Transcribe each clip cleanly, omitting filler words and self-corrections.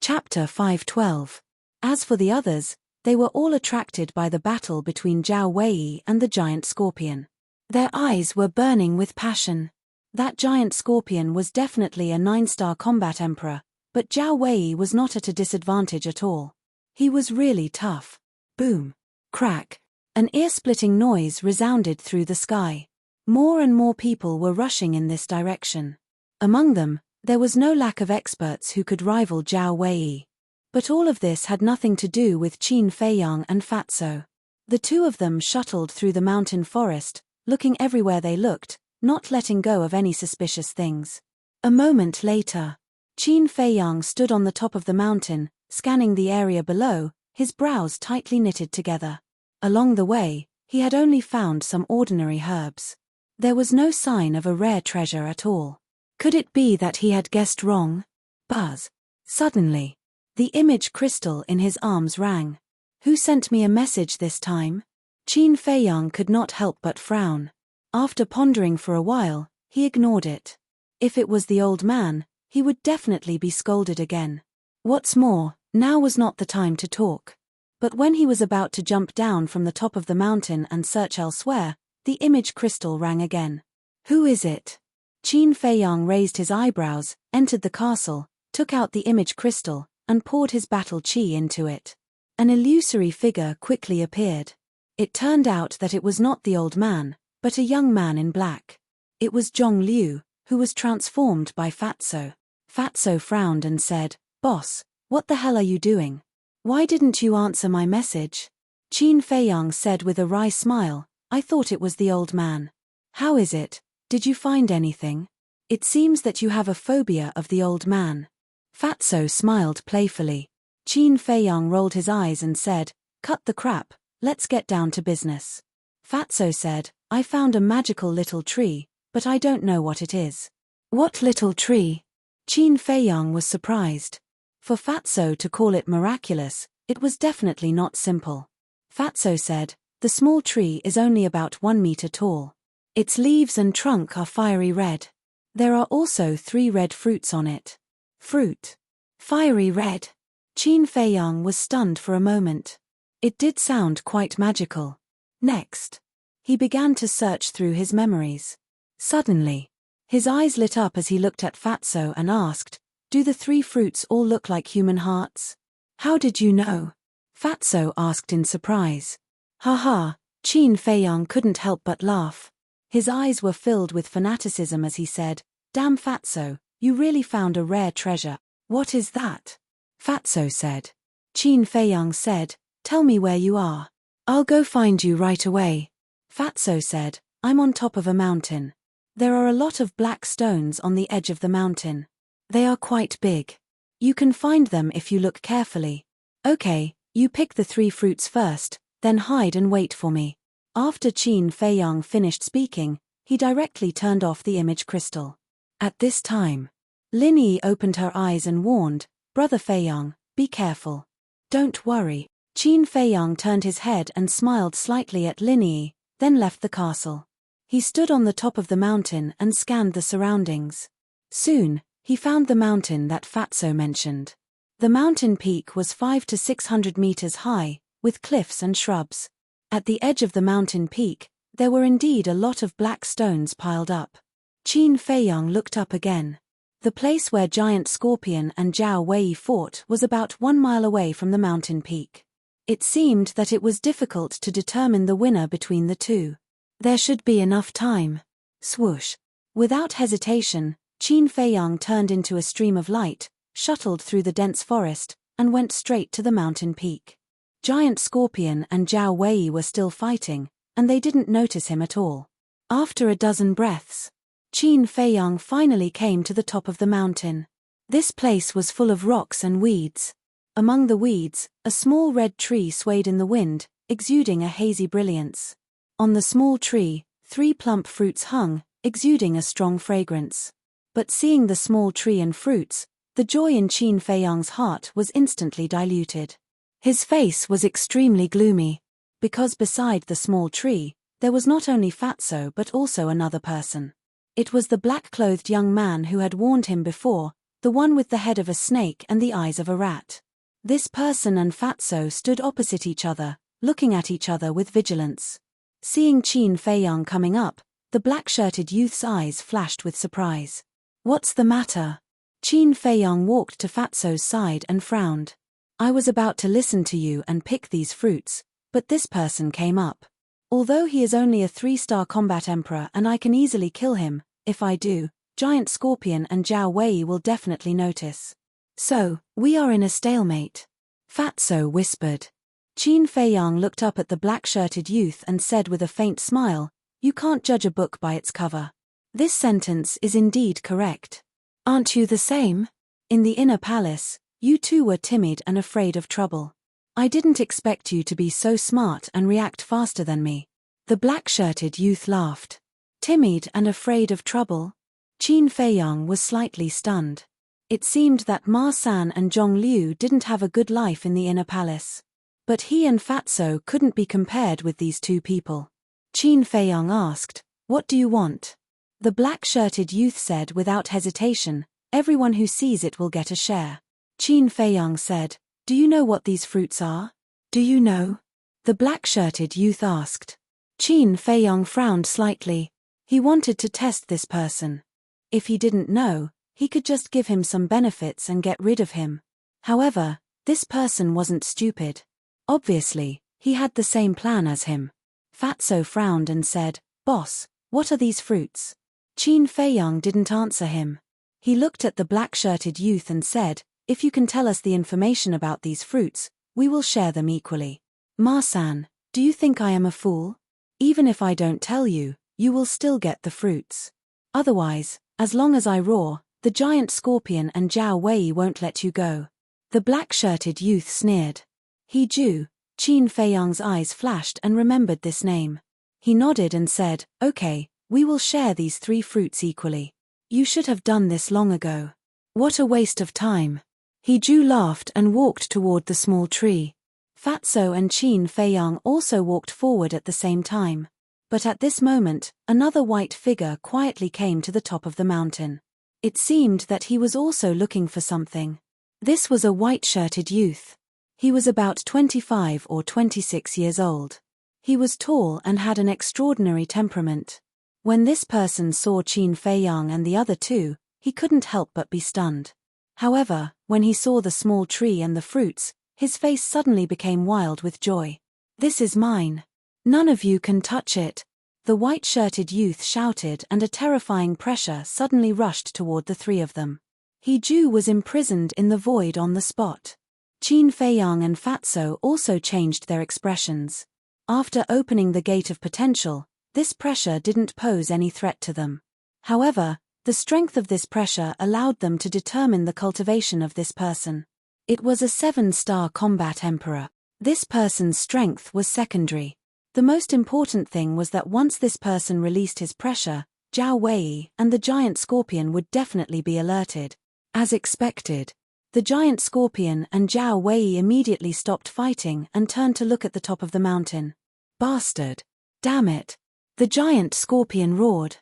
Chapter 512. As for the others, they were all attracted by the battle between Zhao Wei and the giant scorpion. Their eyes were burning with passion. That giant scorpion was definitely a 9-star combat emperor, but Zhao Wei was not at a disadvantage at all. He was really tough. Boom. Crack. An ear-splitting noise resounded through the sky. More and more people were rushing in this direction. Among them, there was no lack of experts who could rival Zhao Wei. But all of this had nothing to do with Qin Feiyang and Fatso. The two of them shuttled through the mountain forest, looking everywhere they looked, not letting go of any suspicious things. A moment later, Qin Feiyang stood on the top of the mountain, scanning the area below, his brows tightly knitted together. Along the way, he had only found some ordinary herbs. There was no sign of a rare treasure at all. Could it be that he had guessed wrong? Buzz. Suddenly, the image crystal in his arms rang. Who sent me a message this time? Qin Feiyang could not help but frown. After pondering for a while, he ignored it. If it was the old man, he would definitely be scolded again. What's more, now was not the time to talk. But when he was about to jump down from the top of the mountain and search elsewhere, the image crystal rang again. Who is it? Qin Feiyang raised his eyebrows, entered the castle, took out the image crystal, and poured his battle qi into it. An illusory figure quickly appeared. It turned out that it was not the old man, but a young man in black. It was Zhong Liu, who was transformed by Fatso. Fatso frowned and said, "Boss, what the hell are you doing? Why didn't you answer my message?" Qin Feiyang said with a wry smile, "I thought it was the old man. How is it? Did you find anything? It seems that you have a phobia of the old man." Fatso smiled playfully. Qin Feiyang rolled his eyes and said, "Cut the crap, let's get down to business." Fatso said, "I found a magical little tree, but I don't know what it is." "What little tree?" Qin Feiyang was surprised. For Fatso to call it miraculous, it was definitely not simple. Fatso said, "The small tree is only about 1 meter tall. Its leaves and trunk are fiery red. There are also 3 red fruits on it." Fruit. Fiery red. Qin Feiyang was stunned for a moment. It did sound quite magical. Next, he began to search through his memories. Suddenly, his eyes lit up as he looked at Fatso and asked, "Do the 3 fruits all look like human hearts?" "How did you know?" Fatso asked in surprise. "Haha," Qin Feiyang couldn't help but laugh. His eyes were filled with fanaticism as he said, "Damn Fatso, you really found a rare treasure. What is that?" Fatso said. Qin Feiyang said, "Tell me where you are. I'll go find you right away." Fatso said, "I'm on top of a mountain. There are a lot of black stones on the edge of the mountain. They are quite big. You can find them if you look carefully. Okay, you pick the 3 fruits first, then hide and wait for me." After Qin Feiyang finished speaking, he directly turned off the image crystal. At this time, Lin Yi opened her eyes and warned, "Brother Feiyang, be careful." "Don't worry." Qin Feiyang turned his head and smiled slightly at Lin Yi, then left the castle. He stood on the top of the mountain and scanned the surroundings. Soon, he found the mountain that Fatso mentioned. The mountain peak was 500 to 600 meters high, with cliffs and shrubs. At the edge of the mountain peak, there were indeed a lot of black stones piled up. Qin Feiyang looked up again. The place where Giant Scorpion and Zhao Wei fought was about 1 mile away from the mountain peak. It seemed that it was difficult to determine the winner between the two. There should be enough time. Swoosh. Without hesitation, Qin Feiyang turned into a stream of light, shuttled through the dense forest, and went straight to the mountain peak. Giant Scorpion and Zhao Wei were still fighting, and they didn't notice him at all. After a dozen breaths, Qin Feiyang finally came to the top of the mountain. This place was full of rocks and weeds. Among the weeds, a small red tree swayed in the wind, exuding a hazy brilliance. On the small tree, 3 plump fruits hung, exuding a strong fragrance. But seeing the small tree and fruits, the joy in Qin Feiyang's heart was instantly diluted. His face was extremely gloomy, because beside the small tree, there was not only Fatso but also another person. It was the black-clothed young man who had warned him before, the one with the head of a snake and the eyes of a rat. This person and Fatso stood opposite each other, looking at each other with vigilance. Seeing Qin Feiyang coming up, the black-shirted youth's eyes flashed with surprise. "What's the matter?" Qin Feiyang walked to Fatso's side and frowned. "I was about to listen to you and pick these fruits, but this person came up. Although he is only a 3-star combat emperor and I can easily kill him, if I do, Giant Scorpion and Zhao Wei will definitely notice. So, we are in a stalemate," Fatso whispered. Qin Feiyang looked up at the black-shirted youth and said with a faint smile, "You can't judge a book by its cover. This sentence is indeed correct. Aren't you the same? In the inner palace, you too were timid and afraid of trouble. I didn't expect you to be so smart and react faster than me." The black-shirted youth laughed. Timid and afraid of trouble? Qin Feiyang was slightly stunned. It seemed that Ma San and Zhong Liu didn't have a good life in the inner palace. But he and Fatso couldn't be compared with these two people. Qin Feiyang asked, "What do you want?" The black-shirted youth said without hesitation, "Everyone who sees it will get a share." Qin Feiyang said, "Do you know what these fruits are?" "Do you know?" the black-shirted youth asked. Qin Feiyang frowned slightly. He wanted to test this person. If he didn't know, he could just give him some benefits and get rid of him. However, this person wasn't stupid. Obviously, he had the same plan as him. Fatso frowned and said, "Boss, what are these fruits?" Qin Feiyang didn't answer him. He looked at the black-shirted youth and said, "If you can tell us the information about these fruits, we will share them equally." "Ma-san, do you think I am a fool? Even if I don't tell you, you will still get the fruits. Otherwise, as long as I roar, the giant scorpion and Zhao Wei won't let you go." The black-shirted youth sneered. Qin Feiyang's eyes flashed and remembered this name. He nodded and said, "Okay, we will share these 3 fruits equally. You should have done this long ago. What a waste of time." Ju laughed and walked toward the small tree. Fatso and Qin Feiyang also walked forward at the same time. But at this moment, another white figure quietly came to the top of the mountain. It seemed that he was also looking for something. This was a white-shirted youth. He was about 25 or 26 years old. He was tall and had an extraordinary temperament. When this person saw Qin Feiyang and the other two, he couldn't help but be stunned. However, when he saw the small tree and the fruits, his face suddenly became wild with joy. "This is mine. None of you can touch it," the white-shirted youth shouted, and a terrifying pressure suddenly rushed toward the 3 of them. Ju was imprisoned in the void on the spot. Qin Feiyang and Fatso also changed their expressions. After opening the gate of potential, this pressure didn't pose any threat to them. However, the strength of this pressure allowed them to determine the cultivation of this person. It was a 7-star combat emperor. This person's strength was secondary. The most important thing was that once this person released his pressure, Zhao Wei and the giant scorpion would definitely be alerted. As expected, the giant scorpion and Zhao Wei immediately stopped fighting and turned to look at the top of the mountain. "Bastard! Damn it!" the giant scorpion roared.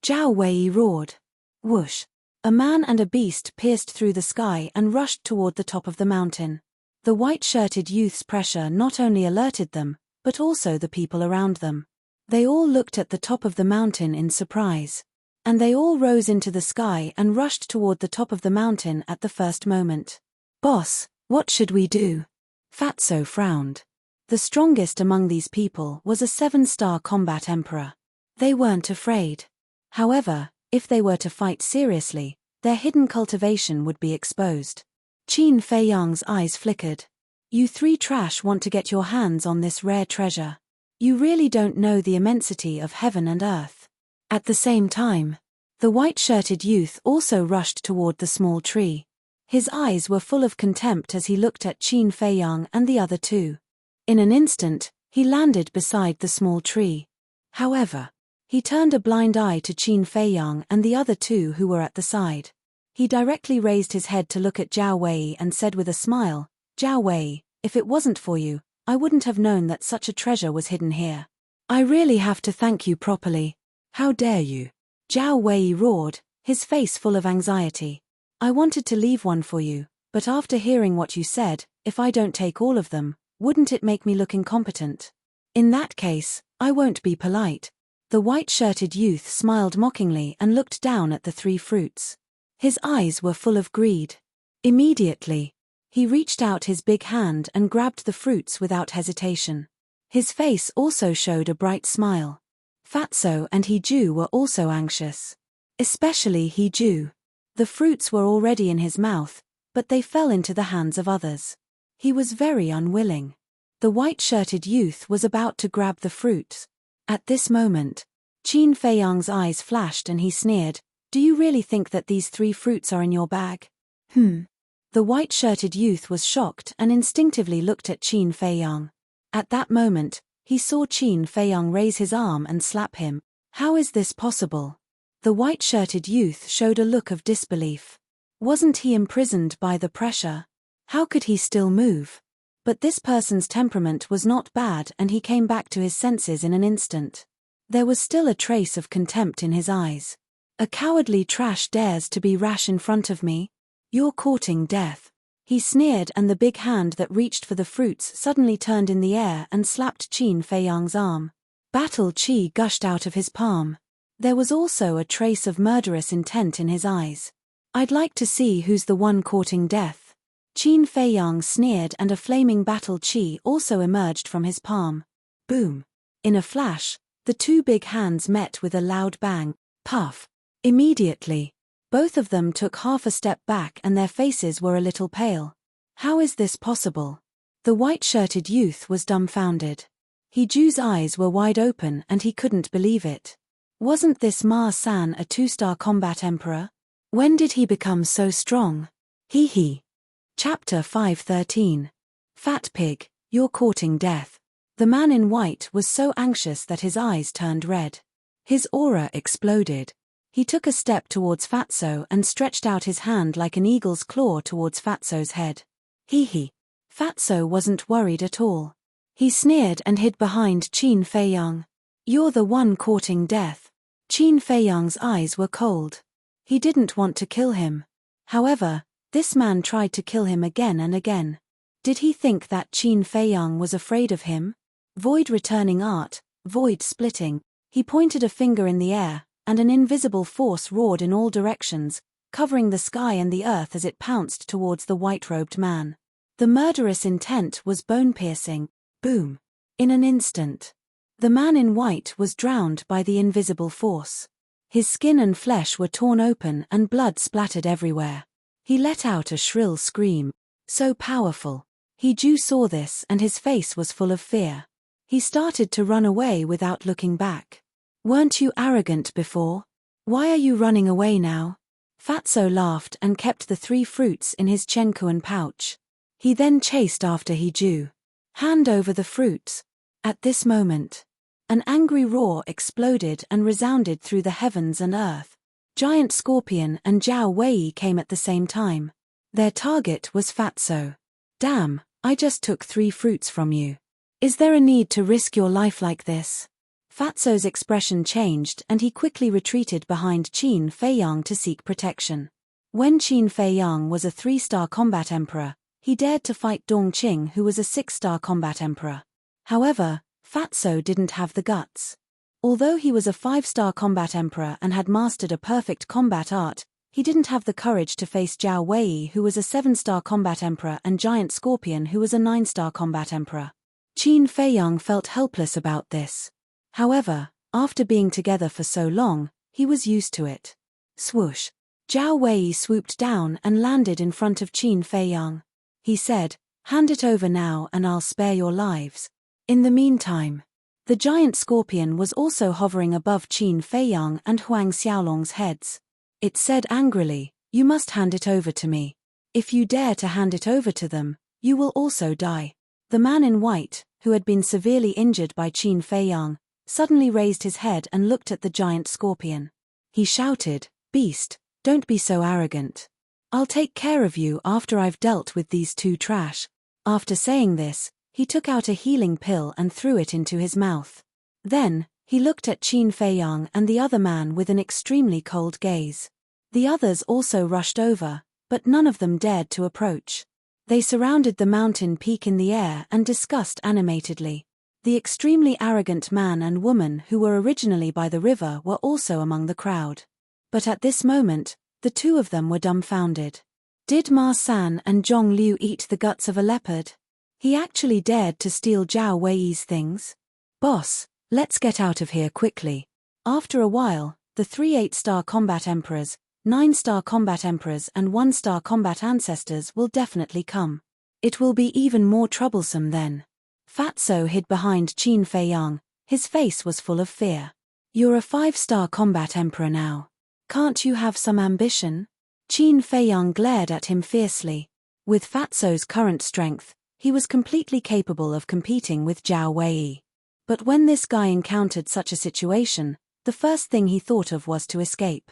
Zhao Wei roared. Whoosh! A man and a beast pierced through the sky and rushed toward the top of the mountain. The white-shirted youth's pressure not only alerted them, but also the people around them. They all looked at the top of the mountain in surprise. And they all rose into the sky and rushed toward the top of the mountain at the first moment. "Boss, what should we do?" Fatso frowned. The strongest among these people was a 7-star combat emperor. They weren't afraid. However, if they were to fight seriously, their hidden cultivation would be exposed. Qin Feiyang's eyes flickered. "You 3 trash want to get your hands on this rare treasure. You really don't know the immensity of heaven and earth." At the same time, the white-shirted youth also rushed toward the small tree. His eyes were full of contempt as he looked at Qin Feiyang and the other 2. In an instant, he landed beside the small tree. However, he turned a blind eye to Qin Feiyang and the other 2 who were at the side. He directly raised his head to look at Zhao Wei and said with a smile, "Zhao Wei, if it wasn't for you, I wouldn't have known that such a treasure was hidden here. I really have to thank you properly. How dare you?" Zhao Wei roared, his face full of anxiety. I wanted to leave one for you, but after hearing what you said, if I don't take all of them, wouldn't it make me look incompetent? In that case, I won't be polite. The white-shirted youth smiled mockingly and looked down at the 3 fruits. His eyes were full of greed. Immediately, he reached out his big hand and grabbed the fruits without hesitation. His face also showed a bright smile. Fatso and Hiju were also anxious. Especially Hiju. The fruits were already in his mouth, but they fell into the hands of others. He was very unwilling. The white-shirted youth was about to grab the fruits. At this moment, Qin Feiyang's eyes flashed and he sneered, "Do you really think that these 3 fruits are in your bag?" The white-shirted youth was shocked and instinctively looked at Qin Feiyang. At that moment, he saw Qin Feiyang raise his arm and slap him. How is this possible? The white-shirted youth showed a look of disbelief. Wasn't he imprisoned by the pressure? How could he still move? But this person's temperament was not bad and he came back to his senses in an instant. There was still a trace of contempt in his eyes. A cowardly trash dares to be rash in front of me? You're courting death. He sneered and the big hand that reached for the fruits suddenly turned in the air and slapped Qin Feiyang's arm. Battle chi gushed out of his palm. There was also a trace of murderous intent in his eyes. I'd like to see who's the one courting death. Qin Feiyang sneered and a flaming battle chi also emerged from his palm. Boom. In a flash, the 2 big hands met with a loud bang. Puff. Immediately, both of them took half a step back and their faces were a little pale. How is this possible? The white-shirted youth was dumbfounded. Hiju's eyes were wide open and he couldn't believe it. Wasn't this Ma-san a 2-star combat emperor? When did he become so strong? Hee. Chapter 513. Fat pig, you're courting death. The man in white was so anxious that his eyes turned red. His aura exploded. He took a step towards Fatso and stretched out his hand like an eagle's claw towards Fatso's head. Hee. Fatso wasn't worried at all. He sneered and hid behind Qin Feiyang. You're the one courting death. Qin Feiyang's eyes were cold. He didn't want to kill him. However, this man tried to kill him again and again. Did he think that Qin Feiyang was afraid of him? Void returning art, void splitting. He pointed a finger in the air, and an invisible force roared in all directions, covering the sky and the earth as it pounced towards the white-robed man. The murderous intent was bone-piercing. Boom. In an instant, the man in white was drowned by the invisible force. His skin and flesh were torn open and blood splattered everywhere. He let out a shrill scream. So powerful. Hiju saw this and his face was full of fear. He started to run away without looking back. Weren't you arrogant before? Why are you running away now? Fatso laughed and kept the 3 fruits in his chenkuan pouch. He then chased after Hiju. Hand over the fruits. At this moment, an angry roar exploded and resounded through the heavens and earth. Giant Scorpion and Zhao Wei came at the same time. Their target was Fatso. Damn, I just took 3 fruits from you. Is there a need to risk your life like this? Fatso's expression changed and he quickly retreated behind Qin Feiyang to seek protection. When Qin Feiyang was a 3-star combat emperor, he dared to fight Dongqing, who was a 6-star combat emperor. However, Fatso didn't have the guts. Although he was a 5-star combat emperor and had mastered a perfect combat art, he didn't have the courage to face Zhao Wei, who was a 7-star combat emperor, and Giant Scorpion, who was a 9-star combat emperor. Qin Feiyang felt helpless about this. However, after being together for so long, he was used to it. Swoosh. Zhao Wei swooped down and landed in front of Qin Feiyang. He said, "Hand it over now and I'll spare your lives." In the meantime, the giant scorpion was also hovering above Qin Feiyang and Huang Xiaolong's heads. It said angrily, "You must hand it over to me. If you dare to hand it over to them, you will also die." The man in white, who had been severely injured by Qin Feiyang, suddenly raised his head and looked at the giant scorpion. He shouted, "Beast, don't be so arrogant. I'll take care of you after I've dealt with these 2 trash." After saying this, he took out a healing pill and threw it into his mouth. Then, he looked at Qin Feiyang and the other man with an extremely cold gaze. The others also rushed over, but none of them dared to approach. They surrounded the mountain peak in the air and discussed animatedly. The extremely arrogant man and woman who were originally by the river were also among the crowd. But at this moment, the two of them were dumbfounded. Did Ma San and Zhong Liu eat the guts of a leopard? He actually dared to steal Zhao Wei's things? Boss, let's get out of here quickly. After a while, the 3 8-star combat emperors, 9-star combat emperors and 1-star combat ancestors will definitely come. It will be even more troublesome then. Fatso hid behind Qin Feiyang, his face was full of fear. You're a 5-star combat emperor now. Can't you have some ambition? Qin Feiyang glared at him fiercely. With Fatso's current strength, he was completely capable of competing with Zhao Wei. But when this guy encountered such a situation, the first thing he thought of was to escape.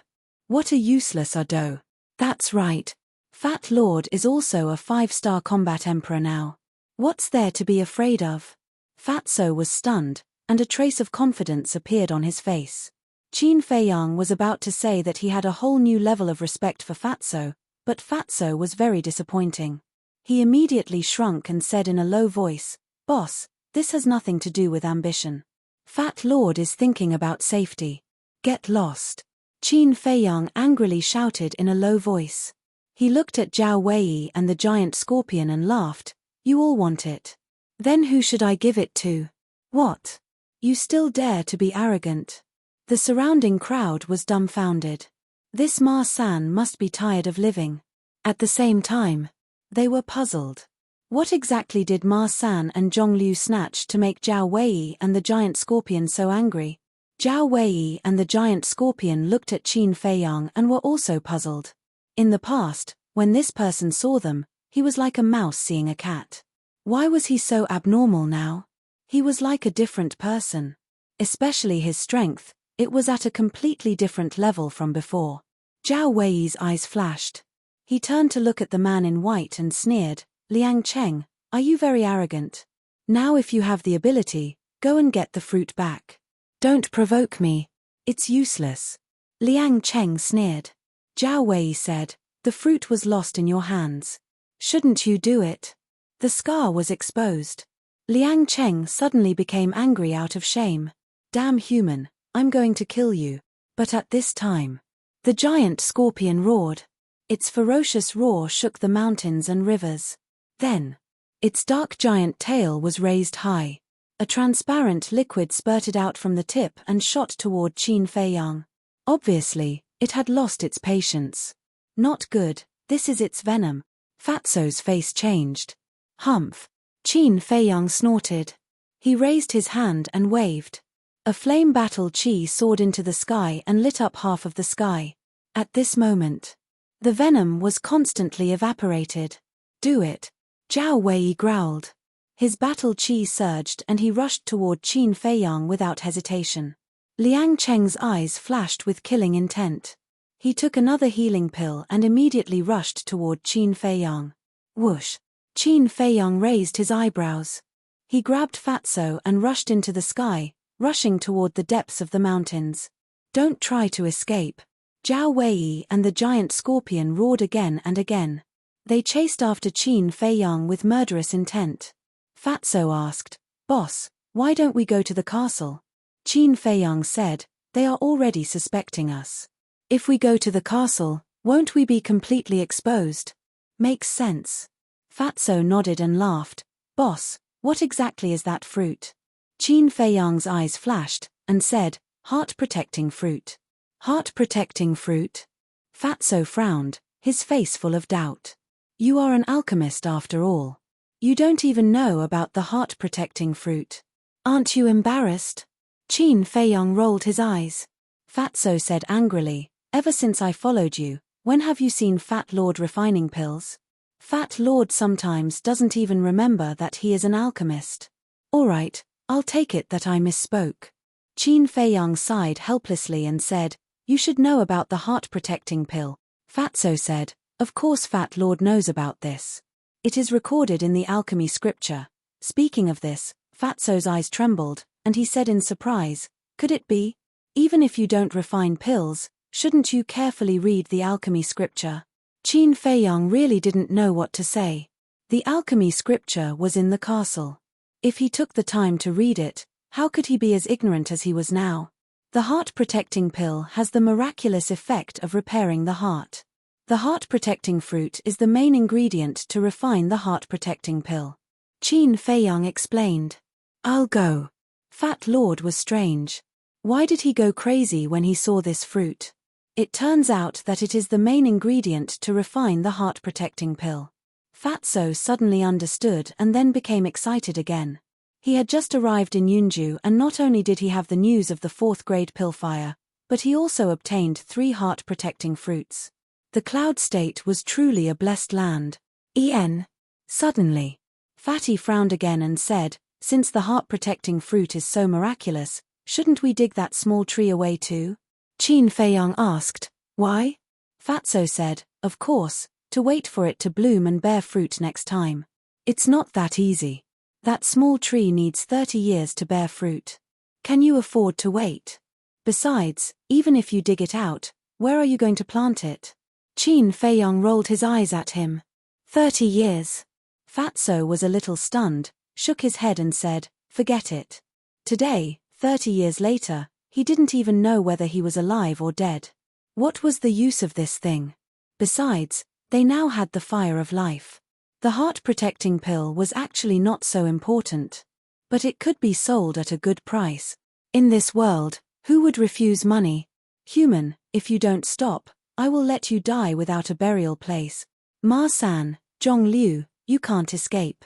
What a useless ado. That's right. Fat Lord is also a 5-star combat emperor now. What's there to be afraid of? Fatso was stunned, and a trace of confidence appeared on his face. Qin Feiyang was about to say that he had a whole new level of respect for Fatso, but Fatso was very disappointing. He immediately shrunk and said in a low voice, "Boss, this has nothing to do with ambition. Fat Lord is thinking about safety. Get lost." Qin Feiyang angrily shouted in a low voice. He looked at Zhao Wei and the giant scorpion and laughed. "You all want it. Then who should I give it to? What? You still dare to be arrogant?" The surrounding crowd was dumbfounded. This Ma San must be tired of living. At the same time, they were puzzled. What exactly did Ma San and Zhong Liu snatch to make Zhao Wei and the giant scorpion so angry? Zhao Wei and the giant scorpion looked at Qin Feiyang and were also puzzled. In the past, when this person saw them, he was like a mouse seeing a cat. Why was he so abnormal now? He was like a different person. Especially his strength, it was at a completely different level from before. Zhao Wei's eyes flashed. He turned to look at the man in white and sneered, "Liang Cheng, are you very arrogant? Now if you have the ability, go and get the fruit back. Don't provoke me. It's useless." Liang Cheng sneered. Zhao Wei said, "The fruit was lost in your hands. Shouldn't you do it?" The scar was exposed. Liang Cheng suddenly became angry out of shame. "Damn human, I'm going to kill you." But at this time, the giant scorpion roared. Its ferocious roar shook the mountains and rivers. Then, its dark giant tail was raised high. A transparent liquid spurted out from the tip and shot toward Qin Feiyang. Obviously, it had lost its patience. "Not good, this is its venom." Fatso's face changed. "Humph." Qin Feiyang snorted. He raised his hand and waved. A flame battle chi soared into the sky and lit up half of the sky. At this moment, the venom was constantly evaporated. "Do it." Zhao Wei growled. His battle chi surged and he rushed toward Qin Feiyang without hesitation. Liang Cheng's eyes flashed with killing intent. He took another healing pill and immediately rushed toward Qin Feiyang. Whoosh! Qin Feiyang raised his eyebrows. He grabbed Fatso and rushed into the sky, rushing toward the depths of the mountains. "Don't try to escape." Zhao Wei and the giant scorpion roared again and again. They chased after Qin Feiyang with murderous intent. Fatso asked, "Boss, why don't we go to the castle?" Qin Feiyang said, "They are already suspecting us. If we go to the castle, won't we be completely exposed?" "Makes sense." Fatso nodded and laughed. "Boss, what exactly is that fruit?" Qin Feiyang's eyes flashed, and said, "Heart-protecting fruit." "Heart-protecting fruit?" Fatso frowned, his face full of doubt. "You are an alchemist after all. You don't even know about the heart-protecting fruit. Aren't you embarrassed?" Qin Feiyang rolled his eyes. Fatso said angrily, "Ever since I followed you, when have you seen Fat Lord refining pills? Fat Lord sometimes doesn't even remember that he is an alchemist." "All right, I'll take it that I misspoke." Qin Feiyang sighed helplessly and said, "You should know about the heart-protecting pill." Fatso said, "Of course Fat Lord knows about this. It is recorded in the alchemy scripture." Speaking of this, Fatso's eyes trembled, and he said in surprise, "Could it be? Even if you don't refine pills, shouldn't you carefully read the alchemy scripture?" Qin Feiyang really didn't know what to say. The alchemy scripture was in the castle. If he took the time to read it, how could he be as ignorant as he was now? The heart-protecting pill has the miraculous effect of repairing the heart. The heart-protecting fruit is the main ingredient to refine the heart-protecting pill. Qin Feiyang explained. I'll go. Fat Lord was strange. Why did he go crazy when he saw this fruit? It turns out that it is the main ingredient to refine the heart-protecting pill. Fatso suddenly understood and then became excited again. He had just arrived in Yunju, and not only did he have the news of the 4th grade pillfire, but he also obtained 3 heart-protecting fruits. The Cloud State was truly a blessed land. Suddenly, Fatty frowned again and said, since the heart-protecting fruit is so miraculous, shouldn't we dig that small tree away too? Qin Feiyang asked. Why? Fatso said, of course, to wait for it to bloom and bear fruit next time. It's not that easy. That small tree needs 30 years to bear fruit. Can you afford to wait? Besides, even if you dig it out, where are you going to plant it? Qin Feiyang rolled his eyes at him. 30 years. Fatso was a little stunned, shook his head and said, forget it. Today, 30 years later, he didn't even know whether he was alive or dead. What was the use of this thing? Besides, they now had the fire of life. The heart-protecting pill was actually not so important. But it could be sold at a good price. In this world, who would refuse money? Human, if you don't stop, I will let you die without a burial place. Ma-san, Zhong Liu, you can't escape.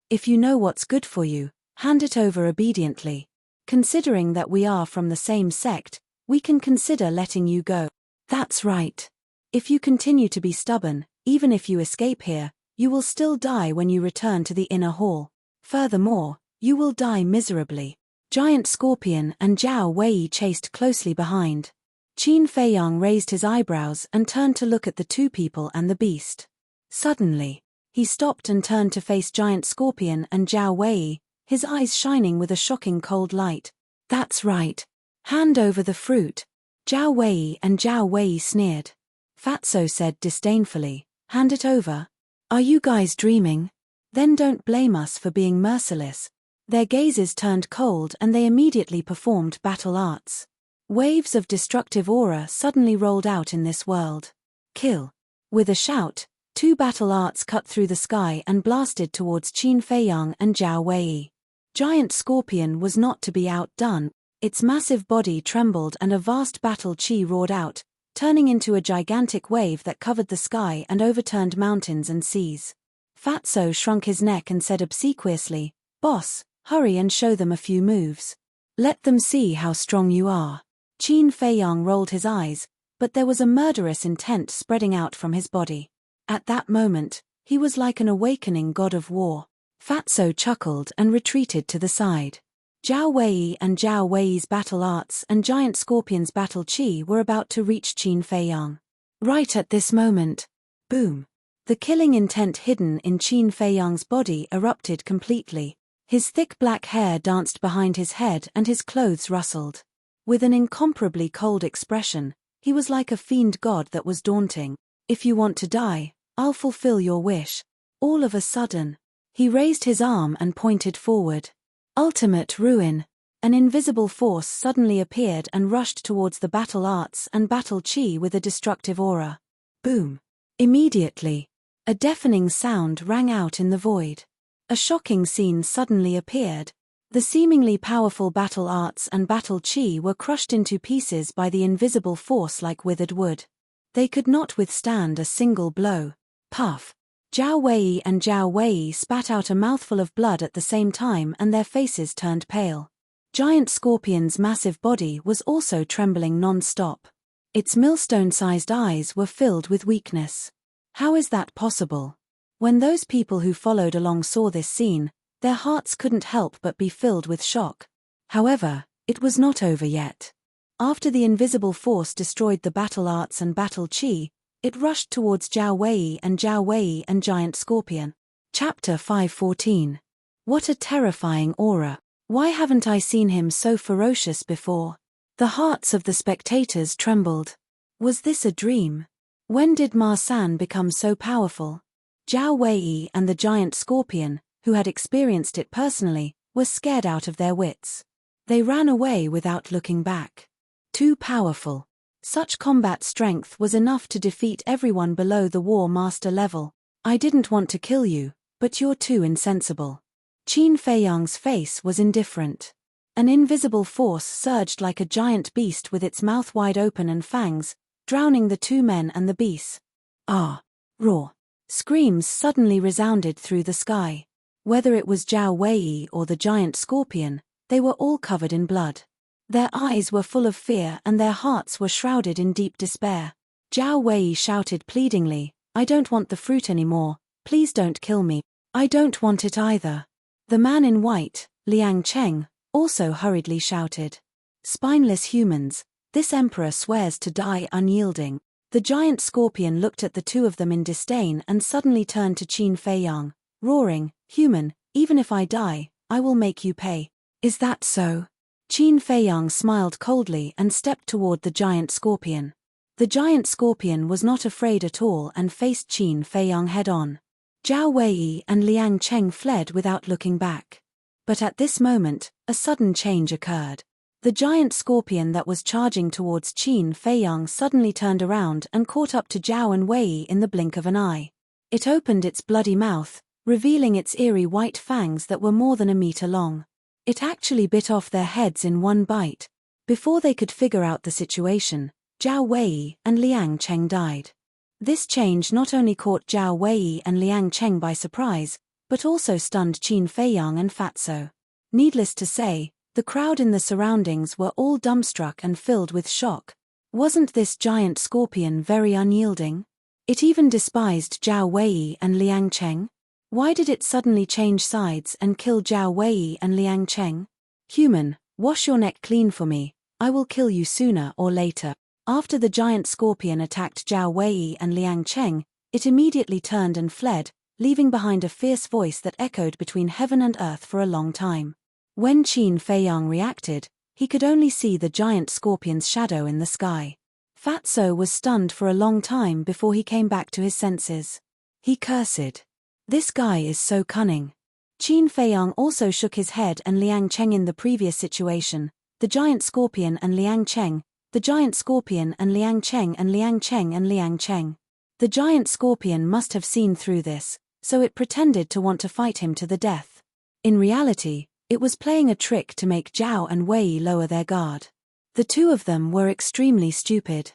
If you know what's good for you, hand it over obediently. Considering that we are from the same sect, we can consider letting you go. That's right. If you continue to be stubborn, even if you escape here, you will still die when you return to the inner hall. Furthermore, you will die miserably. Giant Scorpion and Zhao Wei chased closely behind. Qin Feiyang raised his eyebrows and turned to look at the 2 people and the beast. Suddenly, he stopped and turned to face Giant Scorpion and Zhao Wei, his eyes shining with a shocking cold light. That's right. Hand over the fruit. Zhao Wei and Zhao Wei sneered. Fatso said disdainfully, hand it over. Are you guys dreaming? Then don't blame us for being merciless. Their gazes turned cold and they immediately performed battle arts. Waves of destructive aura suddenly rolled out in this world. Kill. With a shout, 2 battle arts cut through the sky and blasted towards Qin Feiyang and Zhao Wei. Giant Scorpion was not to be outdone. Its massive body trembled and a vast battle chi roared out, turning into a gigantic wave that covered the sky and overturned mountains and seas. Fatso shrunk his neck and said obsequiously, Boss, hurry and show them a few moves. Let them see how strong you are. Qin Feiyang rolled his eyes, but there was a murderous intent spreading out from his body. At that moment, he was like an awakening god of war. Fatso chuckled and retreated to the side. Zhao Wei and Zhao Wei's battle arts and Giant Scorpion's battle chi were about to reach Qin Feiyang. Right at this moment, boom! The killing intent hidden in Qin Feiyang's body erupted completely. His thick black hair danced behind his head and his clothes rustled. With an incomparably cold expression, he was like a fiend god that was daunting. If you want to die, I'll fulfill your wish. All of a sudden, he raised his arm and pointed forward. Ultimate ruin. An invisible force suddenly appeared and rushed towards the battle arts and battle chi with a destructive aura. Boom. Immediately, a deafening sound rang out in the void. A shocking scene suddenly appeared. The seemingly powerful battle arts and battle chi were crushed into pieces by the invisible force like withered wood. They could not withstand a single blow. Puff. Zhao Wei and Zhao Wei spat out a mouthful of blood at the same time and their faces turned pale. Giant Scorpion's massive body was also trembling non-stop. Its millstone-sized eyes were filled with weakness. How is that possible? When those people who followed along saw this scene, their hearts couldn't help but be filled with shock. However, it was not over yet. After the invisible force destroyed the battle arts and battle chi, it rushed towards Zhao Wei and Giant Scorpion. Chapter 514. What a terrifying aura. Why haven't I seen him so ferocious before? The hearts of the spectators trembled. Was this a dream? When did Ma San become so powerful? Zhao Wei and the giant scorpion, who had experienced it personally, were scared out of their wits. They ran away without looking back. Too powerful. Such combat strength was enough to defeat everyone below the War Master level. I didn't want to kill you, but you're too insensible. Qin Feiyang's face was indifferent. An invisible force surged like a giant beast with its mouth wide open and fangs, drowning the two men and the beast. Ah! Roar! Screams suddenly resounded through the sky. Whether it was Zhao Wei or the giant scorpion, they were all covered in blood. Their eyes were full of fear and their hearts were shrouded in deep despair. Zhao Wei shouted pleadingly, I don't want the fruit anymore, please don't kill me. I don't want it either. The man in white, Liang Cheng, also hurriedly shouted. Spineless humans, this emperor swears to die unyielding. The giant scorpion looked at the two of them in disdain and suddenly turned to Qin Feiyang, roaring, Human, even if I die, I will make you pay. Is that so? Qin Feiyang smiled coldly and stepped toward the giant scorpion. The giant scorpion was not afraid at all and faced Qin Feiyang head-on. Zhao Wei and Liang Cheng fled without looking back. But at this moment, a sudden change occurred. The giant scorpion that was charging towards Qin Feiyang suddenly turned around and caught up to Zhao and Wei in the blink of an eye. It opened its bloody mouth, revealing its eerie white fangs that were more than a meter long. It actually bit off their heads in one bite. Before they could figure out the situation, Zhao Wei and Liang Cheng died. This change not only caught Zhao Wei and Liang Cheng by surprise, but also stunned Qin Feiyang and Fatso. Needless to say, the crowd in the surroundings were all dumbstruck and filled with shock. Wasn't this giant scorpion very unyielding? It even despised Zhao Wei and Liang Cheng. Why did it suddenly change sides and kill Zhao Wei and Liang Cheng? Human, wash your neck clean for me, I will kill you sooner or later. After the giant scorpion attacked Zhao Wei and Liang Cheng, it immediately turned and fled, leaving behind a fierce voice that echoed between heaven and earth for a long time. When Qin Feiyang reacted, he could only see the giant scorpion's shadow in the sky. Fatso was stunned for a long time before he came back to his senses. He cursed. This guy is so cunning. Qin Feiyang also shook his head and Liang Cheng in the previous situation, the giant scorpion and Liang Cheng, the giant scorpion and Liang Cheng and Liang Cheng and Liang Cheng. The giant scorpion must have seen through this, so it pretended to want to fight him to the death. In reality, it was playing a trick to make Zhao and Wei lower their guard. The two of them were extremely stupid.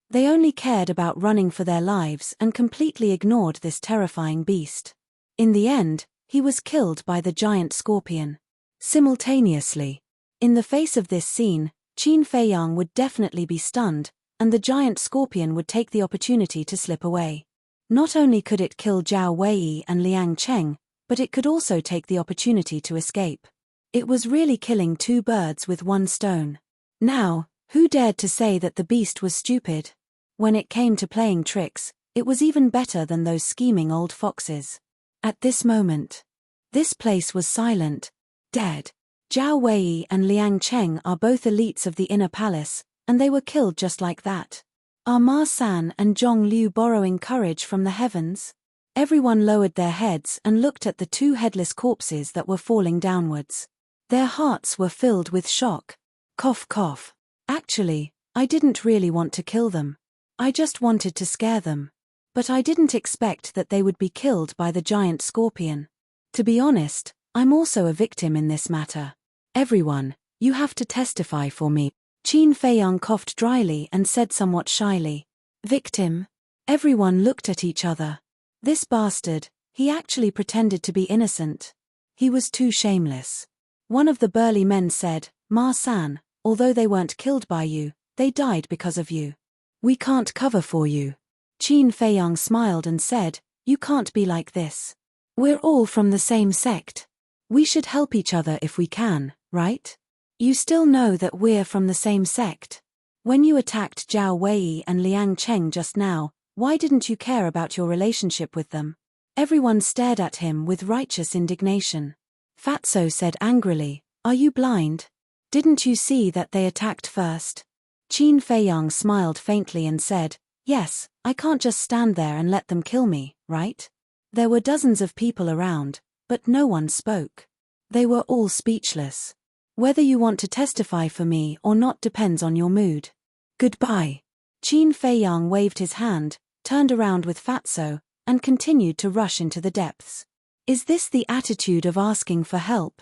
They only cared about running for their lives and completely ignored this terrifying beast. In the end, he was killed by the giant scorpion. Simultaneously. In the face of this scene, Qin Feiyang would definitely be stunned, and the giant scorpion would take the opportunity to slip away. Not only could it kill Zhao Wei and Liang Cheng, but it could also take the opportunity to escape. It was really killing two birds with one stone. Now, who dared to say that the beast was stupid? When it came to playing tricks, it was even better than those scheming old foxes. At this moment, this place was silent, dead. Zhao Wei and Liang Cheng are both elites of the inner palace, and they were killed just like that. Are Ma San and Zhong Liu borrowing courage from the heavens? Everyone lowered their heads and looked at the two headless corpses that were falling downwards. Their hearts were filled with shock. Cough cough. Actually, I didn't really want to kill them. I just wanted to scare them. But I didn't expect that they would be killed by the giant scorpion. To be honest, I'm also a victim in this matter. Everyone, you have to testify for me. Qin Feiyang coughed dryly and said somewhat shyly. Victim? Everyone looked at each other. This bastard, he actually pretended to be innocent. He was too shameless. One of the burly men said, Ma San, although they weren't killed by you, they died because of you. We can't cover for you. Qin Feiyang smiled and said, you can't be like this. We're all from the same sect. We should help each other if we can, right? You still know that we're from the same sect. When you attacked Zhao Wei and Liang Cheng just now, why didn't you care about your relationship with them? Everyone stared at him with righteous indignation. Fatso said angrily, are you blind? Didn't you see that they attacked first? Qin Feiyang smiled faintly and said, Yes, I can't just stand there and let them kill me, right? There were dozens of people around, but no one spoke. They were all speechless. Whether you want to testify for me or not depends on your mood. Goodbye. Qin Feiyang waved his hand, turned around with Fatso, and continued to rush into the depths. Is this the attitude of asking for help?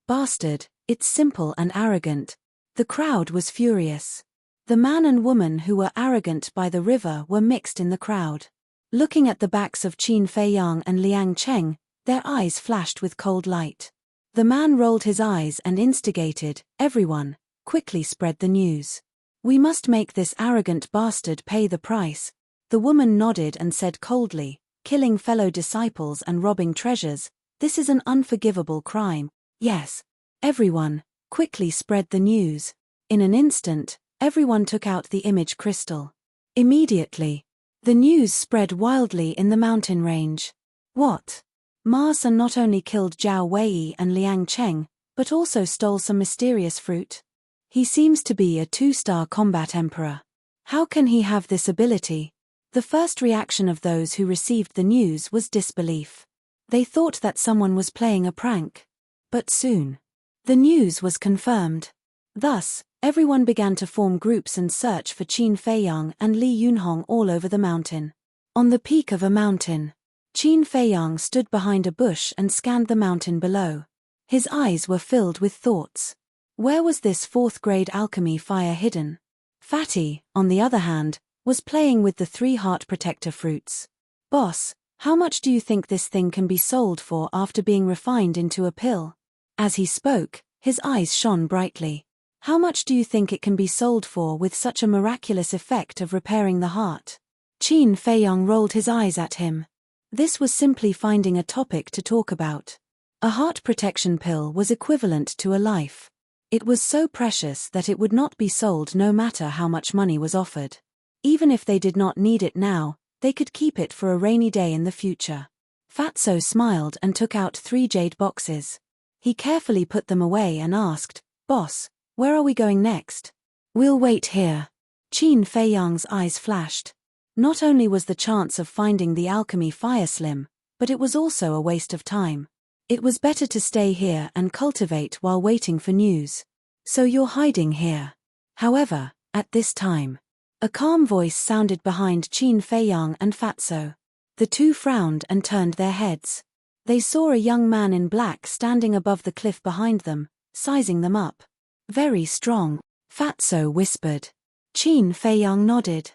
Bastard, it's simple and arrogant. The crowd was furious. The man and woman who were arrogant by the river were mixed in the crowd. Looking at the backs of Qin Feiyang and Liang Cheng, their eyes flashed with cold light. The man rolled his eyes and instigated, everyone, quickly spread the news. We must make this arrogant bastard pay the price. The woman nodded and said coldly, killing fellow disciples and robbing treasures, this is an unforgivable crime. Yes. Everyone, quickly spread the news. In an instant, everyone took out the image crystal. Immediately, the news spread wildly in the mountain range. What? Ma Sun not only killed Zhao Wei and Liang Cheng, but also stole some mysterious fruit. He seems to be a 2-star combat emperor. How can he have this ability? The first reaction of those who received the news was disbelief. They thought that someone was playing a prank. But soon, the news was confirmed. Thus, everyone began to form groups and search for Qin Feiyang and Li Yunhong all over the mountain. On the peak of a mountain, Qin Feiyang stood behind a bush and scanned the mountain below. His eyes were filled with thoughts. Where was this 4th-grade alchemy fire hidden? Fatty, on the other hand, was playing with the 3 heart protector fruits. Boss, how much do you think this thing can be sold for after being refined into a pill? As he spoke, his eyes shone brightly. How much do you think it can be sold for with such a miraculous effect of repairing the heart? Qin Feiyang rolled his eyes at him. This was simply finding a topic to talk about. A heart protection pill was equivalent to a life. It was so precious that it would not be sold no matter how much money was offered. Even if they did not need it now, they could keep it for a rainy day in the future. Fatso smiled and took out 3 jade boxes. He carefully put them away and asked, "Boss, where are we going next?" "We'll wait here." Qin Feiyang's eyes flashed. Not only was the chance of finding the alchemy fire slim, but it was also a waste of time. It was better to stay here and cultivate while waiting for news. "So you're hiding here." However, at this time, a calm voice sounded behind Qin Feiyang and Fatso. The two frowned and turned their heads. They saw a young man in black standing above the cliff behind them, sizing them up. "Very strong," Fatso whispered. Qin Feiyang nodded.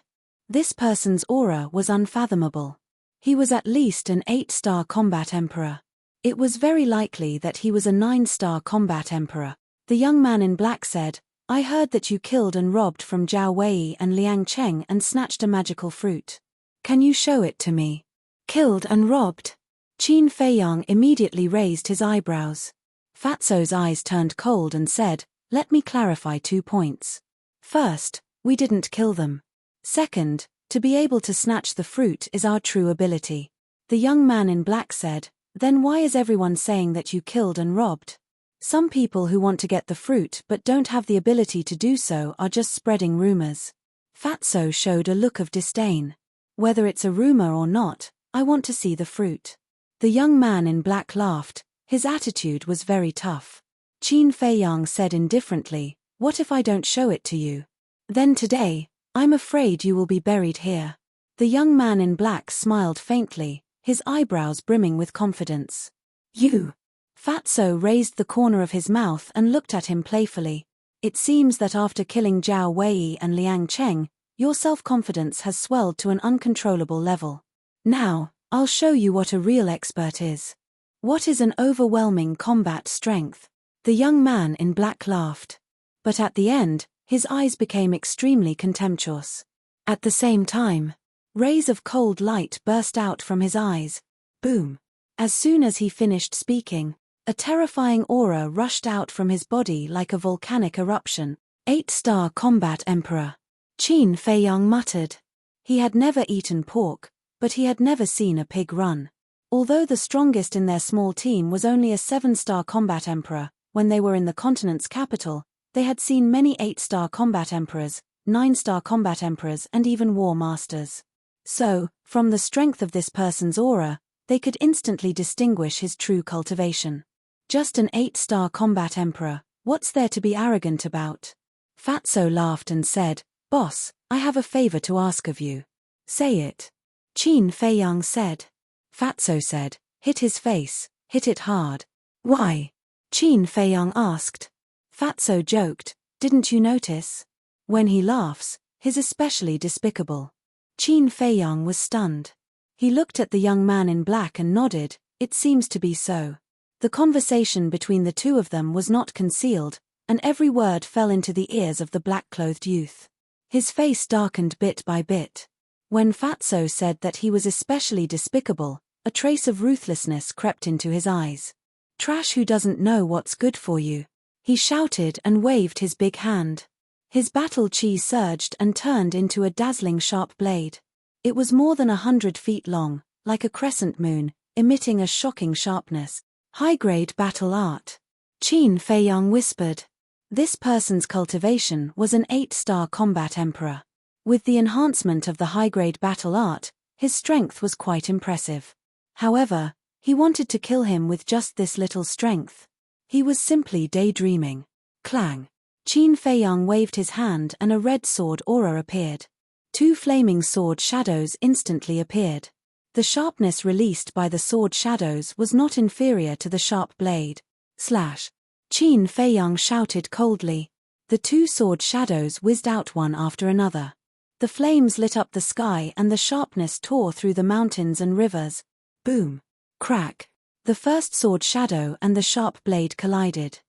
This person's aura was unfathomable. He was at least an 8-star combat emperor. It was very likely that he was a 9-star combat emperor. The young man in black said, "I heard that you killed and robbed from Zhao Wei and Liang Cheng and snatched a magical fruit. Can you show it to me?" "Killed and robbed?" Qin Feiyang immediately raised his eyebrows. Fatso's eyes turned cold and said, "Let me clarify 2 points. First, we didn't kill them. Second, to be able to snatch the fruit is our true ability." The young man in black said, "Then why is everyone saying that you killed and robbed? Some people who want to get the fruit but don't have the ability to do so are just spreading rumors." Fatso showed a look of disdain. "Whether it's a rumor or not, I want to see the fruit." The young man in black laughed. His attitude was very tough. Qin Feiyang said indifferently, "What if I don't show it to you? Then today, I'm afraid you will be buried here." The young man in black smiled faintly, his eyebrows brimming with confidence. "You?" Fatso raised the corner of his mouth and looked at him playfully. "It seems that after killing Zhao Wei and Liang Cheng, your self-confidence has swelled to an uncontrollable level. Now, I'll show you what a real expert is. What is an overwhelming combat strength?" The young man in black laughed. But at the end, his eyes became extremely contemptuous. At the same time, rays of cold light burst out from his eyes. Boom! As soon as he finished speaking, a terrifying aura rushed out from his body like a volcanic eruption. 8-star combat emperor. Qin Feiyang muttered. He had never eaten pork, but he had never seen a pig run. Although the strongest in their small team was only a 7-star combat emperor, when they were in the continent's capital, they had seen many 8-star combat emperors, 9-star combat emperors and even war masters. So, from the strength of this person's aura, they could instantly distinguish his true cultivation. Just an 8-star combat emperor, what's there to be arrogant about? Fatso laughed and said, "Boss, I have a favor to ask of you." "Say it." Qin Feiyang said. Fatso said, "Hit his face, hit it hard." "Why?" Qin Feiyang asked. Fatso joked, "Didn't you notice? When he laughs, he's especially despicable." Qin Feiyang was stunned. He looked at the young man in black and nodded, "It seems to be so." The conversation between the two of them was not concealed, and every word fell into the ears of the black-clothed youth. His face darkened bit by bit. When Fatso said that he was especially despicable, a trace of ruthlessness crept into his eyes. "Trash who doesn't know what's good for you," he shouted and waved his big hand. His battle chi surged and turned into a dazzling sharp blade. It was more than 100 feet long, like a crescent moon, emitting a shocking sharpness. High-grade battle art. Qin Feiyang whispered. This person's cultivation was an 8-star combat emperor. With the enhancement of the high-grade battle art, his strength was quite impressive. However, he wanted to kill him with just this little strength. He was simply daydreaming. Clang. Qin Feiyang waved his hand and a red sword aura appeared. 2 flaming sword shadows instantly appeared. The sharpness released by the sword shadows was not inferior to the sharp blade. Slash. Qin Feiyang shouted coldly. The 2 sword shadows whizzed out one after another. The flames lit up the sky and the sharpness tore through the mountains and rivers. Boom. Crack. The first sword shadow and the sharp blade collided.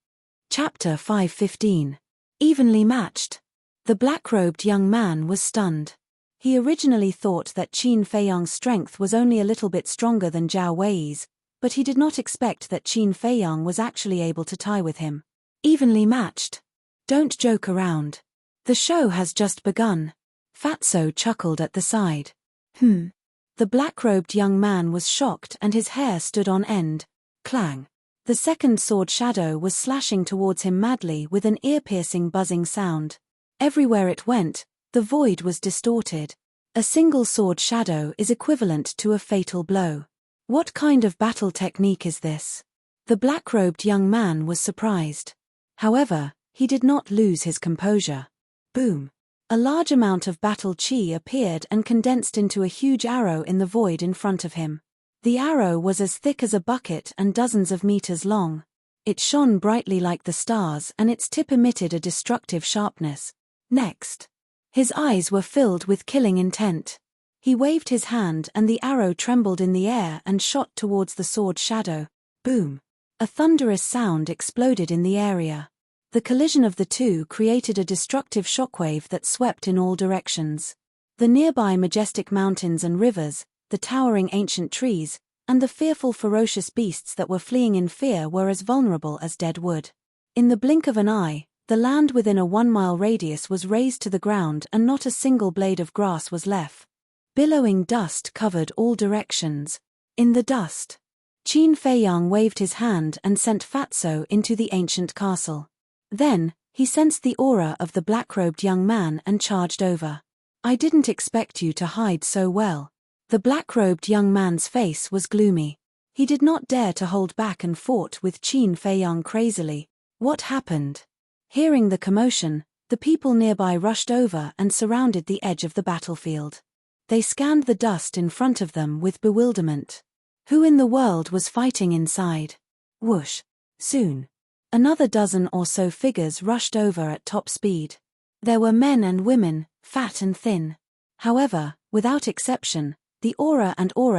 Chapter 515. Evenly matched. The black-robed young man was stunned. He originally thought that Qin Feiyang's strength was only a little bit stronger than Zhao Wei's, but he did not expect that Qin Feiyang was actually able to tie with him. Evenly matched. Don't joke around. The show has just begun. Fatso chuckled at the side. The black-robed young man was shocked and his hair stood on end. Clang. The second sword shadow was slashing towards him madly with an ear-piercing buzzing sound. Everywhere it went, the void was distorted. A single sword shadow is equivalent to a fatal blow. What kind of battle technique is this? The black-robed young man was surprised. However, he did not lose his composure. Boom. A large amount of battle chi appeared and condensed into a huge arrow in the void in front of him. The arrow was as thick as a bucket and dozens of meters long. It shone brightly like the stars and its tip emitted a destructive sharpness. Next. His eyes were filled with killing intent. He waved his hand and the arrow trembled in the air and shot towards the sword shadow. Boom. A thunderous sound exploded in the area. The collision of the two created a destructive shockwave that swept in all directions. The nearby majestic mountains and rivers, the towering ancient trees, and the fearful ferocious beasts that were fleeing in fear were as vulnerable as dead wood. In the blink of an eye, the land within a 1-mile radius was razed to the ground and not a single blade of grass was left. Billowing dust covered all directions. In the dust, Qin Feiyang waved his hand and sent Fatso into the ancient castle. Then, he sensed the aura of the black-robed young man and charged over. "I didn't expect you to hide so well." The black-robed young man's face was gloomy. He did not dare to hold back and fought with Qin Feiyang crazily. What happened? Hearing the commotion, the people nearby rushed over and surrounded the edge of the battlefield. They scanned the dust in front of them with bewilderment. Who in the world was fighting inside? Whoosh. Soon. Another dozen or so figures rushed over at top speed. There were men and women, fat and thin. However, without exception, the aura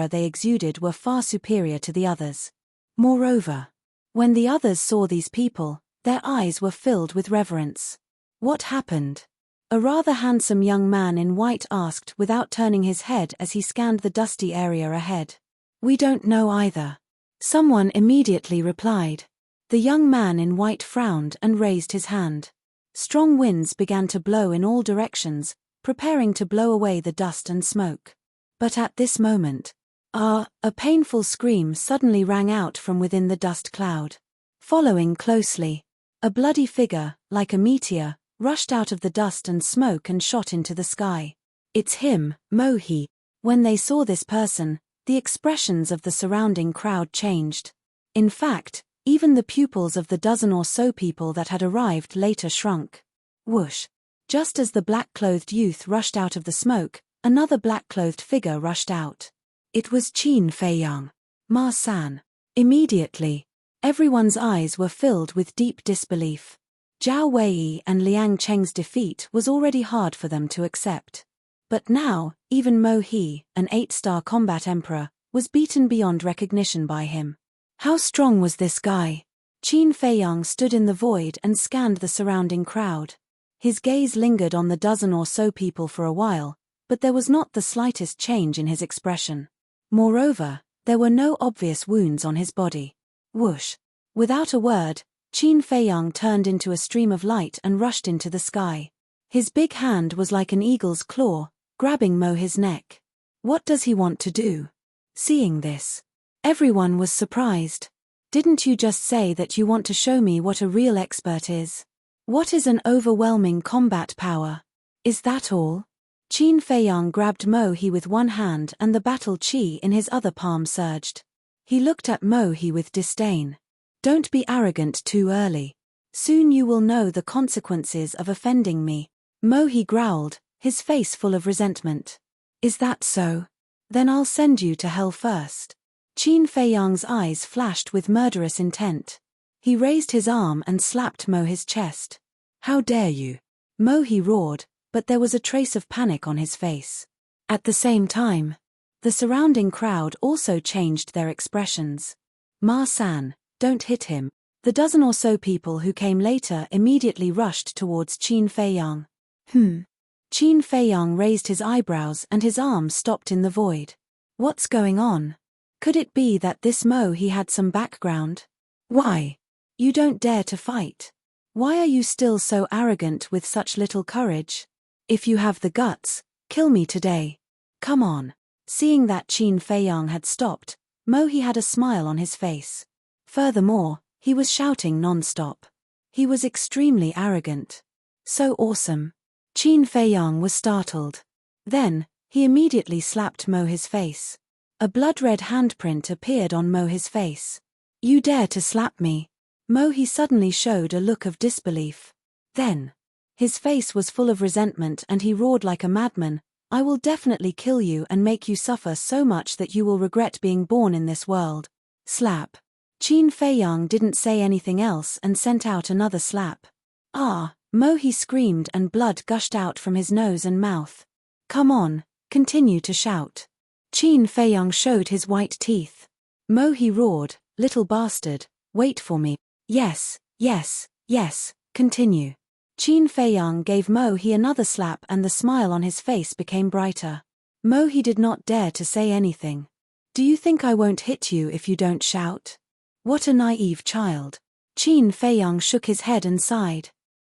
they exuded were far superior to the others. Moreover, when the others saw these people, their eyes were filled with reverence. What happened? A rather handsome young man in white asked without turning his head as he scanned the dusty area ahead. "We don't know either." Someone immediately replied. The young man in white frowned and raised his hand. Strong winds began to blow in all directions, preparing to blow away the dust and smoke. But at this moment, a painful scream suddenly rang out from within the dust cloud. Following closely, a bloody figure, like a meteor, rushed out of the dust and smoke and shot into the sky. It's him, Mohi. When they saw this person, the expressions of the surrounding crowd changed. In fact, even the pupils of the dozen or so people that had arrived later shrunk. Whoosh! Just as the black-clothed youth rushed out of the smoke, another black-clothed figure rushed out. It was Qin Feiyang. Ma San. Immediately, everyone's eyes were filled with deep disbelief. Zhao Wei and Liang Cheng's defeat was already hard for them to accept. But now, even Mo He, an 8-star combat emperor, was beaten beyond recognition by him. How strong was this guy? Qin Feiyang stood in the void and scanned the surrounding crowd. His gaze lingered on the dozen or so people for a while, but there was not the slightest change in his expression. Moreover, there were no obvious wounds on his body. Whoosh! Without a word, Qin Feiyang turned into a stream of light and rushed into the sky. His big hand was like an eagle's claw, grabbing Mohi's neck. What does he want to do? Seeing this, everyone was surprised. Didn't you just say that you want to show me what a real expert is? What is an overwhelming combat power? Is that all? Qin Feiyang grabbed Mohi with one hand and the battle chi in his other palm surged. He looked at Mohi with disdain. Don't be arrogant too early. Soon you will know the consequences of offending me. Mohi growled, his face full of resentment. Is that so? Then I'll send you to hell first. Qin Feiyang's eyes flashed with murderous intent. He raised his arm and slapped Mohi's chest. How dare you? Mohi roared, but there was a trace of panic on his face. At the same time, the surrounding crowd also changed their expressions. Ma San, don't hit him. The dozen or so people who came later immediately rushed towards Qin Feiyang. Qin Feiyang raised his eyebrows and his arm stopped in the void. What's going on? Could it be that this Mohi had some background? Why? You don't dare to fight. Why are you still so arrogant with such little courage? If you have the guts, kill me today. Come on. Seeing that Qin Feiyang had stopped, Mohi had a smile on his face. Furthermore, he was shouting non-stop. He was extremely arrogant. So awesome. Qin Feiyang was startled. Then, he immediately slapped Mohi's face. A blood-red handprint appeared on Mohi's face. You dare to slap me? Mohi suddenly showed a look of disbelief. Then, his face was full of resentment and he roared like a madman, I will definitely kill you and make you suffer so much that you will regret being born in this world. Slap. Qin Feiyang didn't say anything else and sent out another slap. Ah, Mohi screamed and blood gushed out from his nose and mouth. Come on, continue to shout. Qin Feiyang showed his white teeth. Mohi roared, little bastard, wait for me. Yes, yes, yes, continue. Qin Feiyang gave Mohi another slap and the smile on his face became brighter. Mohi did not dare to say anything. Do you think I won't hit you if you don't shout? What a naive child. Qin Feiyang shook his head and sighed.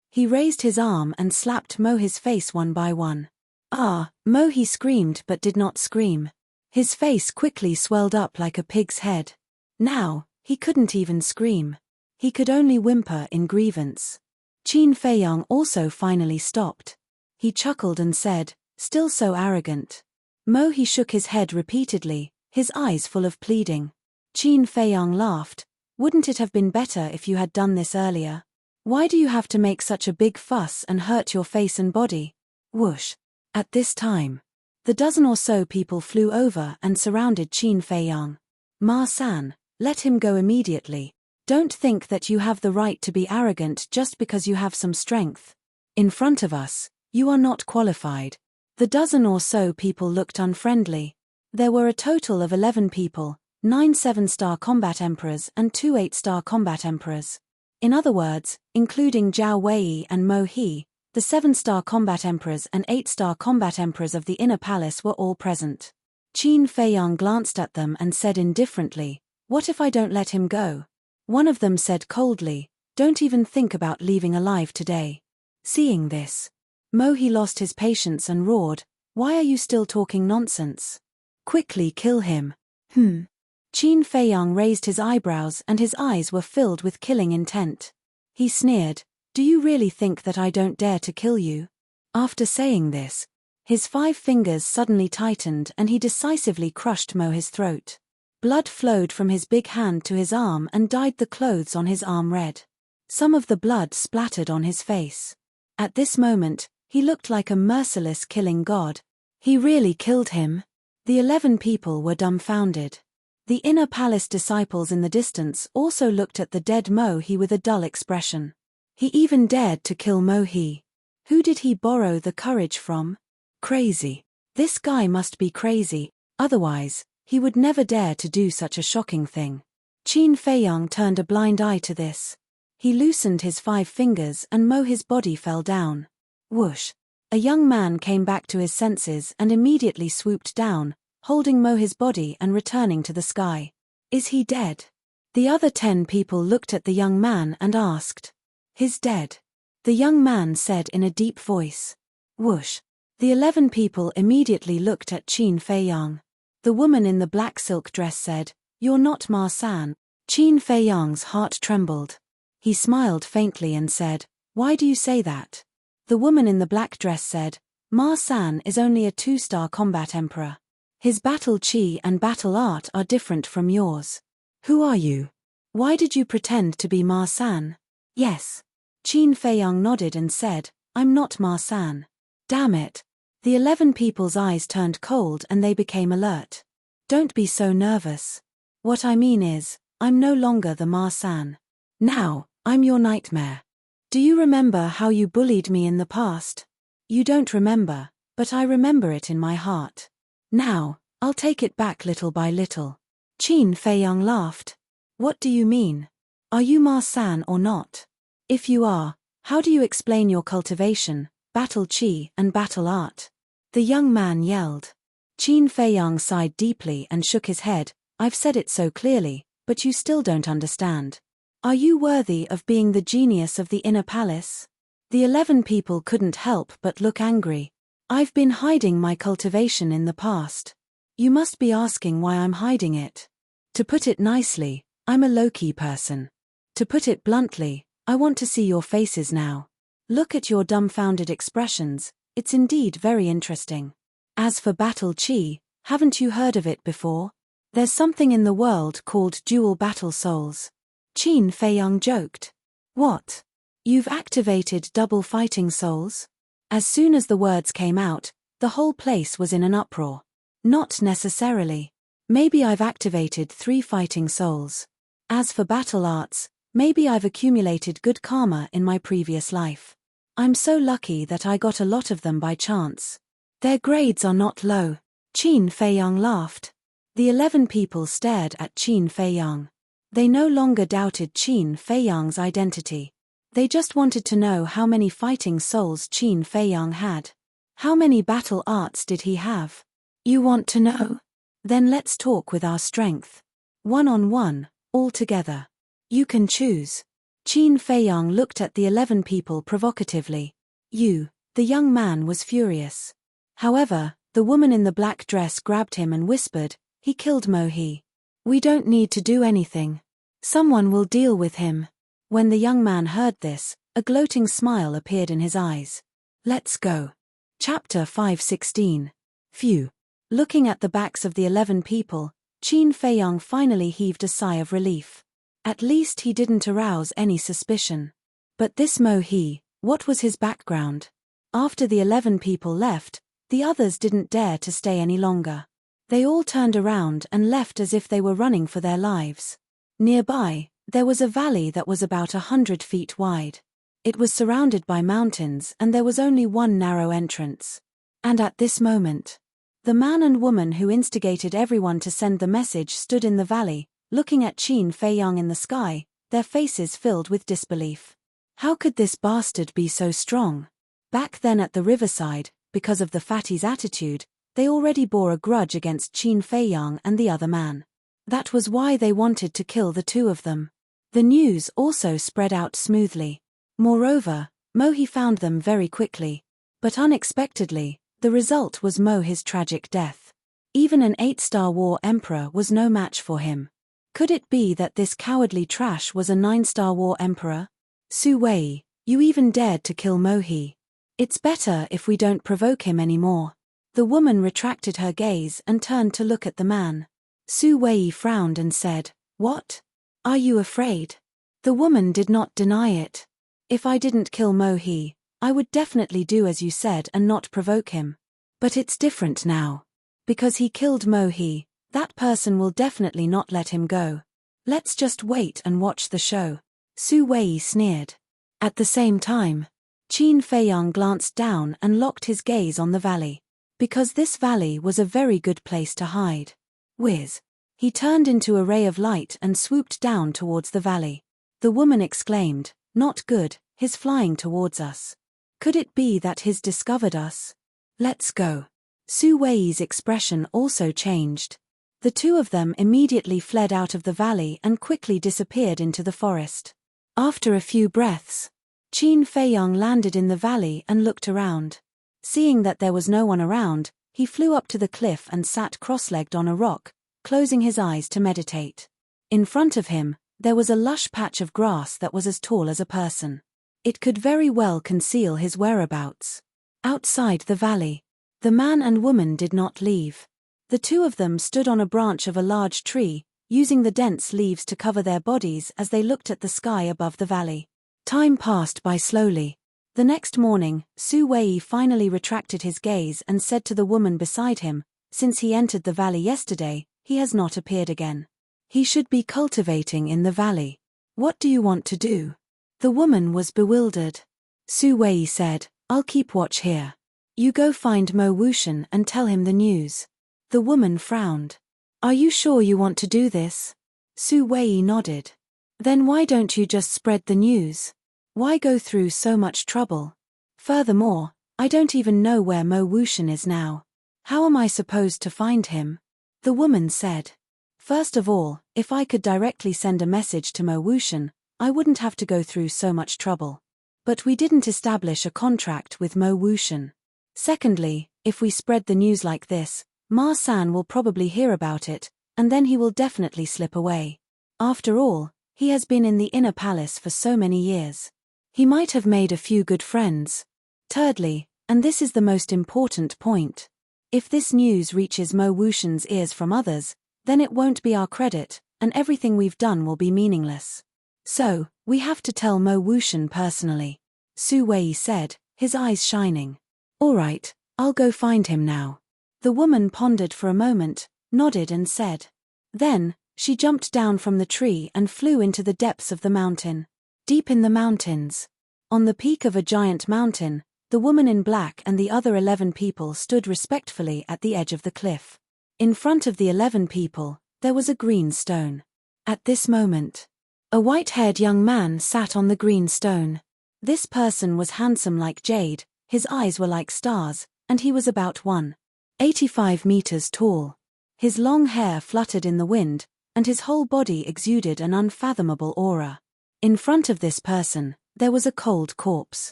He raised his arm and slapped Mohi's face one by one. Ah, Mohi screamed but did not scream. His face quickly swelled up like a pig's head. Now, he couldn't even scream. He could only whimper in grievance. Qin Feiyang also finally stopped. He chuckled and said, still so arrogant. Mohi shook his head repeatedly, his eyes full of pleading. Qin Feiyang laughed. Wouldn't it have been better if you had done this earlier? Why do you have to make such a big fuss and hurt your face and body? Whoosh. At this time, the dozen or so people flew over and surrounded Qin Feiyang. Ma San, let him go immediately. Don't think that you have the right to be arrogant just because you have some strength. In front of us, you are not qualified. The dozen or so people looked unfriendly. There were a total of 11 people, 9 7-star combat emperors and 2 8-star combat emperors. In other words, including Zhao Wei and Mo He, the 7-star combat emperors and 8-star combat emperors of the inner palace were all present. Qin Feiyang glanced at them and said indifferently, what if I don't let him go? One of them said coldly, don't even think about leaving alive today. Seeing this, Mo He lost his patience and roared, why are you still talking nonsense? Quickly kill him. Qin Feiyang raised his eyebrows and his eyes were filled with killing intent. He sneered, Do you really think that I don't dare to kill you? After saying this, his 5 fingers suddenly tightened and he decisively crushed Mohi's throat. Blood flowed from his big hand to his arm and dyed the clothes on his arm red. Some of the blood splattered on his face. At this moment, he looked like a merciless killing god. He really killed him? The 11 people were dumbfounded. The inner palace disciples in the distance also looked at the dead Mohi with a dull expression. He even dared to kill Mohi. Who did he borrow the courage from? Crazy. This guy must be crazy, otherwise, he would never dare to do such a shocking thing. Qin Feiyang turned a blind eye to this. He loosened his 5 fingers and Mohi's body fell down. Whoosh. A young man came back to his senses and immediately swooped down, holding Mohi's body and returning to the sky. Is he dead? The other 10 people looked at the young man and asked. He's dead. The young man said in a deep voice. Whoosh. The 11 people immediately looked at Qin Feiyang. The woman in the black silk dress said, You're not Ma San. Qin Feiyang's heart trembled. He smiled faintly and said, Why do you say that? The woman in the black dress said, Ma San is only a 2-star combat emperor. His battle chi and battle art are different from yours. Who are you? Why did you pretend to be Ma San? Yes. Qin Feiyang nodded and said, I'm not Ma San. Damn it. The 11 people's eyes turned cold and they became alert. Don't be so nervous. What I mean is, I'm no longer the Ma San. Now, I'm your nightmare. Do you remember how you bullied me in the past? You don't remember, but I remember it in my heart. Now, I'll take it back little by little. Qin Feiyang laughed. What do you mean? Are you Ma San or not? If you are, how do you explain your cultivation, battle chi and battle art? The young man yelled. Qin Feiyang sighed deeply and shook his head. I've said it so clearly, but you still don't understand. Are you worthy of being the genius of the inner palace? The 11 people couldn't help but look angry. I've been hiding my cultivation in the past. You must be asking why I'm hiding it. To put it nicely, I'm a low-key person. To put it bluntly, I want to see your faces now. Look at your dumbfounded expressions, it's indeed very interesting. As for battle chi, haven't you heard of it before? There's something in the world called dual battle souls. Qin Feiyang joked. What? You've activated double fighting souls? As soon as the words came out, the whole place was in an uproar. Not necessarily. Maybe I've activated 3 fighting souls. As for battle arts, maybe I've accumulated good karma in my previous life. I'm so lucky that I got a lot of them by chance. Their grades are not low. Qin Feiyang laughed. The 11 people stared at Qin Feiyang. They no longer doubted Qin Feiyang's identity. They just wanted to know how many fighting souls Qin Feiyang had. How many battle arts did he have? You want to know? Then let's talk with our strength. 1-on-1, all together. You can choose. Qin Feiyang looked at the 11 people provocatively. The young man was furious. However, the woman in the black dress grabbed him and whispered, He killed Mohi. We don't need to do anything. Someone will deal with him. When the young man heard this, a gloating smile appeared in his eyes. Let's go. Chapter 5:16. Phew. Looking at the backs of the 11 people, Qin Feiyang finally heaved a sigh of relief. At least he didn't arouse any suspicion. But this Mohi, what was his background? After the 11 people left, the others didn't dare to stay any longer. They all turned around and left as if they were running for their lives. Nearby, there was a valley that was about 100 feet wide. It was surrounded by mountains and there was only one narrow entrance. And at this moment, the man and woman who instigated everyone to send the message stood in the valley, looking at Qin Feiyang in the sky, their faces filled with disbelief. How could this bastard be so strong? Back then at the riverside, because of the fatty's attitude, they already bore a grudge against Qin Feiyang and the other man. That was why they wanted to kill the 2 of them. The news also spread out smoothly. Moreover, Mohi found them very quickly. But unexpectedly, the result was Mohi's tragic death. Even an 8-star war emperor was no match for him. Could it be that this cowardly trash was a 9-star war emperor? Su Wei, You even dared to kill Mohi. It's better if we don't provoke him anymore. The woman retracted her gaze and turned to look at the man. Su Wei frowned and said, "What? Are you afraid?" The woman did not deny it. "If I didn't kill Mohi, I would definitely do as you said and not provoke him. But it's different now. Because he killed Mohi, that person will definitely not let him go. Let's just wait and watch the show." Su Wei sneered. At the same time, Qin Feiyang glanced down and locked his gaze on the valley. Because this valley was a very good place to hide. Whiz. He turned into a ray of light and swooped down towards the valley. The woman exclaimed, "Not good, he's flying towards us. Could it be that he's discovered us? Let's go." Su Wei's expression also changed. The two of them immediately fled out of the valley and quickly disappeared into the forest. After a few breaths, Qin Feiyang landed in the valley and looked around. Seeing that there was no one around, he flew up to the cliff and sat cross-legged on a rock, closing his eyes to meditate. In front of him, there was a lush patch of grass that was as tall as a person. It could very well conceal his whereabouts. Outside the valley, the man and woman did not leave. The two of them stood on a branch of a large tree, using the dense leaves to cover their bodies as they looked at the sky above the valley. Time passed by slowly. The next morning, Su Wei finally retracted his gaze and said to the woman beside him, "Since he entered the valley yesterday, he has not appeared again. He should be cultivating in the valley. What do you want to do?" The woman was bewildered. Su Wei said, "I'll keep watch here. You go find Mo Wuxian and tell him the news." The woman frowned. "Are you sure you want to do this?" Su Wei nodded. "Then why don't you just spread the news? Why go through so much trouble? Furthermore, I don't even know where Mo Wuxian is now. How am I supposed to find him?" The woman said. "First of all, if I could directly send a message to Mo Wuxian, I wouldn't have to go through so much trouble. But we didn't establish a contract with Mo Wuxian. Secondly, if we spread the news like this, Ma San will probably hear about it, and then he will definitely slip away. After all, he has been in the inner palace for so many years. He might have made a few good friends. Thirdly, and this is the most important point, if this news reaches Mo Wuxian's ears from others, then it won't be our credit, and everything we've done will be meaningless. So, we have to tell Mo Wuxian personally," Su Wei said, his eyes shining. "All right, I'll go find him now." The woman pondered for a moment, nodded and said. Then, she jumped down from the tree and flew into the depths of the mountain. Deep in the mountains, on the peak of a giant mountain, the woman in black and the other 11 people stood respectfully at the edge of the cliff. In front of the 11 people, there was a green stone. At this moment, a white-haired young man sat on the green stone. This person was handsome like jade, his eyes were like stars, and he was about 185 meters tall. His long hair fluttered in the wind, and his whole body exuded an unfathomable aura. In front of this person, there was a cold corpse.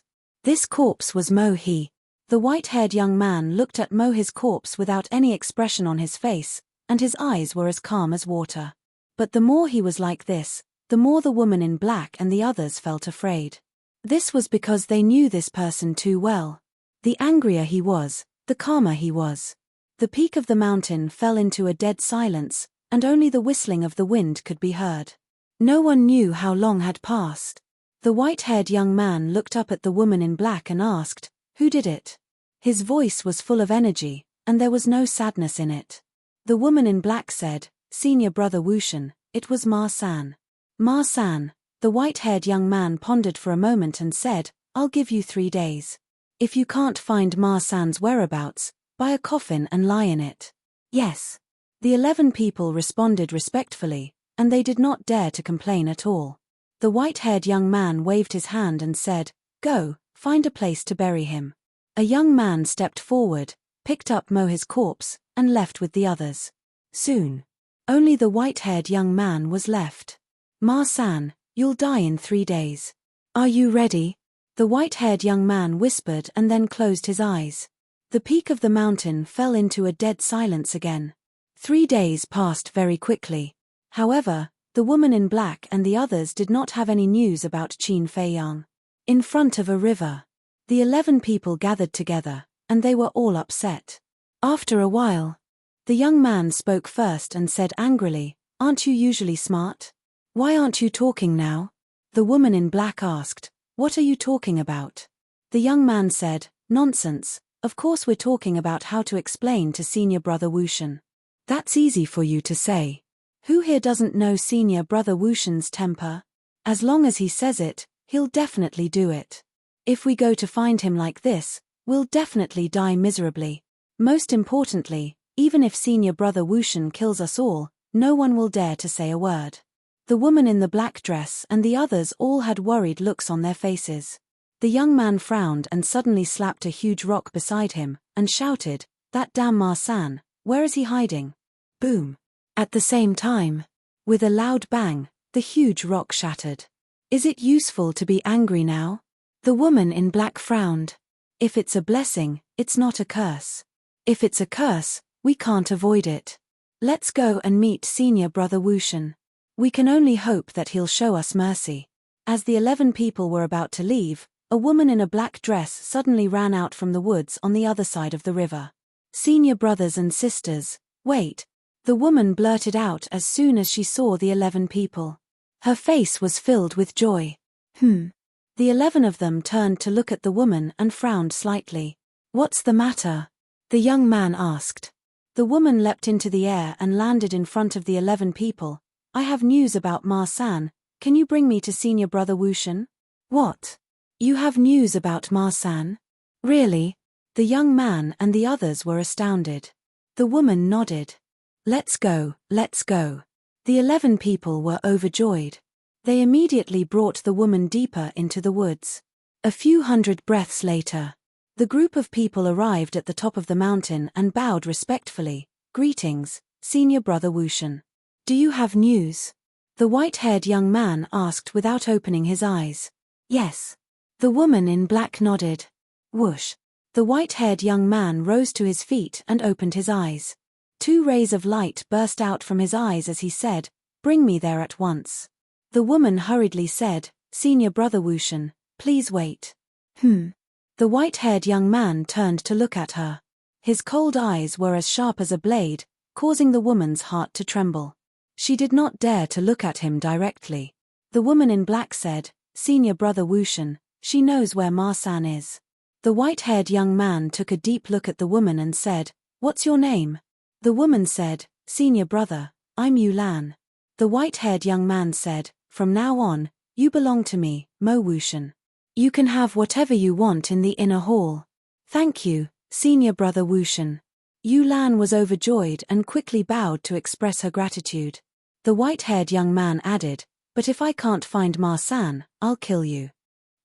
This corpse was Mohi. The white-haired young man looked at Mohi's corpse without any expression on his face, and his eyes were as calm as water. But the more he was like this, the more the woman in black and the others felt afraid. This was because they knew this person too well. The angrier he was, the calmer he was. The peak of the mountain fell into a dead silence, and only the whistling of the wind could be heard. No one knew how long had passed. The white-haired young man looked up at the woman in black and asked, "Who did it?" His voice was full of energy, and there was no sadness in it. The woman in black said, "Senior brother Wuxian, it was Ma San." "Ma San," the white-haired young man pondered for a moment and said, "I'll give you 3 days. If you can't find Ma San's whereabouts, buy a coffin and lie in it." "Yes." The 11 people responded respectfully, and they did not dare to complain at all. The white-haired young man waved his hand and said, "Go, find a place to bury him." A young man stepped forward, picked up Mohi's corpse, and left with the others. Soon, only the white-haired young man was left. "Ma San, you'll die in 3 days. Are you ready?" The white-haired young man whispered and then closed his eyes. The peak of the mountain fell into a dead silence again. 3 days passed very quickly. However, the woman in black and the others did not have any news about Qin Feiyang. In front of a river. The 11 people gathered together, and they were all upset. After a while, the young man spoke first and said angrily, "Aren't you usually smart? Why aren't you talking now?" The woman in black asked, "What are you talking about?" The young man said, "Nonsense, of course we're talking about how to explain to Senior Brother Wushan." "That's easy for you to say. Who here doesn't know Senior Brother Wushan's temper? As long as he says it, he'll definitely do it. If we go to find him like this, we'll definitely die miserably. Most importantly, even if Senior Brother Wushan kills us all, no one will dare to say a word." The woman in the black dress and the others all had worried looks on their faces. The young man frowned and suddenly slapped a huge rock beside him, and shouted, "That damn Marsan, where is he hiding?" Boom. At the same time, with a loud bang, the huge rock shattered. "Is it useful to be angry now?" The woman in black frowned. "If it's a blessing, it's not a curse. If it's a curse, we can't avoid it. Let's go and meet Senior Brother Wushan. We can only hope that he'll show us mercy." As the 11 people were about to leave, a woman in a black dress suddenly ran out from the woods on the other side of the river. "Senior brothers and sisters, wait," the woman blurted out as soon as she saw the 11 people. Her face was filled with joy. The 11 of them turned to look at the woman and frowned slightly. "What's the matter?" the young man asked. The woman leapt into the air and landed in front of the 11 people. "I have news about Marsan, can you bring me to Senior Brother Wushan?" "What? You have news about Marsan? Really?" The young man and the others were astounded. The woman nodded. Let's go, let's go." The 11 people were overjoyed. They immediately brought the woman deeper into the woods. A few hundred breaths later, the group of people arrived at the top of the mountain and bowed respectfully. "Greetings, Senior Brother Wushan. Do you have news?" the white-haired young man asked without opening his eyes. "Yes." The woman in black nodded. Whoosh. The white-haired young man rose to his feet and opened his eyes. 2 rays of light burst out from his eyes as he said, "Bring me there at once." The woman hurriedly said, "Senior Brother Wushan, please wait." The white-haired young man turned to look at her. His cold eyes were as sharp as a blade, causing the woman's heart to tremble. She did not dare to look at him directly. The woman in black said, "Senior Brother Wushan, she knows where Marsan is." The white-haired young man took a deep look at the woman and said, "What's your name?" The woman said, "Senior Brother, I'm Yulan." The white-haired young man said, "From now on, you belong to me, Mo Wushan. You can have whatever you want in the inner hall." "Thank you, Senior Brother Wushan." Yulan was overjoyed and quickly bowed to express her gratitude. The white-haired young man added, "But if I can't find Marsan, I'll kill you.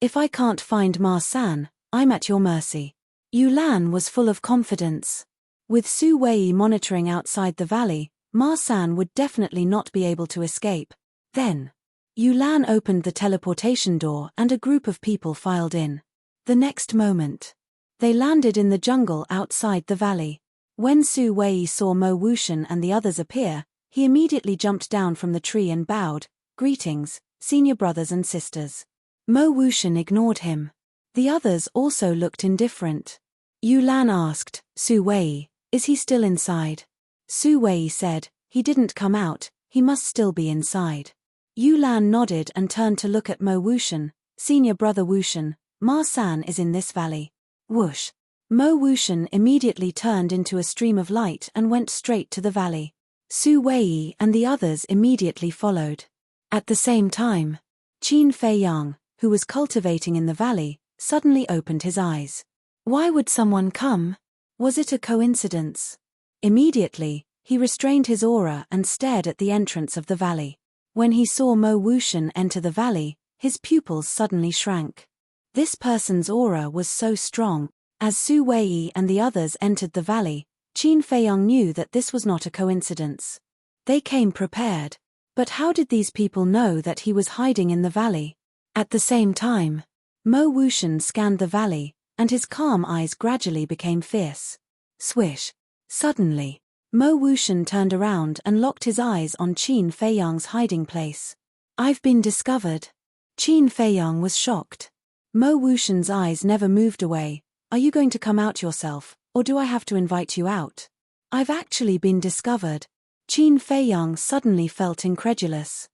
If I can't find Marsan, I'm at your mercy." Yulan was full of confidence. With Su Wei monitoring outside the valley, Marsan would definitely not be able to escape. Then, Yulan opened the teleportation door and a group of people filed in. The next moment, they landed in the jungle outside the valley. When Su Wei saw Mo Wushan and the others appear, he immediately jumped down from the tree and bowed, "Greetings, Senior Brothers and Sisters." Mo Wushan ignored him. The others also looked indifferent. Yulan asked, "Su Wei, is he still inside?" Su Wei said, "He didn't come out, he must still be inside." Yulan nodded and turned to look at Mo Wushan, "Senior Brother Wushan, Marsan is in this valley." Whoosh. Mo Wushan immediately turned into a stream of light and went straight to the valley. Su Wei and the others immediately followed. At the same time, Qin Feiyang, who was cultivating in the valley, suddenly opened his eyes. Why would someone come? Was it a coincidence? Immediately, he restrained his aura and stared at the entrance of the valley. When he saw Mo Wushan enter the valley, his pupils suddenly shrank. This person's aura was so strong. As Su Wei and the others entered the valley, Qin Feiyang knew that this was not a coincidence. They came prepared. But how did these people know that he was hiding in the valley? At the same time, Mo Wushan scanned the valley, and his calm eyes gradually became fierce. Swish. Suddenly, Mo Wushan turned around and locked his eyes on Qin Feiyang's hiding place. "I've been discovered." Qin Feiyang was shocked. Mo Wushan's eyes never moved away. Are you going to come out yourself, or do I have to invite you out? I've actually been discovered. Qin Feiyang suddenly felt incredulous.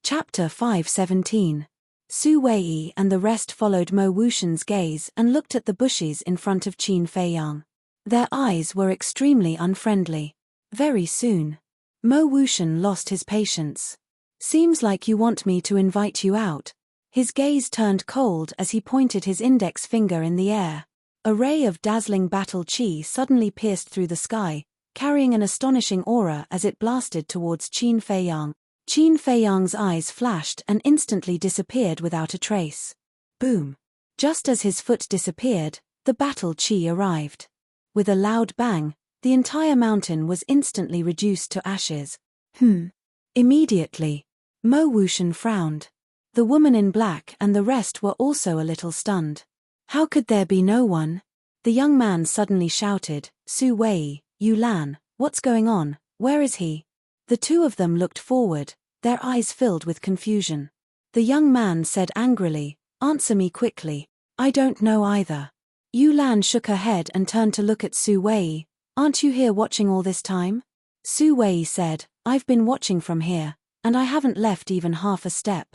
Chapter 5:17. Su Wei and the rest followed Mo Wushan's gaze and looked at the bushes in front of Qin Feiyang. Their eyes were extremely unfriendly. Very soon, Mo Wushan lost his patience. Seems like you want me to invite you out. His gaze turned cold as he pointed his index finger in the air. A ray of dazzling battle chi suddenly pierced through the sky, carrying an astonishing aura as it blasted towards Qin Feiyang. Qin Feiyang's eyes flashed and instantly disappeared without a trace. Boom! Just as his foot disappeared, the battle chi arrived. With a loud bang, the entire mountain was instantly reduced to ashes. Immediately, Mo Wushan frowned. The woman in black and the rest were also a little stunned. How could there be no one? The young man suddenly shouted, Su Wei, Yu Lan, what's going on, where is he? The two of them looked forward, their eyes filled with confusion. The young man said angrily, answer me quickly. I don't know either. Yu Lan shook her head and turned to look at Su Wei. Aren't you here watching all this time? Su Wei said, I've been watching from here, and I haven't left even half a step.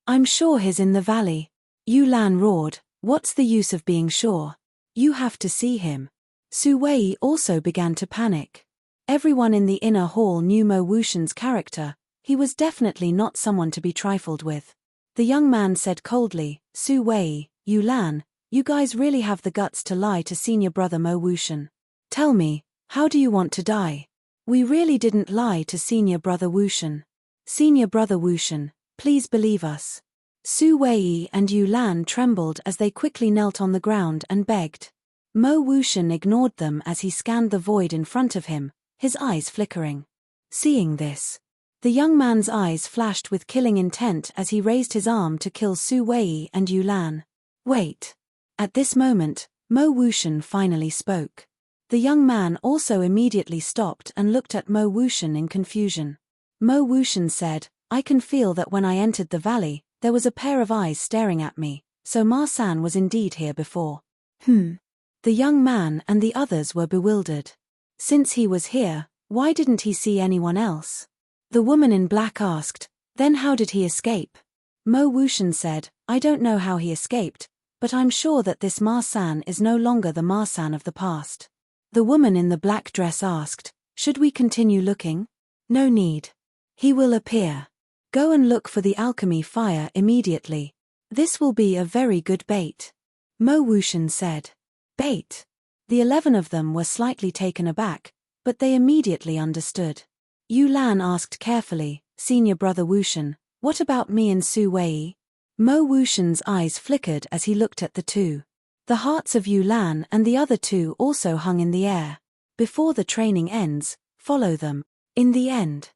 I'm sure he's in the valley. Yu Lan roared, what's the use of being sure? You have to see him. Su Wei also began to panic. Everyone in the inner hall knew Mo Wushan's character. He was definitely not someone to be trifled with. The young man said coldly, Su Wei, Yu Lan, you guys really have the guts to lie to senior brother Mo Wushan. Tell me, how do you want to die? We really didn't lie to senior brother Wushan. Senior brother Wushan, please believe us. Su Wei and Yu Lan trembled as they quickly knelt on the ground and begged. Mo Wushan ignored them as he scanned the void in front of him, his eyes flickering. Seeing this, the young man's eyes flashed with killing intent as he raised his arm to kill Su Wei and Yu Lan. Wait. At this moment, Mo Wushan finally spoke. The young man also immediately stopped and looked at Mo Wushan in confusion. Mo Wushan said, I can feel that when I entered the valley, there was a pair of eyes staring at me, so Ma San was indeed here before. The young man and the others were bewildered. Since he was here, why didn't he see anyone else? The woman in black asked, then how did he escape? Mo Wushan said, I don't know how he escaped, but I'm sure that this Ma San is no longer the Ma San of the past. The woman in the black dress asked, should we continue looking? No need. He will appear. Go and look for the alchemy fire immediately. This will be a very good bait. Mo Wushan said. Bait? The 11 of them were slightly taken aback, but they immediately understood. Yu Lan asked carefully, Senior brother Wushan, what about me and Su Wei? Mo Wushan's eyes flickered as he looked at the two. The hearts of Yu Lan and the other two also hung in the air. Before the training ends, follow them. In the end.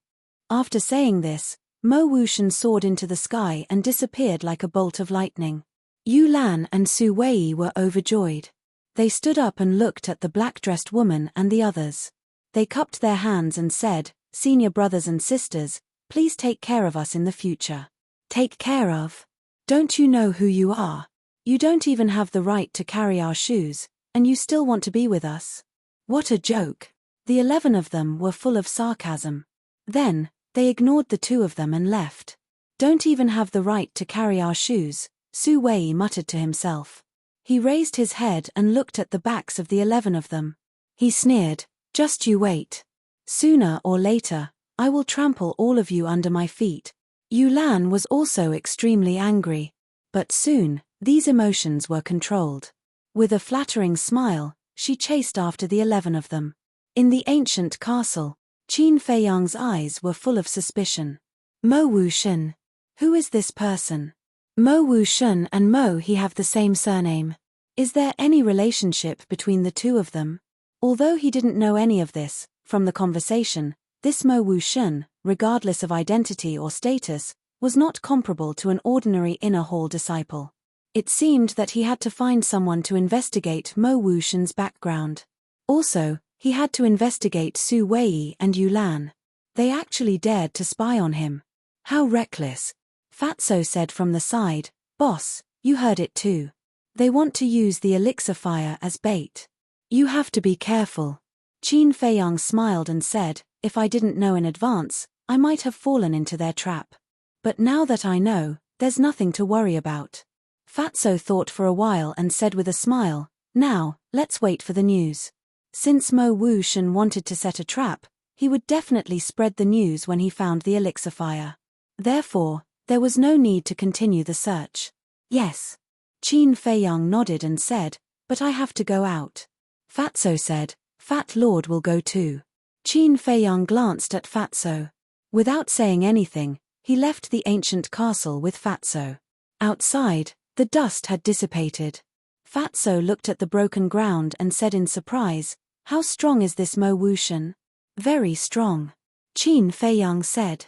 After saying this, Mo Wushan soared into the sky and disappeared like a bolt of lightning. Yu Lan and Su Wei were overjoyed. They stood up and looked at the black-dressed woman and the others. They cupped their hands and said, Senior brothers and sisters, please take care of us in the future. Take care of? Don't you know who you are? You don't even have the right to carry our shoes, and you still want to be with us? What a joke. The 11 of them were full of sarcasm. Then, they ignored the 2 of them and left. Don't even have the right to carry our shoes, Su Wei muttered to himself. He raised his head and looked at the backs of the 11 of them. He sneered, just you wait. Sooner or later, I will trample all of you under my feet. Yu Lan was also extremely angry. But soon, these emotions were controlled. With a flattering smile, she chased after the 11 of them. In the ancient castle, Qin Feiyang's eyes were full of suspicion. Mo Wushan. Who is this person? Mo Wushan and Mo he have the same surname. Is there any relationship between the 2 of them? Although he didn't know any of this, from the conversation, this Mo Wushan, regardless of identity or status, was not comparable to an ordinary inner hall disciple. It seemed that he had to find someone to investigate Mo Wushan's background. Also, he had to investigate Su Wei and Yu Lan. They actually dared to spy on him. How reckless. Fatso said from the side, Boss, you heard it too. They want to use the elixir fire as bait. You have to be careful. Qin Feiyang smiled and said, if I didn't know in advance, I might have fallen into their trap. But now that I know, there's nothing to worry about. Fatso thought for a while and said with a smile, now, let's wait for the news. Since Mo Wuxian wanted to set a trap, he would definitely spread the news when he found the elixir fire. Therefore, there was no need to continue the search. Yes. Qin Feiyang nodded and said, but I have to go out. Fatso said, Fat Lord will go too. Qin Feiyang glanced at Fatso. Without saying anything, he left the ancient castle with Fatso. Outside, the dust had dissipated. Fatso looked at the broken ground and said in surprise, how strong is this Mo Wuxian? Very strong. Qin Feiyang said.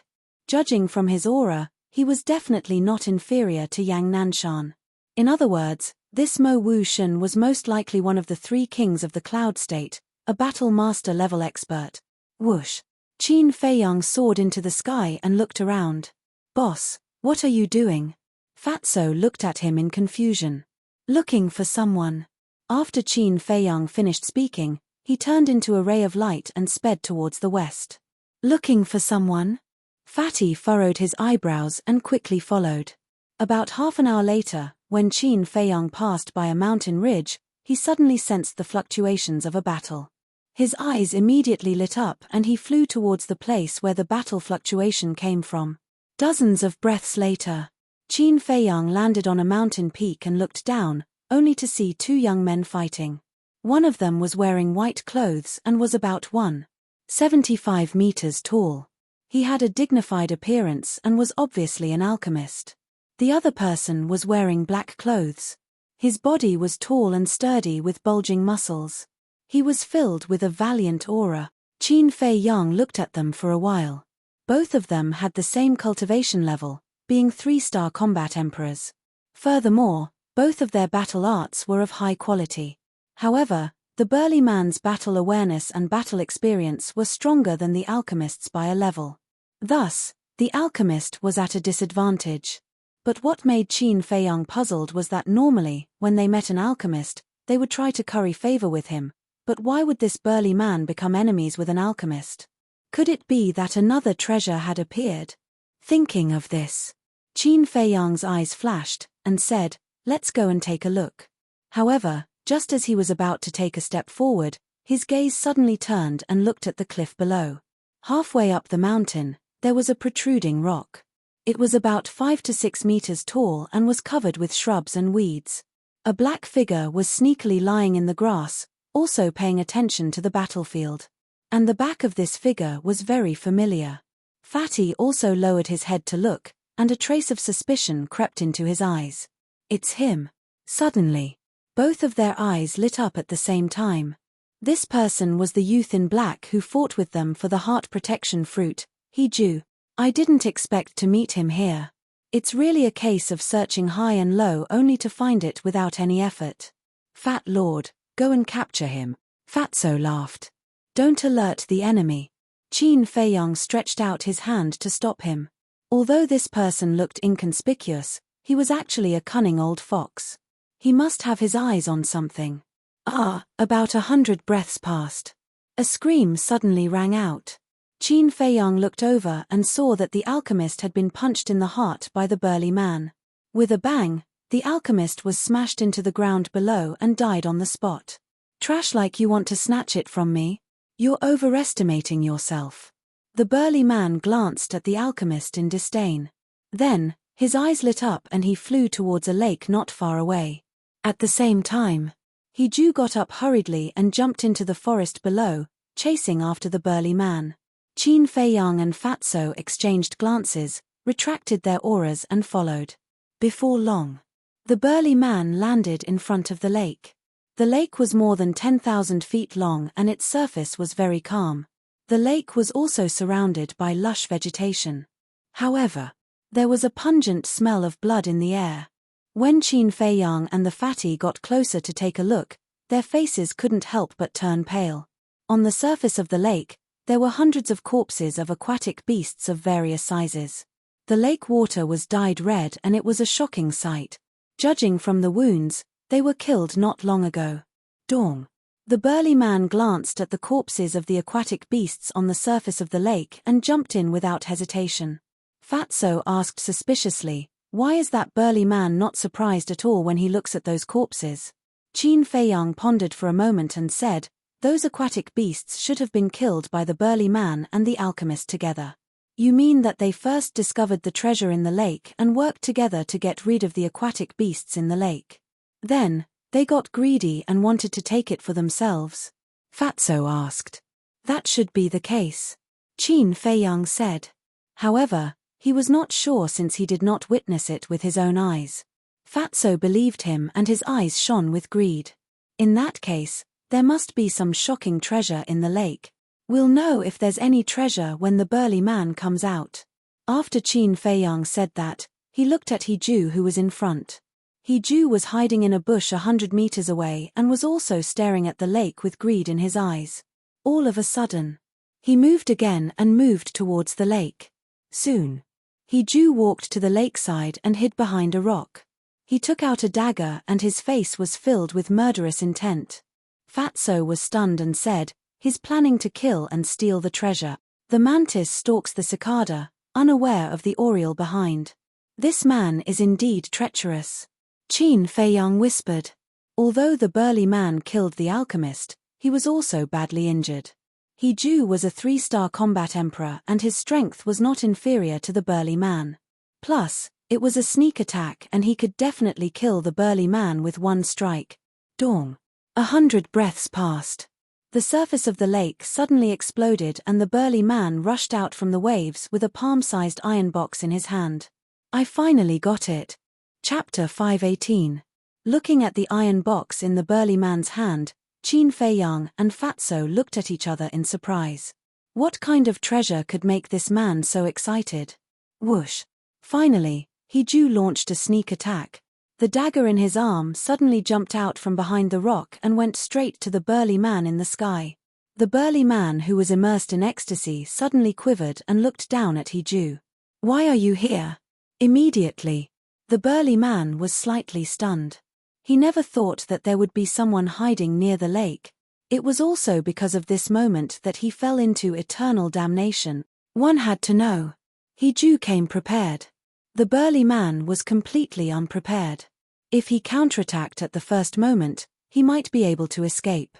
Judging from his aura, he was definitely not inferior to Yang Nanshan. In other words, this Mo Wuxian was most likely one of the 3 kings of the Cloud State, a battle master level expert. Whoosh. Qin Feiyang soared into the sky and looked around. Boss, what are you doing? Fatso looked at him in confusion. Looking for someone. After Qin Feiyang finished speaking, he turned into a ray of light and sped towards the west. Looking for someone? Fatty furrowed his eyebrows and quickly followed. About half an hour later, when Qin Feiyang passed by a mountain ridge, he suddenly sensed the fluctuations of a battle. His eyes immediately lit up and he flew towards the place where the battle fluctuation came from. Dozens of breaths later, Qin Feiyang landed on a mountain peak and looked down, only to see 2 young men fighting. One of them was wearing white clothes and was about 1.75 meters tall. He had a dignified appearance and was obviously an alchemist. The other person was wearing black clothes. His body was tall and sturdy with bulging muscles. He was filled with a valiant aura. Qin Feiyang looked at them for a while. Both of them had the same cultivation level, being 3-star combat emperors. Furthermore, both of their battle arts were of high quality. However, the burly man's battle awareness and battle experience were stronger than the alchemist's by a level. Thus, the alchemist was at a disadvantage. But what made Qin Feiyang puzzled was that normally, when they met an alchemist, they would try to curry favor with him. But why would this burly man become enemies with an alchemist? Could it be that another treasure had appeared? Thinking of this, Qin Feiyang's eyes flashed, and said, let's go and take a look. However, just as he was about to take a step forward, his gaze suddenly turned and looked at the cliff below. Halfway up the mountain, there was a protruding rock. It was about 5 to 6 meters tall and was covered with shrubs and weeds. A black figure was sneakily lying in the grass, also paying attention to the battlefield. And the back of this figure was very familiar. Fatty also lowered his head to look, and a trace of suspicion crept into his eyes. It's him. Suddenly, both of their eyes lit up at the same time. This person was the youth in black who fought with them for the heart protection fruit, Heju. I didn't expect to meet him here. It's really a case of searching high and low only to find it without any effort. Fat Lord, go and capture him. Fatso laughed. Don't alert the enemy. Qin Feiyang stretched out his hand to stop him. Although this person looked inconspicuous, he was actually a cunning old fox. He must have his eyes on something. About 100 breaths passed. A scream suddenly rang out. Qin Feiyang looked over and saw that the alchemist had been punched in the heart by the burly man. With a bang, the alchemist was smashed into the ground below and died on the spot. Trash like you want to snatch it from me? You're overestimating yourself. The burly man glanced at the alchemist in disdain. Then, his eyes lit up and he flew towards a lake not far away. At the same time, Heju got up hurriedly and jumped into the forest below, chasing after the burly man. Qin Feiyang and Fatso exchanged glances, retracted their auras and followed. Before long, the burly man landed in front of the lake. The lake was more than 10,000 feet long and its surface was very calm. The lake was also surrounded by lush vegetation. However, there was a pungent smell of blood in the air. When Qin Feiyang and the fatty got closer to take a look, their faces couldn't help but turn pale. On the surface of the lake, there were hundreds of corpses of aquatic beasts of various sizes. The lake water was dyed red and it was a shocking sight. Judging from the wounds, They were killed not long ago. Dong. The burly man glanced at the corpses of the aquatic beasts on the surface of the lake and jumped in without hesitation. Fatso asked suspiciously, "Why is that burly man not surprised at all when he looks at those corpses?" Qin Feiyang pondered for a moment and said, "Those aquatic beasts should have been killed by the burly man and the alchemist together." "You mean that they first discovered the treasure in the lake and worked together to get rid of the aquatic beasts in the lake. Then, they got greedy and wanted to take it for themselves?" Fatso asked. "That should be the case," Qin Feiyang said. However, he was not sure since he did not witness it with his own eyes. Fatso believed him and his eyes shone with greed. "In that case, there must be some shocking treasure in the lake. We'll know if there's any treasure when the burly man comes out." After Qin Feiyang said that, he looked at Hiju who was in front. Hiju was hiding in a bush 100 meters away and was also staring at the lake with greed in his eyes. All of a sudden, he moved again and moved towards the lake. Soon, Hiju walked to the lakeside and hid behind a rock. He took out a dagger and his face was filled with murderous intent. Fatso was stunned and said, "He's planning to kill and steal the treasure." The mantis stalks the cicada, unaware of the oriole behind. "This man is indeed treacherous," Qin Feiyang whispered. Although the burly man killed the alchemist, he was also badly injured. Hiju was a 3-star combat emperor and his strength was not inferior to the burly man. Plus, it was a sneak attack and he could definitely kill the burly man with one strike. Dong. 100 breaths passed. The surface of the lake suddenly exploded and the burly man rushed out from the waves with a palm-sized iron box in his hand. "I finally got it." Chapter 518. Looking at the iron box in the burly man's hand, Qin Feiyang and Fatso looked at each other in surprise. What kind of treasure could make this man so excited? Whoosh. Finally, Hiju launched a sneak attack. The dagger in his arm suddenly jumped out from behind the rock and went straight to the burly man in the sky. The burly man who was immersed in ecstasy suddenly quivered and looked down at Hiju. "Why are you here?" Immediately, the burly man was slightly stunned. He never thought that there would be someone hiding near the lake. It was also because of this moment that he fell into eternal damnation. One had to know. Hiju came prepared. The burly man was completely unprepared. If he counterattacked at the first moment, he might be able to escape.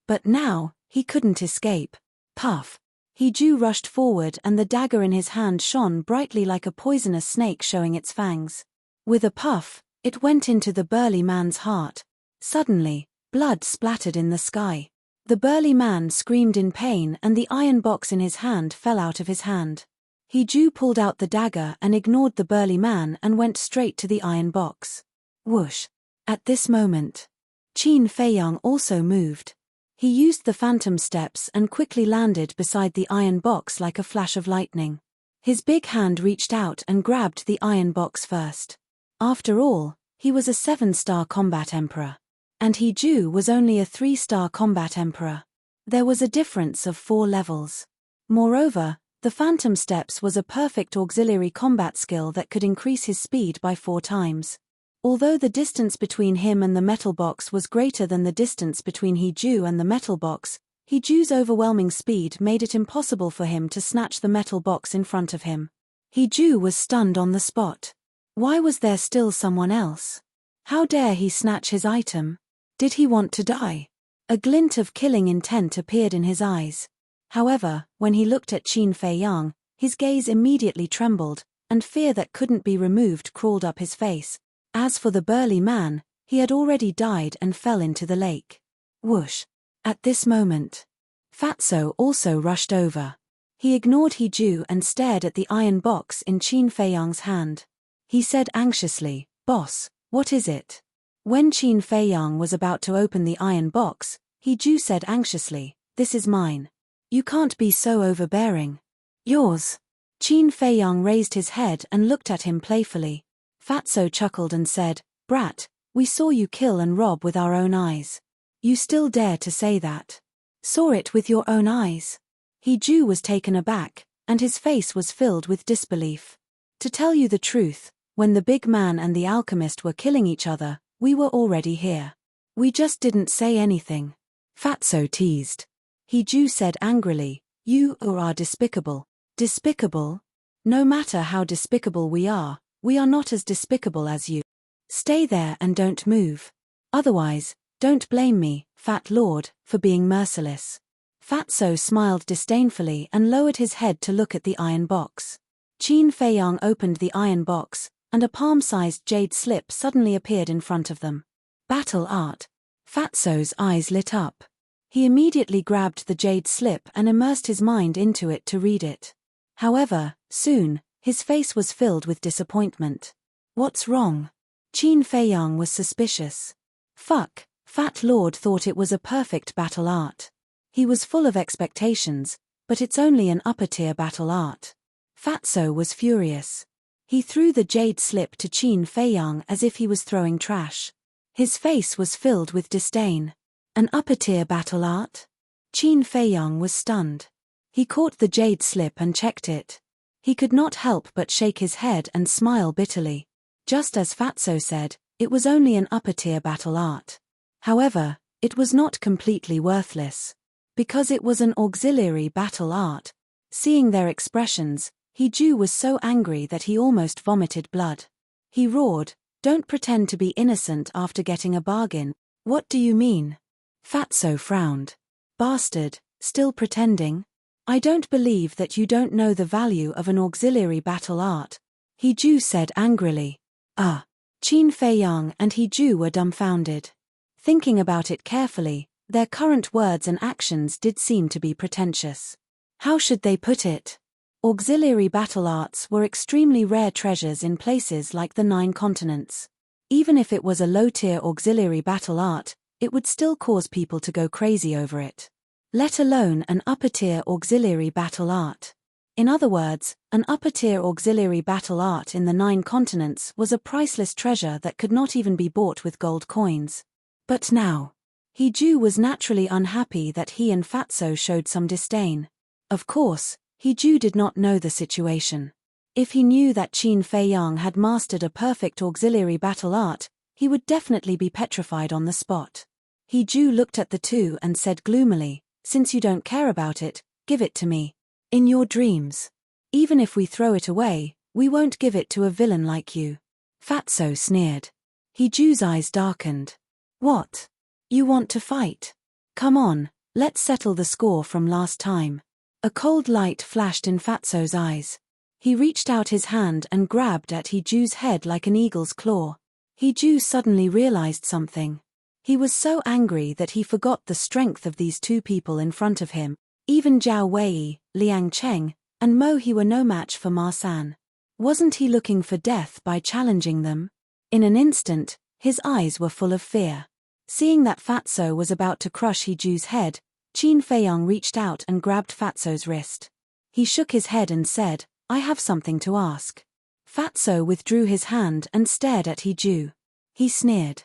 But now, he couldn't escape. Puff. Hiju rushed forward and the dagger in his hand shone brightly like a poisonous snake showing its fangs. With a puff, it went into the burly man's heart. Suddenly, blood splattered in the sky. The burly man screamed in pain and the iron box in his hand fell out of his hand. Hiju pulled out the dagger and ignored the burly man and went straight to the iron box. Whoosh. At this moment, Qin Feiyang also moved. He used the phantom steps and quickly landed beside the iron box like a flash of lightning. His big hand reached out and grabbed the iron box first. After all, he was a 7-star combat emperor. And Hiju was only a 3-star combat emperor. There was a difference of 4 levels. Moreover, the phantom steps was a perfect auxiliary combat skill that could increase his speed by 4 times. Although the distance between him and the metal box was greater than the distance between Hiju and the metal box, Hiju's overwhelming speed made it impossible for him to snatch the metal box in front of him. Hiju was stunned on the spot. Why was there still someone else? How dare he snatch his item? Did he want to die? A glint of killing intent appeared in his eyes. However, when he looked at Qin Feiyang, his gaze immediately trembled, and fear that couldn't be removed crawled up his face. As for the burly man, he had already died and fell into the lake. Whoosh. At this moment, Fatso also rushed over. He ignored Hiju and stared at the iron box in Qin Feiyang's hand. He said anxiously, "Boss, what is it?" When Qin Feiyang was about to open the iron box, Hiju said anxiously, "This is mine. You can't be so overbearing." "Yours." Qin Feiyang raised his head and looked at him playfully. Fatso chuckled and said, "Brat, we saw you kill and rob with our own eyes. You still dare to say that? Saw it with your own eyes?" Hiju was taken aback, and his face was filled with disbelief. To tell you the truth, when the big man and the alchemist were killing each other, We were already here. We just didn't say anything. Fatso teased. Hiju said angrily, you are despicable. Despicable? No matter how despicable we are not as despicable as you. Stay there and don't move. Otherwise, don't blame me, Fat Lord, for being merciless. Fatso smiled disdainfully and lowered his head to look at the iron box. Qin Feiyang opened the iron box, and a palm-sized jade slip suddenly appeared in front of them. Battle art. Fatso's eyes lit up. He immediately grabbed the jade slip and immersed his mind into it to read it. However, soon, his face was filled with disappointment. What's wrong? Qin Feiyang was suspicious. Fuck, Fat Lord thought it was a perfect battle art. He was full of expectations, but it's only an upper-tier battle art. Fatso was furious. He threw the jade slip to Qin Feiyang as if he was throwing trash. His face was filled with disdain. An upper-tier battle art? Qin Feiyang was stunned. He caught the jade slip and checked it. He could not help but shake his head and smile bitterly. Just as Fatso said, it was only an upper-tier battle art. However, it was not completely worthless. Because it was an auxiliary battle art. Seeing their expressions, Hiju was so angry that he almost vomited blood. He roared, "Don't pretend to be innocent after getting a bargain." "What do you mean?" Fatso frowned. "Bastard, still pretending? I don't believe that you don't know the value of an auxiliary battle art," Hiju said angrily. Qin Feiyang and Hiju were dumbfounded. Thinking about it carefully, their current words and actions did seem to be pretentious. How should they put it? Auxiliary battle arts were extremely rare treasures in places like the 9 continents. Even if it was a low-tier auxiliary battle art, it would still cause people to go crazy over it. Let alone an upper-tier auxiliary battle art. In other words, an upper-tier auxiliary battle art in the 9 continents was a priceless treasure that could not even be bought with gold coins. But now, Hiju was naturally unhappy that he and Fatso showed some disdain. Of course, Hiju did not know the situation. If he knew that Qin Feiyang had mastered a perfect auxiliary battle art, he would definitely be petrified on the spot. Hiju looked at the two and said gloomily, "Since you don't care about it, give it to me. In your dreams. Even if we throw it away, we won't give it to a villain like you." Fatso sneered. Hiju's eyes darkened. "What? You want to fight? Come on, let's settle the score from last time." A cold light flashed in Fatso's eyes. He reached out his hand and grabbed at Hiju's head like an eagle's claw. Hiju suddenly realized something. He was so angry that he forgot the strength of these two people in front of him. Even Zhao Wei, Liang Cheng, and Mo He were no match for Ma San. Wasn't he looking for death by challenging them? In an instant, his eyes were full of fear. Seeing that Fatso was about to crush Hiju's head, Qin Feiyang reached out and grabbed Fatso's wrist. He shook his head and said, "I have something to ask." Fatso withdrew his hand and stared at Hiju. He sneered.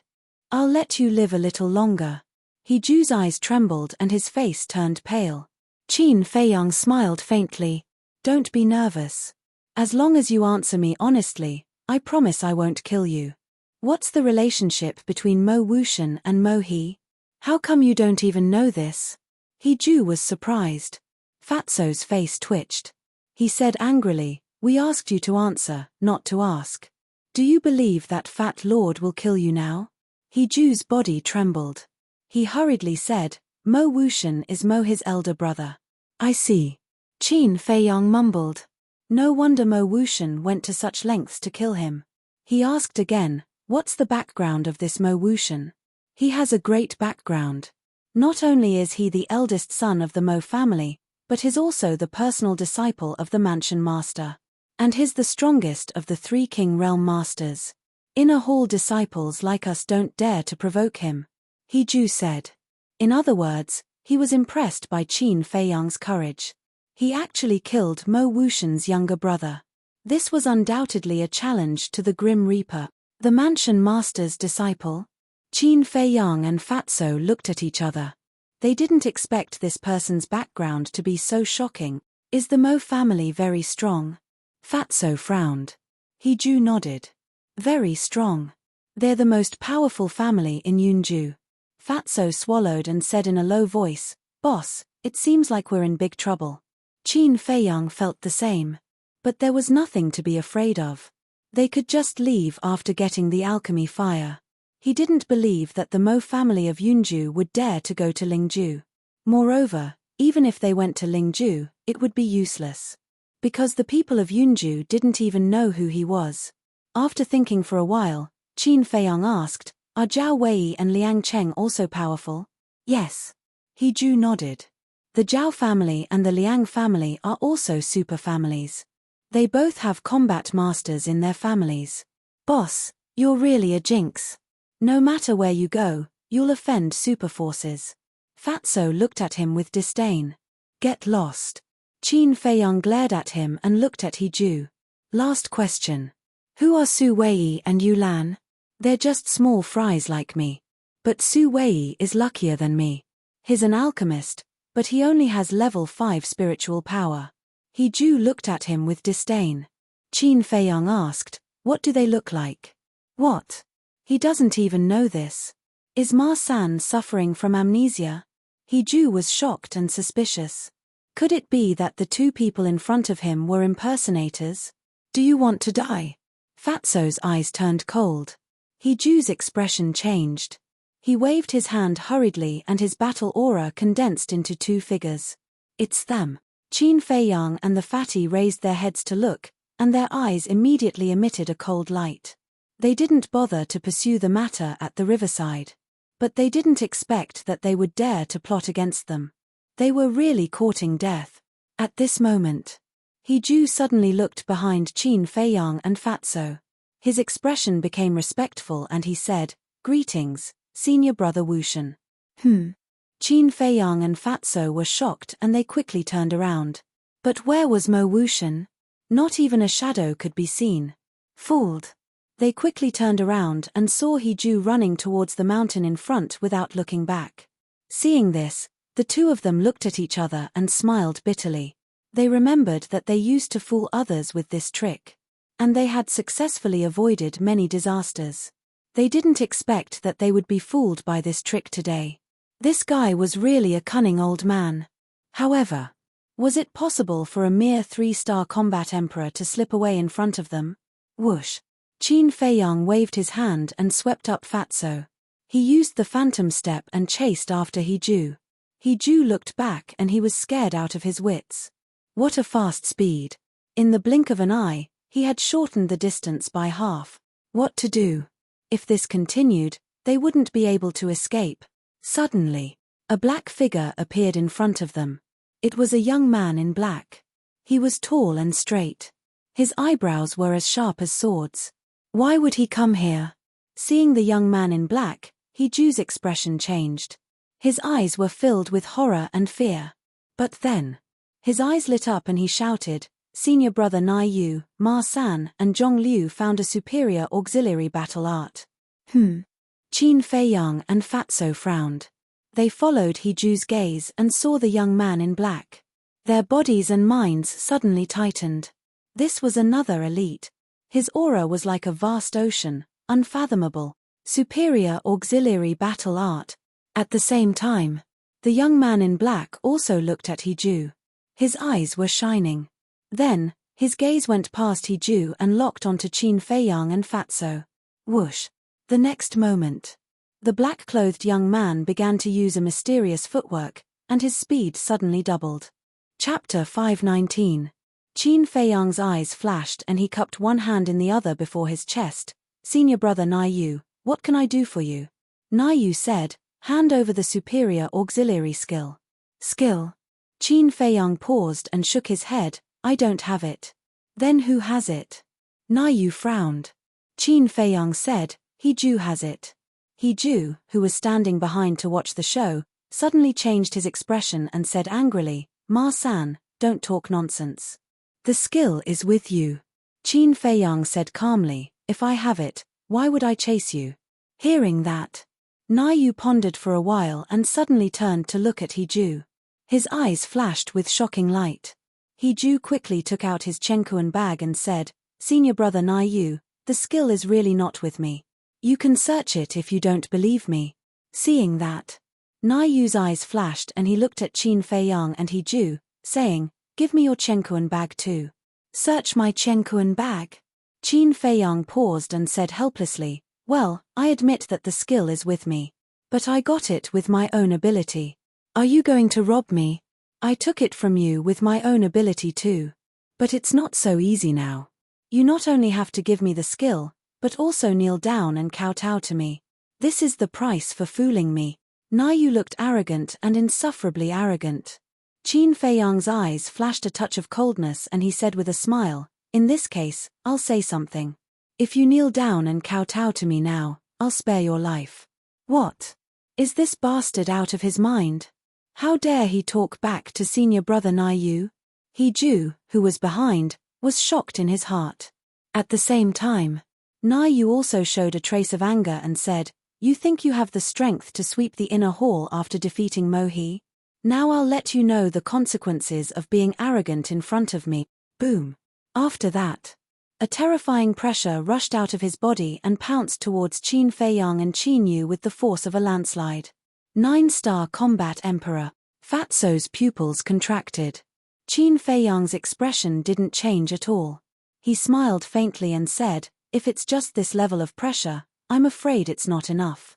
"I'll let you live a little longer." Hiju's eyes trembled and his face turned pale. Qin Feiyang smiled faintly. "Don't be nervous. As long as you answer me honestly, I promise I won't kill you. What's the relationship between Mo Wuxian and Mo He? How come you don't even know this?" Hiju was surprised. Fatso's face twitched. He said angrily, "We asked you to answer, not to ask. Do you believe that Fat Lord will kill you now?" Hiju's body trembled. He hurriedly said, "Mo Wuxian is Mo He's elder brother." "I see." Qin Feiyang mumbled. No wonder Mo Wuxian went to such lengths to kill him. He asked again, "What's the background of this Mo Wuxian?" "He has a great background. Not only is he the eldest son of the Mo family, but he's also the personal disciple of the Mansion Master. And he's the strongest of the 3 King Realm Masters. Inner Hall disciples like us don't dare to provoke him," Hiju said. In other words, he was impressed by Qin Feiyang's courage. He actually killed Mo Wuxian's younger brother. This was undoubtedly a challenge to the Grim Reaper, the Mansion Master's disciple. Qin Feiyang and Fatso looked at each other. They didn't expect this person's background to be so shocking. "Is the Mo family very strong?" Fatso frowned. Hiju nodded. "Very strong. They're the most powerful family in Yunju. Fatso swallowed and said in a low voice, "Boss, it seems like we're in big trouble." Qin Feiyang felt the same. But there was nothing to be afraid of. They could just leave after getting the alchemy fire. He didn't believe that the Mo family of Yunju would dare to go to Lingju. Moreover, even if they went to Lingju, it would be useless. Because the people of Yunju didn't even know who he was. After thinking for a while, Qin Feiyang asked, "Are Zhao Wei and Liang Cheng also powerful?" "Yes." He nodded. The Zhao family and the Liang family are also super families. They both have combat masters in their families. "Boss, you're really a jinx. No matter where you go, you'll offend super forces." Fatso looked at him with disdain. "Get lost." Qin Feiyang glared at him and looked at Hiju. "Last question. Who are Su Wei and Yu Lan? They're just small fries like me. But Su Wei is luckier than me. He's an alchemist, but he only has level 5 spiritual power." Hiju looked at him with disdain. Qin Feiyang asked, "What do they look like?" "What? He doesn't even know this. Is Ma San suffering from amnesia?" Hiju was shocked and suspicious. Could it be that the two people in front of him were impersonators? "Do you want to die?" Fatso's eyes turned cold. Hiju's expression changed. He waved his hand hurriedly and his battle aura condensed into 2 figures. "It's them." Qin Feiyang and the fatty raised their heads to look, and their eyes immediately emitted a cold light. They didn't bother to pursue the matter at the riverside. But they didn't expect that they would dare to plot against them. They were really courting death. At this moment, Hiju suddenly looked behind Qin Feiyang and Fatso. His expression became respectful and he said, "Greetings, senior brother Wushan." Qin Feiyang and Fatso were shocked and they quickly turned around. But where was Mo Wushan? Not even a shadow could be seen. Fooled. They quickly turned around and saw Hiju running towards the mountain in front without looking back. Seeing this, the two of them looked at each other and smiled bitterly. They remembered that they used to fool others with this trick. And they had successfully avoided many disasters. They didn't expect that they would be fooled by this trick today. This guy was really a cunning old man. However, was it possible for a mere 3-star combat emperor to slip away in front of them? Whoosh! Qin Feiyang waved his hand and swept up Fatso. He used the phantom step and chased after Hiju. Hiju looked back and he was scared out of his wits. What a fast speed! In the blink of an eye, he had shortened the distance by half. What to do? If this continued, they wouldn't be able to escape. Suddenly, a black figure appeared in front of them. It was a young man in black. He was tall and straight. His eyebrows were as sharp as swords. Why would he come here? Seeing the young man in black, Hiju's expression changed. His eyes were filled with horror and fear. But then, his eyes lit up and he shouted, "Senior brother Nai Yu, Ma San and Zhong Liu found a superior auxiliary battle art." Qin Feiyang and Fatso frowned. They followed Hiju's gaze and saw the young man in black. Their bodies and minds suddenly tightened. This was another elite. His aura was like a vast ocean, unfathomable, superior auxiliary battle art. At the same time, the young man in black also looked at Hiju. His eyes were shining. Then, his gaze went past Hiju and locked onto Qin Feiyang and Fatso. Whoosh! The next moment, the black-clothed young man began to use a mysterious footwork, and his speed suddenly doubled. Chapter 519. Qin Feiyang's eyes flashed and he cupped one hand in the other before his chest. "Senior brother Nai Yu, what can I do for you?" Nai Yu said, "Hand over the superior auxiliary skill." "Skill?" Qin Feiyang paused and shook his head. "I don't have it." "Then who has it?" Nai Yu frowned. Qin Feiyang said, "Hiju has it." Hiju, who was standing behind to watch the show, suddenly changed his expression and said angrily, "Ma San, don't talk nonsense. The skill is with you." Qin Feiyang said calmly, "If I have it, why would I chase you?" Hearing that, Nai Yu pondered for a while and suddenly turned to look at Hiju. His eyes flashed with shocking light. Hiju quickly took out his Chenkuan bag and said, "Senior brother Nai Yu, the skill is really not with me. You can search it if you don't believe me. Seeing that, Na Yu's eyes flashed and he looked at Qin Fei Yang and He Ju, saying, "Give me your Chenkuan bag too." "Search my Chenkuan bag?" Qin Fei Yang paused and said helplessly, "Well, I admit that the skill is with me. But I got it with my own ability. Are you going to rob me? I took it from you with my own ability too. But it's not so easy now. You not only have to give me the skill, but also kneel down and kowtow to me. This is the price for fooling me." Na Yu looked arrogant and insufferably arrogant. Qin Fei Yang's eyes flashed a touch of coldness and he said with a smile, "In this case, I'll say something. If you kneel down and kowtow to me now, I'll spare your life." What? Is this bastard out of his mind? How dare he talk back to senior brother Na Yu? He Ju, who was behind, was shocked in his heart. At the same time, Na Yu also showed a trace of anger and said, "You think you have the strength to sweep the inner hall after defeating Mo He? Now I'll let you know the consequences of being arrogant in front of me." Boom. After that, a terrifying pressure rushed out of his body and pounced towards Qin Fei Yang and Qin Yu with the force of a landslide. 9-star combat emperor. Fatso's pupils contracted. Qin Fei Yang's expression didn't change at all. He smiled faintly and said, "If it's just this level of pressure, I'm afraid it's not enough."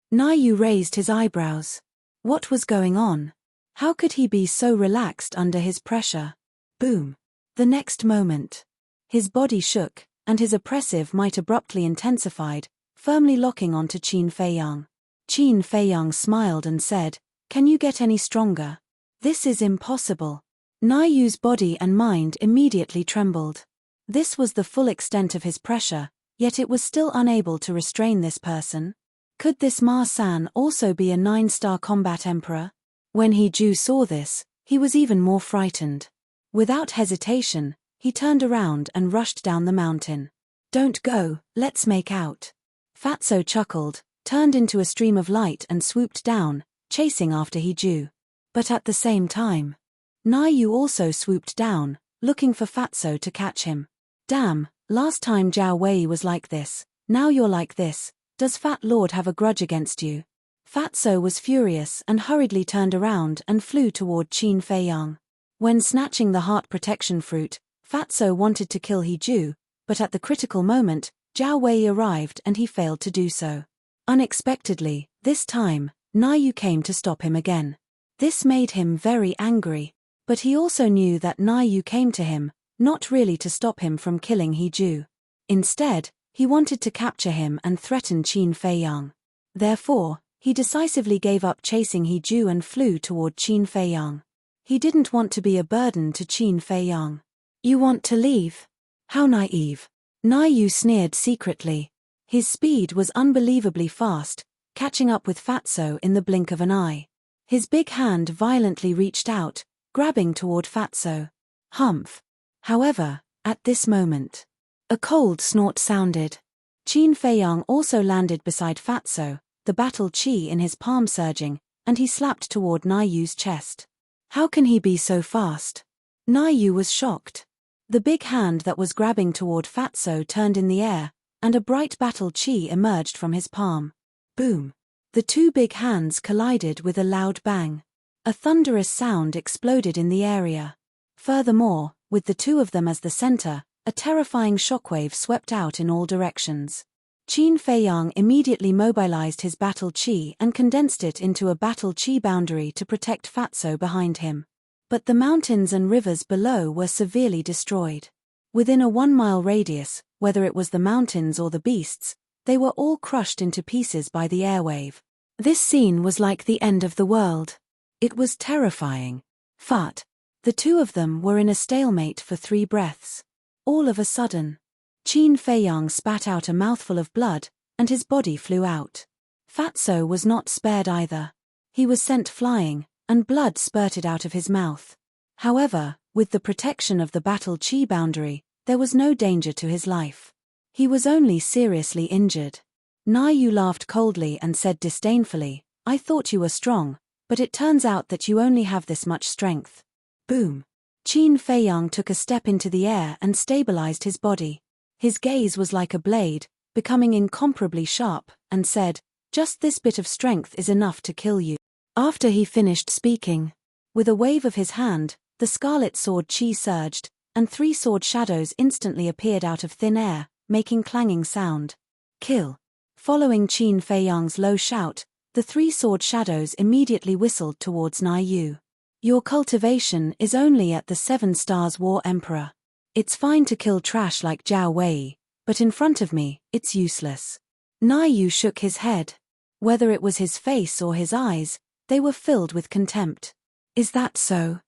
Na Yu raised his eyebrows. What was going on? How could he be so relaxed under his pressure? Boom. The next moment, his body shook, and his oppressive might abruptly intensified, firmly locking onto Qin Fei Yang. Qin Fei Yang smiled and said, "Can you get any stronger? This is impossible." Na Yu's body and mind immediately trembled. This was the full extent of his pressure, yet it was still unable to restrain this person. Could this Ma San also be a 9-star combat emperor? When He Ju saw this, he was even more frightened. Without hesitation, he turned around and rushed down the mountain. "Don't go, let's make out." Fatso chuckled, turned into a stream of light and swooped down, chasing after He Ju. But at the same time, Na Yu also swooped down, looking for Fatso to catch him. "Damn, last time Jiao Wei was like this, now you're like this. Does Fat Lord have a grudge against you?" Fatso was furious and hurriedly turned around and flew toward Qin Fei Yang. When snatching the heart protection fruit, Fatso wanted to kill He Ju, but at the critical moment, Jiao Wei arrived and he failed to do so. Unexpectedly, this time, Na Yu came to stop him again. This made him very angry, but he also knew that Na Yu came to him, not really to stop him from killing He Ju. Instead, he wanted to capture him and threaten Qin Fei Yang. Therefore, he decisively gave up chasing He Ju and flew toward Qin Fei Yang. He didn't want to be a burden to Qin Fei Yang. "You want to leave? How naive." Na Yu sneered secretly. His speed was unbelievably fast, catching up with Fatso in the blink of an eye. His big hand violently reached out, grabbing toward Fatso. Humph. However, at this moment, a cold snort sounded. Qin Fei Yang also landed beside Fatso, the battle chi in his palm surging, and he slapped toward Na Yu's chest. How can he be so fast? Na Yu was shocked. The big hand that was grabbing toward Fatso turned in the air, and a bright battle chi emerged from his palm. Boom. The two big hands collided with a loud bang. A thunderous sound exploded in the area. Furthermore, with the two of them as the center, a terrifying shockwave swept out in all directions. Qin Fei Yang immediately mobilized his battle chi and condensed it into a battle chi boundary to protect Fatso behind him. But the mountains and rivers below were severely destroyed. Within a 1-mile radius, whether it was the mountains or the beasts, they were all crushed into pieces by the airwave. This scene was like the end of the world. It was terrifying. The two of them were in a stalemate for 3 breaths. All of a sudden, Qin Fei Yang spat out a mouthful of blood, and his body flew out. Fatso was not spared either. He was sent flying, and blood spurted out of his mouth. However, with the protection of the battle chi boundary, there was no danger to his life. He was only seriously injured. Na Yu laughed coldly and said disdainfully, "I thought you were strong, but it turns out that you only have this much strength." Boom. Qin Fei Yang took a step into the air and stabilized his body. His gaze was like a blade, becoming incomparably sharp, and said, "Just this bit of strength is enough to kill you." After he finished speaking, with a wave of his hand, the scarlet sword chi surged, and 3 sword shadows instantly appeared out of thin air, making clanging sound. "Kill." Following Qin Feiyang's low shout, the 3 sword shadows immediately whistled towards Nai Yu. "Your cultivation is only at the 7 stars, War Emperor. It's fine to kill trash like Zhao Wei, but in front of me, it's useless." Nai Yu shook his head. Whether it was his face or his eyes, they were filled with contempt. "Is that so?"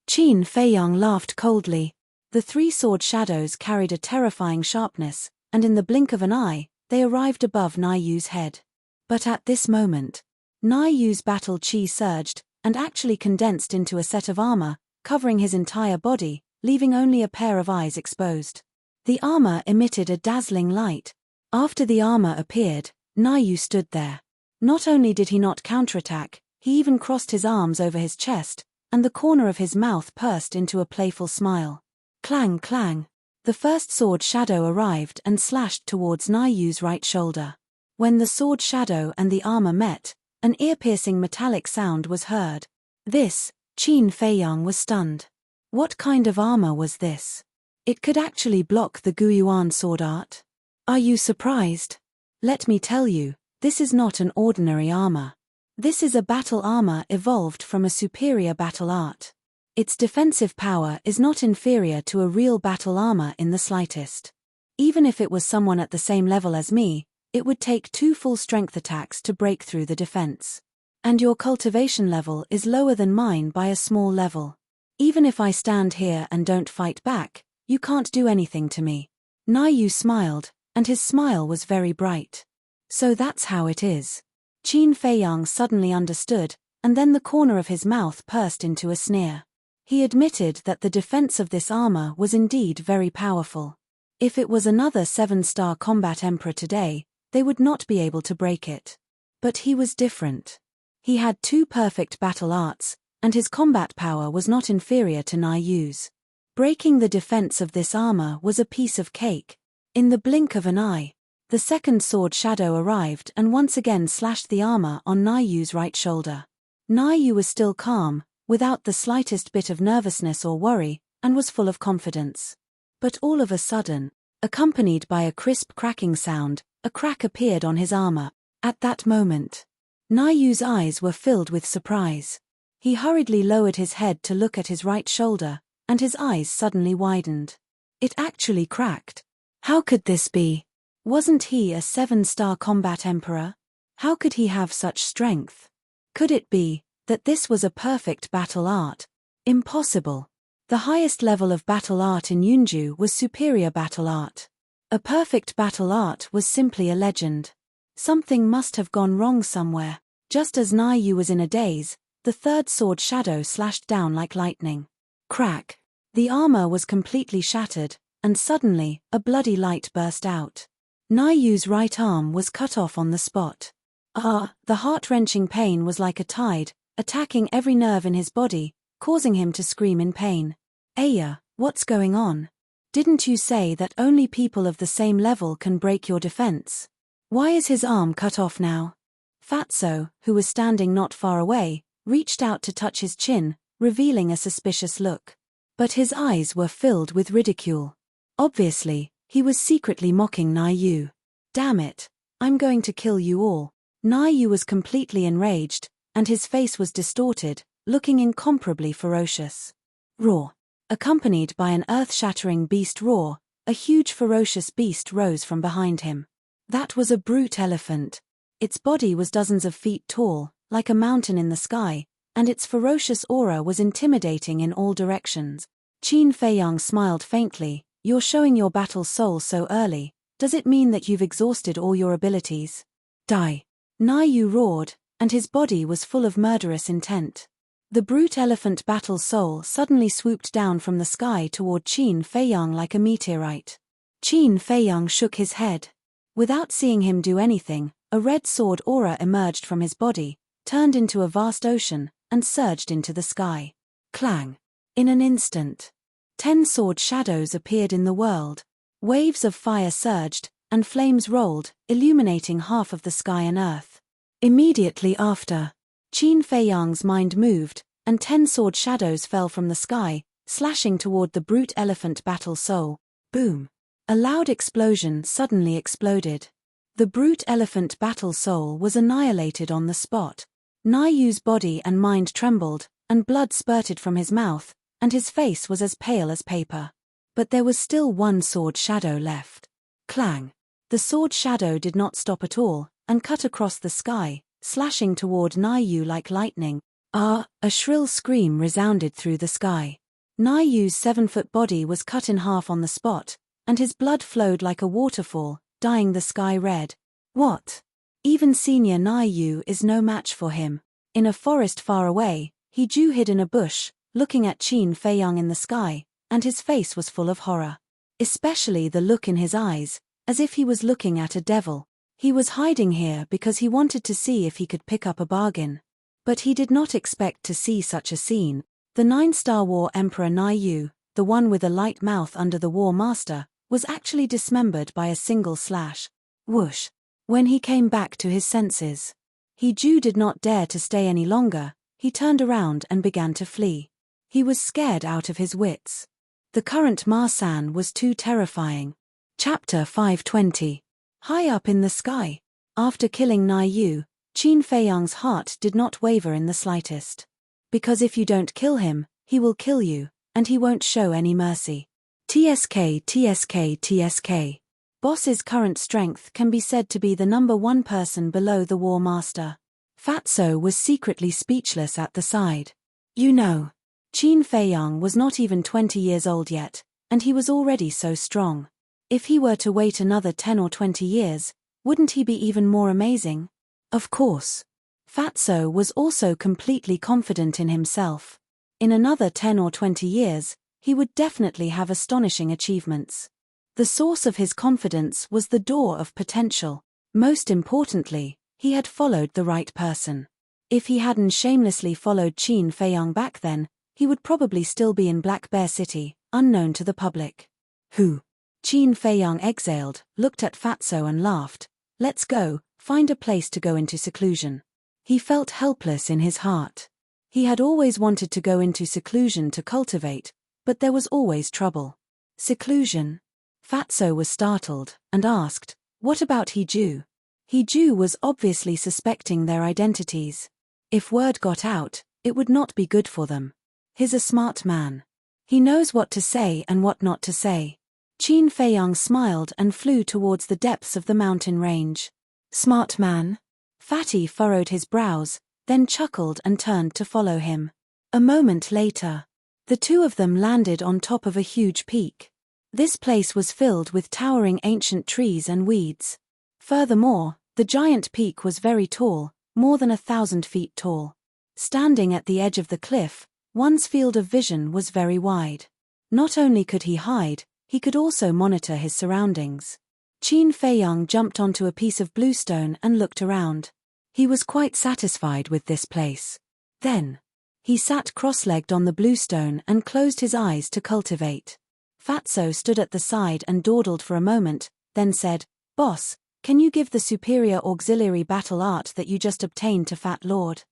Qin Feiyang laughed coldly. The 3 sword shadows carried a terrifying sharpness, and in the blink of an eye, they arrived above Nai Yu's head. But at this moment, Nai Yu's battle chi surged, and actually condensed into a set of armor, covering his entire body, leaving only a pair of eyes exposed. The armor emitted a dazzling light. After the armor appeared, Nai Yu stood there. Not only did he not counterattack, he even crossed his arms over his chest, and the corner of his mouth pursed into a playful smile. Clang clang. The first sword shadow arrived and slashed towards Nai Yu's right shoulder. When the sword shadow and the armor met, an ear-piercing metallic sound was heard. This, Qin Feiyang was stunned. What kind of armor was this? It could actually block the Guiyuan sword art. Are you surprised? Let me tell you, this is not an ordinary armor. This is a battle armor evolved from a superior battle art. Its defensive power is not inferior to a real battle armor in the slightest. Even if it was someone at the same level as me, it would take 2 full strength attacks to break through the defense. And your cultivation level is lower than mine by a small level. Even if I stand here and don't fight back, you can't do anything to me. Nai Yu smiled, and his smile was very bright. So that's how it is. Qin Feiyang suddenly understood, and then the corner of his mouth pursed into a sneer. He admitted that the defense of this armor was indeed very powerful. If it was another 7-star combat emperor today, they would not be able to break it. But he was different. He had 2 perfect battle arts, and his combat power was not inferior to Nai Yu's. Breaking the defense of this armor was a piece of cake. In the blink of an eye, the second sword shadow arrived and once again slashed the armor on Nai Yu's right shoulder. Nai Yu was still calm, without the slightest bit of nervousness or worry, and was full of confidence. But all of a sudden, accompanied by a crisp cracking sound, a crack appeared on his armor. At that moment, Nai Yu's eyes were filled with surprise. He hurriedly lowered his head to look at his right shoulder, and his eyes suddenly widened. It actually cracked. How could this be? Wasn't he a 7-star combat emperor? How could he have such strength? Could it be that this was a perfect battle art? Impossible. The highest level of battle art in Yunju was superior battle art. A perfect battle art was simply a legend. Something must have gone wrong somewhere. Just as Nai Yu was in a daze, the third sword shadow slashed down like lightning. Crack. The armor was completely shattered, and suddenly, a bloody light burst out. Nai Yu's right arm was cut off on the spot. The heart-wrenching pain was like a tide, attacking every nerve in his body, causing him to scream in pain. "Aya, what's going on? Didn't you say that only people of the same level can break your defense? Why is his arm cut off now?" Fatso, who was standing not far away, reached out to touch his chin, revealing a suspicious look. But his eyes were filled with ridicule. Obviously, he was secretly mocking Nai Yu. "Damn it, I'm going to kill you all." Nai Yu was completely enraged, and his face was distorted, looking incomparably ferocious. Roar. Accompanied by an earth-shattering beast roar, a huge ferocious beast rose from behind him. That was a brute elephant. Its body was dozens of feet tall, like a mountain in the sky, and its ferocious aura was intimidating in all directions. Qin Feiyang smiled faintly. "You're showing your battle soul so early. Does it mean that you've exhausted all your abilities?" "Die." Nai Yu roared, and his body was full of murderous intent. The brute elephant battle soul suddenly swooped down from the sky toward Qin Feiyang like a meteorite. Qin Feiyang shook his head. Without seeing him do anything, a red sword aura emerged from his body, turned into a vast ocean, and surged into the sky. Clang. In an instant, 10 sword shadows appeared in the world. Waves of fire surged, and flames rolled, illuminating half of the sky and earth. Immediately after, Qin Feiyang's mind moved, and 10 sword shadows fell from the sky, slashing toward the brute elephant battle soul. Boom! A loud explosion suddenly exploded. The brute elephant battle soul was annihilated on the spot. Niyu's body and mind trembled, and blood spurted from his mouth, and his face was as pale as paper. But there was still one sword shadow left. Clang! The sword shadow did not stop at all, and cut across the sky, slashing toward Niyu like lightning. Ah! A shrill scream resounded through the sky. Niyu's 7-foot body was cut in half on the spot, and his blood flowed like a waterfall, dyeing the sky red. What? Even senior Niyu is no match for him. In a forest far away, Ju hid in a bush, looking at Qin Feiyang in the sky, and his face was full of horror. Especially the look in his eyes, as if he was looking at a devil. He was hiding here because he wanted to see if he could pick up a bargain. But he did not expect to see such a scene. The 9-star War Emperor Niyu, the one with a light mouth under the War Master, was actually dismembered by a single slash. Whoosh! When he came back to his senses, Ju did not dare to stay any longer. He turned around and began to flee. He was scared out of his wits. The current Marsan was too terrifying. Chapter 520. High up in the sky. After killing Niyu, Qin Feiyang's heart did not waver in the slightest. Because if you don't kill him, he will kill you, and he won't show any mercy. TSK TSK TSK. Boss's current strength can be said to be the number 1 person below the War Master. Fatso was secretly speechless at the side. You know, Qin Feiyang was not even 20 years old yet, and he was already so strong. If he were to wait another 10 or 20 years, wouldn't he be even more amazing? Of course. Fatso was also completely confident in himself. In another 10 or 20 years, he would definitely have astonishing achievements. The source of his confidence was the door of potential. Most importantly, he had followed the right person. If he hadn't shamelessly followed Qin Feiyang back then, he would probably still be in Black Bear City, unknown to the public. Who? Qin Feiyang exhaled, looked at Fatso and laughed. Let's go, find a place to go into seclusion. He felt helpless in his heart. He had always wanted to go into seclusion to cultivate, but there was always trouble. Seclusion? Fatso was startled, and asked, what about Ju? Ju was obviously suspecting their identities. If word got out, it would not be good for them. He's a smart man. He knows what to say and what not to say. Qin Feiyang smiled and flew towards the depths of the mountain range. Smart man? Fatty furrowed his brows, then chuckled and turned to follow him. A moment later, the two of them landed on top of a huge peak. This place was filled with towering ancient trees and weeds. Furthermore, the giant peak was very tall, more than 1,000 feet tall. Standing at the edge of the cliff, one's field of vision was very wide. Not only could he hide, he could also monitor his surroundings. Qin Feiyang jumped onto a piece of bluestone and looked around. He was quite satisfied with this place. Then, he sat cross-legged on the bluestone and closed his eyes to cultivate. Fatso stood at the side and dawdled for a moment, then said, Boss, can you give the superior auxiliary battle art that you just obtained to Fat Lord?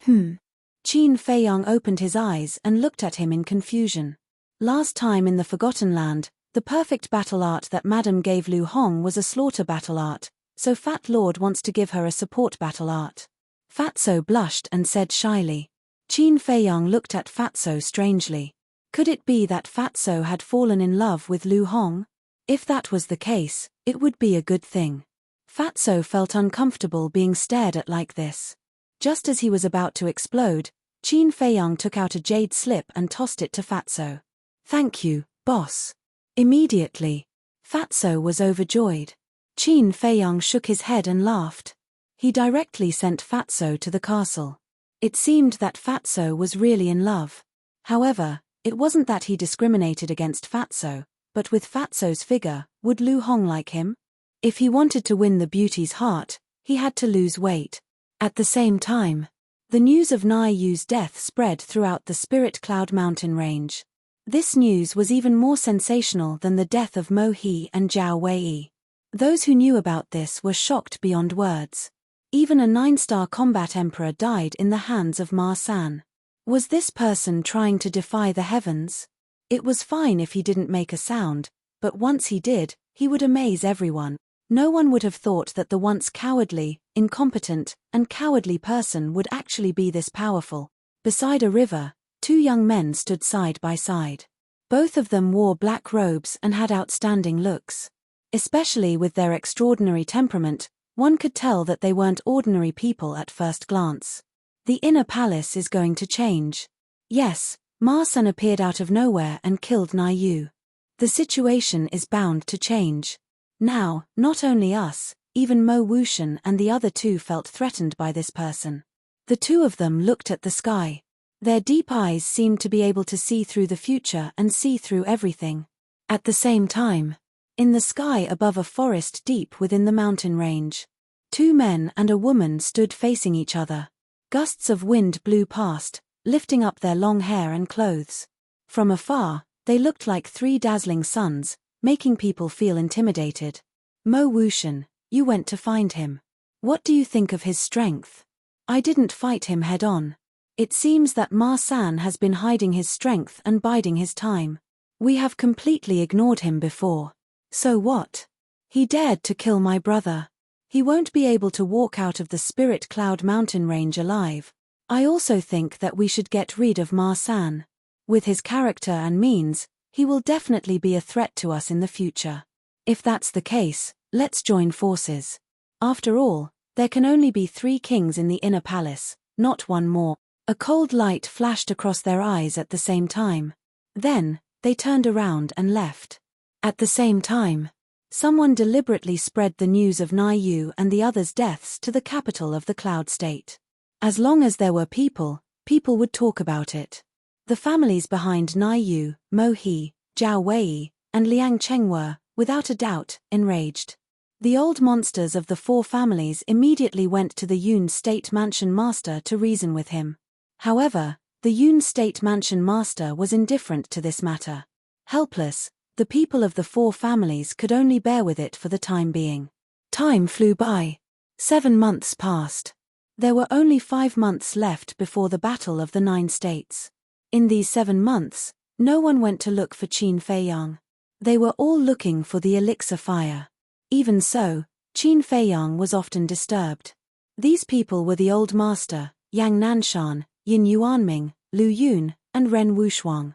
Qin Feiyang opened his eyes and looked at him in confusion. Last time in the Forgotten Land, the perfect battle art that Madam gave Lu Hong was a slaughter battle art, so Fat Lord wants to give her a support battle art. Fatso blushed and said shyly. Qin Feiyang looked at Fatso strangely. Could it be that Fatso had fallen in love with Lu Hong? If that was the case, it would be a good thing. Fatso felt uncomfortable being stared at like this. Just as he was about to explode, Qin Feiyang took out a jade slip and tossed it to Fatso. Thank you, boss. Immediately, Fatso was overjoyed. Qin Feiyang shook his head and laughed. He directly sent Fatso to the castle. It seemed that Fatso was really in love. However, it wasn't that he discriminated against Fatso, but with Fatso's figure, would Lu Hong like him? If he wanted to win the beauty's heart, he had to lose weight. At the same time, the news of Niyu's death spread throughout the Spirit Cloud mountain range. This news was even more sensational than the death of Mo He and Zhao Wei. Those who knew about this were shocked beyond words. Even a 9-star combat emperor died in the hands of Ma San. Was this person trying to defy the heavens? It was fine if he didn't make a sound, but once he did, he would amaze everyone. No one would have thought that the once cowardly, incompetent, and cowardly person would actually be this powerful. Beside a river, 2 young men stood side by side. Both of them wore black robes and had outstanding looks. Especially with their extraordinary temperament, one could tell that they weren't ordinary people at first glance. The inner palace is going to change. Yes, Ma San appeared out of nowhere and killed Nai Yu. The situation is bound to change. Now, not only us, even Mo Wuxian and the other 2 felt threatened by this person. The 2 of them looked at the sky. Their deep eyes seemed to be able to see through the future and see through everything. At the same time, in the sky above a forest deep within the mountain range, 2 men and a woman stood facing each other. Gusts of wind blew past, lifting up their long hair and clothes. From afar, they looked like 3 dazzling suns, making people feel intimidated. Mo Wuxian, you went to find him. What do you think of his strength? I didn't fight him head-on. It seems that Ma San has been hiding his strength and biding his time. We have completely ignored him before. So what? He dared to kill my brother. He won't be able to walk out of the Spirit Cloud mountain range alive. I also think that we should get rid of Ma San. With his character and means, he will definitely be a threat to us in the future. If that's the case, let's join forces. After all, there can only be 3 kings in the inner palace, not one more. A cold light flashed across their eyes at the same time. Then, they turned around and left. At the same time, someone deliberately spread the news of Nai Yu and the others' deaths to the capital of the Cloud State. As long as there were people would talk about it. The families behind Nai Yu, Mo He, Zhao Wei, and Liang Cheng were, without a doubt, enraged. The old monsters of the 4 families immediately went to the Yun State Mansion Master to reason with him. However, the Yun State Mansion Master was indifferent to this matter. Helpless, the people of the 4 families could only bear with it for the time being. Time flew by. 7 months passed. There were only 5 months left before the Battle of the 9 States. In these 7 months, no one went to look for Qin Feiyang. They were all looking for the elixir fire. Even so, Qin Feiyang was often disturbed. These people were the old master, Yang Nanshan, Yin Yuanming, Lu Yun, and Ren Wushuang.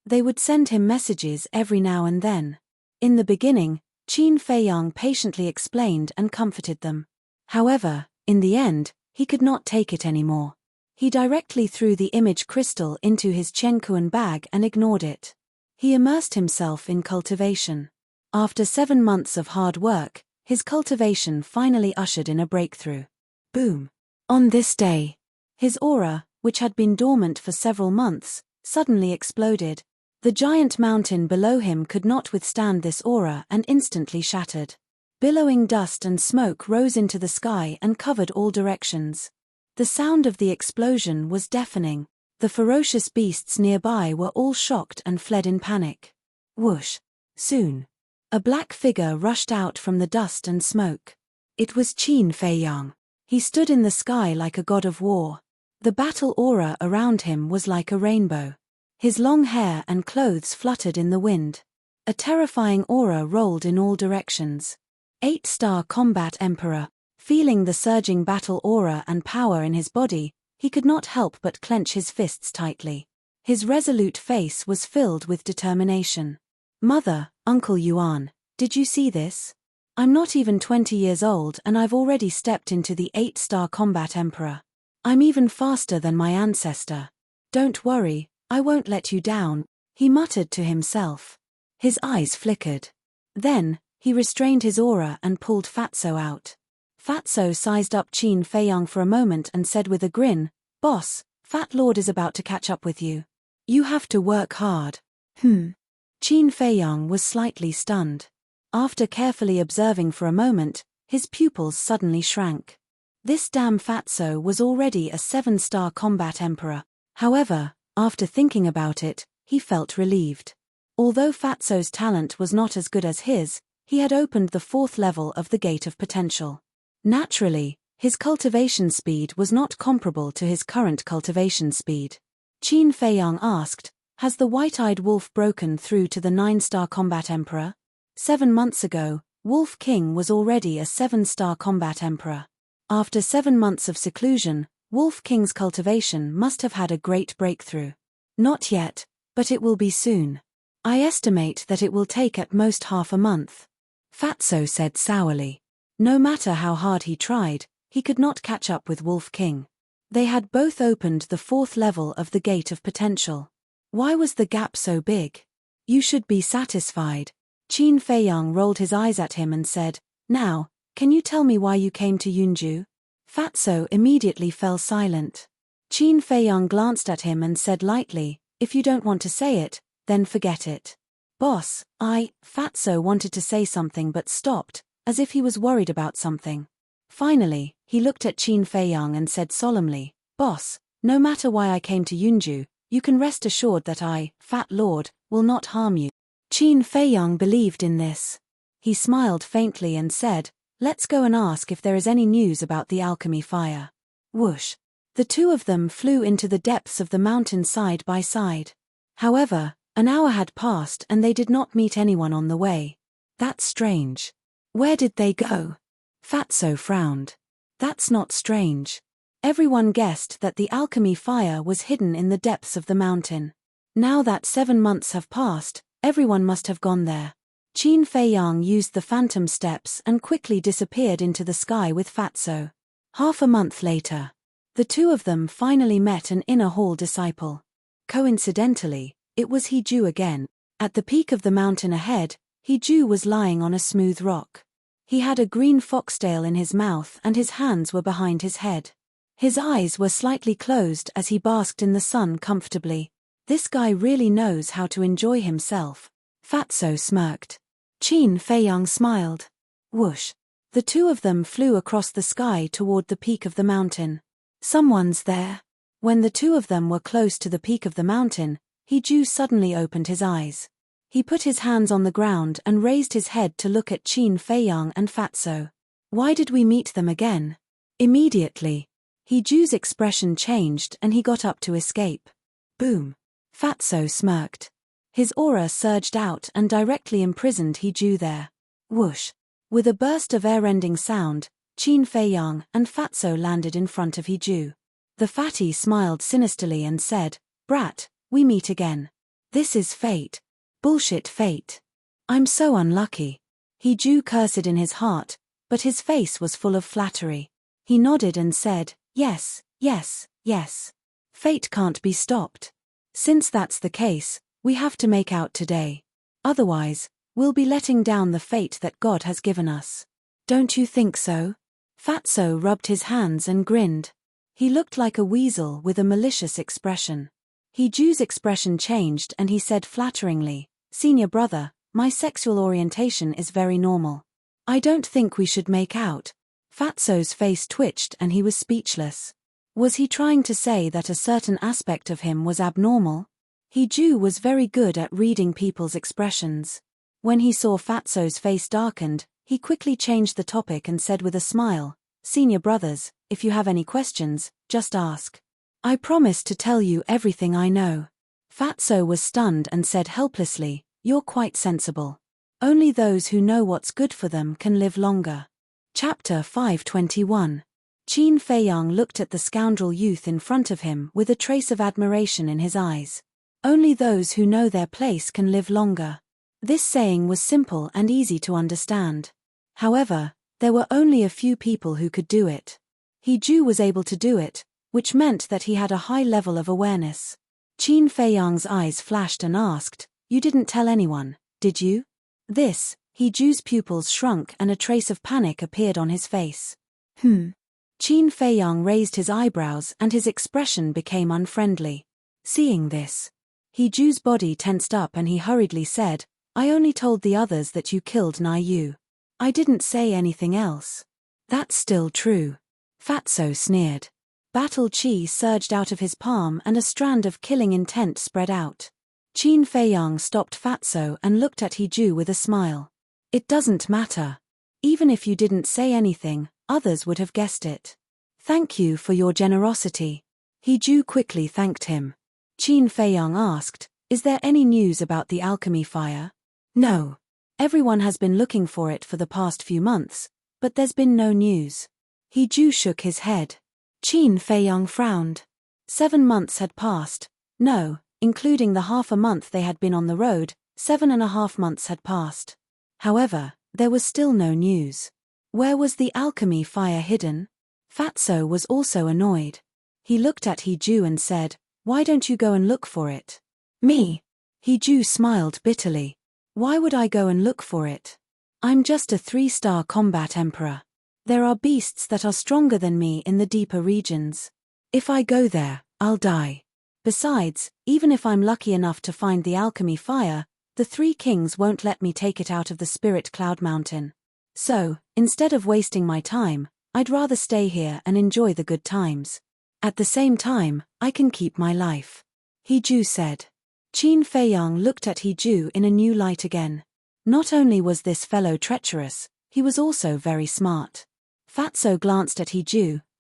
They would send him messages every now and then. In the beginning, Qin Feiyang patiently explained and comforted them. However, in the end, he could not take it anymore. He directly threw the image crystal into his Chenkuan bag and ignored it. He immersed himself in cultivation. After 7 months of hard work, his cultivation finally ushered in a breakthrough. Boom! On this day, his aura, which had been dormant for several months, suddenly exploded. The giant mountain below him could not withstand this aura and instantly shattered. Billowing dust and smoke rose into the sky and covered all directions. The sound of the explosion was deafening. The ferocious beasts nearby were all shocked and fled in panic. Whoosh! Soon, a black figure rushed out from the dust and smoke. It was Qin Feiyang. He stood in the sky like a god of war. The battle aura around him was like a rainbow. His long hair and clothes fluttered in the wind. A terrifying aura rolled in all directions. 8-star combat emperor. Feeling the surging battle aura and power in his body, he could not help but clench his fists tightly. His resolute face was filled with determination. Mother, Uncle Yuan, did you see this? I'm not even 20 years old and I've already stepped into the 8-star combat emperor. I'm even faster than my ancestor. Don't worry, I won't let you down, he muttered to himself. His eyes flickered. Then, he restrained his aura and pulled Fatso out. Fatso sized up Qin Feiyang for a moment and said with a grin, "Boss, Fat Lord is about to catch up with you. You have to work hard." Qin Feiyang was slightly stunned. After carefully observing for a moment, his pupils suddenly shrank. This damn Fatso was already a 7-star combat emperor. However, after thinking about it, he felt relieved. Although Fatso's talent was not as good as his, He had opened the 4th level of the Gate of Potential. Naturally, his cultivation speed was not comparable to his current cultivation speed. Qin Feiyang asked, "Has the white-eyed wolf broken through to the 9-star combat emperor?" 7 months ago, Wolf King was already a 7-star combat emperor. After 7 months of seclusion, Wolf King's cultivation must have had a great breakthrough. Not yet, but it will be soon. I estimate that it will take at most half a month. Fatso said sourly. No matter how hard he tried, he could not catch up with Wolf King. They had both opened the 4th level of the Gate of Potential. Why was the gap so big? You should be satisfied. Qin Feiyang rolled his eyes at him and said, "Now, can you tell me why you came to Yunju?" Fatso immediately fell silent. Qin Feiyang glanced at him and said lightly, "If you don't want to say it, then forget it." "Boss, Fatso wanted to say something but stopped, as if he was worried about something. Finally, he looked at Qin Feiyang and said solemnly, "Boss, no matter why I came to Yunju, you can rest assured that I, Fat Lord, will not harm you." Qin Feiyang believed in this. He smiled faintly and said, "Let's go and ask if there is any news about the alchemy fire." Whoosh! The two of them flew into the depths of the mountain side by side. However, an hour had passed and they did not meet anyone on the way. That's strange. Where did they go? Fatso frowned. That's not strange. Everyone guessed that the alchemy fire was hidden in the depths of the mountain. Now that 7 months have passed, everyone must have gone there. Qin Feiyang used the phantom steps and quickly disappeared into the sky with Fatso. Half a month later, the two of them finally met an inner hall disciple. Coincidentally, it was Hiju again. At the peak of the mountain ahead, Hiju was lying on a smooth rock. He had a green foxtail in his mouth and his hands were behind his head. His eyes were slightly closed as he basked in the sun comfortably. This guy really knows how to enjoy himself. Fatso smirked. Qin Feiyang smiled. Whoosh! The two of them flew across the sky toward the peak of the mountain. Someone's there. When the two of them were close to the peak of the mountain, Hiju suddenly opened his eyes. He put his hands on the ground and raised his head to look at Qin Feiyang and Fatso. "Why did we meet them again?" Immediately, Hiju's expression changed and he got up to escape. Boom! Fatso smirked. His aura surged out and directly imprisoned Hiju there. Whoosh! With a burst of air-rending sound, Qin Feiyang and Fatso landed in front of Hiju. The fatty smiled sinisterly and said, "Brat, we meet again. This is fate. Bullshit fate. I'm so unlucky." Hiju cursed in his heart, but his face was full of flattery. He nodded and said, "Yes, yes, yes. Fate can't be stopped. Since that's the case, we have to make out today. Otherwise, we'll be letting down the fate that God has given us. Don't you think so?" Fatso rubbed his hands and grinned. He looked like a weasel with a malicious expression. Hiju's expression changed and he said flatteringly, "Senior brother, my sexual orientation is very normal. I don't think we should make out." Fatso's face twitched and he was speechless. Was he trying to say that a certain aspect of him was abnormal? Hiju was very good at reading people's expressions. When he saw Fatso's face darkened, he quickly changed the topic and said with a smile, "Senior brothers, if you have any questions, just ask. I promise to tell you everything I know." Fatso was stunned and said helplessly, "You're quite sensible. Only those who know what's good for them can live longer." Chapter 521. Qin Feiyang looked at the scoundrel youth in front of him with a trace of admiration in his eyes. Only those who know their place can live longer. This saying was simple and easy to understand. However, there were only a few people who could do it. Hiju was able to do it, which meant that he had a high level of awareness. Qin Feiyang's eyes flashed and asked, "You didn't tell anyone, did you?" Hiju's pupils shrunk and a trace of panic appeared on his face. Qin Feiyang raised his eyebrows and his expression became unfriendly. Seeing this, Hiju's body tensed up and he hurriedly said, "I only told the others that you killed Nai Yu. I didn't say anything else." "That's still true." Fatso sneered. Battle chi surged out of his palm and a strand of killing intent spread out. Qin Feiyang stopped Fatso and looked at Hiju with a smile. It doesn't matter. Even if you didn't say anything, others would have guessed it. Thank you for your generosity. He quickly thanked him. Qin Feiyang asked, is there any news about the alchemy fire? No. Everyone has been looking for it for the past few months, but there's been no news. He shook his head. Qin Feiyang frowned. 7 months had passed. No, including the half a month they had been on the road, 7.5 months had passed. However, there was still no news. Where was the alchemy fire hidden? Fatso was also annoyed. He looked at He and said, why don't you go and look for it? Me? He smiled bitterly. Why would I go and look for it? I'm just a 3-star combat emperor. There are beasts that are stronger than me in the deeper regions. If I go there, I'll die. Besides, even if I'm lucky enough to find the alchemy fire, the 3 kings won't let me take it out of the spirit cloud mountain. So, instead of wasting my time, I'd rather stay here and enjoy the good times. At the same time, I can keep my life. He said. Qin Feiyang looked at He in a new light again. Not only was this fellow treacherous, he was also very smart. Fatso glanced at He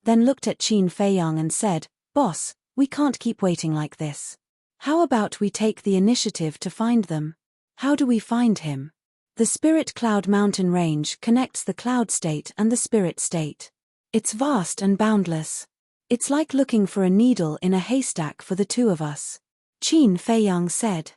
then looked at Qin Feiyang and said, Boss, we can't keep waiting like this. How about we take the initiative to find them? How do we find him? The Spirit Cloud mountain range connects the cloud state and the spirit state. It's vast and boundless. It's like looking for a needle in a haystack for the 2 of us. Qin Feiyang said.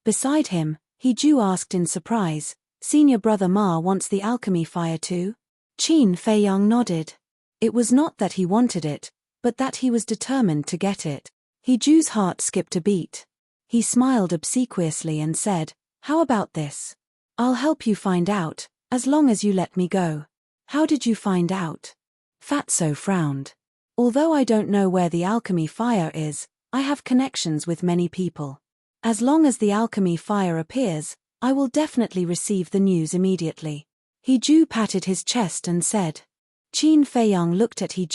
Beside him, He asked in surprise, Senior Brother Ma wants the alchemy fire too? Qin Feiyang nodded. It was not that he wanted it, but that he was determined to get it. He's heart skipped a beat. He smiled obsequiously and said, how about this? I'll help you find out, as long as you let me go. How did you find out? Fatso frowned. Although I don't know where the alchemy fire is, I have connections with many people. As long as the alchemy fire appears, I will definitely receive the news immediately. He patted his chest and said. Qin Feiyang looked at He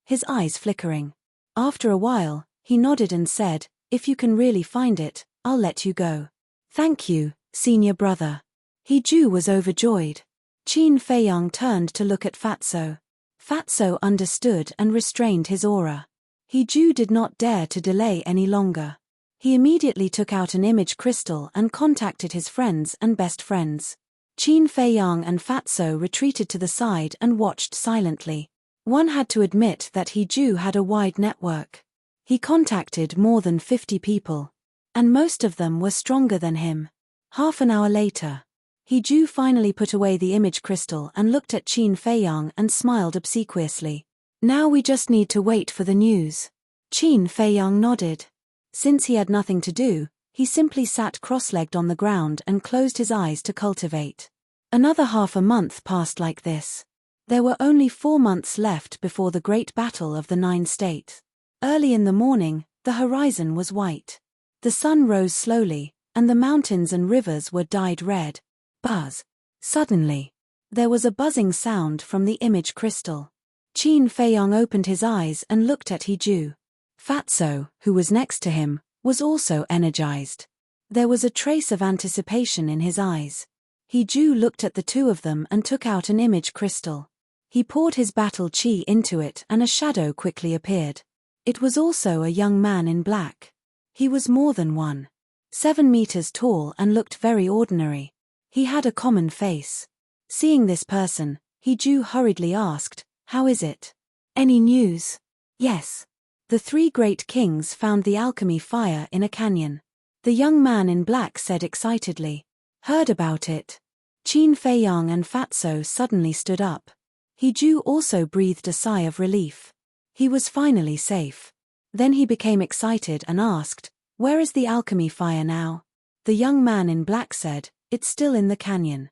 his eyes flickering. After a while, he nodded and said, if you can really find it, I'll let you go. Thank you, senior brother. He was overjoyed. Qin Feiyang turned to look at Fatso. Fatso understood and restrained his aura. He did not dare to delay any longer. He immediately took out an image crystal and contacted his friends and best friends. Qin Feiyang and Fatso retreated to the side and watched silently. One had to admit that He had a wide network. He contacted more than 50 people. And most of them were stronger than him. Half an hour later, He finally put away the image crystal and looked at Qin Feiyang and smiled obsequiously. Now we just need to wait for the news. Qin Feiyang nodded. Since he had nothing to do, he simply sat cross-legged on the ground and closed his eyes to cultivate. Another half a month passed like this. There were only 4 months left before the great battle of the 9 states. Early in the morning, the horizon was white. The sun rose slowly, and the mountains and rivers were dyed red. Buzz. Suddenly, there was a buzzing sound from the image crystal. Qin Feiyang opened his eyes and looked at He. Fatso, who was next to him, was also energized. There was a trace of anticipation in his eyes. He looked at the 2 of them and took out an image crystal. He poured his battle chi into it and a shadow quickly appeared. It was also a young man in black. He was more than 1.7 meters tall and looked very ordinary. He had a common face. Seeing this person, He hurriedly asked, how is it? Any news? Yes. The 3 great kings found the alchemy fire in a canyon. The young man in black said excitedly. Heard about it. Qin Feiyang and Fatso suddenly stood up. He also breathed a sigh of relief. He was finally safe. Then he became excited and asked, where is the alchemy fire now? The young man in black said, it's still in the canyon.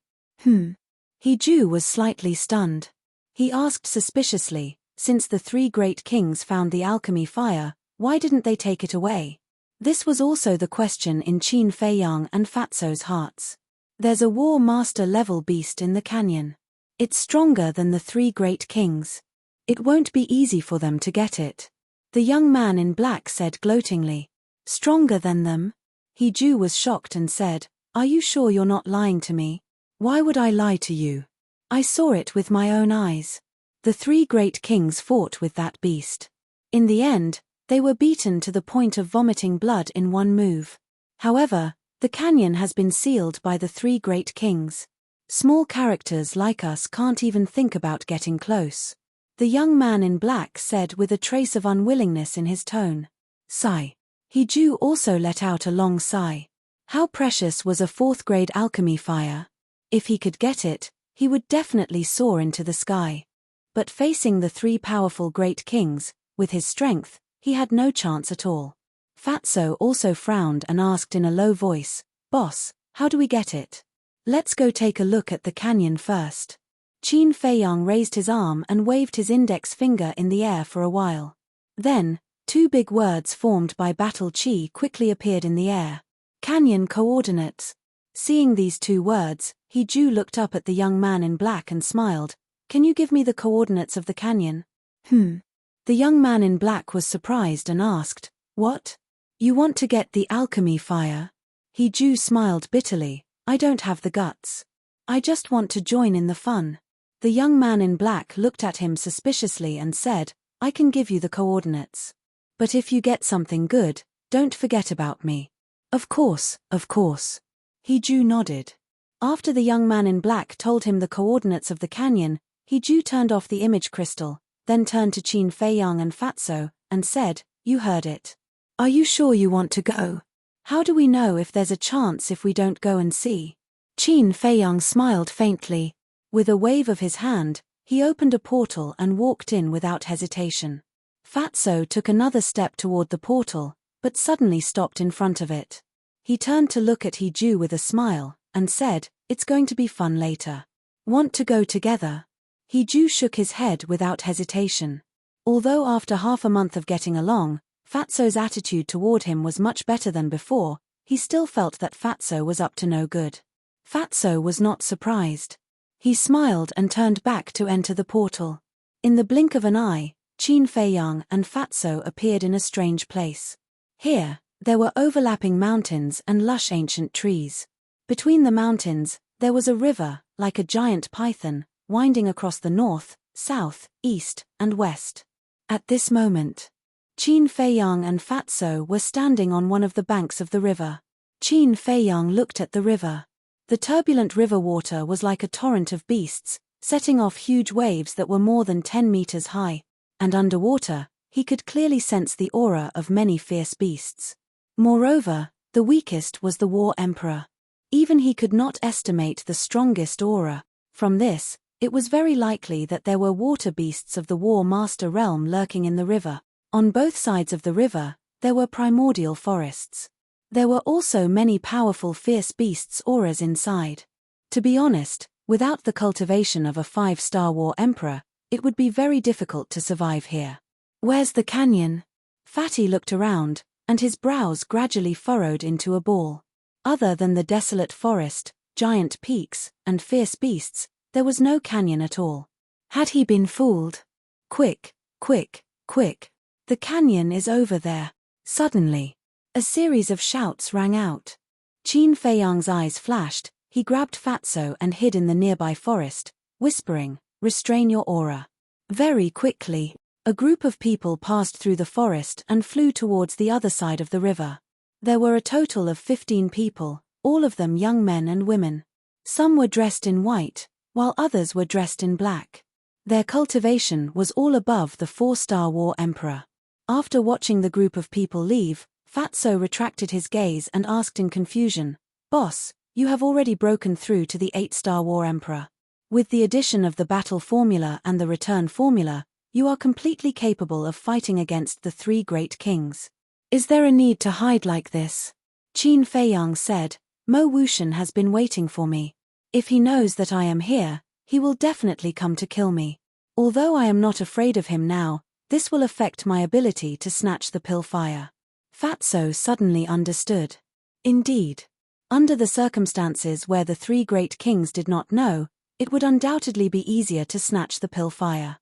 He was slightly stunned. He asked suspiciously, since the 3 great kings found the alchemy fire, why didn't they take it away? This was also the question in Qin Feiyang and Fatso's hearts. There's a war master level beast in the canyon. It's stronger than the 3 great kings. It won't be easy for them to get it. The young man in black said gloatingly. Stronger than them? He was shocked and said, are you sure you're not lying to me? Why would I lie to you? I saw it with my own eyes. The three great kings fought with that beast. In the end, they were beaten to the point of vomiting blood in one move. However, the canyon has been sealed by the three great kings. Small characters like us can't even think about getting close. The young man in black said with a trace of unwillingness in his tone. Sigh. Hiju also let out a long sigh. How precious was a fourth-grade alchemy fire. If he could get it, he would definitely soar into the sky. But facing the three powerful great kings, with his strength, he had no chance at all. Fatso also frowned and asked in a low voice, Boss, how do we get it? Let's go take a look at the canyon first. Qin Feiyang raised his arm and waved his index finger in the air for a while. Then, two big words formed by battle chi quickly appeared in the air. Canyon coordinates. Seeing these two words, Hiju looked up at the young man in black and smiled. Can you give me the coordinates of the canyon? The young man in black was surprised and asked, What? You want to get the alchemy fire? Hiju smiled bitterly. I don't have the guts. I just want to join in the fun. The young man in black looked at him suspiciously and said, I can give you the coordinates. But if you get something good, don't forget about me. Of course, of course. Hiju nodded. After the young man in black told him the coordinates of the canyon, Hiju turned off the image crystal, then turned to Qin Feiyang and Fatso, and said, You heard it. Are you sure you want to go? How do we know if there's a chance if we don't go and see? Qin Feiyang smiled faintly. With a wave of his hand, he opened a portal and walked in without hesitation. Fatso took another step toward the portal, but suddenly stopped in front of it. He turned to look at Hiju with a smile, and said, It's going to be fun later. Want to go together? Hiju shook his head without hesitation. Although after half a month of getting along, Fatso's attitude toward him was much better than before, he still felt that Fatso was up to no good. Fatso was not surprised. He smiled and turned back to enter the portal. In the blink of an eye, Qin Feiyang and Fatso appeared in a strange place. Here, there were overlapping mountains and lush ancient trees. Between the mountains, there was a river, like a giant python, winding across the north, south, east, and west. At this moment, Qin Feiyang and Fatso were standing on one of the banks of the river. Qin Feiyang looked at the river. The turbulent river water was like a torrent of beasts, setting off huge waves that were more than 10 meters high, and underwater, he could clearly sense the aura of many fierce beasts. Moreover, the weakest was the War Emperor. Even he could not estimate the strongest aura. From this, it was very likely that there were water beasts of the War Master realm lurking in the river. On both sides of the river, there were primordial forests. There were also many powerful fierce beasts' auras inside. To be honest, without the cultivation of a 5-star War Emperor, it would be very difficult to survive here. Where's the canyon? Fatty looked around, and his brows gradually furrowed into a ball. Other than the desolate forest, giant peaks, and fierce beasts, there was no canyon at all. Had he been fooled? Quick, quick, quick. The canyon is over there. Suddenly, a series of shouts rang out. Qin Feiyang's eyes flashed, he grabbed Fatso and hid in the nearby forest, whispering, Restrain your aura. Very quickly, a group of people passed through the forest and flew towards the other side of the river. There were a total of 15 people, all of them young men and women. Some were dressed in white, while others were dressed in black. Their cultivation was all above the 4-star War Emperor. After watching the group of people leave, Fatso retracted his gaze and asked in confusion, Boss, you have already broken through to the 8-star War Emperor. With the addition of the battle formula and the return formula, you are completely capable of fighting against the 3 great kings. Is there a need to hide like this? Qin Feiyang said, Mo Wuxian has been waiting for me. If he knows that I am here, he will definitely come to kill me. Although I am not afraid of him now, this will affect my ability to snatch the pill fire. Fatso suddenly understood. Indeed. Under the circumstances where the 3 great kings did not know, it would undoubtedly be easier to snatch the pill fire.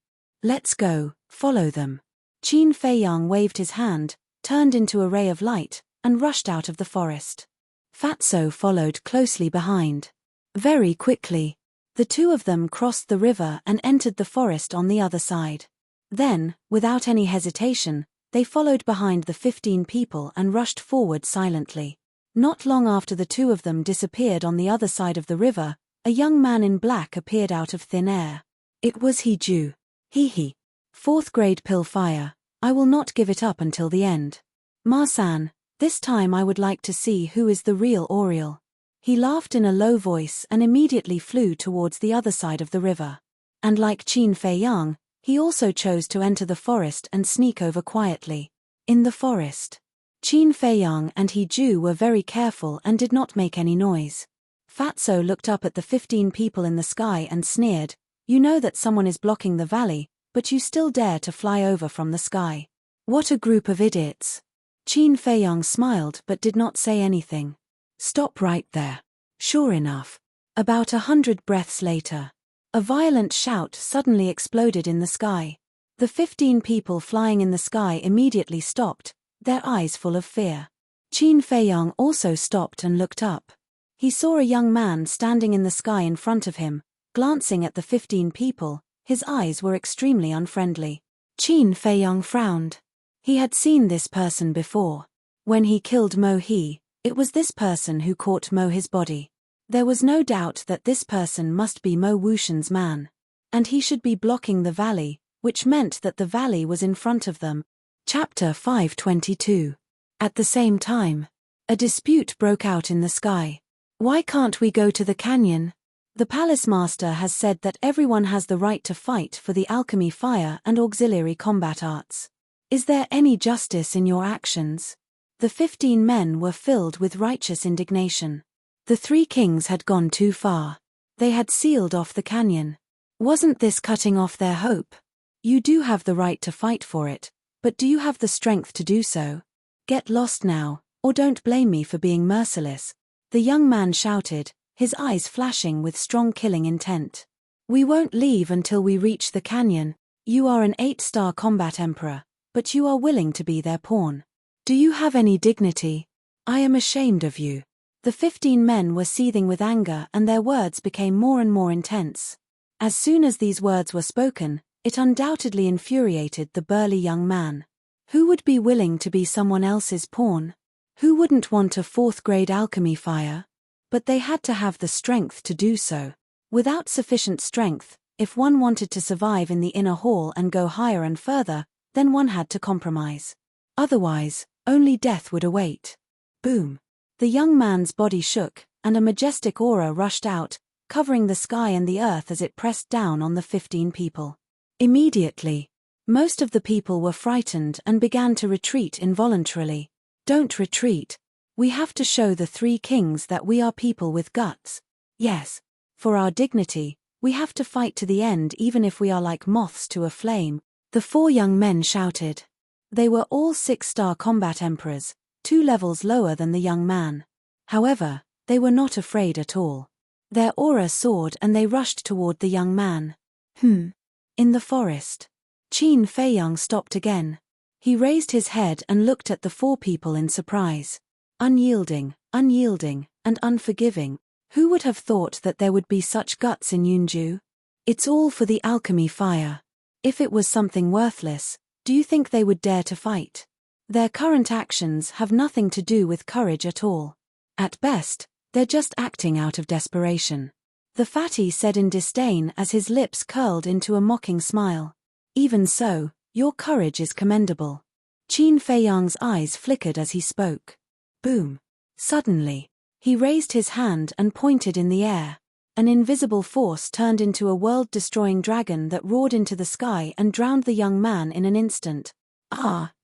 Let's go, follow them. Qin Feiyang waved his hand, turned into a ray of light, and rushed out of the forest. Fatso followed closely behind. Very quickly, the two of them crossed the river and entered the forest on the other side. Then, without any hesitation, they followed behind the 15 people and rushed forward silently. Not long after the two of them disappeared on the other side of the river, a young man in black appeared out of thin air. It was Hee-ju. Hee. Fourth grade pill fire. I will not give it up until the end. Ma-san, this time I would like to see who is the real Oriole. He laughed in a low voice and immediately flew towards the other side of the river. And like Qin Fei-yang, he also chose to enter the forest and sneak over quietly. In the forest, Qin Fei-yang and Hee-ju were very careful and did not make any noise. Fatso looked up at the 15 people in the sky and sneered, "You know that someone is blocking the valley, but you still dare to fly over from the sky. What a group of idiots." Qin Fei-yang smiled but did not say anything. "Stop right there." Sure enough, about 100 breaths later, a violent shout suddenly exploded in the sky. The 15 people flying in the sky immediately stopped, their eyes full of fear. Qin Fei-yang also stopped and looked up. He saw a young man standing in the sky in front of him, glancing at the 15 people. His eyes were extremely unfriendly. Qin Fei-yang frowned. He had seen this person before. When he killed Mo He, it was this person who caught Mo his body. There was no doubt that this person must be Mo Wushan's man. And he should be blocking the valley, which meant that the valley was in front of them. Chapter 522. At the same time, a dispute broke out in the sky. Why can't we go to the canyon? The palace master has said that everyone has the right to fight for the alchemy fire and auxiliary combat arts. Is there any justice in your actions? The 15 men were filled with righteous indignation. The 3 kings had gone too far. They had sealed off the canyon. Wasn't this cutting off their hope? You do have the right to fight for it, but do you have the strength to do so? Get lost now, or don't blame me for being merciless. The young man shouted, his eyes flashing with strong killing intent. We won't leave until we reach the canyon. You are an 8-star combat emperor, but you are willing to be their pawn. Do you have any dignity? I am ashamed of you. The 15 men were seething with anger and their words became more and more intense. As soon as these words were spoken, it undoubtedly infuriated the burly young man. Who would be willing to be someone else's pawn? Who wouldn't want a 4th grade alchemy fire? But they had to have the strength to do so. Without sufficient strength, if one wanted to survive in the inner hall and go higher and further, then one had to compromise. Otherwise, only death would await. Boom. The young man's body shook, and a majestic aura rushed out, covering the sky and the earth as it pressed down on the 15 people. Immediately, most of the people were frightened and began to retreat involuntarily. Don't retreat. We have to show the 3 kings that we are people with guts. Yes. For our dignity, we have to fight to the end even if we are like moths to a flame. The 4 young men shouted. They were all 6-star combat emperors, 2 levels lower than the young man. However, they were not afraid at all. Their aura soared and they rushed toward the young man. In the forest, Qin Fei-yang stopped again. He raised his head and looked at the 4 people in surprise. Unyielding, and unforgiving. Who would have thought that there would be such guts in Yunju? It's all for the alchemy fire. If it was something worthless, do you think they would dare to fight? Their current actions have nothing to do with courage at all. At best, they're just acting out of desperation. The fatty said in disdain as his lips curled into a mocking smile. Even so, your courage is commendable. Qin Fei-yang's eyes flickered as he spoke. Boom. Suddenly, he raised his hand and pointed in the air. An invisible force turned into a world-destroying dragon that roared into the sky and drowned the young man in an instant.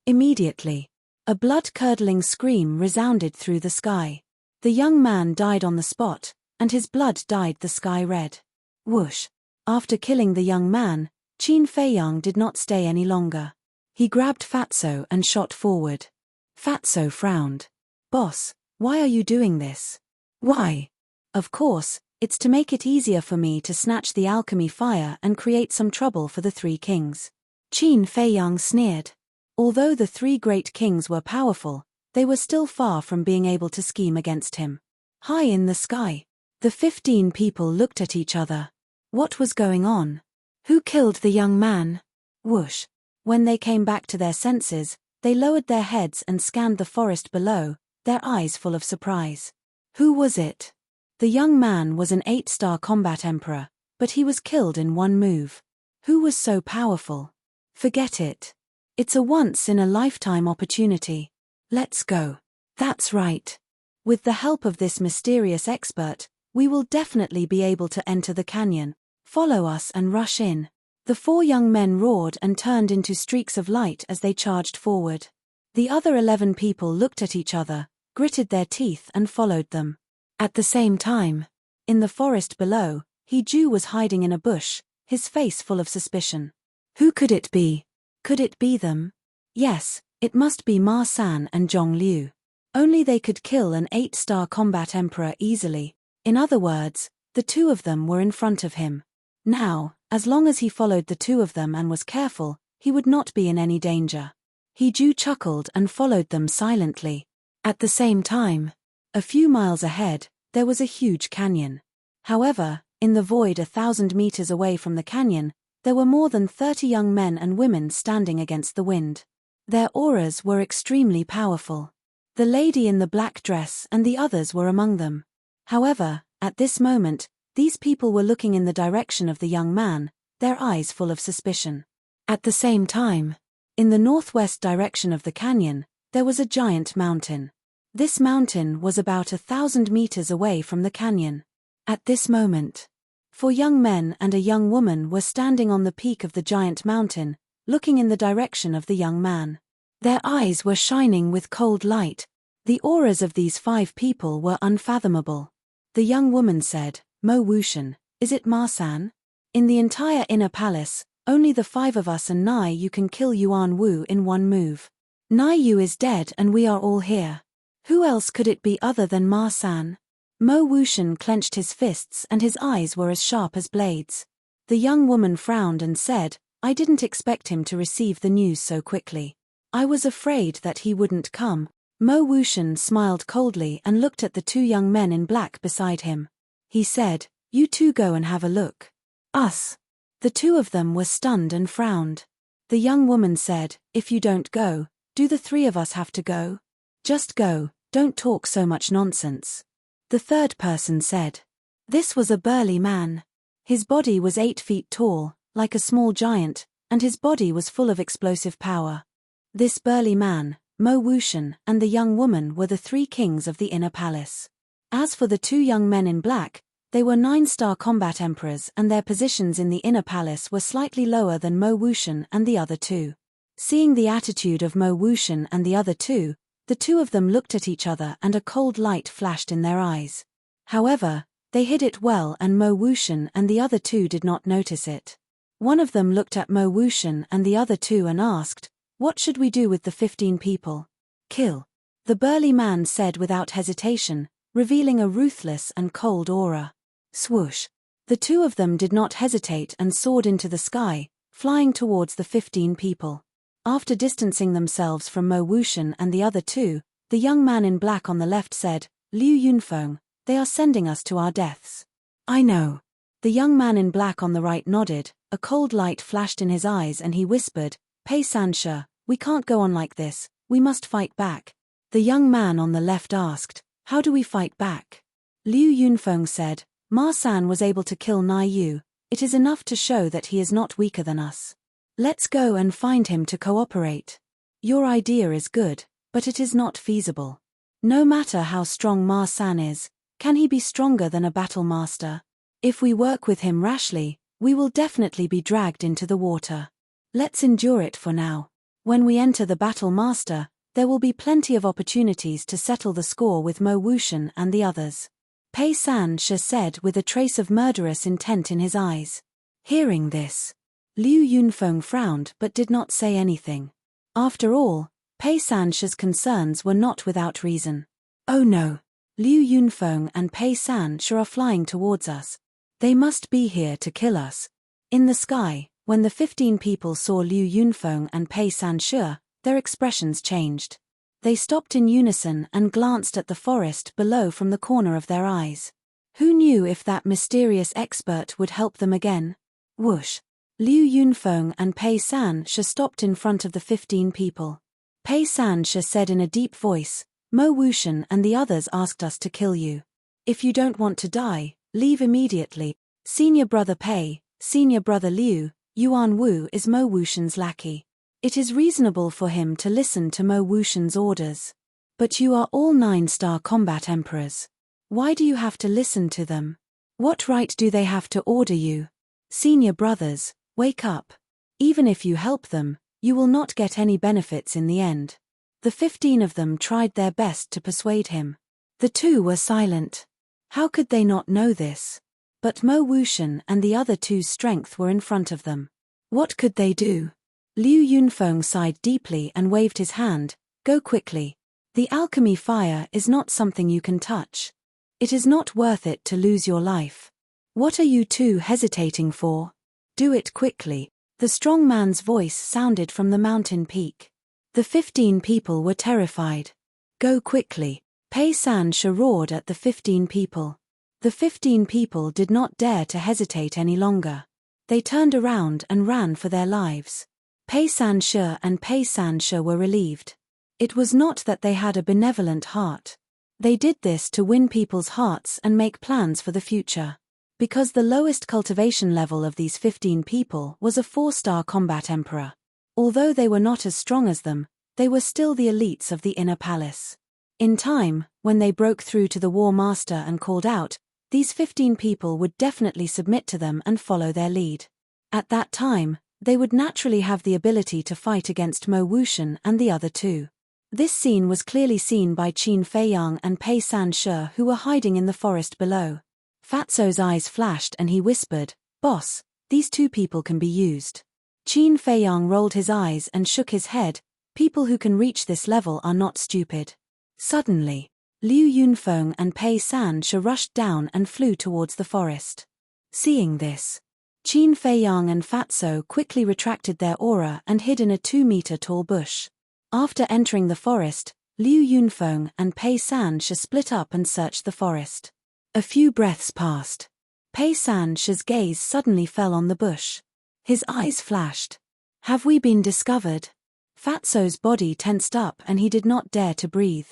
Immediately, a blood-curdling scream resounded through the sky. The young man died on the spot, and his blood dyed the sky red. Whoosh. After killing the young man, Qin Fei-yang did not stay any longer. He grabbed Fatso and shot forward. Fatso frowned. Boss, why are you doing this? Why? Of course, it's to make it easier for me to snatch the alchemy fire and create some trouble for the 3 kings. Qin Fei-yang sneered. Although the 3 great kings were powerful, they were still far from being able to scheme against him. High in the sky, The 15 people looked at each other. What was going on? Who killed the young man? Whoosh. When they came back to their senses, they lowered their heads and scanned the forest below, their eyes full of surprise. Who was it? The young man was an 8-star combat emperor, but he was killed in one move. Who was so powerful? Forget it. It's a once-in-a-lifetime opportunity. Let's go. That's right. With the help of this mysterious expert, we will definitely be able to enter the canyon. Follow us and rush in. The 4 young men roared and turned into streaks of light as they charged forward. The other 11 people looked at each other, gritted their teeth and followed them. At the same time, in the forest below, He-Ju was hiding in a bush, his face full of suspicion. Who could it be? Could it be them? Yes, it must be Ma-san and Zhong Liu. Only they could kill an 8-star combat emperor easily. In other words, the 2 of them were in front of him. Now, as long as he followed the 2 of them and was careful, he would not be in any danger. He-Ju chuckled and followed them silently. At the same time, a few miles ahead, there was a huge canyon. However, in the void 1,000 meters away from the canyon, there were more than 30 young men and women standing against the wind. Their auras were extremely powerful. The lady in the black dress and the others were among them. However, at this moment, these people were looking in the direction of the young man, their eyes full of suspicion. At the same time, in the northwest direction of the canyon, there was a giant mountain. This mountain was about 1,000 meters away from the canyon. At this moment, 4 young men and a young woman were standing on the peak of the giant mountain, looking in the direction of the young man. Their eyes were shining with cold light. The auras of these 5 people were unfathomable. The young woman said, "Mo Wuxian, is it Ma-san? In the entire inner palace, only the 5 of us and Nai Yu can kill Yuan Wu in one move. Nai Yu is dead and we are all here. Who else could it be other than Ma-san?" Mo Wuxian clenched his fists and his eyes were as sharp as blades. The young woman frowned and said, "I didn't expect him to receive the news so quickly. I was afraid that he wouldn't come." Mo Wuxian smiled coldly and looked at the 2 young men in black beside him. He said, "You 2 go and have a look." Us. The 2 of them were stunned and frowned. The young woman said, "If you don't go, do the 3 of us have to go? Just go, don't talk so much nonsense." The 3rd person said. This was a burly man. His body was 8 feet tall, like a small giant, and his body was full of explosive power. This burly man, Mo Wuxian, and the young woman were the 3 kings of the inner palace. As for the 2 young men in black, they were 9-star combat emperors and their positions in the inner palace were slightly lower than Mo Wuxian and the other 2. Seeing the attitude of Mo Wuxian and the other 2, the 2 of them looked at each other and a cold light flashed in their eyes. However, they hid it well and Mo Wuxian and the other 2 did not notice it. One of them looked at Mo Wuxian and the other 2 and asked, "What should we do with the 15 people?" "Kill," the burly man said without hesitation, revealing a ruthless and cold aura. Swoosh. The 2 of them did not hesitate and soared into the sky, flying towards the 15 people. After distancing themselves from Mo Wuxian and the other 2, the young man in black on the left said, "Liu Yunfeng, they are sending us to our deaths." "I know." The young man in black on the right nodded, a cold light flashed in his eyes and he whispered, "Pei Sanshe, we can't go on like this, we must fight back." The young man on the left asked, "How do we fight back?" Liu Yunfeng said, "Ma-san was able to kill Nai Yu, it is enough to show that he is not weaker than us. Let's go and find him to cooperate." "Your idea is good, but it is not feasible. No matter how strong Ma-san is, can he be stronger than a battle master? If we work with him rashly, we will definitely be dragged into the water. Let's endure it for now. When we enter the battle master, there will be plenty of opportunities to settle the score with Mo Wuxian and the others." Pei Sanshe said with a trace of murderous intent in his eyes. Hearing this, Liu Yunfeng frowned but did not say anything. After all, Pei Sanshe's concerns were not without reason. "Oh no! Liu Yunfeng and Pei Sanshe are flying towards us. They must be here to kill us." In the sky, when the 15 people saw Liu Yunfeng and Pei Sanshe, their expressions changed. They stopped in unison and glanced at the forest below from the corner of their eyes. Who knew if that mysterious expert would help them again? Whoosh! Liu Yunfeng and Pei San-she stopped in front of the 15 people. Pei San-she said in a deep voice, "Mo Wuxian and the others asked us to kill you. If you don't want to die, leave immediately. Senior brother Pei, senior brother Liu, Yuan Wu is Mo Wuxian's lackey. It is reasonable for him to listen to Mo Wuxian's orders. But you are all 9-star combat emperors. Why do you have to listen to them? What right do they have to order you? Senior brothers, wake up. Even if you help them, you will not get any benefits in the end." The 15 of them tried their best to persuade him. The 2 were silent. How could they not know this? But Mo Wuxian and the other 2's strength were in front of them. What could they do? Liu Yunfeng sighed deeply and waved his hand. "Go quickly. The alchemy fire is not something you can touch. It is not worth it to lose your life. What are you 2 hesitating for? Do it quickly." The strong man's voice sounded from the mountain peak. The 15 people were terrified. "Go quickly." Pei San-she roared at the 15 people. The 15 people did not dare to hesitate any longer. They turned around and ran for their lives. Pei San-she and Pei San-she were relieved. It was not that they had a benevolent heart. They did this to win people's hearts and make plans for the future. Because the lowest cultivation level of these 15 people was a 4-star combat emperor. Although they were not as strong as them, they were still the elites of the inner palace. In time, when they broke through to the war master and called out, these 15 people would definitely submit to them and follow their lead. At that time, they would naturally have the ability to fight against Mo Wuxian and the other 2. This scene was clearly seen by Qin Feiyang and Pei San-she, who were hiding in the forest below. Fatso's eyes flashed and he whispered, "Boss, these 2 people can be used." Qin Feiyang rolled his eyes and shook his head. "People who can reach this level are not stupid." Suddenly, Liu Yunfeng and Pei San-she rushed down and flew towards the forest. Seeing this, Qin Feiyang and Fatso quickly retracted their aura and hid in a 2-meter-tall bush. After entering the forest, Liu Yunfeng and Pei San-she split up and searched the forest. A few breaths passed. Pei San-she's gaze suddenly fell on the bush. His eyes flashed. "Have we been discovered?" Fatso's body tensed up and he did not dare to breathe.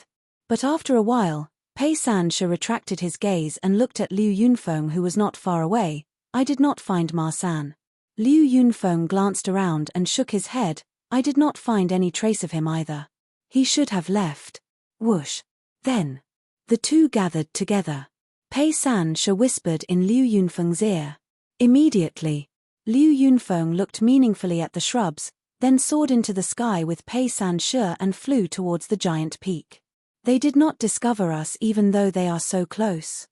But after a while, Pei San-she retracted his gaze and looked at Liu Yunfeng, who was not far away. "I did not find Ma San." Liu Yunfeng glanced around and shook his head. "I did not find any trace of him either. He should have left." Whoosh! Then, the 2 gathered together. Pei San-she whispered in Liu Yunfeng's ear. Immediately, Liu Yunfeng looked meaningfully at the shrubs, then soared into the sky with Pei San-she and flew towards the giant peak. They did not discover us even though they are so close.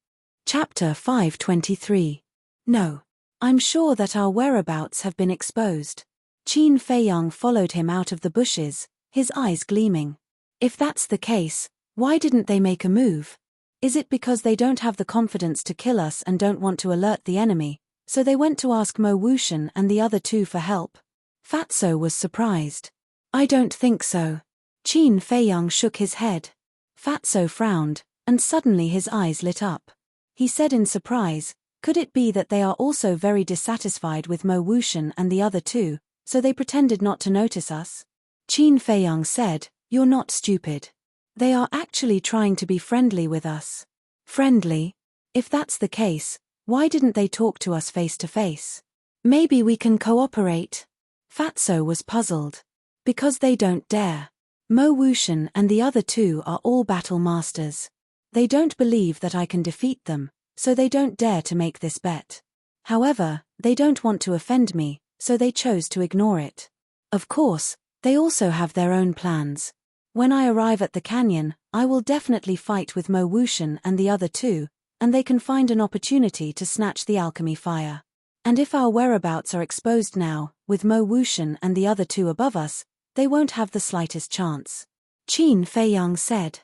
Chapter 523. No. I'm sure that our whereabouts have been exposed. Qin Feiyang followed him out of the bushes, his eyes gleaming. If that's the case, why didn't they make a move? Is it because they don't have the confidence to kill us and don't want to alert the enemy, so they went to ask Mo Wuxian and the other 2 for help? Fatso was surprised. "I don't think so." Qin Feiyang shook his head. Fatso frowned, and suddenly his eyes lit up. He said in surprise, "Could it be that they are also very dissatisfied with Mo Wuxian and the other 2, so they pretended not to notice us?" Qin Feiyang said, "You're not stupid. They are actually trying to be friendly with us." "Friendly? If that's the case, why didn't they talk to us face to face? Maybe we can cooperate." Fatso was puzzled. "Because they don't dare. Mo Wuxian and the other 2 are all battle masters. They don't believe that I can defeat them, so they don't dare to make this bet. However, they don't want to offend me, so they chose to ignore it. Of course, they also have their own plans. When I arrive at the canyon, I will definitely fight with Mo Wuxian and the other 2, and they can find an opportunity to snatch the alchemy fire. And if our whereabouts are exposed now, with Mo Wuxian and the other 2 above us, they won't have the slightest chance." Qin Feiyang said.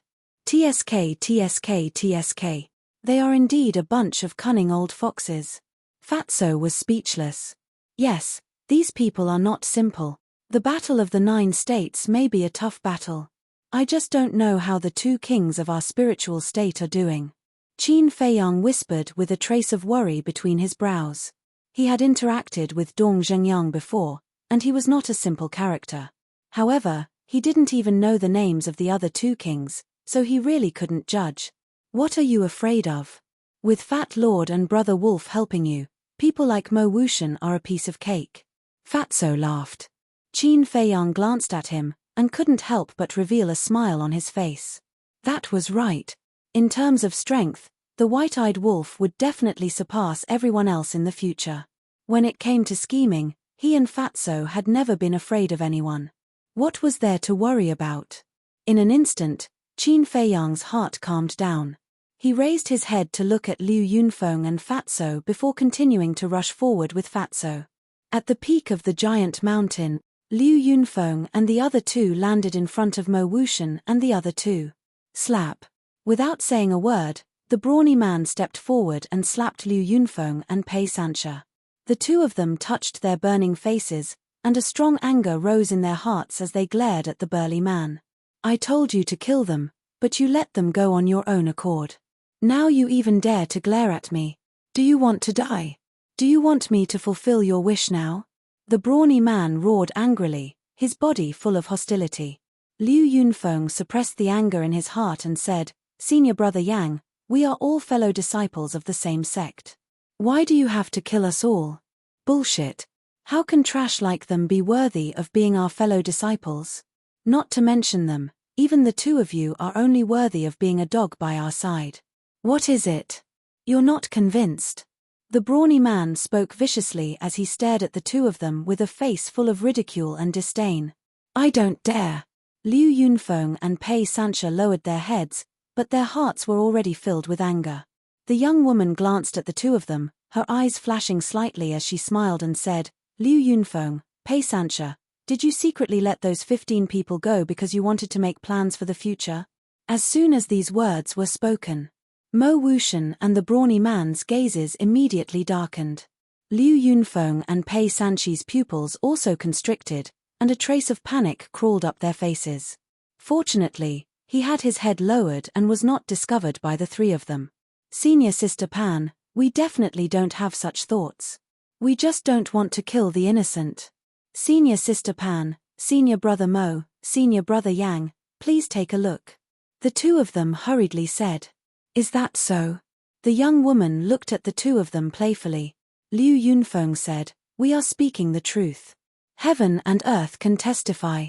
"TSK, TSK, TSK. They are indeed a bunch of cunning old foxes." Fatso was speechless. "Yes, these people are not simple. The battle of the 9 states may be a tough battle. I just don't know how the 2 kings of our spiritual state are doing. Qin Feiyang whispered with a trace of worry between his brows. He had interacted with Dong Zhengyang before, and he was not a simple character. However, he didn't even know the names of the other two kings, so he really couldn't judge. What are you afraid of? With Fat Lord and Brother Wolf helping you, people like Mo Wuxian are a piece of cake. Fatso laughed. Qin Feiyang glanced at him, and couldn't help but reveal a smile on his face. That was right. In terms of strength, the white-eyed wolf would definitely surpass everyone else in the future. When it came to scheming, he and Fatso had never been afraid of anyone. What was there to worry about? In an instant, Qin Feiyang's heart calmed down. He raised his head to look at Liu Yunfeng and Fatso before continuing to rush forward with Fatso. At the peak of the giant mountain, Liu Yunfeng and the other two landed in front of Mo Wuxian and the other two. Slap. Without saying a word, the brawny man stepped forward and slapped Liu Yunfeng and Pei Sanxia. The two of them touched their burning faces, and a strong anger rose in their hearts as they glared at the burly man. I told you to kill them, but you let them go on your own accord. Now you even dare to glare at me. Do you want to die? Do you want me to fulfill your wish now? The brawny man roared angrily, his body full of hostility. Liu Yunfeng suppressed the anger in his heart and said, Senior Brother Yang, we are all fellow disciples of the same sect. Why do you have to kill us all? Bullshit. How can trash like them be worthy of being our fellow disciples? Not to mention them, even the two of you are only worthy of being a dog by our side. What is it? You're not convinced. The brawny man spoke viciously as he stared at the two of them with a face full of ridicule and disdain. I don't dare. Liu Yunfeng and Pei Sanxia lowered their heads, but their hearts were already filled with anger. The young woman glanced at the two of them, her eyes flashing slightly as she smiled and said, Liu Yunfeng, Pei Sanxia, did you secretly let those 15 people go because you wanted to make plans for the future? As soon as these words were spoken, Mo Wuxian and the brawny man's gazes immediately darkened. Liu Yunfeng and Pei Sanxi's pupils also constricted, and a trace of panic crawled up their faces. Fortunately, he had his head lowered and was not discovered by the three of them. Senior Sister Pan, we definitely don't have such thoughts. We just don't want to kill the innocent. Senior Sister Pan, Senior Brother Mo, Senior Brother Yang, please take a look. The two of them hurriedly said. Is that so? The young woman looked at the two of them playfully. Liu Yunfeng said, we are speaking the truth. Heaven and earth can testify.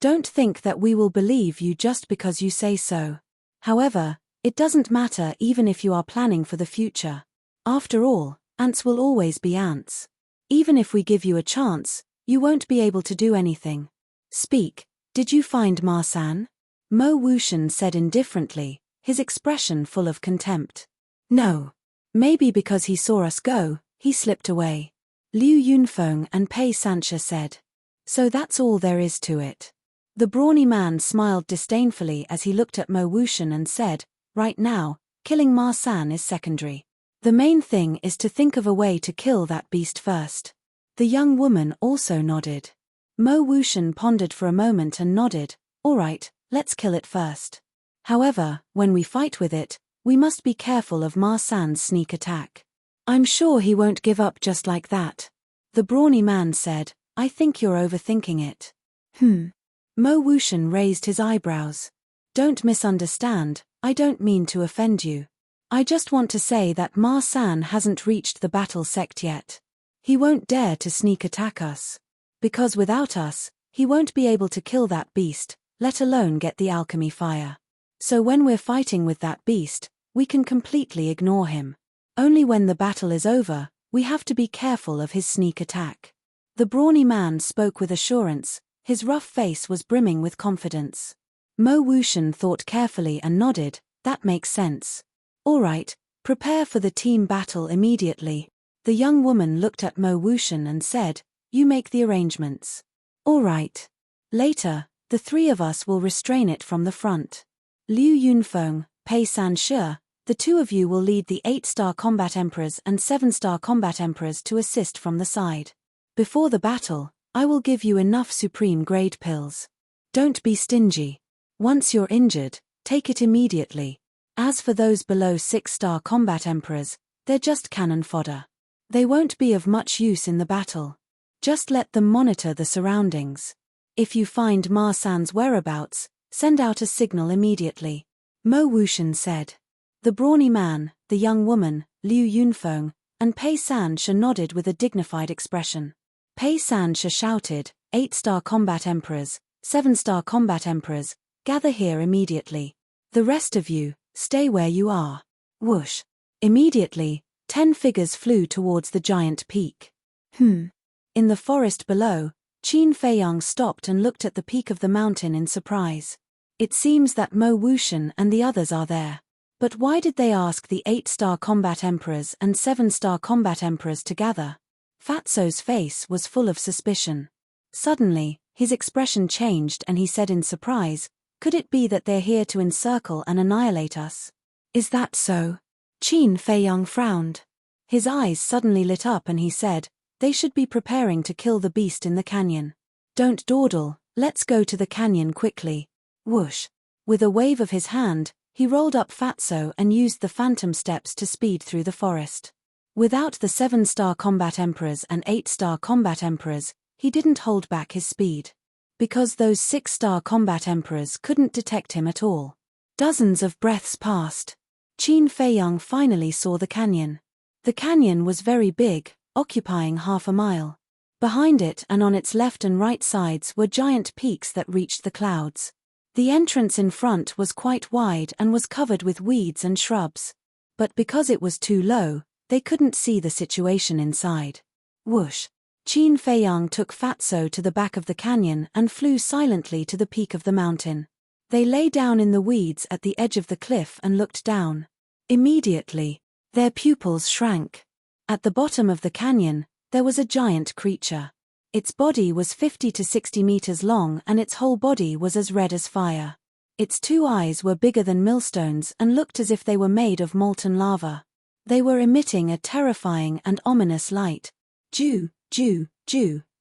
Don't think that we will believe you just because you say so. However, it doesn't matter even if you are planning for the future. After all, ants will always be ants. Even if we give you a chance, you won't be able to do anything. Speak, did you find Ma San? Mo Wuxian said indifferently, his expression full of contempt. No. Maybe because he saw us go, he slipped away. Liu Yunfeng and Pei Sanxia said. So that's all there is to it. The brawny man smiled disdainfully as he looked at Mo Wuxian and said, right now, killing Ma San is secondary. The main thing is to think of a way to kill that beast first. The young woman also nodded. Mo Wuxian pondered for a moment and nodded, all right, let's kill it first. However, when we fight with it, we must be careful of Ma San's sneak attack. I'm sure he won't give up just like that. The brawny man said, I think you're overthinking it. Mo Wuxian raised his eyebrows. Don't misunderstand, I don't mean to offend you. I just want to say that Ma San hasn't reached the battle sect yet. He won't dare to sneak attack us. Because without us, he won't be able to kill that beast, let alone get the alchemy fire. So when we're fighting with that beast, we can completely ignore him. Only when the battle is over, we have to be careful of his sneak attack. The brawny man spoke with assurance, his rough face was brimming with confidence. Mo Wuxian thought carefully and nodded, that makes sense. All right, prepare for the team battle immediately. The young woman looked at Mo Wuxian and said, you make the arrangements. All right. Later, the three of us will restrain it from the front. Liu Yunfeng, Pei Sanxia, the two of you will lead the 8-star combat emperors and 7-star combat emperors to assist from the side. Before the battle, I will give you enough supreme grade pills. Don't be stingy. Once you're injured, take it immediately. As for those below 6-star combat emperors, they're just cannon fodder. They won't be of much use in the battle. Just let them monitor the surroundings. If you find Ma San's whereabouts, send out a signal immediately. Mo Wuxian said. The brawny man, the young woman, Liu Yunfeng, and Pei Sansha nodded with a dignified expression. Pei Sansha shouted, 8-star combat emperors, 7-star combat emperors, gather here immediately. The rest of you, stay where you are. Whoosh. Immediately, 10 figures flew towards the giant peak. In the forest below, Qin Feiyang stopped and looked at the peak of the mountain in surprise. It seems that Mo Wuxian and the others are there. But why did they ask the 8-star combat emperors and 7-star combat emperors to gather? Fatso's face was full of suspicion. Suddenly, his expression changed and he said in surprise, could it be that they're here to encircle and annihilate us? Is that so? Qin Feiyang frowned. His eyes suddenly lit up and he said, they should be preparing to kill the beast in the canyon. Don't dawdle, let's go to the canyon quickly. Whoosh. With a wave of his hand, he rolled up Fatso and used the phantom steps to speed through the forest. Without the 7-star combat emperors and 8-star combat emperors, he didn't hold back his speed. Because those 6-star combat emperors couldn't detect him at all. Dozens of breaths passed. Qin Feiyang finally saw the canyon. The canyon was very big, occupying half a mile. Behind it and on its left and right sides were giant peaks that reached the clouds. The entrance in front was quite wide and was covered with weeds and shrubs. But because it was too low, they couldn't see the situation inside. Whoosh! Qin Feiyang took Fatso to the back of the canyon and flew silently to the peak of the mountain. They lay down in the weeds at the edge of the cliff and looked down. Immediately, their pupils shrank. At the bottom of the canyon, there was a giant creature. Its body was 50 to 60 meters long and its whole body was as red as fire. Its 2 eyes were bigger than millstones and looked as if they were made of molten lava. They were emitting a terrifying and ominous light. Ju,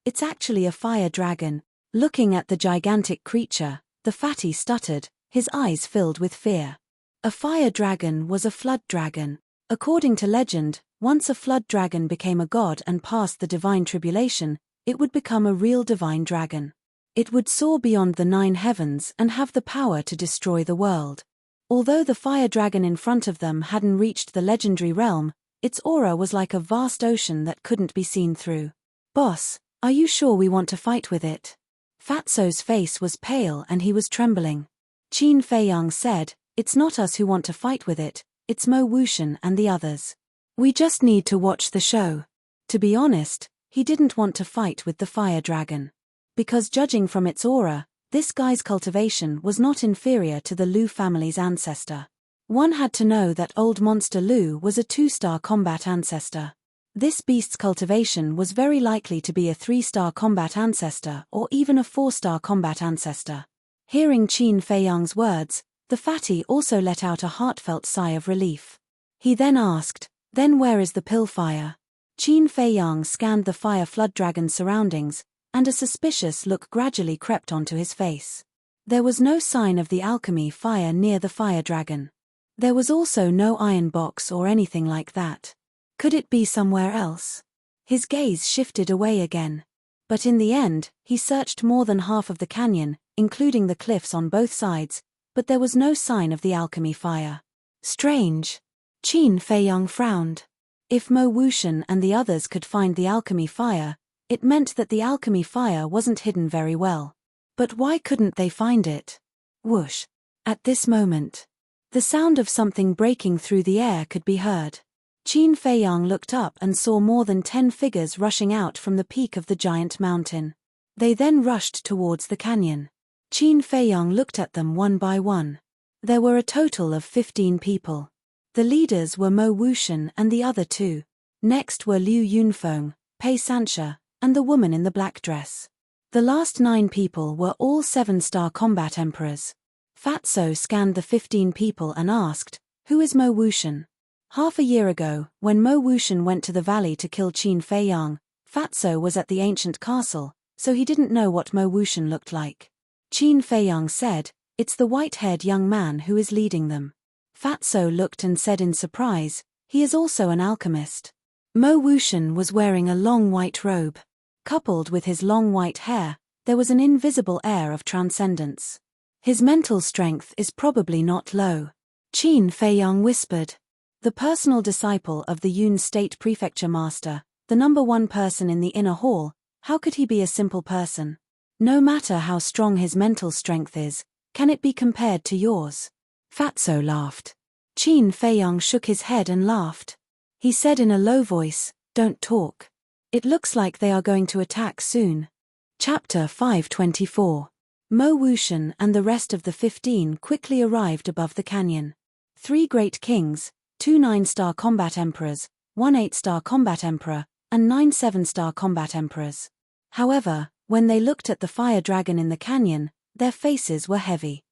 it's actually a fire dragon. Looking at the gigantic creature, the fatty stuttered, his eyes filled with fear. A fire dragon was a flood dragon. According to legend, once a flood dragon became a god and passed the divine tribulation, it would become a real divine dragon. It would soar beyond the 9 heavens and have the power to destroy the world. Although the fire dragon in front of them hadn't reached the legendary realm, its aura was like a vast ocean that couldn't be seen through. Boss, are you sure we want to fight with it? Fatso's face was pale and he was trembling. Qin Feiyang said, it's not us who want to fight with it, it's Mo Wuxian and the others. We just need to watch the show. To be honest, he didn't want to fight with the fire dragon. Because judging from its aura, this guy's cultivation was not inferior to the Lu family's ancestor. One had to know that old monster Lu was a 2-star combat ancestor. This beast's cultivation was very likely to be a 3-star combat ancestor or even a 4-star combat ancestor. Hearing Qin Feiyang's words, the fatty also let out a heartfelt sigh of relief. He then asked, then where is the pill fire? Qin Feiyang scanned the fire flood dragon's surroundings, and a suspicious look gradually crept onto his face. There was no sign of the alchemy fire near the fire dragon. There was also no iron box or anything like that. Could it be somewhere else? His gaze shifted away again. But in the end, he searched more than half of the canyon, including the cliffs on both sides, but there was no sign of the alchemy fire. Strange. Qin Feiyang frowned. If Mo Wuxian and the others could find the alchemy fire, it meant that the alchemy fire wasn't hidden very well. But why couldn't they find it? Whoosh. At this moment, the sound of something breaking through the air could be heard. Qin Feiyang looked up and saw more than 10 figures rushing out from the peak of the giant mountain. They then rushed towards the canyon. Qin Feiyang looked at them one by one. There were a total of 15 people. The leaders were Mo Wuxian and the other 2. Next were Liu Yunfeng, Pei Sansha, and the woman in the black dress. The last 9 people were all 7-star combat emperors. Fatso scanned the 15 people and asked, who is Mo Wuxian? Half a year ago, when Mo Wuxian went to the valley to kill Qin Feiyang, Fatso was at the ancient castle, so he didn't know what Mo Wuxian looked like. Qin Feiyang said, it's the white-haired young man who is leading them. Fatso looked and said in surprise, he is also an alchemist. Mo Wuxian was wearing a long white robe. Coupled with his long white hair, there was an invisible air of transcendence. His mental strength is probably not low. Qin Feiyang whispered. The personal disciple of the Yun State Prefecture Master, the #1 person in the inner hall, how could he be a simple person? No matter how strong his mental strength is, can it be compared to yours? Fatso laughed. Qin Feiyang shook his head and laughed. He said in a low voice, "Don't talk. It looks like they are going to attack soon." Chapter 524. Mo Wuxian and the rest of the 15 quickly arrived above the canyon. 3 great kings, 2 9-star combat emperors, 1 8-star combat emperor, and 9 7-star combat emperors. However, when they looked at the fire dragon in the canyon, their faces were heavy.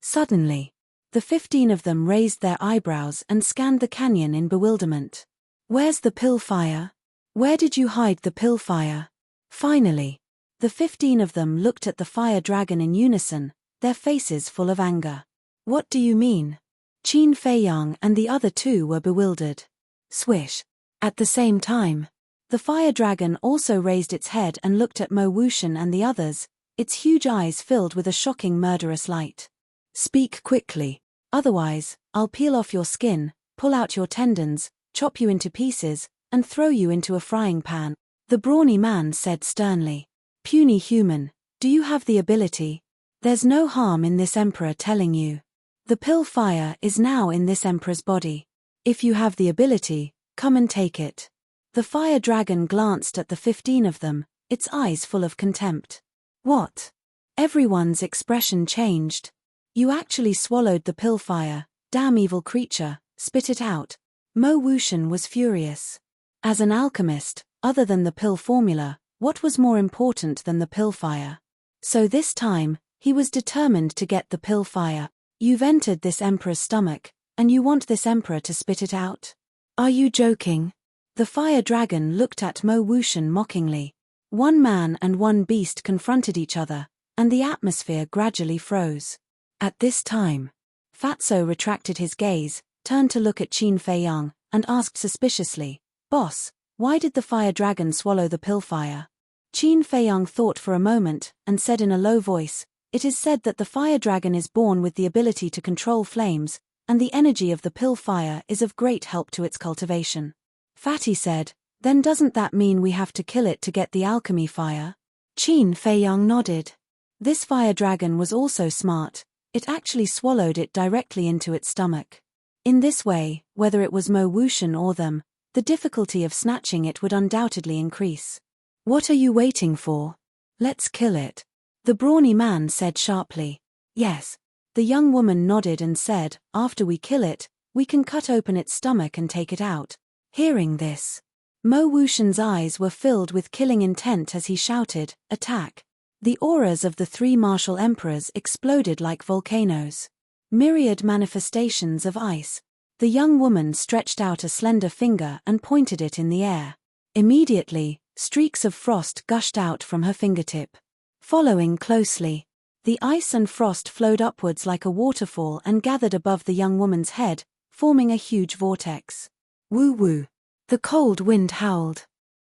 Suddenly, the 15 of them raised their eyebrows and scanned the canyon in bewilderment. Where's the pill fire? Where did you hide the pill fire? Finally, the 15 of them looked at the fire dragon in unison, their faces full of anger. What do you mean? Qin Feiyang and the other 2 were bewildered. Swish. At the same time, the fire dragon also raised its head and looked at Mo Wuxian and the others, its huge eyes filled with a shocking murderous light. Speak quickly, otherwise, I'll peel off your skin, pull out your tendons, chop you into pieces, and throw you into a frying pan, the brawny man said sternly. Puny human, do you have the ability? There's no harm in this emperor telling you. The pill fire is now in this emperor's body. If you have the ability, come and take it. The fire dragon glanced at the 15 of them, its eyes full of contempt. What? Everyone's expression changed. You actually swallowed the pill fire, damn evil creature, spit it out. Mo Wuxian was furious. As an alchemist, other than the pill formula, what was more important than the pill fire? So this time, he was determined to get the pill fire. You've entered this emperor's stomach, and you want this emperor to spit it out? Are you joking? The fire dragon looked at Mo Wuxian mockingly. 1 man and 1 beast confronted each other, and the atmosphere gradually froze. At this time, Fatso retracted his gaze, turned to look at Qin Feiyang, and asked suspiciously, "Boss, why did the fire dragon swallow the pill fire?" Qin Feiyang thought for a moment, and said in a low voice, "It is said that the fire dragon is born with the ability to control flames, and the energy of the pill fire is of great help to its cultivation." Fatty said, "Then doesn't that mean we have to kill it to get the alchemy fire?" Qin Feiyang nodded. This fire dragon was also smart. It actually swallowed it directly into its stomach. In this way, whether it was Mo Wuxian or them, the difficulty of snatching it would undoubtedly increase. What are you waiting for? Let's kill it. The brawny man said sharply. Yes. The young woman nodded and said, after we kill it, we can cut open its stomach and take it out. Hearing this, Mo Wuxian's eyes were filled with killing intent as he shouted, "Attack!" The auras of the 3 martial emperors exploded like volcanoes. Myriad manifestations of ice. The young woman stretched out a slender finger and pointed it in the air. Immediately, streaks of frost gushed out from her fingertip. Following closely, the ice and frost flowed upwards like a waterfall and gathered above the young woman's head, forming a huge vortex. Woo woo. The cold wind howled.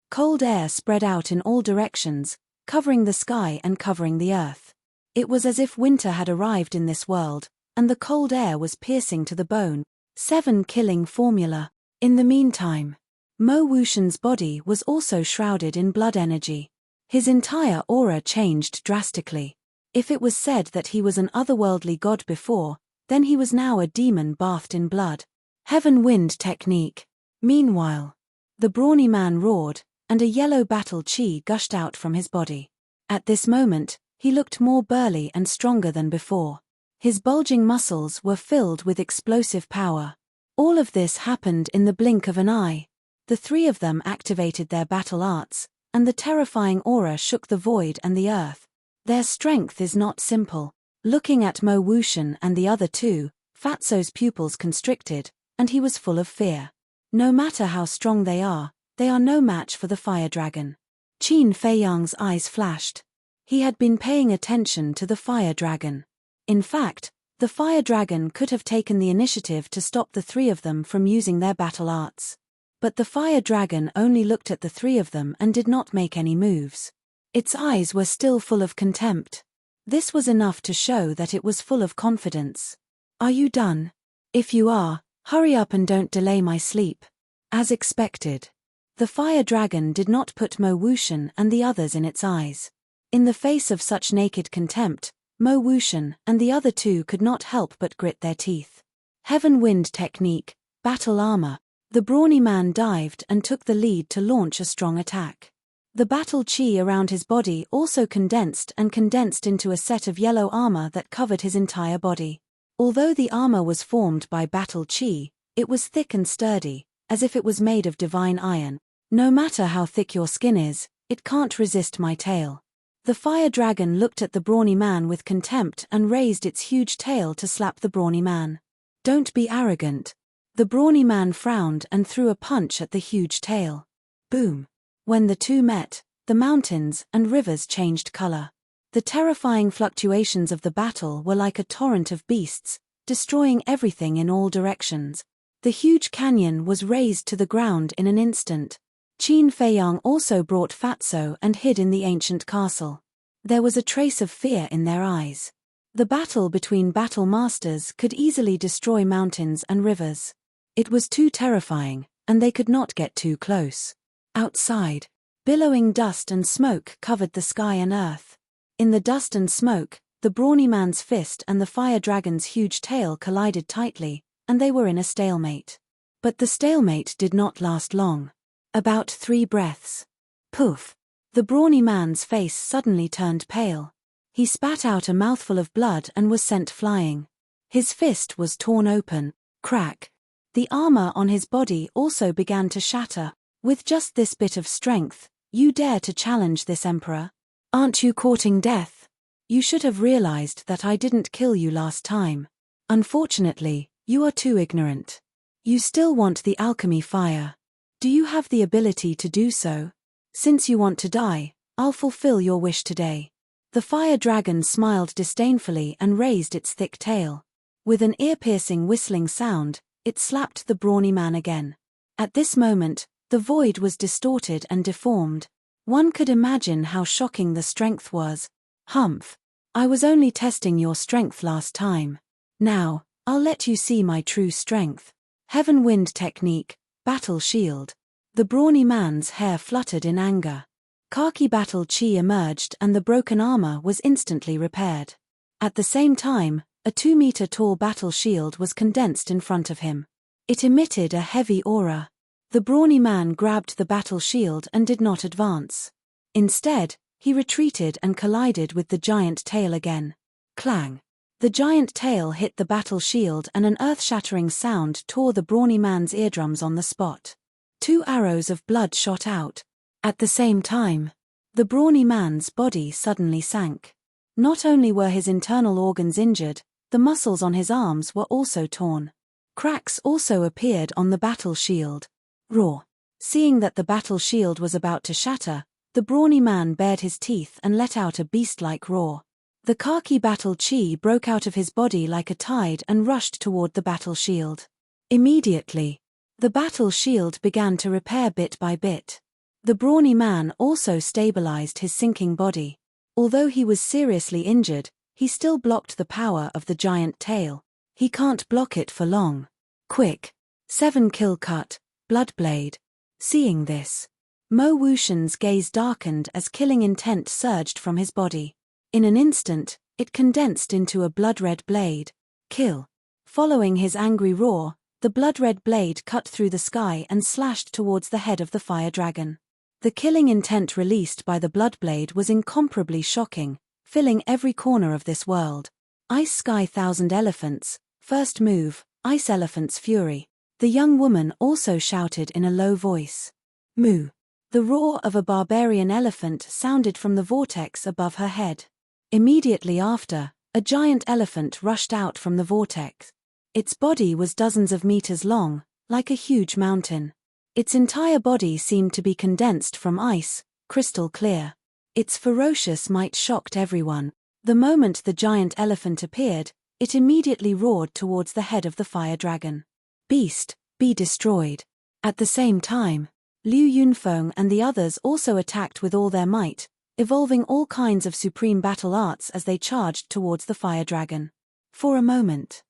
Cold air spread out in all directions, covering the sky and covering the earth. It was as if winter had arrived in this world, and the cold air was piercing to the bone. 7 killing formula. In the meantime, Mo Wuxian's body was also shrouded in blood energy. His entire aura changed drastically. If it was said that he was an otherworldly god before, then he was now a demon bathed in blood. Heaven wind technique. Meanwhile, the brawny man roared, and a yellow battle chi gushed out from his body. At this moment, he looked more burly and stronger than before. His bulging muscles were filled with explosive power. All of this happened in the blink of an eye. The 3 of them activated their battle arts, and the terrifying aura shook the void and the earth. Their strength is not simple. Looking at Mo Wuxian and the other 2, Fatso's pupils constricted, and he was full of fear. No matter how strong they are no match for the fire dragon. Qin Feiyang's eyes flashed. He had been paying attention to the fire dragon. In fact, The fire dragon could have taken the initiative to stop the three of them from using their battle arts. But the fire dragon only looked at the three of them and did not make any moves. Its eyes were still full of contempt. This was enough to show that it was full of confidence. Are you done? If you are, hurry up and don't delay my sleep. As expected. The fire dragon did not put Mo Wuxian and the others in its eyes. In the face of such naked contempt, Mo Wuxian and the other two could not help but grit their teeth. Heaven Wind technique, battle armor. The brawny man dived and took the lead to launch a strong attack. The battle chi around his body also condensed into a set of yellow armor that covered his entire body. Although the armor was formed by battle chi, it was thick and sturdy, as if it was made of divine iron. No matter how thick your skin is, it can't resist my tail. The fire dragon looked at the brawny man with contempt and raised its huge tail to slap the brawny man. Don't be arrogant. The brawny man frowned and threw a punch at the huge tail. Boom. When the two met, the mountains and rivers changed color. The terrifying fluctuations of the battle were like a torrent of beasts, destroying everything in all directions. The huge canyon was razed to the ground in an instant. Qin Feiyang also brought Fatso and hid in the ancient castle. There was a trace of fear in their eyes. The battle between battle masters could easily destroy mountains and rivers. It was too terrifying, and they could not get too close. Outside, billowing dust and smoke covered the sky and earth. In the dust and smoke, the brawny man's fist and the fire dragon's huge tail collided tightly, and they were in a stalemate. But the stalemate did not last long. About 3 breaths. Poof! The brawny man's face suddenly turned pale. He spat out a mouthful of blood and was sent flying. His fist was torn open. Crack! The armor on his body also began to shatter. With just this bit of strength, you dare to challenge this emperor? Aren't you courting death? You should have realized that I didn't kill you last time. Unfortunately, you are too ignorant. You still want the alchemy fire. Do you have the ability to do so? Since you want to die, I'll fulfill your wish today. The fire dragon smiled disdainfully and raised its thick tail. With an ear-piercing whistling sound, it slapped the brawny man again. At this moment, the void was distorted and deformed. One could imagine how shocking the strength was. Humph! I was only testing your strength last time. Now, I'll let you see my true strength. Heaven Wind technique, battle shield. The brawny man's hair fluttered in anger. Khaki battle chi emerged and the broken armor was instantly repaired. At the same time, a 2-meter-tall battle shield was condensed in front of him. It emitted a heavy aura. The brawny man grabbed the battle shield and did not advance. Instead, he retreated and collided with the giant tail again. Clang! The giant tail hit the battle shield and an earth-shattering sound tore the brawny man's eardrums on the spot. 2 arrows of blood shot out. At the same time, the brawny man's body suddenly sank. Not only were his internal organs injured, the muscles on his arms were also torn. Cracks also appeared on the battle shield. Roar! Seeing that the battle shield was about to shatter, the brawny man bared his teeth and let out a beast-like roar. The khaki battle chi broke out of his body like a tide and rushed toward the battle shield. Immediately, the battle shield began to repair bit by bit. The brawny man also stabilized his sinking body. Although he was seriously injured, he still blocked the power of the giant tail. He can't block it for long. Quick! 7 kill cut, Bloodblade. Seeing this, Mo Wuxian's gaze darkened as killing intent surged from his body. In an instant, it condensed into a blood-red blade. Kill! Following his angry roar, the blood-red blade cut through the sky and slashed towards the head of the fire dragon. The killing intent released by the bloodblade was incomparably shocking, filling every corner of this world. Ice Sky 1000 Elephants, first move, Ice Elephant's Fury. The young woman also shouted in a low voice. Moo! The roar of a barbarian elephant sounded from the vortex above her head. Immediately after, a giant elephant rushed out from the vortex. Its body was dozens of meters long, like a huge mountain. Its entire body seemed to be condensed from ice, crystal clear. Its ferocious might shocked everyone. The moment the giant elephant appeared, it immediately roared towards the head of the fire dragon. "Beast, be destroyed." At the same time, Liu Yunfeng and the others also attacked with all their might, evolving all kinds of supreme battle arts as they charged towards the fire dragon. For a moment,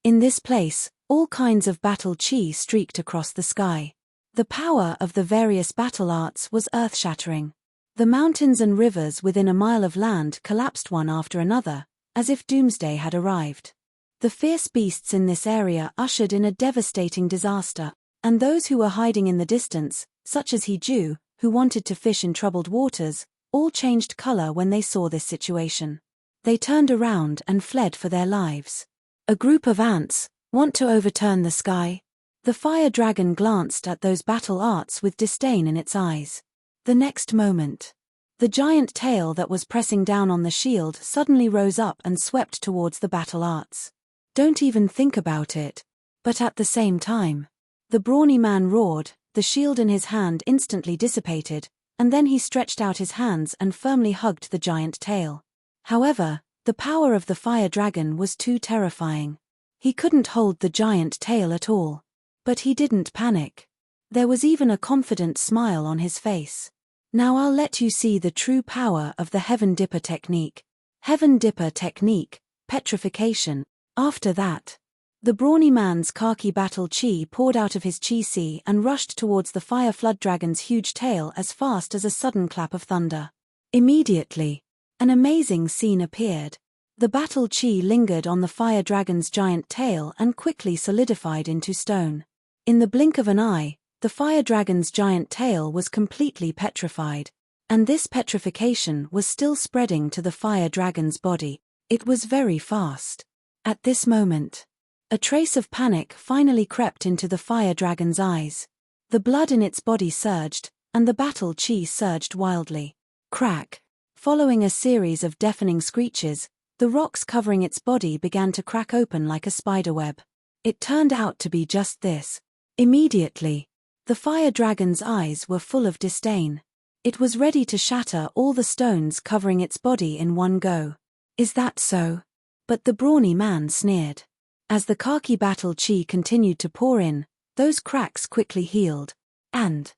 in this place, all kinds of battle chi streaked across the sky. The power of the various battle arts was earth-shattering. The mountains and rivers within a mile of land collapsed one after another, as if doomsday had arrived. The fierce beasts in this area ushered in a devastating disaster, and those who were hiding in the distance, such as He-Ju, who wanted to fish in troubled waters, all changed color when they saw this situation. They turned around and fled for their lives. A group of ants want to overturn the sky? The fire dragon glanced at those battle arts with disdain in its eyes. The next moment, the giant tail that was pressing down on the shield suddenly rose up and swept towards the battle arts. Don't even think about it. But at the same time, the brawny man roared, the shield in his hand instantly dissipated, and then he stretched out his hands and firmly hugged the giant tail. However, the power of the fire dragon was too terrifying. He couldn't hold the giant tail at all. But he didn't panic. There was even a confident smile on his face. "Now I'll let you see the true power of the Heaven Dipper technique." Heaven Dipper technique, petrification. After that, the brawny man's khaki battle chi poured out of his chi sea and rushed towards the fire flood dragon's huge tail as fast as a sudden clap of thunder. Immediately, an amazing scene appeared. The battle chi lingered on the fire dragon's giant tail and quickly solidified into stone. In the blink of an eye, the fire dragon's giant tail was completely petrified, and this petrification was still spreading to the fire dragon's body. It was very fast. At this moment, a trace of panic finally crept into the fire dragon's eyes. The blood in its body surged, and the battle chi surged wildly. Crack! Following a series of deafening screeches, the rocks covering its body began to crack open like a spiderweb. It turned out to be just this. Immediately, the fire dragon's eyes were full of disdain. It was ready to shatter all the stones covering its body in one go. "Is that so?" But the brawny man sneered. As the khaki battle chi continued to pour in, those cracks quickly healed. And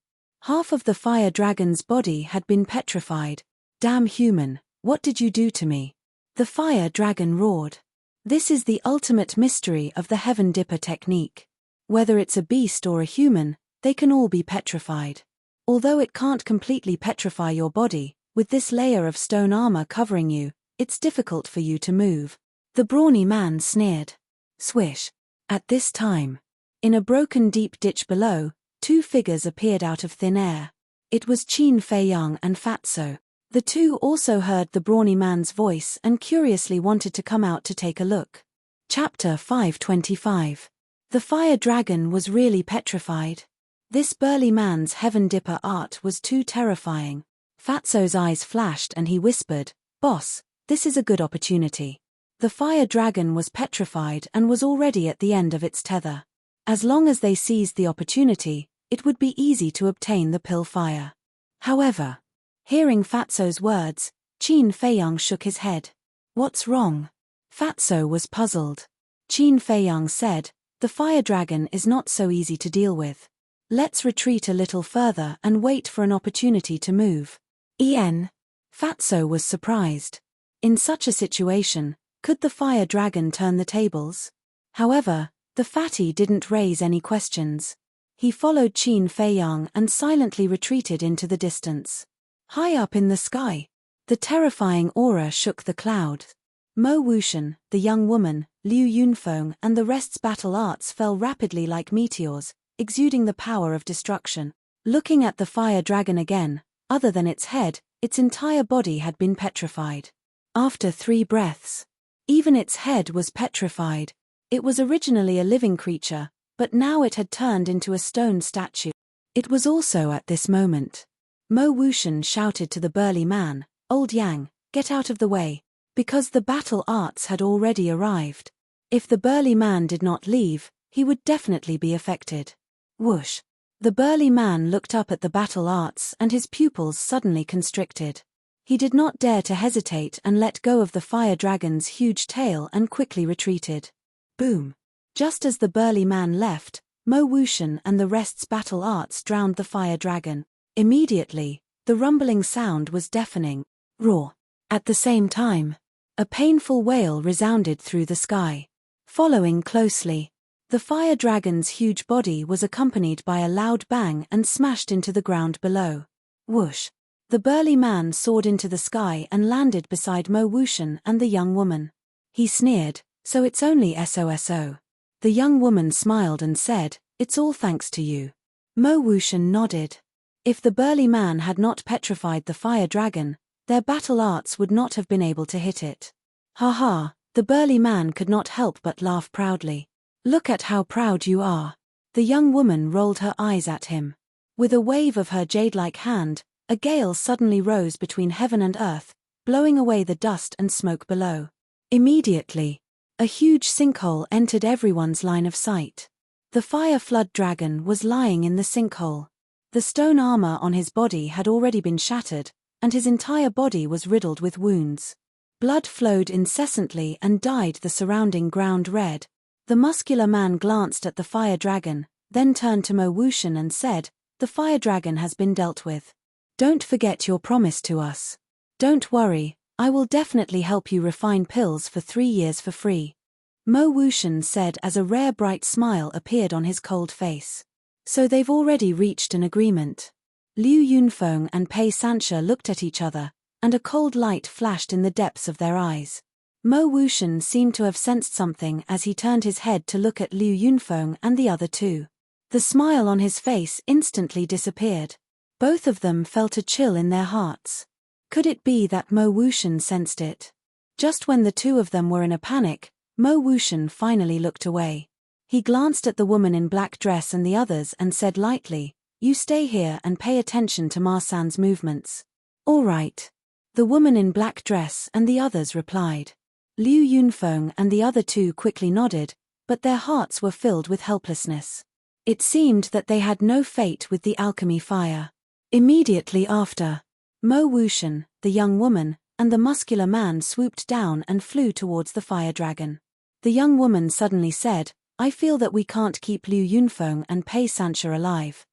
half of the fire dragon's body had been petrified. "Damn human, what did you do to me?" The fire dragon roared. This is the ultimate mystery of the Heaven Dipper technique. Whether it's a beast or a human, they can all be petrified. Although it can't completely petrify your body, with this layer of stone armor covering you, it's difficult for you to move. The brawny man sneered. Swish. At this time, in a broken deep ditch below, two figures appeared out of thin air. It was Qin Feiyang and Fatso. The two also heard the brawny man's voice and curiously wanted to come out to take a look. Chapter 525. The fire dragon was really petrified. This burly man's Heaven Dipper art was too terrifying. Fatso's eyes flashed and he whispered, "Boss, this is a good opportunity." The fire dragon was petrified and was already at the end of its tether. As long as they seized the opportunity, it would be easy to obtain the pill fire. However, hearing Fatso's words, Qin Feiyang shook his head. "What's wrong?" Fatso was puzzled. Qin Feiyang said, "The fire dragon is not so easy to deal with. Let's retreat a little further and wait for an opportunity to move." Fatso was surprised. In such a situation, could the fire dragon turn the tables? However, the fatty didn't raise any questions. He followed Qin Feiyang and silently retreated into the distance. High up in the sky, the terrifying aura shook the cloud. Mo Wuxian, the young woman, Liu Yunfeng and the rest's battle arts fell rapidly like meteors, exuding the power of destruction. Looking at the fire dragon again, other than its head, its entire body had been petrified. After 3 breaths, even its head was petrified. It was originally a living creature, but now it had turned into a stone statue. It was also at this moment. Mo Wuxian shouted to the burly man, "Old Yang, get out of the way," because the battle arts had already arrived. If the burly man did not leave, he would definitely be affected. Whoosh! The burly man looked up at the battle arts and his pupils suddenly constricted. He did not dare to hesitate and let go of the fire dragon's huge tail and quickly retreated. Boom! Just as the burly man left, Mo Wuxian and the rest's battle arts drowned the fire dragon. Immediately, the rumbling sound was deafening. Roar! At the same time, a painful wail resounded through the sky. Following closely, the fire dragon's huge body was accompanied by a loud bang and smashed into the ground below. Whoosh! The burly man soared into the sky and landed beside Mo Wuxian and the young woman. He sneered, "So it's only SOSO." The young woman smiled and said, "It's all thanks to you." Mo Wuxian nodded. If the burly man had not petrified the fire dragon, their battle arts would not have been able to hit it. Ha ha, the burly man could not help but laugh proudly. "Look at how proud you are." The young woman rolled her eyes at him. With a wave of her jade-like hand, a gale suddenly rose between heaven and earth, blowing away the dust and smoke below. Immediately, a huge sinkhole entered everyone's line of sight. The fire flood dragon was lying in the sinkhole. The stone armor on his body had already been shattered, and his entire body was riddled with wounds. Blood flowed incessantly and dyed the surrounding ground red. The muscular man glanced at the fire dragon, then turned to Mo Wuxian and said, "The fire dragon has been dealt with. Don't forget your promise to us. Don't worry, I will definitely help you refine pills for 3 years for free." Mo Wuxian said as a rare bright smile appeared on his cold face. "So they've already reached an agreement." Liu Yunfeng and Pei Sanxia looked at each other, and a cold light flashed in the depths of their eyes. Mo Wuxian seemed to have sensed something as he turned his head to look at Liu Yunfeng and the other two. The smile on his face instantly disappeared. Both of them felt a chill in their hearts. Could it be that Mo Wuxian sensed it? Just when the two of them were in a panic, Mo Wuxian finally looked away. He glanced at the woman in black dress and the others and said lightly, "You stay here and pay attention to Ma San's movements." "All right." The woman in black dress and the others replied. Liu Yunfeng and the other two quickly nodded, but their hearts were filled with helplessness. It seemed that they had no fate with the alchemy fire. Immediately after, Mo Wuxian, the young woman, and the muscular man swooped down and flew towards the fire dragon. The young woman suddenly said, "I feel that we can't keep Liu Yunfeng and Pei Sanxia alive."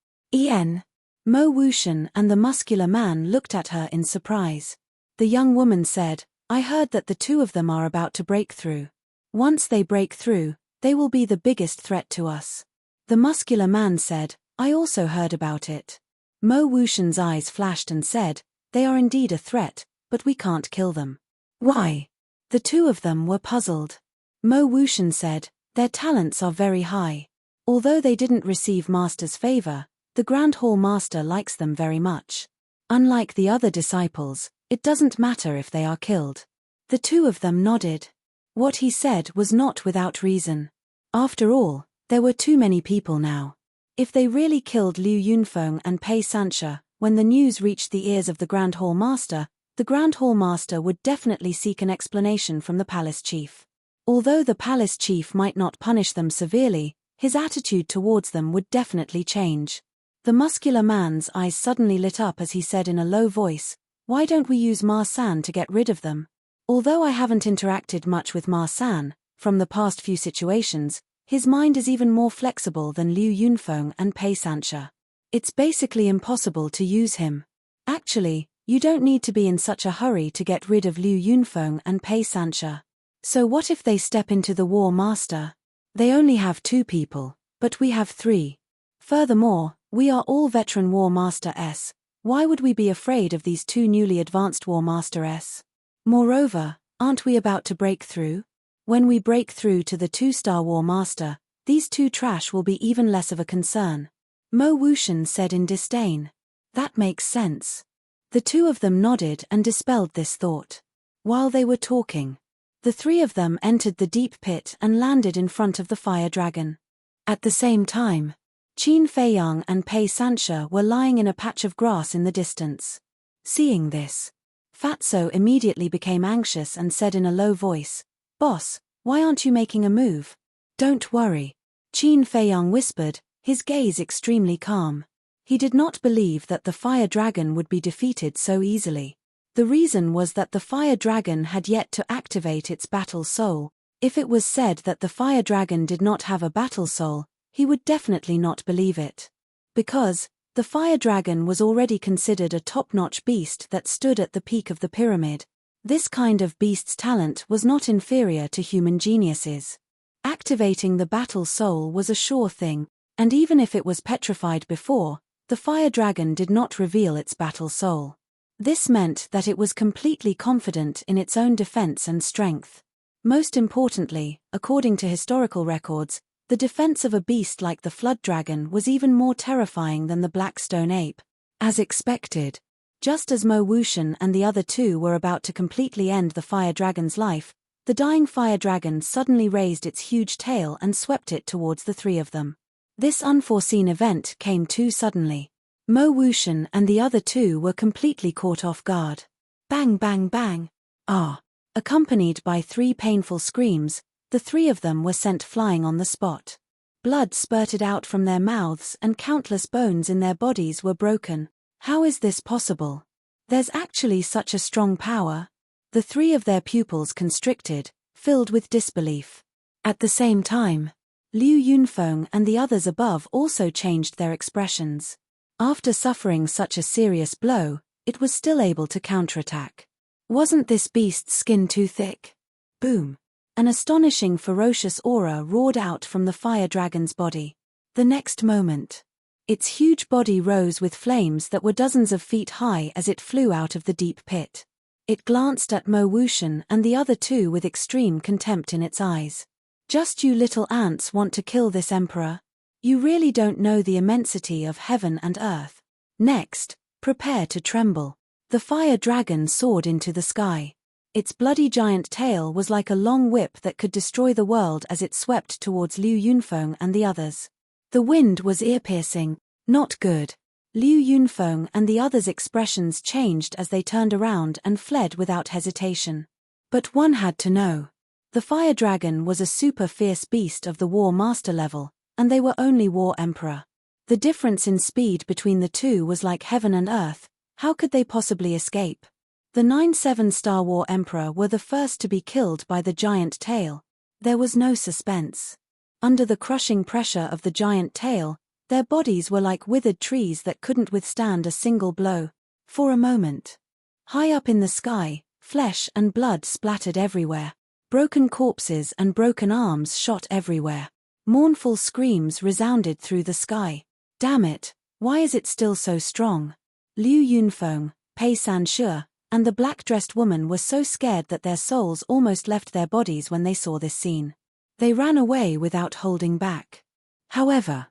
Mo Wuxian and the muscular man looked at her in surprise. The young woman said, "I heard that the two of them are about to break through. Once they break through, they will be the biggest threat to us." The muscular man said, "I also heard about it." Mo Wuxian's eyes flashed and said, "They are indeed a threat, but we can't kill them." "Why?" The two of them were puzzled. Mo Wuxian said, "Their talents are very high. Although they didn't receive Master's favor, the Grand Hall Master likes them very much. Unlike the other disciples, it doesn't matter if they are killed." The two of them nodded. What he said was not without reason. After all, there were too many people now. If they really killed Liu Yunfeng and Pei Sanxia, when the news reached the ears of the Grand Hall Master, the Grand Hall Master would definitely seek an explanation from the palace chief. Although the palace chief might not punish them severely, his attitude towards them would definitely change. The muscular man's eyes suddenly lit up as he said in a low voice, "Why don't we use Ma San to get rid of them?" Although I haven't interacted much with Ma San, from the past few situations, his mind is even more flexible than Liu Yunfeng and Pei Sanxia. It's basically impossible to use him. Actually, you don't need to be in such a hurry to get rid of Liu Yunfeng and Pei Sanxia. So what if they step into the War Master? They only have 2 people, but we have 3. Furthermore, we are all veteran War Master S. Why would we be afraid of these 2 newly advanced War Master S? Moreover, aren't we about to break through? When we break through to the 2-star War Master, these 2 trash will be even less of a concern. Mo Wuxian said in disdain. That makes sense. The 2 of them nodded and dispelled this thought. While they were talking, the 3 of them entered the deep pit and landed in front of the fire dragon. At the same time, Qin Feiyang and Pei Sanxia were lying in a patch of grass in the distance. Seeing this, Fatso immediately became anxious and said in a low voice, "Boss, why aren't you making a move?" "Don't worry," Qin Feiyang whispered, his gaze extremely calm. He did not believe that the fire dragon would be defeated so easily. The reason was that the fire dragon had yet to activate its battle soul. If it was said that the fire dragon did not have a battle soul, he would definitely not believe it. Because the fire dragon was already considered a top-notch beast that stood at the peak of the pyramid. This kind of beast's talent was not inferior to human geniuses. Activating the battle soul was a sure thing, and even if it was petrified before, the fire dragon did not reveal its battle soul. This meant that it was completely confident in its own defense and strength. Most importantly, according to historical records, the defense of a beast like the flood dragon was even more terrifying than the black stone ape. As expected, just as Mo Wuxian and the other two were about to completely end the fire dragon's life, the dying fire dragon suddenly raised its huge tail and swept it towards the three of them. This unforeseen event came too suddenly. Mo Wuxian and the other two were completely caught off guard. Bang bang bang! Ah! Accompanied by 3 painful screams, the 3 of them were sent flying on the spot. Blood spurted out from their mouths and countless bones in their bodies were broken. How is this possible? There's actually such a strong power. The 3 of their pupils constricted, filled with disbelief. At the same time, Liu Yunfeng and the others above also changed their expressions. After suffering such a serious blow, it was still able to counterattack. Wasn't this beast's skin too thick? Boom! An astonishing ferocious aura roared out from the fire dragon's body. The next moment, its huge body rose with flames that were dozens of feet high as it flew out of the deep pit. It glanced at Mo Wuxian and the other two with extreme contempt in its eyes. Just you little ants want to kill this emperor? You really don't know the immensity of heaven and earth. Next, prepare to tremble. The fire dragon soared into the sky. Its bloody giant tail was like a long whip that could destroy the world as it swept towards Liu Yunfeng and the others. The wind was ear-piercing. Not good. Liu Yunfeng and the others' expressions changed as they turned around and fled without hesitation. But one had to know. The fire dragon was a super fierce beast of the war master level, and they were only war emperor. The difference in speed between the two was like heaven and earth. How could they possibly escape? The 9-7-star war emperor were the first to be killed by the giant tail. There was no suspense. Under the crushing pressure of the giant tail, their bodies were like withered trees that couldn't withstand a single blow. For a moment. High up in the sky, flesh and blood splattered everywhere. Broken corpses and broken arms shot everywhere. Mournful screams resounded through the sky. Damn it, why is it still so strong? Liu Yunfeng, Pei Sanshe, and the black-dressed woman were so scared that their souls almost left their bodies when they saw this scene. They ran away without holding back. However,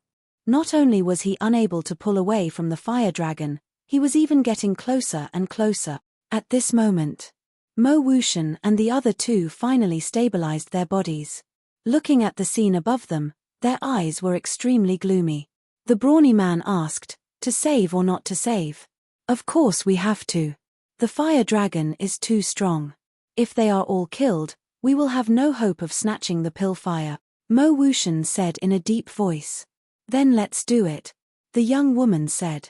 not only was he unable to pull away from the fire dragon, he was even getting closer and closer. At this moment, Mo Wuxian and the other two finally stabilized their bodies. Looking at the scene above them, their eyes were extremely gloomy. The brawny man asked, "To save or not to save?" "Of course we have to. The fire dragon is too strong. If they are all killed, we will have no hope of snatching the pill fire," Mo Wuxian said in a deep voice. "Then let's do it," the young woman said.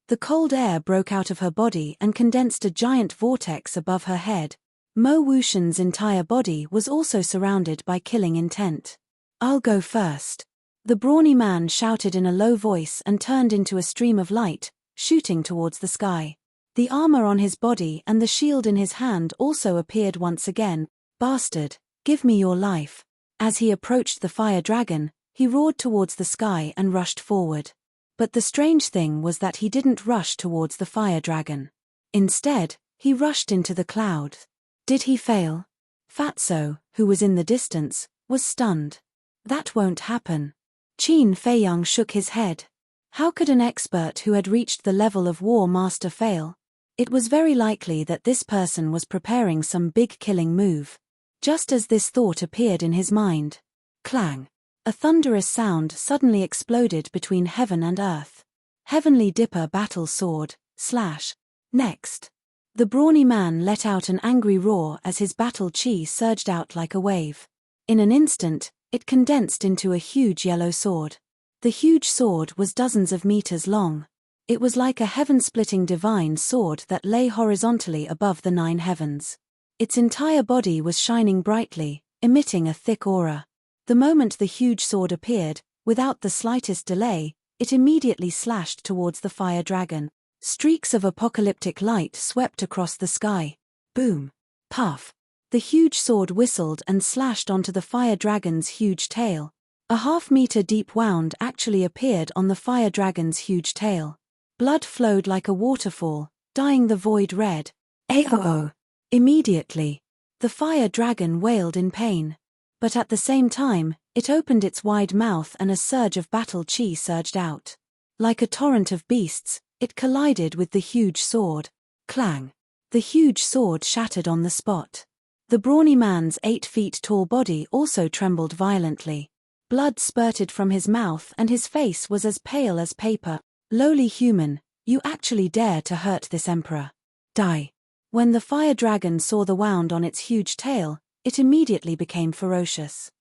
The cold air broke out of her body and condensed a giant vortex above her head. Mo Wuxian's entire body was also surrounded by killing intent. "I'll go first," the brawny man shouted in a low voice and turned into a stream of light, shooting towards the sky. The armor on his body and the shield in his hand also appeared once again. "Bastard, give me your life." As he approached the fire dragon, he roared towards the sky and rushed forward. But the strange thing was that he didn't rush towards the fire dragon. Instead, he rushed into the cloud. Did he fail? Fatso, who was in the distance, was stunned. That won't happen. Qin Feiyang shook his head. How could an expert who had reached the level of war master fail? It was very likely that this person was preparing some big killing move. Just as this thought appeared in his mind, clang! A thunderous sound suddenly exploded between heaven and earth. Heavenly Dipper battle sword, slash. Next. The brawny man let out an angry roar as his battle chi surged out like a wave. In an instant, it condensed into a huge yellow sword. The huge sword was dozens of meters long. It was like a heaven-splitting divine sword that lay horizontally above the 9 heavens. Its entire body was shining brightly, emitting a thick aura. The moment the huge sword appeared, without the slightest delay, it immediately slashed towards the fire dragon. Streaks of apocalyptic light swept across the sky. Boom! Puff! The huge sword whistled and slashed onto the fire dragon's huge tail. A half-meter deep wound actually appeared on the fire dragon's huge tail. Blood flowed like a waterfall, dyeing the void red. Aoo! Immediately, the fire dragon wailed in pain. But at the same time, it opened its wide mouth and a surge of battle chi surged out. Like a torrent of beasts, it collided with the huge sword. Clang! The huge sword shattered on the spot. The brawny man's 8 feet tall body also trembled violently. Blood spurted from his mouth and his face was as pale as paper. Lowly human, you actually dare to hurt this emperor. Die. When the fire dragon saw the wound on its huge tail, it immediately became ferocious.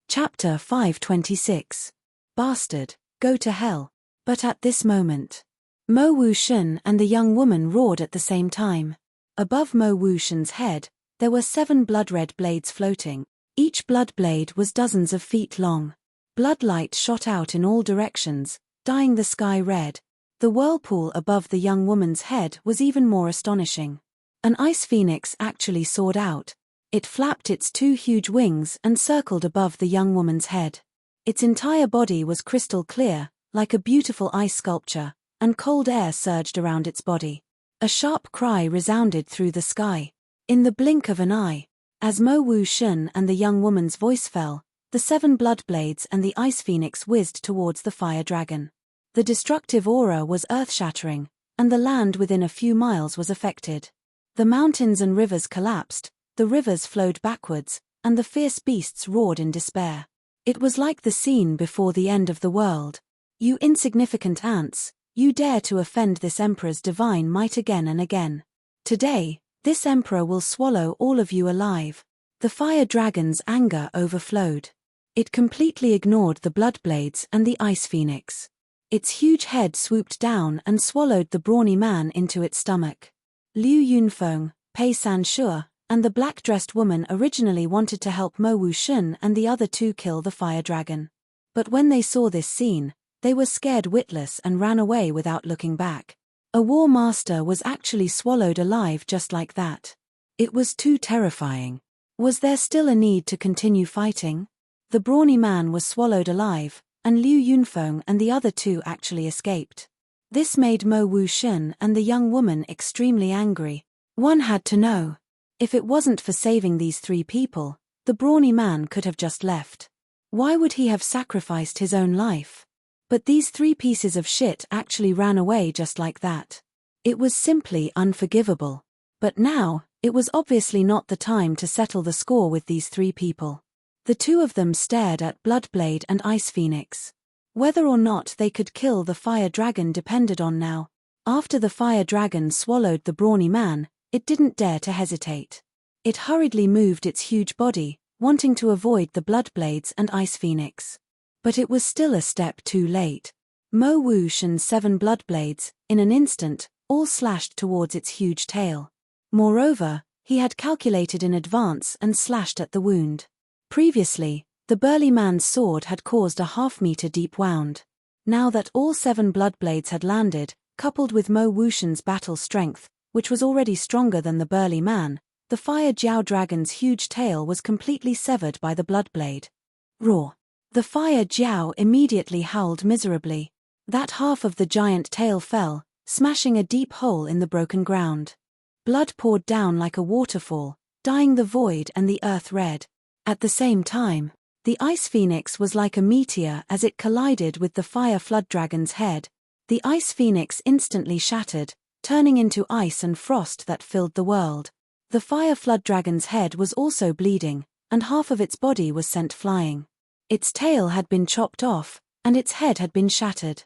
Chapter 526. Bastard, go to hell. But at this moment, Mo Wuxian and the young woman roared at the same time. Above Mo Wuxian's head, there were 7 blood-red blades floating. Each blood blade was dozens of feet long. Bloodlight shot out in all directions, dyeing the sky red. The whirlpool above the young woman's head was even more astonishing. An ice phoenix actually soared out. It flapped its 2 huge wings and circled above the young woman's head. Its entire body was crystal clear, like a beautiful ice sculpture, and cold air surged around its body. A sharp cry resounded through the sky. In the blink of an eye, as Mo Wuxian and the young woman's voice fell, the 7 blood blades and the ice phoenix whizzed towards the fire dragon. The destructive aura was earth-shattering, and the land within a few miles was affected. The mountains and rivers collapsed, the rivers flowed backwards, and the fierce beasts roared in despair. It was like the scene before the end of the world. You insignificant ants, you dare to offend this emperor's divine might again and again. Today, this emperor will swallow all of you alive. The fire dragon's anger overflowed. It completely ignored the blood blades and the ice phoenix. Its huge head swooped down and swallowed the brawny man into its stomach. Liu Yunfeng, Pei Sanshur, and the black-dressed woman originally wanted to help Mo Wuxian and the other 2 kill the fire dragon. But when they saw this scene, they were scared witless and ran away without looking back. A war master was actually swallowed alive just like that. It was too terrifying. Was there still a need to continue fighting? The brawny man was swallowed alive, and Liu Yunfeng and the other 2 actually escaped. This made Mo Wuxian and the young woman extremely angry. One had to know. If it wasn't for saving these 3 people, the brawny man could have just left. Why would he have sacrificed his own life? But these 3 pieces of shit actually ran away just like that. It was simply unforgivable. But now, it was obviously not the time to settle the score with these 3 people. The 2 of them stared at Bloodblade and Ice Phoenix. Whether or not they could kill the fire dragon depended on now. After the fire dragon swallowed the brawny man, it didn't dare to hesitate. It hurriedly moved its huge body, wanting to avoid the Bloodblades and Ice Phoenix. But it was still a step too late. Mo Wuxian's 7 Bloodblades, in an instant, all slashed towards its huge tail. Moreover, he had calculated in advance and slashed at the wound. Previously, the burly man's sword had caused a half-meter deep wound. Now that all 7 Bloodblades had landed, coupled with Mo Wuxian's battle strength, which was already stronger than the burly man, the fire Jiao dragon's huge tail was completely severed by the Bloodblade. Roar! The fire Jiao immediately howled miserably. That half of the giant tail fell, smashing a deep hole in the broken ground. Blood poured down like a waterfall, dyeing the void and the earth red. At the same time, the Ice Phoenix was like a meteor as it collided with the fire flood dragon's head. The Ice Phoenix instantly shattered, turning into ice and frost that filled the world. The fire flood dragon's head was also bleeding, and half of its body was sent flying. Its tail had been chopped off, and its head had been shattered.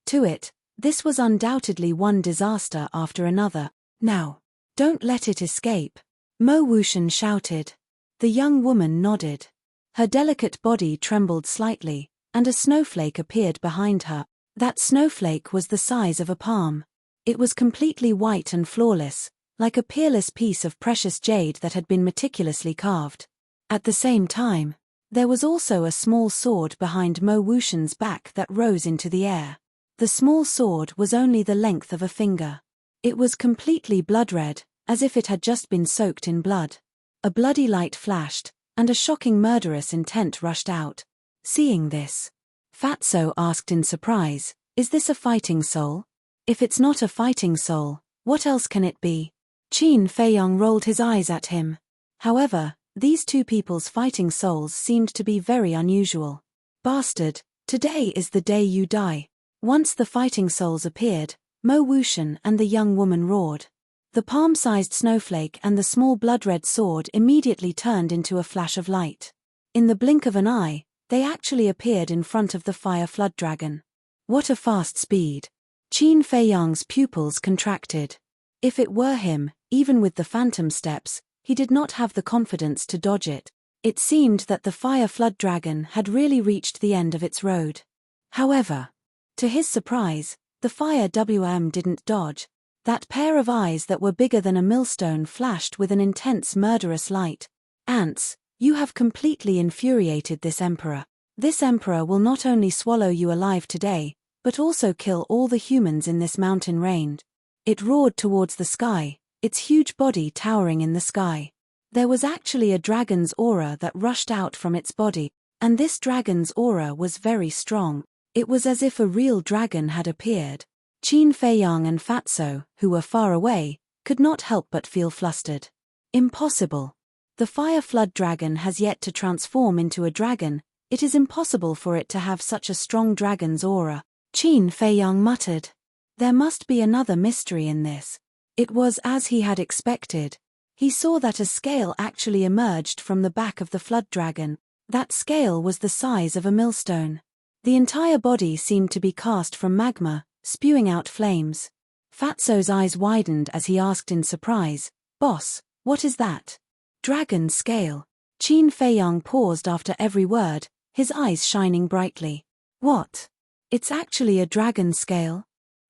To it, this was undoubtedly one disaster after another. Now, don't let it escape, Mo Wuxian shouted. The young woman nodded. Her delicate body trembled slightly, and a snowflake appeared behind her. That snowflake was the size of a palm. It was completely white and flawless, like a peerless piece of precious jade that had been meticulously carved. At the same time, there was also a small sword behind Mo Wuxian's back that rose into the air. The small sword was only the length of a finger. It was completely blood-red, as if it had just been soaked in blood. A bloody light flashed, and a shocking murderous intent rushed out. Seeing this, Fatso asked in surprise, "Is this a fighting soul? If it's not a fighting soul, what else can it be?" Qin Feiyang rolled his eyes at him. However, these two people's fighting souls seemed to be very unusual. "Bastard, today is the day you die." Once the fighting souls appeared, Mo Wuxian and the young woman roared. The palm-sized snowflake and the small blood-red sword immediately turned into a flash of light. In the blink of an eye, they actually appeared in front of the fire flood dragon. What a fast speed! Qin Feiyang's pupils contracted. If it were him, even with the phantom steps, he did not have the confidence to dodge it. It seemed that the fire flood dragon had really reached the end of its road. However, to his surprise, the fire didn't dodge. That pair of eyes that were bigger than a millstone flashed with an intense murderous light. "Ants, you have completely infuriated this emperor. This emperor will not only swallow you alive today, but also kill all the humans in this mountain range." It roared towards the sky, its huge body towering in the sky. There was actually a dragon's aura that rushed out from its body, and this dragon's aura was very strong. It was as if a real dragon had appeared. Qin Feiyang and Fatso, who were far away, could not help but feel flustered. Impossible. The fire flood dragon has yet to transform into a dragon. It is impossible for it to have such a strong dragon's aura. Qin Feiyang muttered. There must be another mystery in this. It was as he had expected. He saw that a scale actually emerged from the back of the flood dragon. That scale was the size of a millstone. The entire body seemed to be cast from magma, spewing out flames. Fatso's eyes widened as he asked in surprise, "Boss, what is that?" "Dragon scale." Qin Feiyang paused after every word, his eyes shining brightly. "What? It's actually a dragon scale?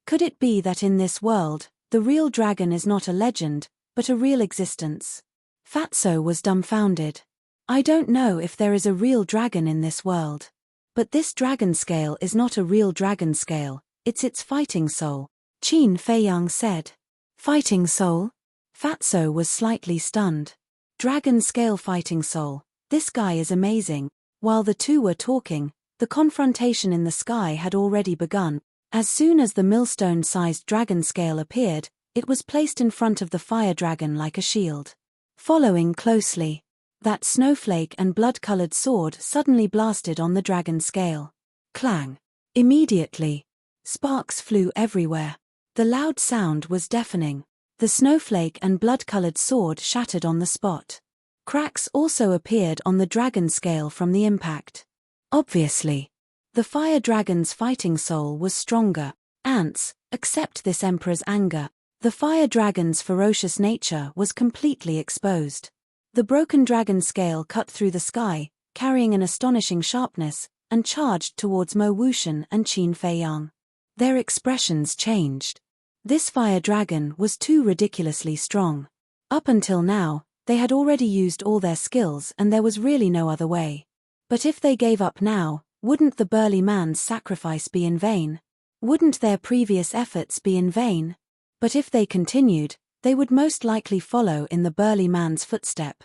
Could it be that in this world, the real dragon is not a legend, but a real existence?" Fatso was dumbfounded. "I don't know if there is a real dragon in this world. But this dragon scale is not a real dragon scale, it's its fighting soul," Qin Feiyang said. "Fighting soul?" Fatso was slightly stunned. "Dragon scale fighting soul, this guy is amazing." While the two were talking, the confrontation in the sky had already begun. As soon as the millstone-sized dragon scale appeared, it was placed in front of the fire dragon like a shield. Following closely, that snowflake and blood-colored sword suddenly blasted on the dragon scale. Clang! Immediately, sparks flew everywhere. The loud sound was deafening. The snowflake and blood-colored sword shattered on the spot. Cracks also appeared on the dragon scale from the impact. Obviously, the fire dragon's fighting soul was stronger. Ants, accept this emperor's anger. The fire dragon's ferocious nature was completely exposed. The broken dragon scale cut through the sky, carrying an astonishing sharpness, and charged towards Mo Wuxian and Qin Feiyang. Their expressions changed. This fire dragon was too ridiculously strong. Up until now, they had already used all their skills and there was really no other way. But if they gave up now, wouldn't the burly man's sacrifice be in vain? Wouldn't their previous efforts be in vain? But if they continued, they would most likely follow in the burly man's footstep.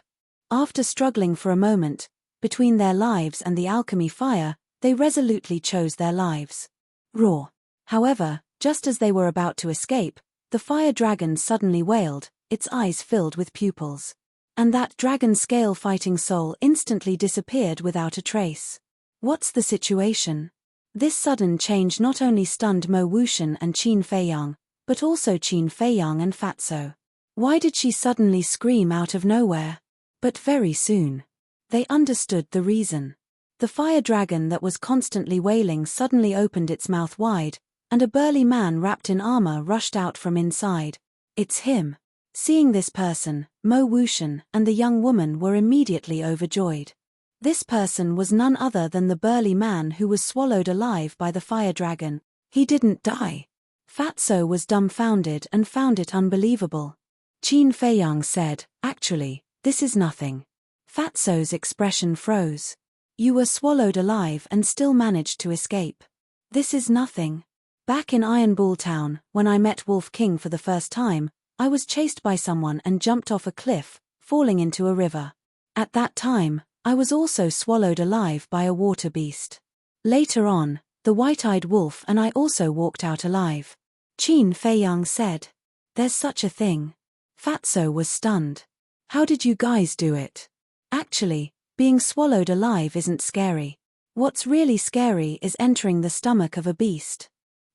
After struggling for a moment, between their lives and the alchemy fire, they resolutely chose their lives. Roar! However, just as they were about to escape, the fire dragon suddenly wailed, its eyes filled with pupils. And that dragon-scale fighting soul instantly disappeared without a trace. What's the situation? This sudden change not only stunned Mo Wuxian and Qin Feiyang, but also Qin Feiyang and Fatso. Why did she suddenly scream out of nowhere? But very soon, they understood the reason. The fire dragon that was constantly wailing suddenly opened its mouth wide, and a burly man wrapped in armor rushed out from inside. It's him. Seeing this person, Mo Wuxian and the young woman were immediately overjoyed. This person was none other than the burly man who was swallowed alive by the fire dragon. He didn't die. Fatso was dumbfounded and found it unbelievable. Qin Feiyang said, "Actually, this is nothing." Fatso's expression froze. "You were swallowed alive and still managed to escape. This is nothing. Back in Iron Bull Town, when I met Wolf King for the first time, I was chased by someone and jumped off a cliff, falling into a river. At that time, I was also swallowed alive by a water beast. Later on, the white-eyed wolf and I also walked out alive." Qin Feiyang said. "There's such a thing." Fatso was stunned. "How did you guys do it?" "Actually, being swallowed alive isn't scary. What's really scary is entering the stomach of a beast.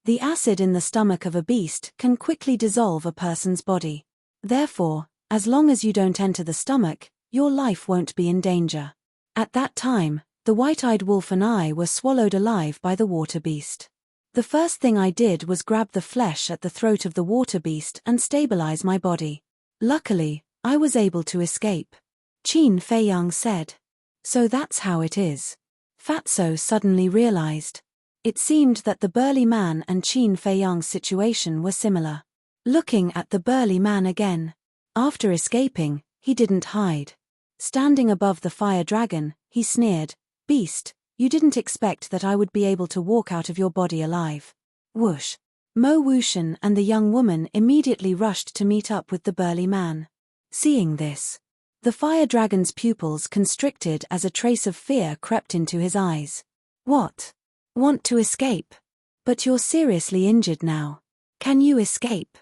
The acid in the stomach of a beast can quickly dissolve a person's body. Therefore, as long as you don't enter the stomach, your life won't be in danger. At that time, the white-eyed wolf and I were swallowed alive by the water beast. The first thing I did was grab the flesh at the throat of the water beast and stabilize my body. Luckily, I was able to escape." Qin Feiyang said. "So that's how it is." Fatso suddenly realized. It seemed that the burly man and Qin Feiyang's situation were similar. Looking at the burly man again. After escaping, he didn't hide. Standing above the fire dragon, he sneered, "Beast, you didn't expect that I would be able to walk out of your body alive." Whoosh. Mo Wuxian and the young woman immediately rushed to meet up with the burly man. Seeing this, the fire dragon's pupils constricted as a trace of fear crept into his eyes. "What? Want to escape? But you're seriously injured now. Can you escape?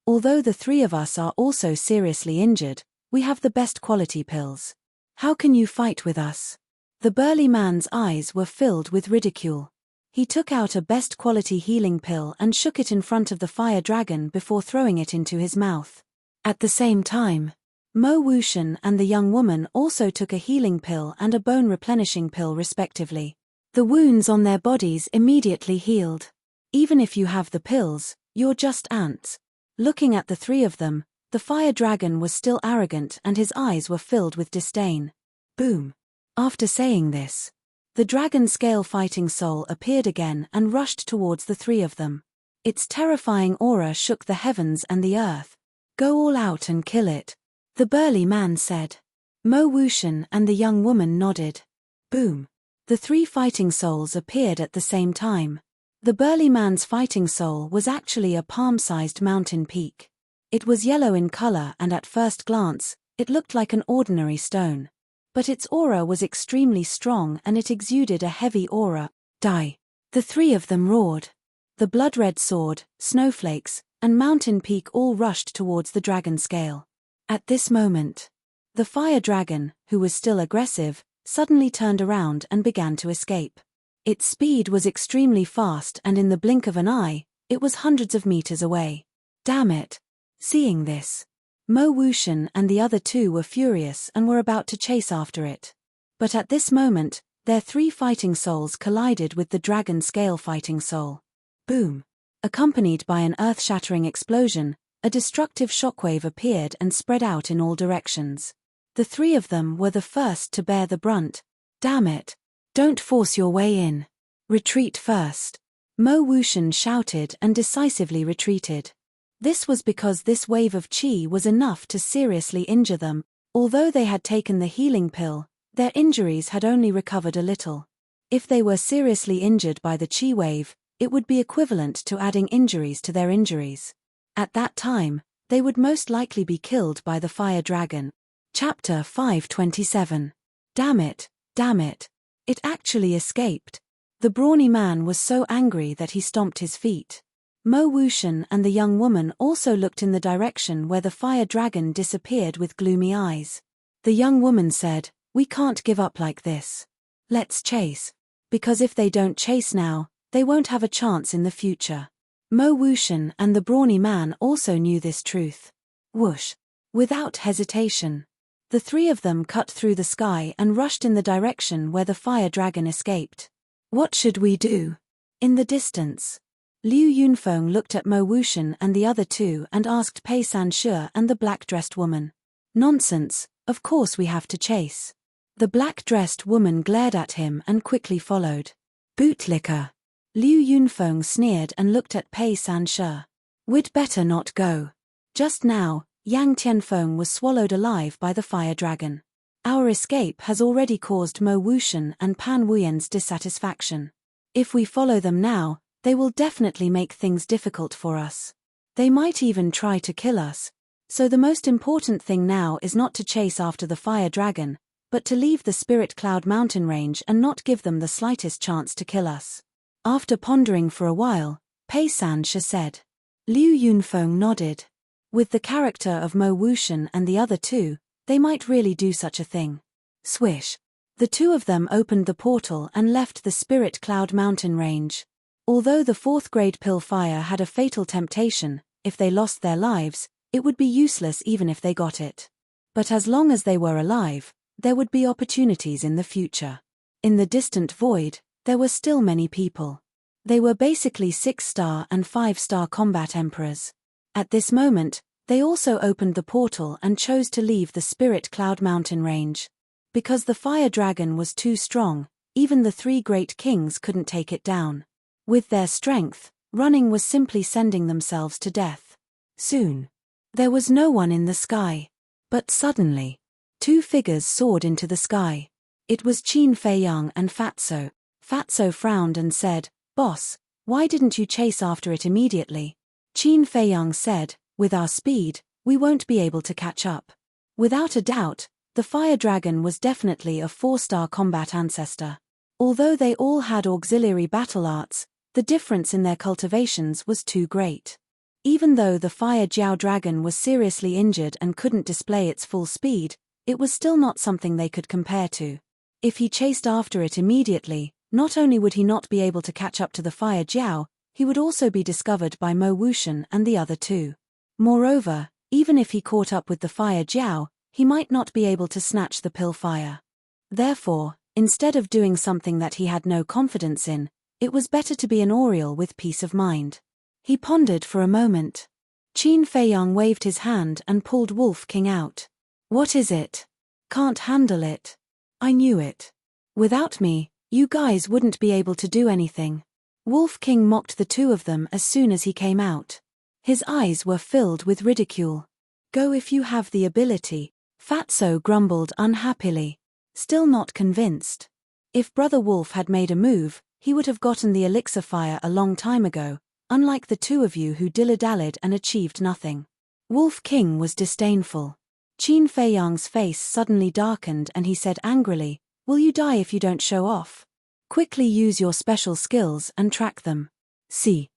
Although the three of us are also seriously injured, we have the best quality pills. How can you fight with us?" The burly man's eyes were filled with ridicule. He took out a best quality healing pill and shook it in front of the fire dragon before throwing it into his mouth. At the same time, Mo Wuxian and the young woman also took a healing pill and a bone replenishing pill respectively. The wounds on their bodies immediately healed. Even if you have the pills, you're just ants. Looking at the three of them, the fire dragon was still arrogant and his eyes were filled with disdain. Boom. After saying this, the dragon scale fighting soul appeared again and rushed towards the three of them. Its terrifying aura shook the heavens and the earth. "Go all out and kill it," the burly man said. Mo Wuxian and the young woman nodded. Boom. The three fighting souls appeared at the same time. The burly man's fighting soul was actually a palm-sized mountain peak. It was yellow in color and at first glance, it looked like an ordinary stone. But its aura was extremely strong and it exuded a heavy aura. Die. The three of them roared. The blood-red sword, snowflakes, and mountain peak all rushed towards the dragon scale. At this moment, the fire dragon, who was still aggressive, suddenly turned around and began to escape. Its speed was extremely fast and in the blink of an eye, it was hundreds of meters away. Damn it. Seeing this, Mo Wuxian and the other two were furious and were about to chase after it. But at this moment, their three fighting souls collided with the dragon scale fighting soul. Boom. Accompanied by an earth-shattering explosion, a destructive shockwave appeared and spread out in all directions. The three of them were the first to bear the brunt. Damn it. Don't force your way in. Retreat first. Mo Wuxian shouted and decisively retreated. This was because this wave of qi was enough to seriously injure them. Although they had taken the healing pill, their injuries had only recovered a little. If they were seriously injured by the qi wave, it would be equivalent to adding injuries to their injuries. At that time, they would most likely be killed by the fire dragon. Chapter 527. Damn it, damn it. It actually escaped. The brawny man was so angry that he stomped his feet. Mo Wuxian and the young woman also looked in the direction where the fire dragon disappeared with gloomy eyes. The young woman said, "We can't give up like this. Let's chase. Because if they don't chase now, they won't have a chance in the future." Mo Wuxian and the brawny man also knew this truth. Whoosh. Without hesitation, the three of them cut through the sky and rushed in the direction where the fire dragon escaped. "What should we do?" In the distance, Liu Yunfeng looked at Mo Wuxian and the other two and asked Pei Sanshe and the black-dressed woman. "Nonsense, of course we have to chase." The black-dressed woman glared at him and quickly followed. "Bootlicker." Liu Yunfeng sneered and looked at Pei Sanshi. We'd better not go. Just now, Yang Tianfeng was swallowed alive by the fire dragon. Our escape has already caused Mo Wuxian and Pan Wuyan's dissatisfaction. If we follow them now, they will definitely make things difficult for us. They might even try to kill us. So the most important thing now is not to chase after the fire dragon, but to leave the Spirit Cloud mountain range and not give them the slightest chance to kill us. After pondering for a while, Pei Sanshi said. Liu Yunfeng nodded. With the character of Mo Wuxian and the other two, they might really do such a thing. Swish. The two of them opened the portal and left the Spirit Cloud mountain range. Although the 4th grade pill fire had a fatal temptation, if they lost their lives, it would be useless even if they got it. But as long as they were alive, there would be opportunities in the future. In the distant void, there were still many people. They were basically 6-star and 5-star combat emperors. At this moment, they also opened the portal and chose to leave the Spirit Cloud mountain range. Because the fire dragon was too strong, even the 3 great kings couldn't take it down. With their strength, running was simply sending themselves to death. Soon, there was no one in the sky. But suddenly, 2 figures soared into the sky. It was Qin Feiyang and Fatso. Fatso frowned and said, "Boss, why didn't you chase after it immediately?" Qin Feiyang said, "With our speed, we won't be able to catch up." Without a doubt, the fire dragon was definitely a 4-star combat ancestor. Although they all had auxiliary battle arts, the difference in their cultivations was too great. Even though the fire Jiao dragon was seriously injured and couldn't display its full speed, it was still not something they could compare to. If he chased after it immediately, not only would he not be able to catch up to the fire Jiao, he would also be discovered by Mo Wuxian and the other two. Moreover, even if he caught up with the fire Jiao, he might not be able to snatch the pill fire. Therefore, instead of doing something that he had no confidence in, it was better to be an Oriole with peace of mind. He pondered for a moment. Qin Feiyang waved his hand and pulled Wolf King out. "What is it?" "Can't handle it." "I knew it. Without me, you guys wouldn't be able to do anything." Wolf King mocked the two of them as soon as he came out. His eyes were filled with ridicule. "Go if you have the ability," Fatso grumbled unhappily. Still not convinced. If Brother Wolf had made a move, he would have gotten the elixir fire a long time ago, unlike the two of you who dilly-dallied and achieved nothing. Wolf King was disdainful. Qin Feiyang's face suddenly darkened and he said angrily, "Will you die if you don't show off? Quickly use your special skills and track them." See.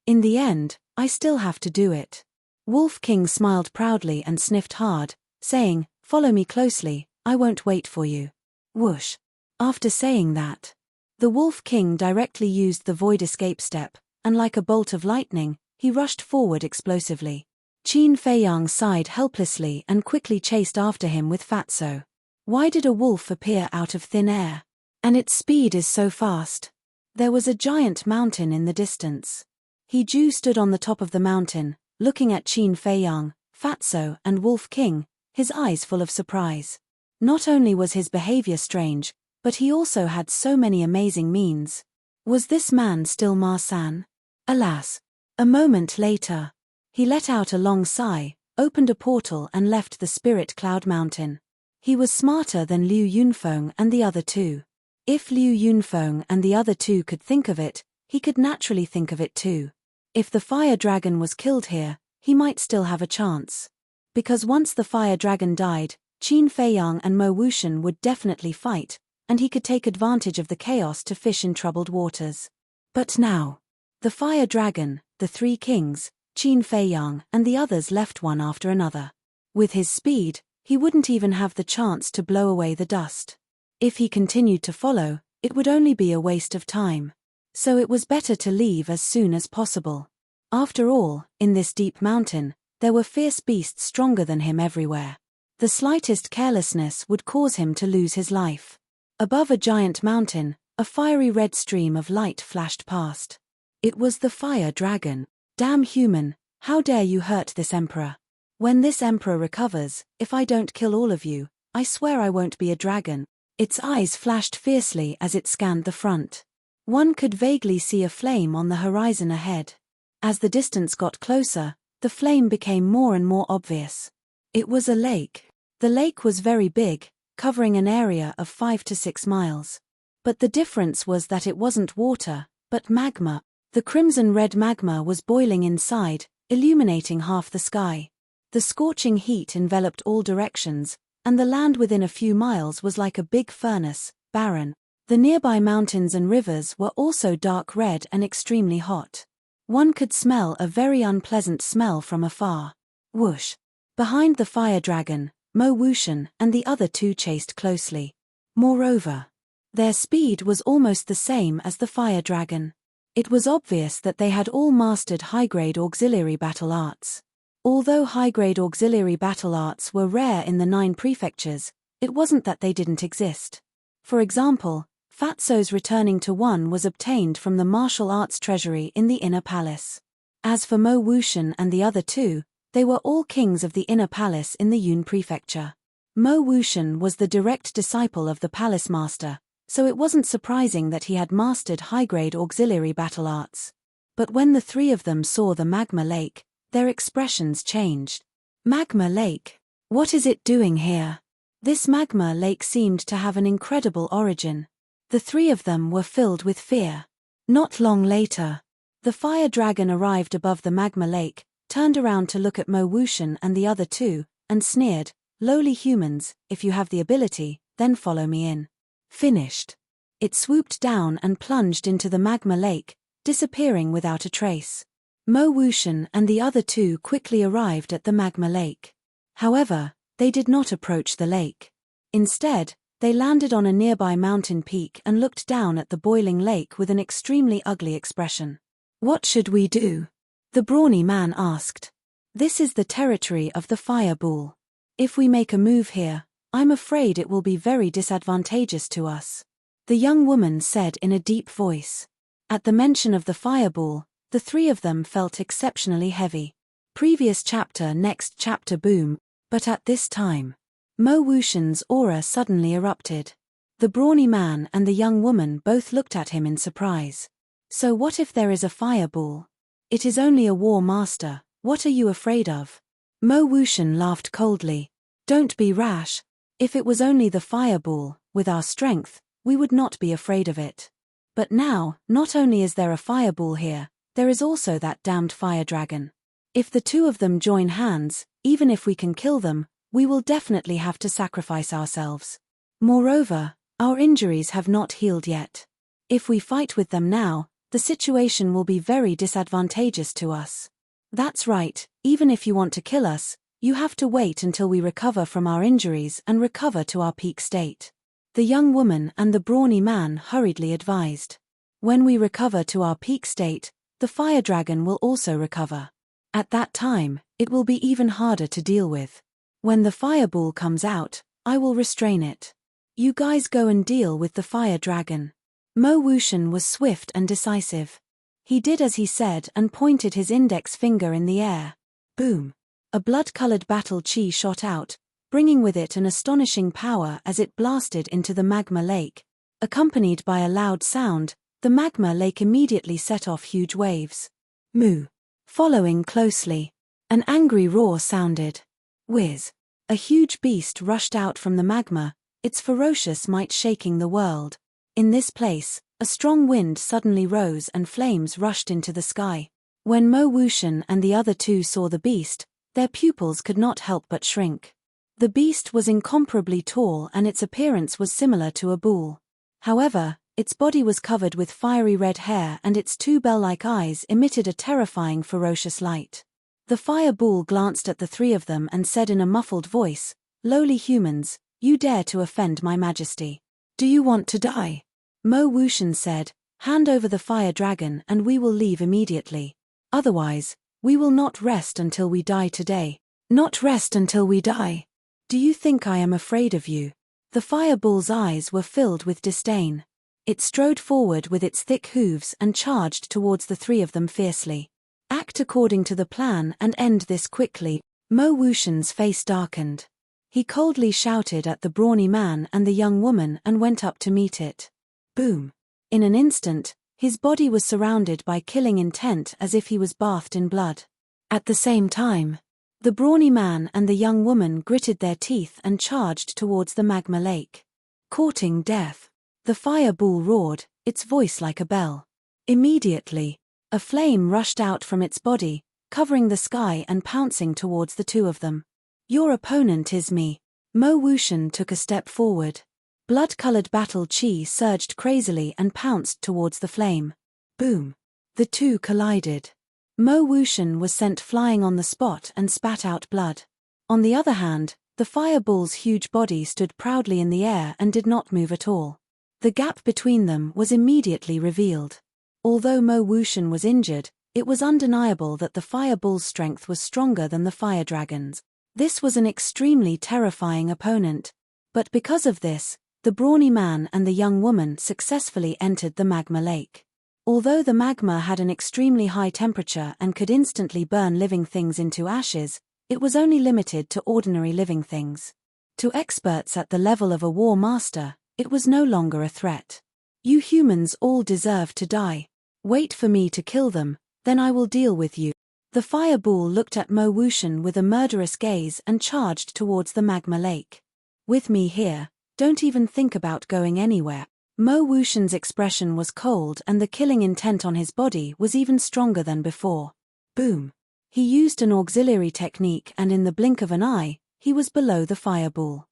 In the end, I still have to do it." Wolf King smiled proudly and sniffed hard, saying, "Follow me closely, I won't wait for you." Whoosh. After saying that, the Wolf King directly used the void escape step, and like a bolt of lightning, he rushed forward explosively. Qin Feiyang sighed helplessly and quickly chased after him with Fatso. Why did a wolf appear out of thin air? And its speed is so fast. There was a giant mountain in the distance. He stood on the top of the mountain, looking at Qin Feiyang, Fatso, and Wolf King, his eyes full of surprise. Not only was his behavior strange, but he also had so many amazing means. Was this man still Marsan? Alas! A moment later, he let out a long sigh, opened a portal and left the Spirit Cloud Mountain. He was smarter than Liu Yunfeng and the other two. If Liu Yunfeng and the other two could think of it, he could naturally think of it too. If the fire dragon was killed here, he might still have a chance. Because once the fire dragon died, Qin Feiyang and Mo Wuxian would definitely fight, and he could take advantage of the chaos to fish in troubled waters. But now, the fire dragon, the 3 kings, Qin Feiyang and the others left one after another. With his speed, he wouldn't even have the chance to blow away the dust. If he continued to follow, it would only be a waste of time. So it was better to leave as soon as possible. After all, in this deep mountain, there were fierce beasts stronger than him everywhere. The slightest carelessness would cause him to lose his life. Above a giant mountain, a fiery red stream of light flashed past. It was the fire dragon. "Damn human, how dare you hurt this emperor? When this emperor recovers, if I don't kill all of you, I swear I won't be a dragon." Its eyes flashed fiercely as it scanned the front. One could vaguely see a flame on the horizon ahead. As the distance got closer, the flame became more and more obvious. It was a lake. The lake was very big, covering an area of 5 to 6 miles. But the difference was that it wasn't water, but magma. The crimson-red magma was boiling inside, illuminating half the sky. The scorching heat enveloped all directions, and the land within a few miles was like a big furnace, barren. The nearby mountains and rivers were also dark red and extremely hot. One could smell a very unpleasant smell from afar. Whoosh! Behind the fire dragon, Mo Wuxian and the other two chased closely. Moreover, their speed was almost the same as the fire dragon. It was obvious that they had all mastered high-grade auxiliary battle arts. Although high-grade auxiliary battle arts were rare in the 9 prefectures, it wasn't that they didn't exist. For example, Fatso's returning to one was obtained from the martial arts treasury in the Inner Palace. As for Mo Wuxian and the other two, they were all kings of the Inner Palace in the Yun Prefecture. Mo Wuxian was the direct disciple of the Palace Master, so it wasn't surprising that he had mastered high-grade auxiliary battle arts. But when the three of them saw the magma lake, their expressions changed. Magma lake? What is it doing here? This magma lake seemed to have an incredible origin. The three of them were filled with fear. Not long later, the fire dragon arrived above the magma lake, turned around to look at Mo Wuxian and the other two, and sneered, "Lowly humans, if you have the ability, then follow me in." Finished. It swooped down and plunged into the magma lake, disappearing without a trace. Mo Wuxian and the other two quickly arrived at the magma lake. However, they did not approach the lake. Instead, they landed on a nearby mountain peak and looked down at the boiling lake with an extremely ugly expression. "What should we do?" the brawny man asked. "This is the territory of the fireball. If we make a move here, I'm afraid it will be very disadvantageous to us," the young woman said in a deep voice. At the mention of the fireball, the three of them felt exceptionally heavy. Previous chapter, next chapter, boom. But at this time, Mo Wuxian's aura suddenly erupted. The brawny man and the young woman both looked at him in surprise. "So what if there is a fireball? It is only a war master, what are you afraid of?" Mo Wuxian laughed coldly. "Don't be rash. If it was only the fireball, with our strength, we would not be afraid of it. But now, not only is there a fireball here, there is also that damned fire dragon. If the two of them join hands, even if we can kill them, we will definitely have to sacrifice ourselves. Moreover, our injuries have not healed yet. If we fight with them now, the situation will be very disadvantageous to us. That's right, even if you want to kill us, you have to wait until we recover from our injuries and recover to our peak state," the young woman and the brawny man hurriedly advised. "When we recover to our peak state, the fire dragon will also recover. At that time, it will be even harder to deal with. When the fireball comes out, I will restrain it. You guys go and deal with the fire dragon." Mo Wuxian was swift and decisive. He did as he said and pointed his index finger in the air. Boom! A blood-colored battle chi shot out, bringing with it an astonishing power as it blasted into the magma lake. Accompanied by a loud sound, the magma lake immediately set off huge waves. Moo! Following closely, an angry roar sounded. Whiz! A huge beast rushed out from the magma, its ferocious might shaking the world. In this place, a strong wind suddenly rose and flames rushed into the sky. When Mo Wuxian and the other two saw the beast, their pupils could not help but shrink. The beast was incomparably tall and its appearance was similar to a bull. However, its body was covered with fiery red hair and its two bell-like eyes emitted a terrifying ferocious light. The fire bull glanced at the three of them and said in a muffled voice, "Lowly humans, you dare to offend my majesty. Do you want to die?" Mo Wuxian said, "Hand over the fire dragon and we will leave immediately. Otherwise, we will not rest until we die today." "Not rest until we die? Do you think I am afraid of you?" The fire bull's eyes were filled with disdain. It strode forward with its thick hooves and charged towards the three of them fiercely. "Act according to the plan and end this quickly." Mo Wuxian's face darkened. He coldly shouted at the brawny man and the young woman and went up to meet it. Boom! In an instant, his body was surrounded by killing intent as if he was bathed in blood. At the same time, the brawny man and the young woman gritted their teeth and charged towards the magma lake. Courting death. The fireball roared, its voice like a bell. Immediately, a flame rushed out from its body, covering the sky and pouncing towards the two of them. Your opponent is me. Mo Wuxian took a step forward. Blood-colored battle chi surged crazily and pounced towards the flame. Boom. The two collided. Mo Wuxian was sent flying on the spot and spat out blood. On the other hand, the fireball's huge body stood proudly in the air and did not move at all. The gap between them was immediately revealed. Although Mo Wuxian was injured, it was undeniable that the fireball's strength was stronger than the fire dragon's. This was an extremely terrifying opponent. But because of this, the brawny man and the young woman successfully entered the magma lake. Although the magma had an extremely high temperature and could instantly burn living things into ashes, it was only limited to ordinary living things. To experts at the level of a war master, it was no longer a threat. You humans all deserve to die. Wait for me to kill them, then I will deal with you. The fireball looked at Mo Wuxian with a murderous gaze and charged towards the magma lake. With me here, don't even think about going anywhere. Mo Wuxian's expression was cold and the killing intent on his body was even stronger than before. Boom. He used an auxiliary technique and in the blink of an eye, he was below the fireball.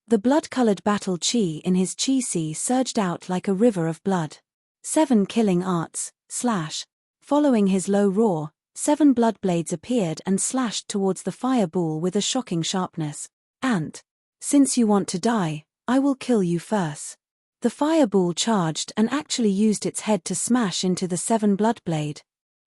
The blood-colored battle chi in his chi si surged out like a river of blood. 7 killing arts, slash. Following his low roar, 7 blood blades appeared and slashed towards the fireball with a shocking sharpness. And, since you want to die, I will kill you first. The fireball charged and actually used its head to smash into the 7 blood blade.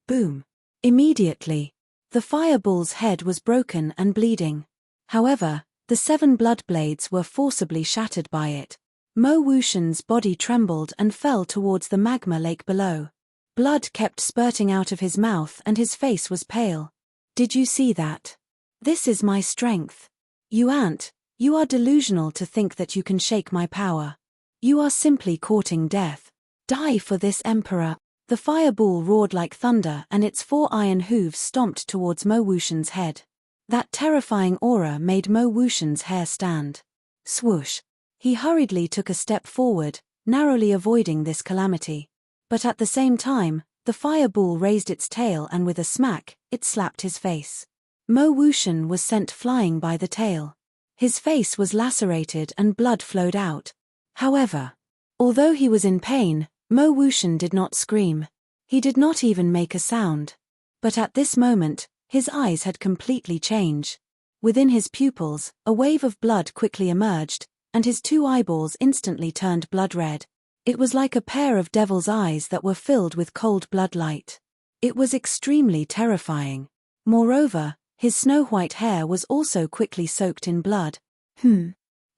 Boom. Immediately, the fireball's head was broken and bleeding. However, the 7 blood blades were forcibly shattered by it. Mo Wuxian's body trembled and fell towards the magma lake below. Blood kept spurting out of his mouth and his face was pale. Did you see that? This is my strength. You are delusional to think that you can shake my power. You are simply courting death. Die for this emperor. The fireball roared like thunder and its 4 iron hooves stomped towards Mo Wuxian's head. That terrifying aura made Mo Wuxian's hair stand. Swoosh. He hurriedly took a step forward, narrowly avoiding this calamity. But at the same time, the fireball raised its tail and with a smack, it slapped his face. Mo Wuxian was sent flying by the tail. His face was lacerated and blood flowed out. However, although he was in pain, Mo Wuxian did not scream. He did not even make a sound. But at this moment, his eyes had completely changed. Within his pupils, a wave of blood quickly emerged, and his 2 eyeballs instantly turned blood red. It was like a pair of devil's eyes that were filled with cold blood light. It was extremely terrifying. Moreover, his snow-white hair was also quickly soaked in blood.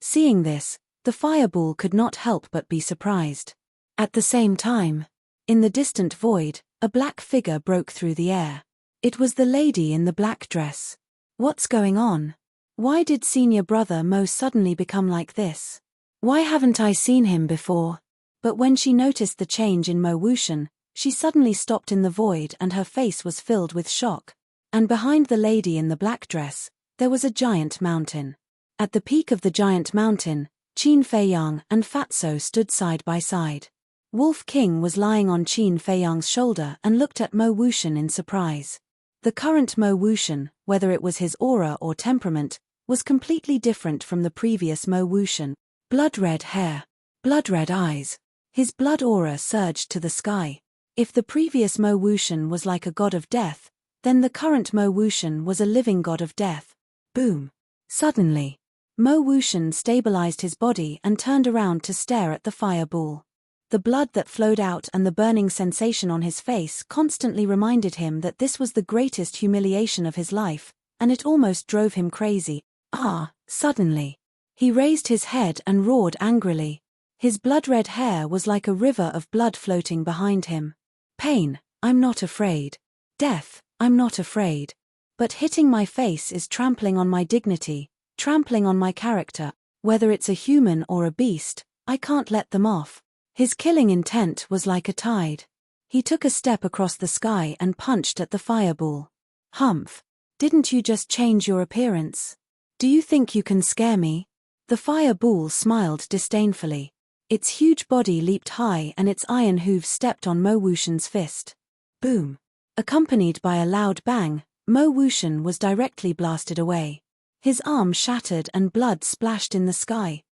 Seeing this, the fireball could not help but be surprised. At the same time, in the distant void, a black figure broke through the air. It was the lady in the black dress. What's going on? Why did senior brother Mo suddenly become like this? Why haven't I seen him before? But when she noticed the change in Mo Wuxian, she suddenly stopped in the void and her face was filled with shock. And behind the lady in the black dress, there was a giant mountain. At the peak of the giant mountain, Qin Feiyang and Fatso stood side by side. Wolf King was lying on Qin Feiyang's shoulder and looked at Mo Wuxian in surprise. The current Mo Wuxian, whether it was his aura or temperament, was completely different from the previous Mo Wuxian. Blood-red hair, blood-red eyes. His blood aura surged to the sky. If the previous Mo Wuxian was like a god of death, then the current Mo Wuxian was a living god of death. Boom. Suddenly, Mo Wuxian stabilized his body and turned around to stare at the fireball. The blood that flowed out and the burning sensation on his face constantly reminded him that this was the greatest humiliation of his life, and it almost drove him crazy. Suddenly, he raised his head and roared angrily. His blood-red hair was like a river of blood floating behind him. Pain, I'm not afraid. Death, I'm not afraid. But hitting my face is trampling on my dignity, trampling on my character. Whether it's a human or a beast, I can't let them off. His killing intent was like a tide. He took a step across the sky and punched at the fireball. Humph! Didn't you just change your appearance? Do you think you can scare me? The fireball smiled disdainfully. Its huge body leaped high and its iron hooves stepped on Mo Wuxian's fist. Boom! Accompanied by a loud bang, Mo Wuxian was directly blasted away. His arm shattered and blood splashed in the sky.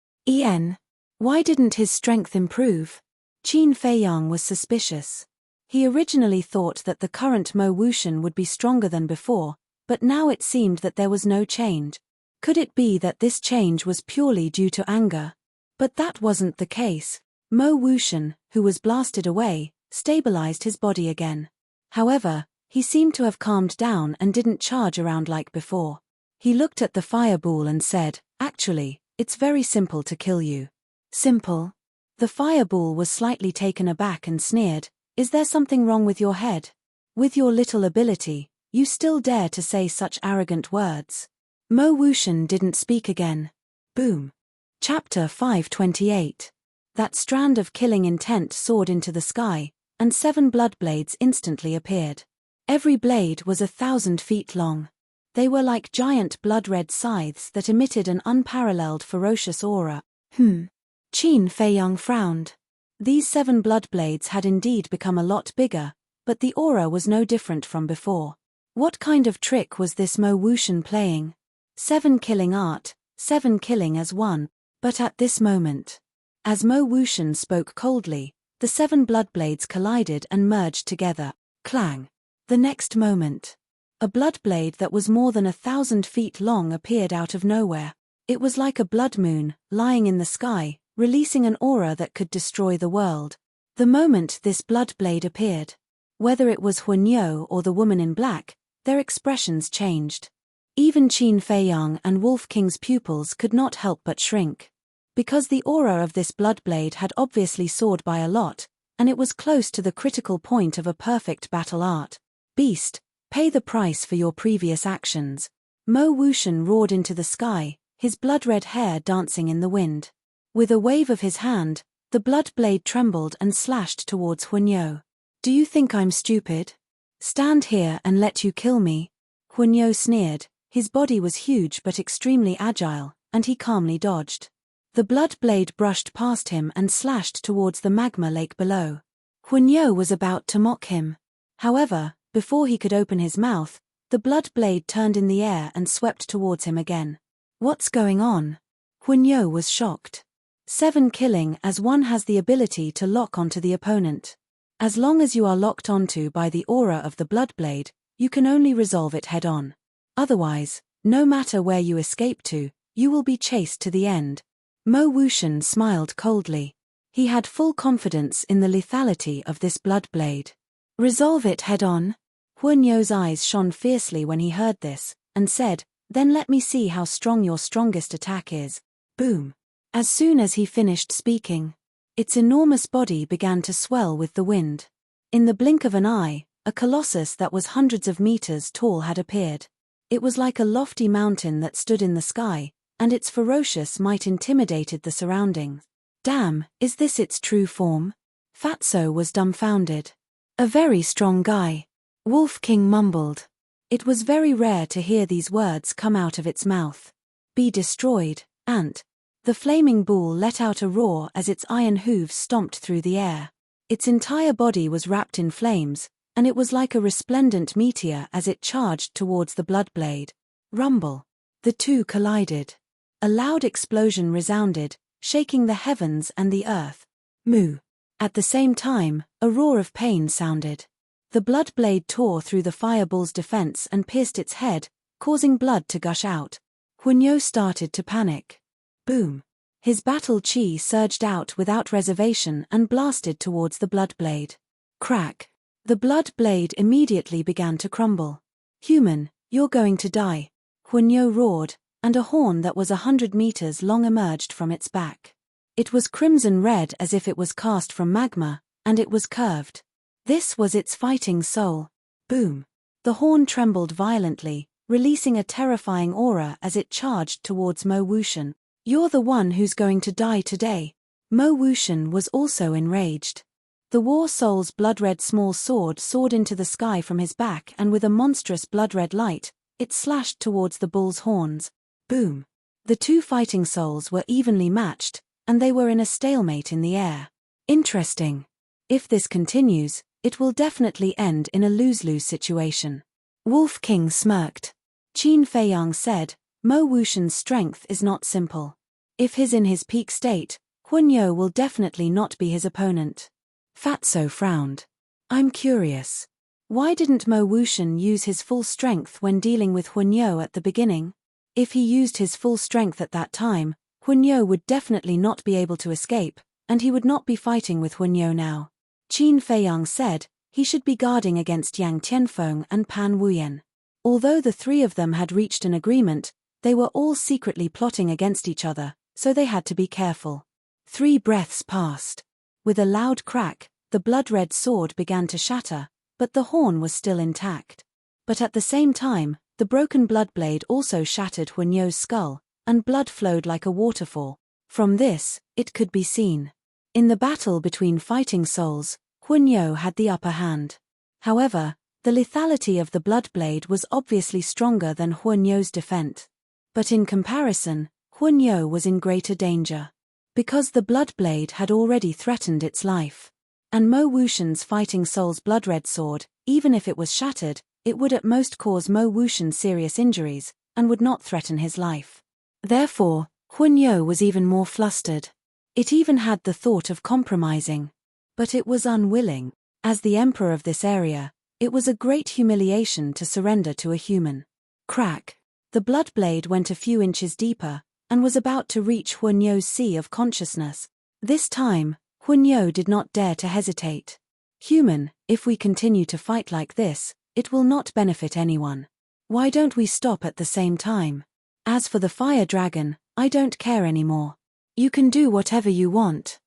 Why didn't his strength improve? Qin Feiyang was suspicious. He originally thought that the current Mo Wuxian would be stronger than before, but now it seemed that there was no change. Could it be that this change was purely due to anger? But that wasn't the case. Mo Wuxian, who was blasted away, stabilized his body again. However, he seemed to have calmed down and didn't charge around like before. He looked at the fireball and said, "Actually, it's very simple to kill you." Simple? The fireball was slightly taken aback and sneered, "Is there something wrong with your head? With your little ability, you still dare to say such arrogant words?" Mo Wuxian didn't speak again. Boom. Chapter 528. That strand of killing intent soared into the sky, and 7 blood blades instantly appeared. Every blade was 1,000 feet long. They were like giant blood-red scythes that emitted an unparalleled ferocious aura. Qin Feiyang frowned. These 7 blood blades had indeed become a lot bigger, but the aura was no different from before. What kind of trick was this Mo Wuxian playing? 7 killing art, 7 killing as one, but at this moment. As Mo Wuxian spoke coldly, the 7 blood blades collided and merged together. Clang! The next moment, a blood blade that was more than 1,000 feet long appeared out of nowhere. It was like a blood moon, lying in the sky, releasing an aura that could destroy the world. The moment this blood blade appeared, whether it was Huanyo or the woman in black, their expressions changed. Even Qin Feiyang and Wolf King's pupils could not help but shrink. Because the aura of this blood blade had obviously soared by a lot, and it was close to the critical point of a perfect battle art. "Beast, pay the price for your previous actions." Mo Wuxian roared into the sky, his blood-red hair dancing in the wind. With a wave of his hand, the blood blade trembled and slashed towards Huanyo. "Do you think I'm stupid? Stand here and let you kill me?" Huanyo sneered. His body was huge but extremely agile, and he calmly dodged. The blood blade brushed past him and slashed towards the magma lake below. Huanyo was about to mock him. However, before he could open his mouth, the blood blade turned in the air and swept towards him again. "What's going on?" Huanyo was shocked. 7 killing as one has the ability to lock onto the opponent. As long as you are locked onto by the aura of the blood blade, you can only resolve it head-on. Otherwise, no matter where you escape to, you will be chased to the end. Mo Wuxian smiled coldly. He had full confidence in the lethality of this blood blade. "Resolve it head-on?" Huanyo's eyes shone fiercely when he heard this, and said, "Then let me see how strong your strongest attack is." Boom! As soon as he finished speaking, its enormous body began to swell with the wind. In the blink of an eye, a colossus that was hundreds of meters tall had appeared. It was like a lofty mountain that stood in the sky, and its ferocious might intimidated the surroundings. "Damn, is this its true form?" Fatso was dumbfounded. "A very strong guy," Wolf King mumbled. It was very rare to hear these words come out of its mouth. "Be destroyed, ant." The flaming bull let out a roar as its iron hooves stomped through the air. Its entire body was wrapped in flames, and it was like a resplendent meteor as it charged towards the blood blade. Rumble. The two collided. A loud explosion resounded, shaking the heavens and the earth. Moo. At the same time, a roar of pain sounded. The blood blade tore through the fireball's defense and pierced its head, causing blood to gush out. Huanyo started to panic. Boom. His battle chi surged out without reservation and blasted towards the blood blade. Crack. The blood blade immediately began to crumble. "Human, you're going to die," Huanyo roared, and a horn that was 100 meters long emerged from its back. It was crimson red as if it was cast from magma, and it was curved. This was its fighting soul. Boom. The horn trembled violently, releasing a terrifying aura as it charged towards Mo Wuxian. "You're the one who's going to die today." Mo Wuxian was also enraged. The war soul's blood-red small sword soared into the sky from his back, and with a monstrous blood-red light, it slashed towards the bull's horns. Boom! The two fighting souls were evenly matched, and they were in a stalemate in the air. Interesting. If this continues, it will definitely end in a lose-lose situation. Wolf King smirked. Qin Feiyang said, Mo Wuxian's strength is not simple. If he's in his peak state, Huanyo will definitely not be his opponent. Fatso frowned. I'm curious. Why didn't Mo Wuxian use his full strength when dealing with Huanyo at the beginning? If he used his full strength at that time, Huanyo would definitely not be able to escape, and he would not be fighting with Huanyo now. Qin Feiyang said, he should be guarding against Yang Tianfeng and Pan Wuyan. Although the three of them had reached an agreement, they were all secretly plotting against each other, so they had to be careful. 3 breaths passed. With a loud crack, the blood-red sword began to shatter, but the horn was still intact. But at the same time, the broken blood blade also shattered Huanyo's skull, and blood flowed like a waterfall. From this, it could be seen. In the battle between fighting souls, Huanyo had the upper hand. However, the lethality of the blood blade was obviously stronger than Huanyo's defense. But in comparison, Huanyo was in greater danger. Because the blood blade had already threatened its life. And Mo Wuxian's fighting soul's blood-red sword, even if it was shattered, it would at most cause Mo Wuxian serious injuries, and would not threaten his life. Therefore, Huanyo was even more flustered. It even had the thought of compromising. But it was unwilling. As the emperor of this area, it was a great humiliation to surrender to a human. Crack! The blood blade went a few inches deeper, and was about to reach Huanyo's sea of consciousness. This time, Huanyo did not dare to hesitate. Human, if we continue to fight like this, it will not benefit anyone. Why don't we stop at the same time? As for the fire dragon, I don't care anymore. You can do whatever you want.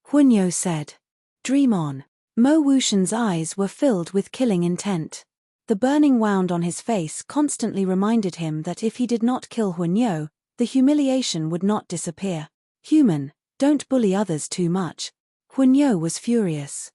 Huanyo said. Dream on. Mo Wuxian's eyes were filled with killing intent. The burning wound on his face constantly reminded him that if he did not kill Huanyo, the humiliation would not disappear. Human, don't bully others too much. Huanyo was furious.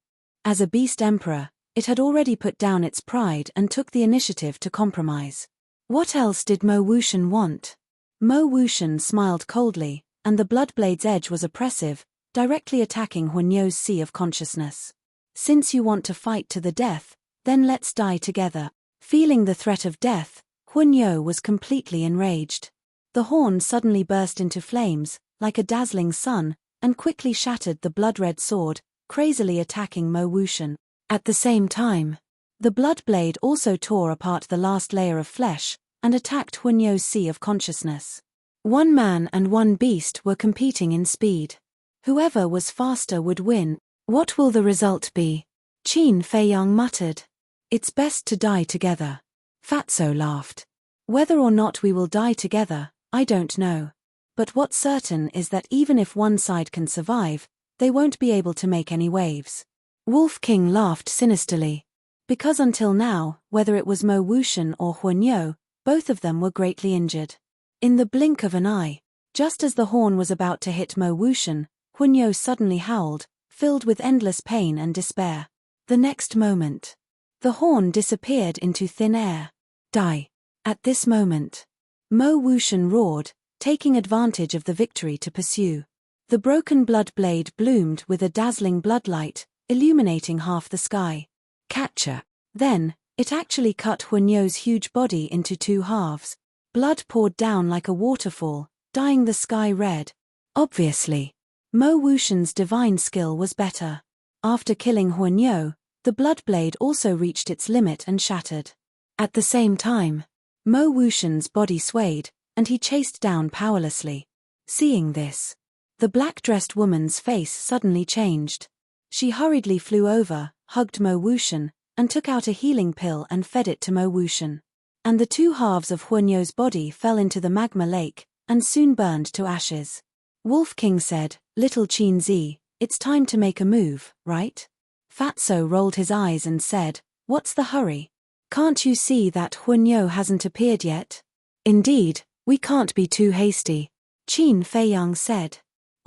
As a beast emperor, it had already put down its pride and took the initiative to compromise. What else did Mo Wuxian want? Mo Wuxian smiled coldly, and the bloodblade's edge was oppressive, directly attacking Huanyo's sea of consciousness. Since you want to fight to the death, then let's die together. Feeling the threat of death, Huanyo was completely enraged. The horn suddenly burst into flames, like a dazzling sun, and quickly shattered the blood-red sword, crazily attacking Mo Wuxian. At the same time, the blood blade also tore apart the last layer of flesh, and attacked Huanyo's sea of consciousness. One man and one beast were competing in speed. Whoever was faster would win. What will the result be? Qin Feiyang muttered. It's best to die together. Fatso laughed. Whether or not we will die together, I don't know. But what's certain is that even if one side can survive, they won't be able to make any waves. Wolf King laughed sinisterly. Because until now, whether it was Mo Wuxian or Huanyo, both of them were greatly injured. In the blink of an eye, just as the horn was about to hit Mo Wuxian, Huanyo suddenly howled, filled with endless pain and despair. The next moment, the horn disappeared into thin air. Die. At this moment, Mo Wuxian roared, taking advantage of the victory to pursue. The broken blood blade bloomed with a dazzling bloodlight, illuminating half the sky. Catcher. Then, it actually cut Huanyo's huge body into 2 halves. Blood poured down like a waterfall, dyeing the sky red. Obviously, Mo Wuxian's divine skill was better. After killing Huanyo, the blood blade also reached its limit and shattered. At the same time, Mo Wuxian's body swayed, and he chased down powerlessly. Seeing this, the black-dressed woman's face suddenly changed. She hurriedly flew over, hugged Mo Wuxian, and took out a healing pill and fed it to Mo Wuxian. And the 2 halves of Huanyo's body fell into the magma lake, and soon burned to ashes. Wolf King said, Little Qin Zi, it's time to make a move, right? Fatso rolled his eyes and said, What's the hurry? Can't you see that Huanyo hasn't appeared yet? Indeed, we can't be too hasty, Qin Feiyang said.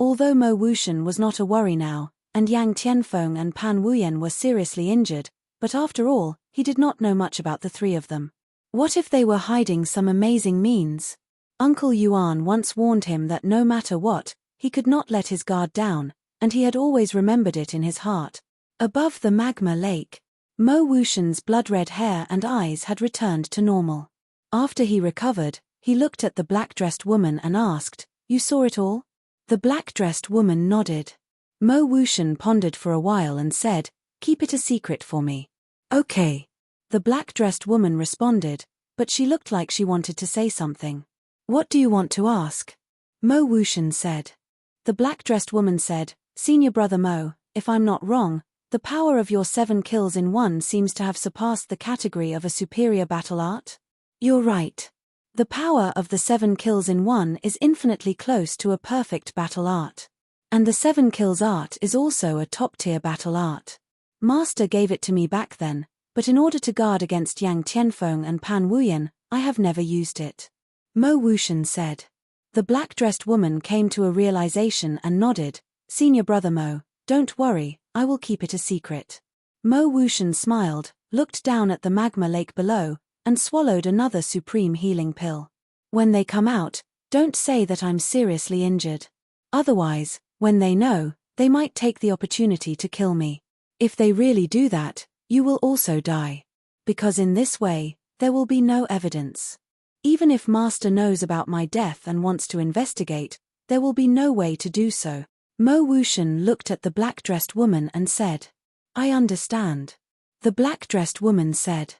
Although Mo Wuxian was not a worry now, and Yang Tianfeng and Pan Wuyan were seriously injured, but after all, he did not know much about the three of them. What if they were hiding some amazing means? Uncle Yuan once warned him that no matter what, he could not let his guard down, and he had always remembered it in his heart. Above the magma lake, Mo Wuxian's blood-red hair and eyes had returned to normal. After he recovered, he looked at the black-dressed woman and asked, "You saw it all?" The black-dressed woman nodded. Mo Wuxian pondered for a while and said, "Keep it a secret for me." "Okay." The black-dressed woman responded, but she looked like she wanted to say something. "What do you want to ask?" Mo Wuxian said. The black-dressed woman said, "Senior brother Mo, if I'm not wrong, the power of your 7 kills in one seems to have surpassed the category of a superior battle art?" "You're right. The power of the 7 kills in one is infinitely close to a perfect battle art. And the 7 kills art is also a top-tier battle art. Master gave it to me back then, but in order to guard against Yang Tianfeng and Pan Wuyan, I have never used it." Mo Wuxian said. The black-dressed woman came to a realization and nodded, "Senior brother Mo, don't worry, I will keep it a secret." Mo Wuxian smiled, looked down at the magma lake below, and swallowed another supreme healing pill. "When they come out, don't say that I'm seriously injured. Otherwise, when they know, they might take the opportunity to kill me. If they really do that, you will also die. Because in this way, there will be no evidence. Even if Master knows about my death and wants to investigate, there will be no way to do so." Mo Wuxian looked at the black-dressed woman and said, "I understand." The black-dressed woman said,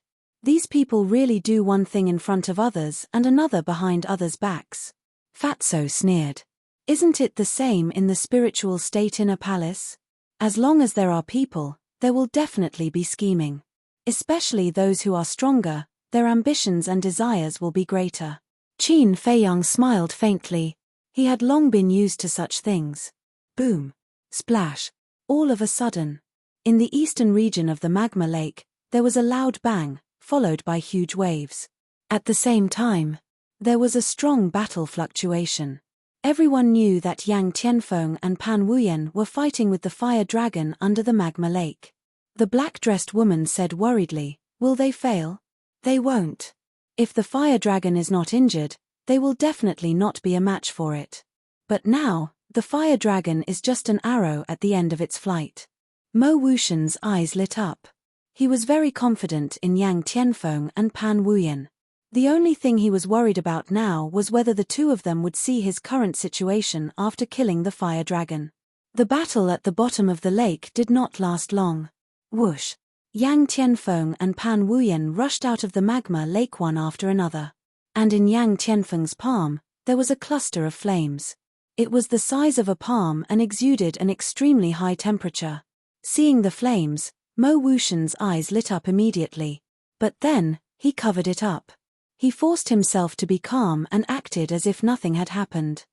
"These people really do one thing in front of others and another behind others' backs." Fatso sneered. "Isn't it the same in the spiritual state in a palace? As long as there are people, there will definitely be scheming. Especially those who are stronger, their ambitions and desires will be greater." Qin Feiyang smiled faintly. He had long been used to such things. Boom. Splash. All of a sudden. In the eastern region of the magma lake, there was a loud bang, followed by huge waves. At the same time, there was a strong battle fluctuation. Everyone knew that Yang Tianfeng and Pan Wuyan were fighting with the fire dragon under the magma lake. The black-dressed woman said worriedly, "Will they fail?" "They won't. If the fire dragon is not injured, they will definitely not be a match for it. But now, the fire dragon is just an arrow at the end of its flight." Mo Wuxian's eyes lit up. He was very confident in Yang Tianfeng and Pan Wuyan. The only thing he was worried about now was whether the two of them would see his current situation after killing the fire dragon. The battle at the bottom of the lake did not last long. Whoosh! Yang Tianfeng and Pan Wuyan rushed out of the magma lake one after another. And in Yang Tianfeng's palm, there was a cluster of flames. It was the size of a palm and exuded an extremely high temperature. Seeing the flames, Mo Wuxian's eyes lit up immediately. But then, he covered it up. He forced himself to be calm and acted as if nothing had happened.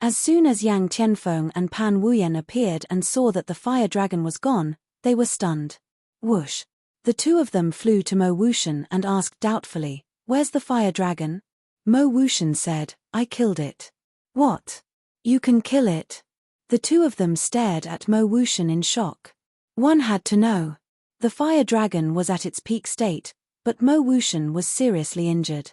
As soon as Yang Tianfeng and Pan Wuyan appeared and saw that the fire dragon was gone, they were stunned. Whoosh! The two of them flew to Mo Wuxian and asked doubtfully, "Where's the fire dragon?" Mo Wuxian said, "I killed it." "What? You can kill it?" The two of them stared at Mo Wuxian in shock. One had to know. The fire dragon was at its peak state, but Mo Wuxian was seriously injured.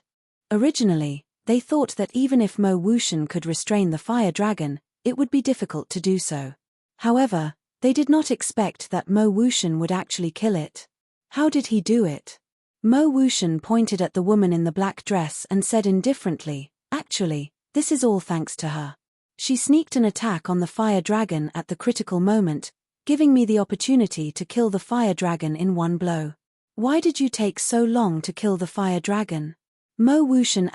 Originally, they thought that even if Mo Wuxian could restrain the fire dragon, it would be difficult to do so. However, they did not expect that Mo Wuxian would actually kill it. How did he do it? Mo Wuxian pointed at the woman in the black dress and said indifferently, "Actually, this is all thanks to her. She sneaked an attack on the fire dragon at the critical moment, giving me the opportunity to kill the fire dragon in one blow." "Why did you take so long to kill the fire dragon?" Mo Wuxian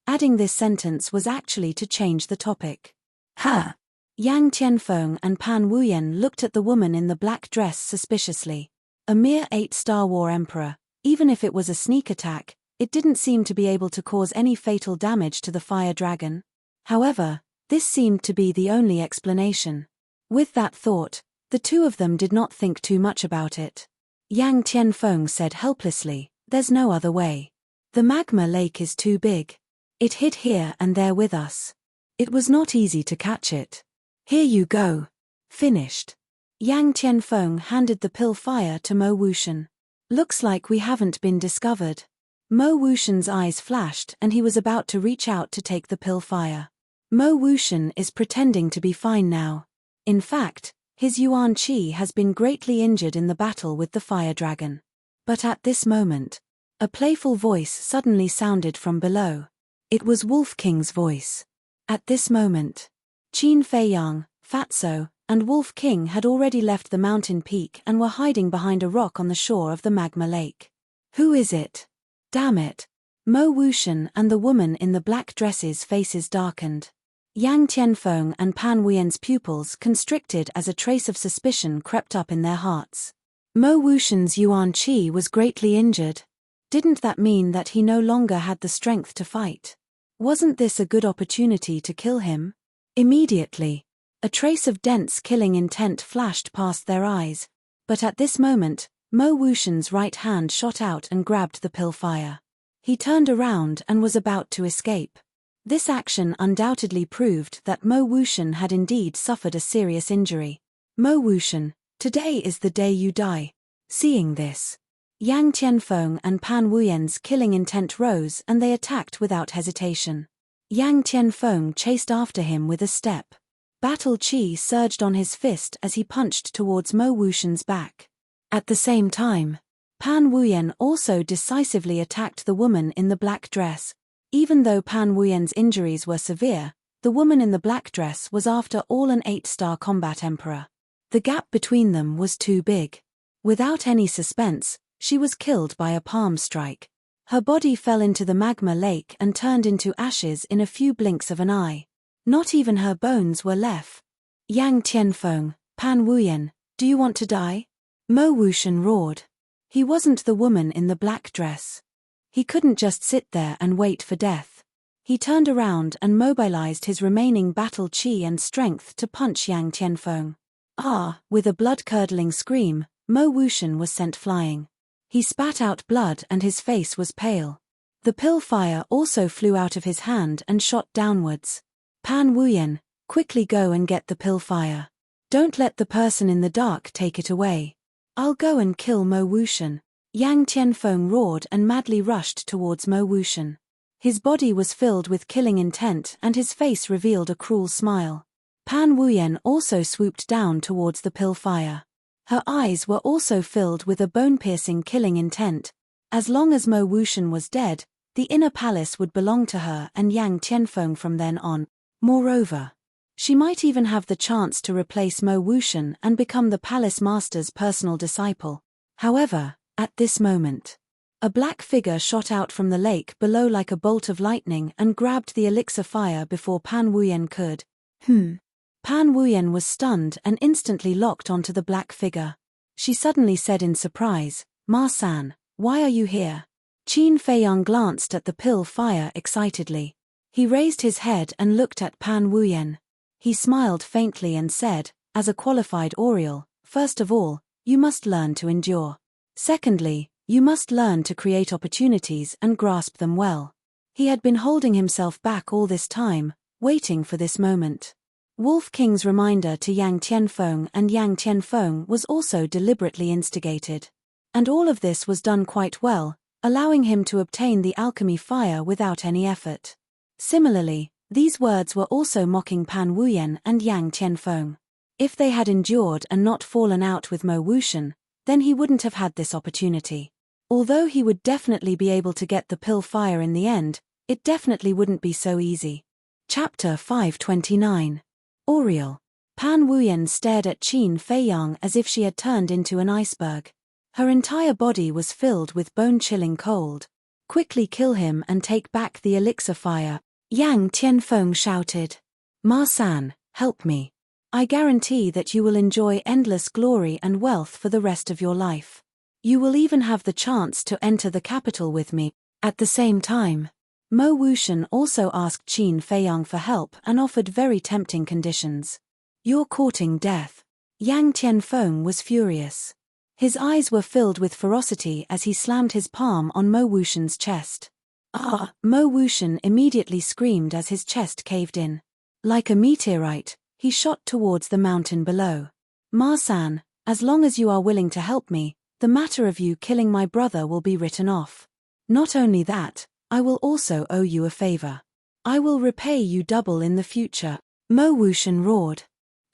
adding this sentence was actually to change the topic. "Ha!" Yang Tianfeng and Pan Wuyan looked at the woman in the black dress suspiciously. A mere 8-star war emperor, even if it was a sneak attack, it didn't seem to be able to cause any fatal damage to the fire dragon. However, this seemed to be the only explanation. With that thought, the two of them did not think too much about it. Yang Tianfeng said helplessly, "There's no other way. The magma lake is too big. It hid here and there with us. It was not easy to catch it. Here you go. Finished. Yang Tianfeng handed the pill fire to Mo Wuxian. Looks like we haven't been discovered. Mo Wuxian's eyes flashed and he was about to reach out to take the pill fire. Mo Wuxian is pretending to be fine now. In fact, his Yuan Qi has been greatly injured in the battle with the fire dragon. But at this moment, a playful voice suddenly sounded from below. It was Wolf King's voice. At this moment, Qin Feiyang, Fatso, and Wolf King had already left the mountain peak and were hiding behind a rock on the shore of the magma lake. Who is it? Damn it. Mo Wuxian and the woman in the black dresses' faces darkened. Yang Tianfeng and Pan Wuyen's pupils constricted as a trace of suspicion crept up in their hearts. Mo Wuxian's Yuan Qi was greatly injured. Didn't that mean that he no longer had the strength to fight? Wasn't this a good opportunity to kill him? Immediately, a trace of dense killing intent flashed past their eyes, but at this moment, Mo Wuxian's right hand shot out and grabbed the pill fire. He turned around and was about to escape. This action undoubtedly proved that Mo Wuxian had indeed suffered a serious injury. Mo Wuxian, today is the day you die. Seeing this, Yang Tianfeng and Pan Wuyen's killing intent rose and they attacked without hesitation. Yang Tianfeng chased after him with a step. Battle Qi surged on his fist as he punched towards Mo Wuxian's back. At the same time, Pan Wuyen also decisively attacked the woman in the black dress. Even though Pan Wuyen's injuries were severe, the woman in the black dress was after all an 8-star combat emperor. The gap between them was too big. Without any suspense, she was killed by a palm strike. Her body fell into the magma lake and turned into ashes in a few blinks of an eye. Not even her bones were left. Yang Tianfeng, Pan Wuyen, do you want to die? Mo Wuxian roared. He wasn't the woman in the black dress. He couldn't just sit there and wait for death. He turned around and mobilized his remaining battle qi and strength to punch Yang Tianfeng. With a blood-curdling scream, Mo Wuxian was sent flying. He spat out blood and his face was pale. The pill fire also flew out of his hand and shot downwards. Pan Wuyen, quickly go and get the pill fire. Don't let the person in the dark take it away. I'll go and kill Mo Wuxian. Yang Tianfeng roared and madly rushed towards Mo Wuxian. His body was filled with killing intent and his face revealed a cruel smile. Pan Wuyen also swooped down towards the pill fire. Her eyes were also filled with a bone-piercing killing intent. As long as Mo Wuxian was dead, the inner palace would belong to her and Yang Tianfeng from then on. Moreover, she might even have the chance to replace Mo Wuxian and become the palace master's personal disciple. However, at this moment, a black figure shot out from the lake below like a bolt of lightning and grabbed the elixir fire before Pan Wuyen could. Pan Wuyen was stunned and instantly locked onto the black figure. She suddenly said in surprise, "Ma-san, why are you here?" Qin Feiyang glanced at the pill fire excitedly. He raised his head and looked at Pan Wuyen. He smiled faintly and said, "As a qualified Oriole, first of all, you must learn to endure. Secondly, you must learn to create opportunities and grasp them well." He had been holding himself back all this time, waiting for this moment. Wolf King's reminder to Yang Tianfeng and Yang Tianfeng was also deliberately instigated. And all of this was done quite well, allowing him to obtain the alchemy fire without any effort. Similarly, these words were also mocking Pan Wuyen and Yang Tianfeng. If they had endured and not fallen out with Mo Wuxian, then he wouldn't have had this opportunity. Although he would definitely be able to get the pill fire in the end, it definitely wouldn't be so easy. Chapter 529. Oriole. Pan Wuyen stared at Qin Feiyang as if she had turned into an iceberg. Her entire body was filled with bone-chilling cold. Quickly kill him and take back the elixir fire, Yang Tianfeng shouted. "Ma-san, help me. I guarantee that you will enjoy endless glory and wealth for the rest of your life. You will even have the chance to enter the capital with me." At the same time, Mo Wuxian also asked Qin Feiyang for help and offered very tempting conditions. "You're courting death." Yang Tianfeng was furious. His eyes were filled with ferocity as he slammed his palm on Mo Wuxian's chest. Mo Wuxian immediately screamed as his chest caved in. Like a meteorite, he shot towards the mountain below. Ma-san, as long as you are willing to help me, the matter of you killing my brother will be written off. Not only that, I will also owe you a favor. I will repay you double in the future. Mo Wuxian roared.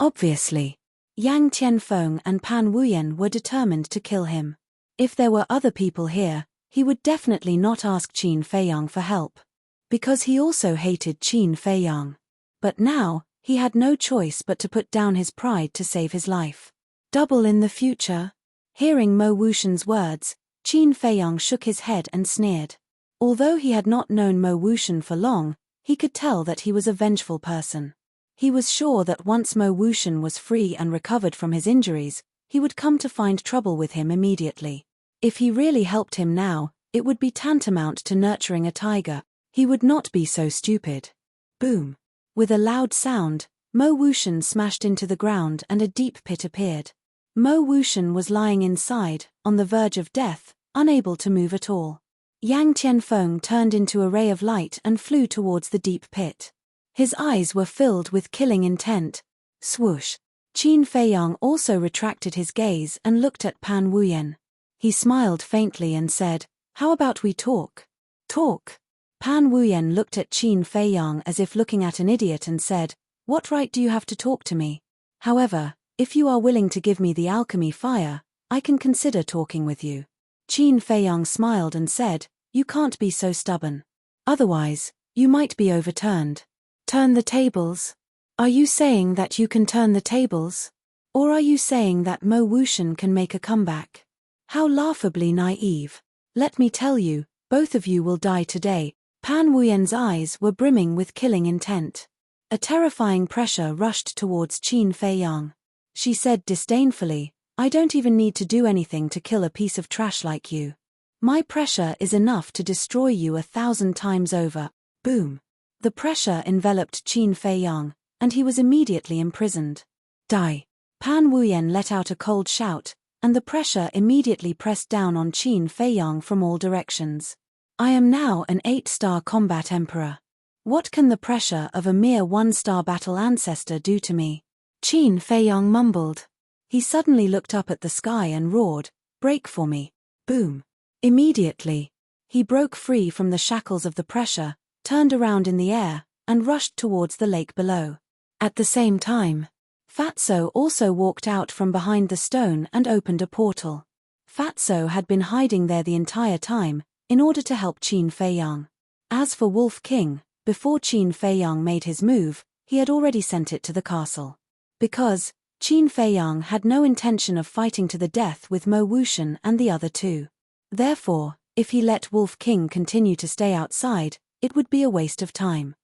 Obviously, Yang Tianfeng and Pan Wuyen were determined to kill him. If there were other people here, he would definitely not ask Qin Feiyang for help. Because he also hated Qin Feiyang. But now, he had no choice but to put down his pride to save his life. Double in the future? Hearing Mo Wuxian's words, Qin Feiyang shook his head and sneered. Although he had not known Mo Wuxian for long, he could tell that he was a vengeful person. He was sure that once Mo Wuxian was free and recovered from his injuries, he would come to find trouble with him immediately. If he really helped him now, it would be tantamount to nurturing a tiger. He would not be so stupid. Boom. With a loud sound, Mo Wuxian smashed into the ground and a deep pit appeared. Mo Wuxian was lying inside, on the verge of death, unable to move at all. Yang Tianfeng turned into a ray of light and flew towards the deep pit. His eyes were filled with killing intent. Swoosh. Qin Feiyang also retracted his gaze and looked at Pan Wuyen. He smiled faintly and said, "How about we talk?" Talk? Pan Wuyen looked at Qin Feiyang as if looking at an idiot and said, "What right do you have to talk to me? However, if you are willing to give me the alchemy fire, I can consider talking with you." Qin Feiyang smiled and said, "You can't be so stubborn. Otherwise, you might be overturned." Turn the tables? Are you saying that you can turn the tables? Or are you saying that Mo Wuxian can make a comeback? How laughably naive. Let me tell you, both of you will die today. Pan Wuyen's eyes were brimming with killing intent. A terrifying pressure rushed towards Qin Feiyang. She said disdainfully, "I don't even need to do anything to kill a piece of trash like you. My pressure is enough to destroy you 1,000 times over." Boom. The pressure enveloped Qin Feiyang, and he was immediately imprisoned. Die. Pan Wuyen let out a cold shout, and the pressure immediately pressed down on Qin Feiyang from all directions. I am now an 8-star combat emperor. What can the pressure of a mere 1-star battle ancestor do to me? Qin Feiyang mumbled. He suddenly looked up at the sky and roared, "Break for me." Boom. Immediately, he broke free from the shackles of the pressure, turned around in the air, and rushed towards the lake below. At the same time, Fatso also walked out from behind the stone and opened a portal. Fatso had been hiding there the entire time, in order to help Qin Feiyang. As for Wolf King, before Qin Feiyang made his move, he had already sent it to the castle. Because Qin Feiyang had no intention of fighting to the death with Mo Wuxian and the other two. Therefore, if he let Wolf King continue to stay outside, it would be a waste of time.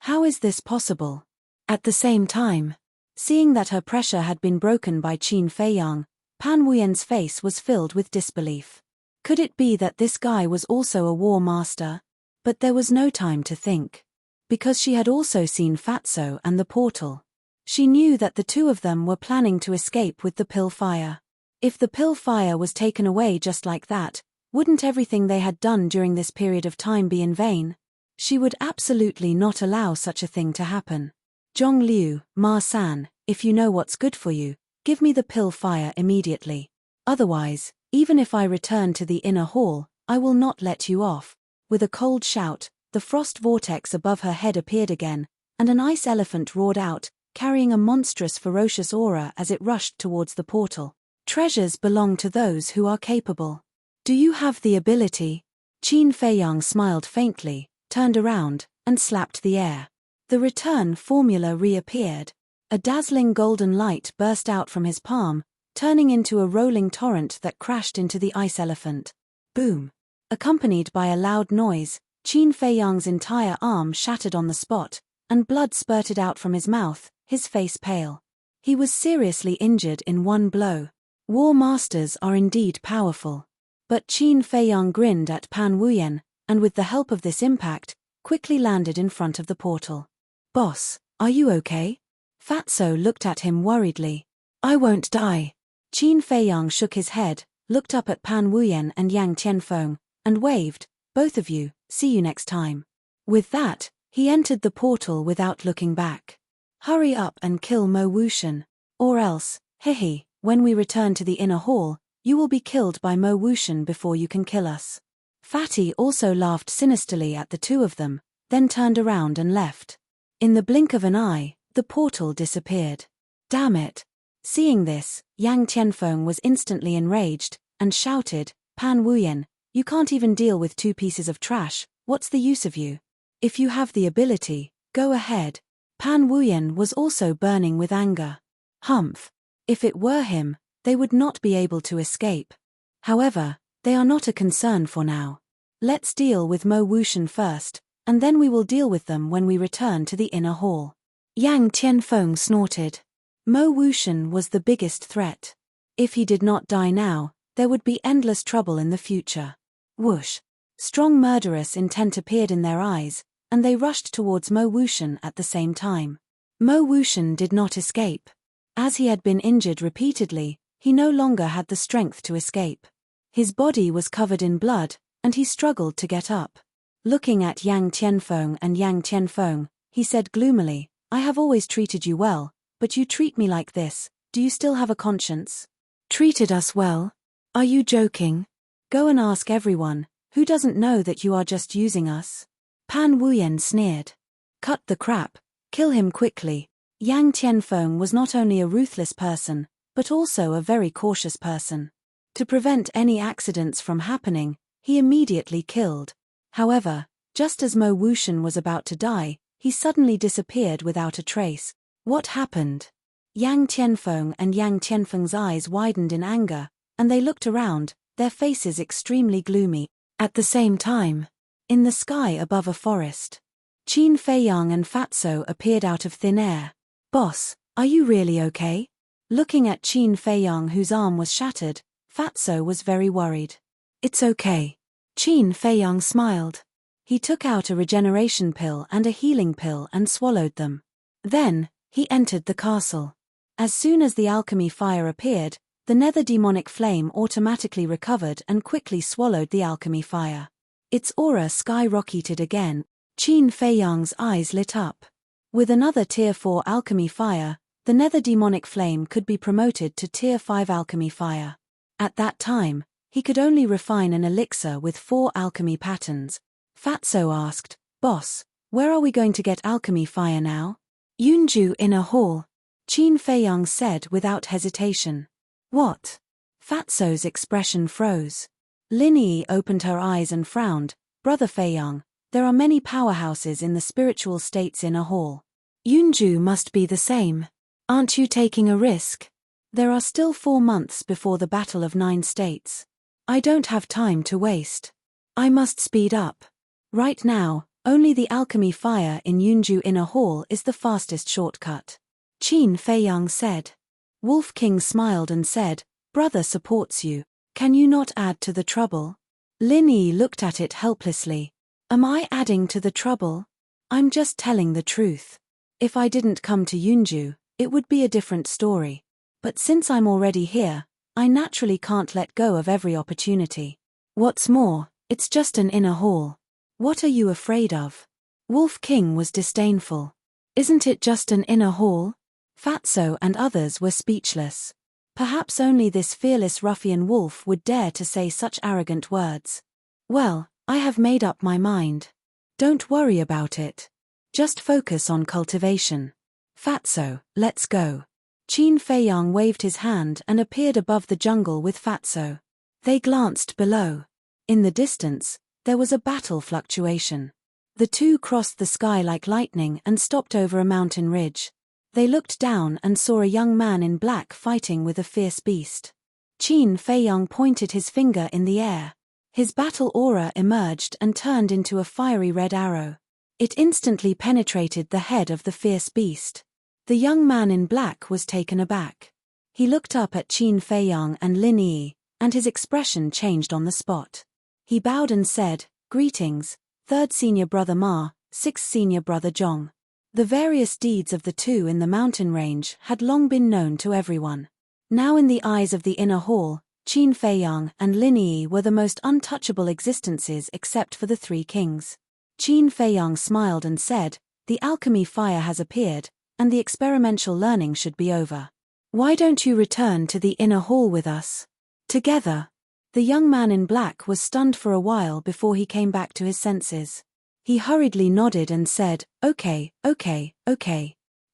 How is this possible? At the same time, seeing that her pressure had been broken by Qin Feiyang, Pan Wuyen's face was filled with disbelief. Could it be that this guy was also a war master? But there was no time to think. Because she had also seen Fatso and the portal. She knew that the two of them were planning to escape with the pill fire. If the pill fire was taken away just like that, wouldn't everything they had done during this period of time be in vain? She would absolutely not allow such a thing to happen. Zhongliu, Ma-san, if you know what's good for you, give me the pill fire immediately. Otherwise, even if I return to the inner hall, I will not let you off. With a cold shout, the frost vortex above her head appeared again, and an ice elephant roared out, carrying a monstrous ferocious aura as it rushed towards the portal. Treasures belong to those who are capable. Do you have the ability? Qin Feiyang smiled faintly, turned around, and slapped the air. The return formula reappeared. A dazzling golden light burst out from his palm, turning into a rolling torrent that crashed into the ice elephant. Boom. Accompanied by a loud noise, Qin Feiyang's entire arm shattered on the spot, and blood spurted out from his mouth, his face pale. He was seriously injured in one blow. War masters are indeed powerful. But Qin Feiyang grinned at Pan Wuyen, and with the help of this impact, quickly landed in front of the portal. Boss, are you okay? Fatso looked at him worriedly. I won't die. Qin Feiyang shook his head, looked up at Pan Wuyen and Yang Tianfeng, and waved, both of you, see you next time. With that, He entered the portal without looking back. Hurry up and kill Mo Wuxian. Or else, hehe, when we return to the inner hall, you will be killed by Mo Wuxian before you can kill us. Fatty also laughed sinisterly at the two of them, then turned around and left. In the blink of an eye, the portal disappeared. Damn it. Seeing this, Yang Tianfeng was instantly enraged, and shouted, Pan Wuyan, you can't even deal with two pieces of trash, what's the use of you? If you have the ability, go ahead. Pan Wuyan was also burning with anger. Humph. If it were him, they would not be able to escape. However, they are not a concern for now. Let's deal with Mo Wuxian first, and then we will deal with them when we return to the inner hall. Yang Tianfeng snorted. Mo Wuxian was the biggest threat. If he did not die now, there would be endless trouble in the future. Whoosh. Strong murderous intent appeared in their eyes, and they rushed towards Mo Wuxian at the same time. Mo Wuxian did not escape. As he had been injured repeatedly, he no longer had the strength to escape. His body was covered in blood, and he struggled to get up. Looking at Yang Tianfeng, he said gloomily, I have always treated you well, but you treat me like this, do you still have a conscience? Treated us well? Are you joking? Go and ask everyone, who doesn't know that you are just using us? Pan Wuyan sneered. Cut the crap, kill him quickly. Yang Tianfeng was not only a ruthless person, but also a very cautious person. To prevent any accidents from happening, he immediately killed. However, just as Mo Wuxian was about to die, he suddenly disappeared without a trace. What happened? Yang Tianfeng's eyes widened in anger, and they looked around, their faces extremely gloomy. At the same time, in the sky above a forest, Qin Feiyang and Fatso appeared out of thin air. Boss, are you really okay? Looking at Qin Feiyang, whose arm was shattered, Fatso was very worried. It's okay. Qin Feiyang smiled. He took out a regeneration pill and a healing pill and swallowed them. Then, he entered the castle. As soon as the alchemy fire appeared, the nether demonic flame automatically recovered and quickly swallowed the alchemy fire. Its aura skyrocketed again. Qin Feiyang's eyes lit up. With another Tier 4 alchemy fire, the nether demonic flame could be promoted to Tier 5 alchemy fire. At that time, he could only refine an elixir with 4 alchemy patterns. Fatso asked, Boss, where are we going to get alchemy fire now? Yunju Inner Hall. Qin Feiyang said without hesitation. What? Fatso's expression froze. Lin Yi opened her eyes and frowned. Brother Feiyang, there are many powerhouses in the spiritual state's inner hall. Yunju must be the same. Aren't you taking a risk? There are still 4 months before the Battle of 9 States. I don't have time to waste. I must speed up. Right now, only the alchemy fire in Yunju Inner Hall is the fastest shortcut. Qin Feiyang said. Wolf King smiled and said, Brother supports you. Can you not add to the trouble? Lin Yi looked at it helplessly. Am I adding to the trouble? I'm just telling the truth. If I didn't come to Yunju, it would be a different story. But since I'm already here, I naturally can't let go of every opportunity. What's more, it's just an inner hall. What are you afraid of? Wolf King was disdainful. Isn't it just an inner hall? Fatso and others were speechless. Perhaps only this fearless ruffian wolf would dare to say such arrogant words. Well, I have made up my mind. Don't worry about it. Just focus on cultivation. Fatso, let's go. Qin Feiyang waved his hand and appeared above the jungle with Fatso. They glanced below. In the distance, there was a battle fluctuation. The two crossed the sky like lightning and stopped over a mountain ridge. They looked down and saw a young man in black fighting with a fierce beast. Qin Feiyang pointed his finger in the air. His battle aura emerged and turned into a fiery red arrow. It instantly penetrated the head of the fierce beast. The young man in black was taken aback. He looked up at Qin Feiyang and Lin Yi, and his expression changed on the spot. He bowed and said, Greetings, 3rd Senior Brother Ma, 6th Senior Brother Zhong. The various deeds of the two in the mountain range had long been known to everyone. Now in the eyes of the inner hall, Qin Feiyang and Lin Yi were the most untouchable existences except for the 3 kings. Qin Feiyang smiled and said, "The alchemy fire has appeared, and the experimental learning should be over. Why don't you return to the inner hall with us? Together." The young man in black was stunned for a while before he came back to his senses. He hurriedly nodded and said, "Okay.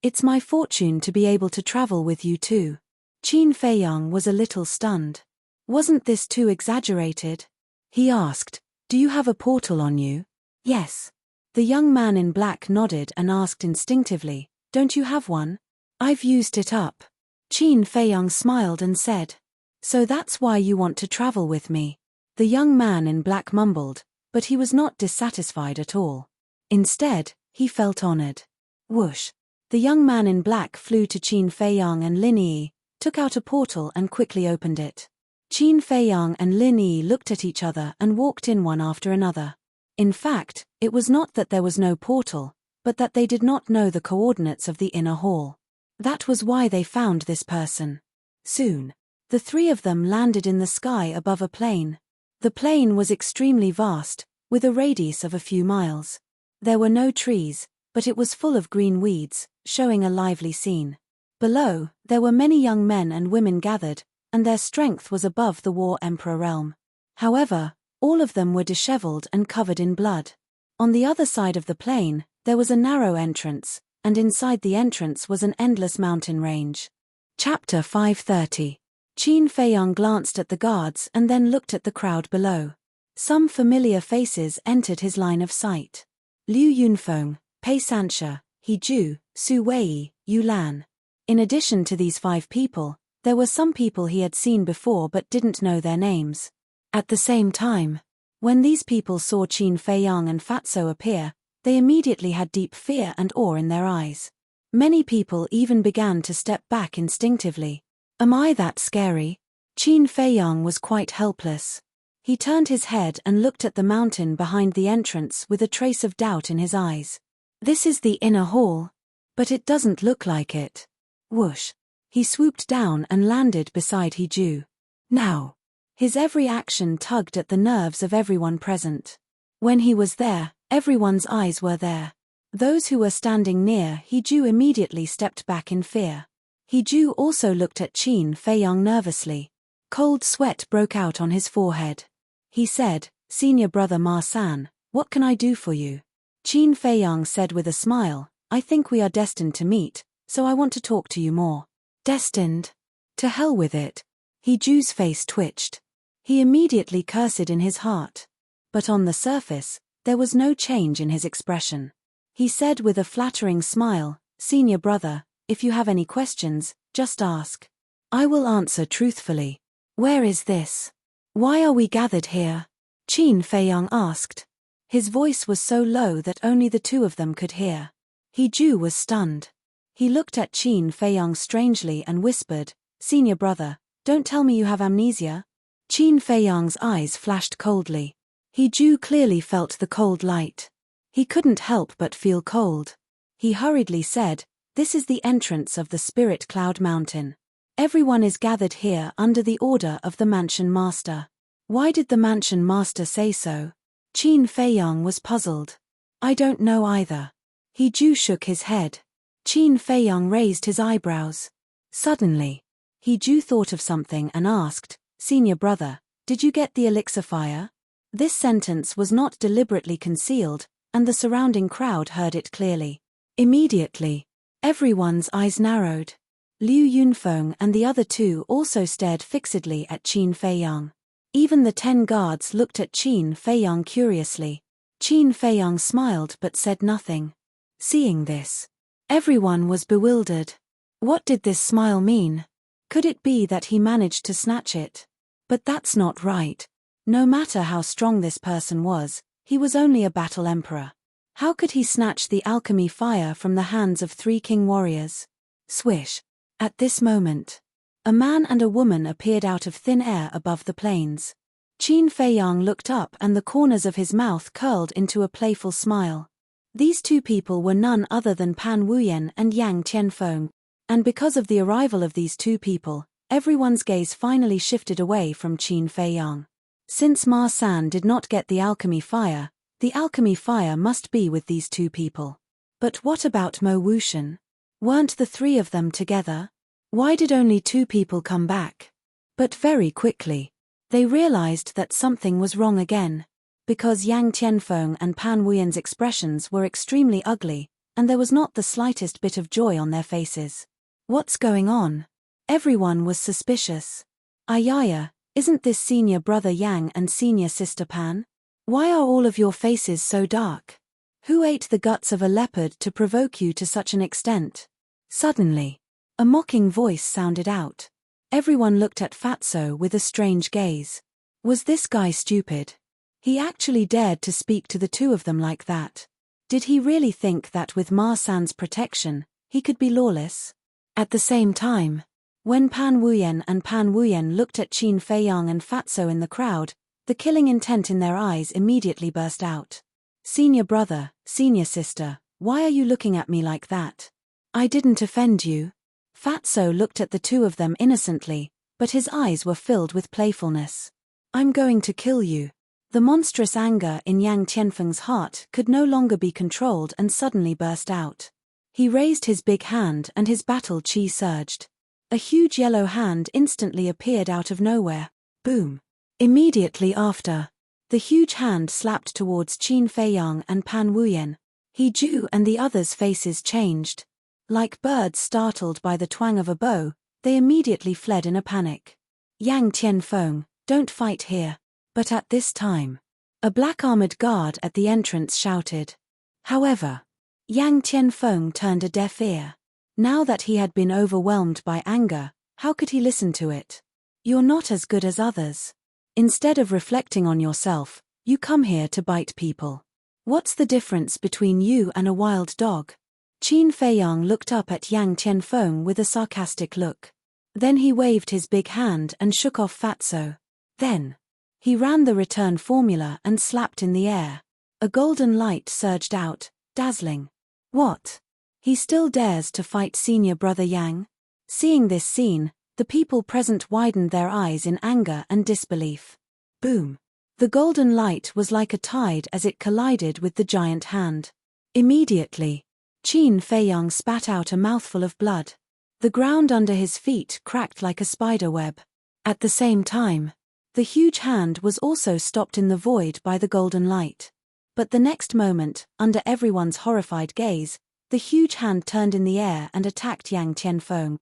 It's my fortune to be able to travel with you too." Qin Feiyang was a little stunned. Wasn't this too exaggerated? He asked, "Do you have a portal on you?" "Yes." The young man in black nodded and asked instinctively, "Don't you have one?" "I've used it up." Qin Feiyang smiled and said, "So that's why you want to travel with me." The young man in black mumbled, but he was not dissatisfied at all. Instead, he felt honored. Whoosh! The young man in black flew to Qin Feiyang and Lin Yi, took out a portal and quickly opened it. Qin Feiyang and Lin Yi looked at each other and walked in one after another. In fact, it was not that there was no portal, but that they did not know the coordinates of the inner hall. That was why they found this person. Soon, the three of them landed in the sky above a plain. The plain was extremely vast, with a radius of a few miles. There were no trees, but it was full of green weeds, showing a lively scene. Below, there were many young men and women gathered, and their strength was above the War Emperor realm. However, all of them were disheveled and covered in blood. On the other side of the plain, there was a narrow entrance, and inside the entrance was an endless mountain range. Chapter 530. Qin Feiyang glanced at the guards and then looked at the crowd below. Some familiar faces entered his line of sight. Liu Yunfeng, Pei Sanxia, He Ju, Su Wei, Yu Lan. In addition to these 5 people, there were some people he had seen before but didn't know their names. At the same time, when these people saw Qin Feiyang and Fatso appear, they immediately had deep fear and awe in their eyes. Many people even began to step back instinctively. Am I that scary? Qin Feiyang was quite helpless. He turned his head and looked at the mountain behind the entrance with a trace of doubt in his eyes. This is the inner hall. But it doesn't look like it. Whoosh! He swooped down and landed beside He Ju. Now! His every action tugged at the nerves of everyone present. When he was there, everyone's eyes were there. Those who were standing near He Ju immediately stepped back in fear. He Ju also looked at Qin Feiyang nervously. Cold sweat broke out on his forehead. He said, "Senior brother Ma San, what can I do for you?" Qin Feiyang said with a smile, "I think we are destined to meet, so I want to talk to you more." Destined? To hell with it. He Ju's face twitched. He immediately cursed in his heart. But on the surface, there was no change in his expression. He said with a flattering smile, "Senior brother, if you have any questions, just ask. I will answer truthfully." "Where is this? Why are we gathered here?" Qin Feiyang asked. His voice was so low that only the two of them could hear. He Ju was stunned. He looked at Qin Feiyang strangely and whispered, "Senior brother, don't tell me you have amnesia." Qin Feiyang's eyes flashed coldly. He Ju clearly felt the cold light. He couldn't help but feel cold. He hurriedly said, "This is the entrance of the Spirit Cloud Mountain. Everyone is gathered here under the order of the Mansion Master." Why did the Mansion Master say so? Qin Feiyang was puzzled. "I don't know either." He Ju shook his head. Qin Feiyang raised his eyebrows. Suddenly, He Ju thought of something and asked, "Senior brother, did you get the elixir fire?" This sentence was not deliberately concealed, and the surrounding crowd heard it clearly. Immediately, everyone's eyes narrowed. Liu Yunfeng and the other two also stared fixedly at Qin Feiyang. Even the 10 guards looked at Qin Feiyang curiously. Qin Feiyang smiled but said nothing. Seeing this, everyone was bewildered. What did this smile mean? Could it be that he managed to snatch it? But that's not right. No matter how strong this person was, he was only a battle emperor. How could he snatch the alchemy fire from the hands of 3 king warriors? Swish! At this moment, a man and a woman appeared out of thin air above the plains. Qin Feiyang looked up and the corners of his mouth curled into a playful smile. These 2 people were none other than Pan Wuyen and Yang Tianfeng, and because of the arrival of these 2 people, everyone's gaze finally shifted away from Qin Feiyang. Since Ma San did not get the alchemy fire, The alchemy fire must be with these two people. But what about Mo Wuxian? Weren't the three of them together? Why did only two people come back? But very quickly, they realized that something was wrong again. Because Yang Tianfeng and Pan Wuyan's expressions were extremely ugly, and there was not the slightest bit of joy on their faces. What's going on? Everyone was suspicious. Ayaya, isn't this senior brother Yang and senior sister Pan? Why are all of your faces so dark? Who ate the guts of a leopard to provoke you to such an extent? Suddenly, a mocking voice sounded out. Everyone looked at Fatso with a strange gaze. Was this guy stupid? He actually dared to speak to the two of them like that. Did he really think that with Ma San's protection, he could be lawless? At the same time, when Pan Wuyan and Pan Wuyan looked at Qin Feiyang and Fatso in the crowd, the killing intent in their eyes immediately burst out. Senior brother, senior sister, why are you looking at me like that? I didn't offend you. Fatso looked at the two of them innocently, but his eyes were filled with playfulness. I'm going to kill you. The monstrous anger in Yang Tianfeng's heart could no longer be controlled and suddenly burst out. He raised his big hand and his battle chi surged. A huge yellow hand instantly appeared out of nowhere. Boom. Immediately after, the huge hand slapped towards Qin Feiyang and Pan Wuyan. He Ju and the others' faces changed. Like birds startled by the twang of a bow, they immediately fled in a panic. Yang Tianfeng, don't fight here. But at this time, a black-armored guard at the entrance shouted. However, Yang Tianfeng turned a deaf ear. Now that he had been overwhelmed by anger, how could he listen to it? You're not as good as others. Instead of reflecting on yourself, you come here to bite people. What's the difference between you and a wild dog? Qin Feiyang looked up at Yang Tianfeng with a sarcastic look. Then he waved his big hand and shook off Fatso. Then, he ran the return formula and slapped in the air. A golden light surged out, dazzling. What? He still dares to fight senior brother Yang? Seeing this scene, the people present widened their eyes in anger and disbelief. Boom. The golden light was like a tide as it collided with the giant hand. Immediately, Qin Feiyang spat out a mouthful of blood. The ground under his feet cracked like a spider web. At the same time, the huge hand was also stopped in the void by the golden light. But the next moment, under everyone's horrified gaze, the huge hand turned in the air and attacked Yang Tianfeng.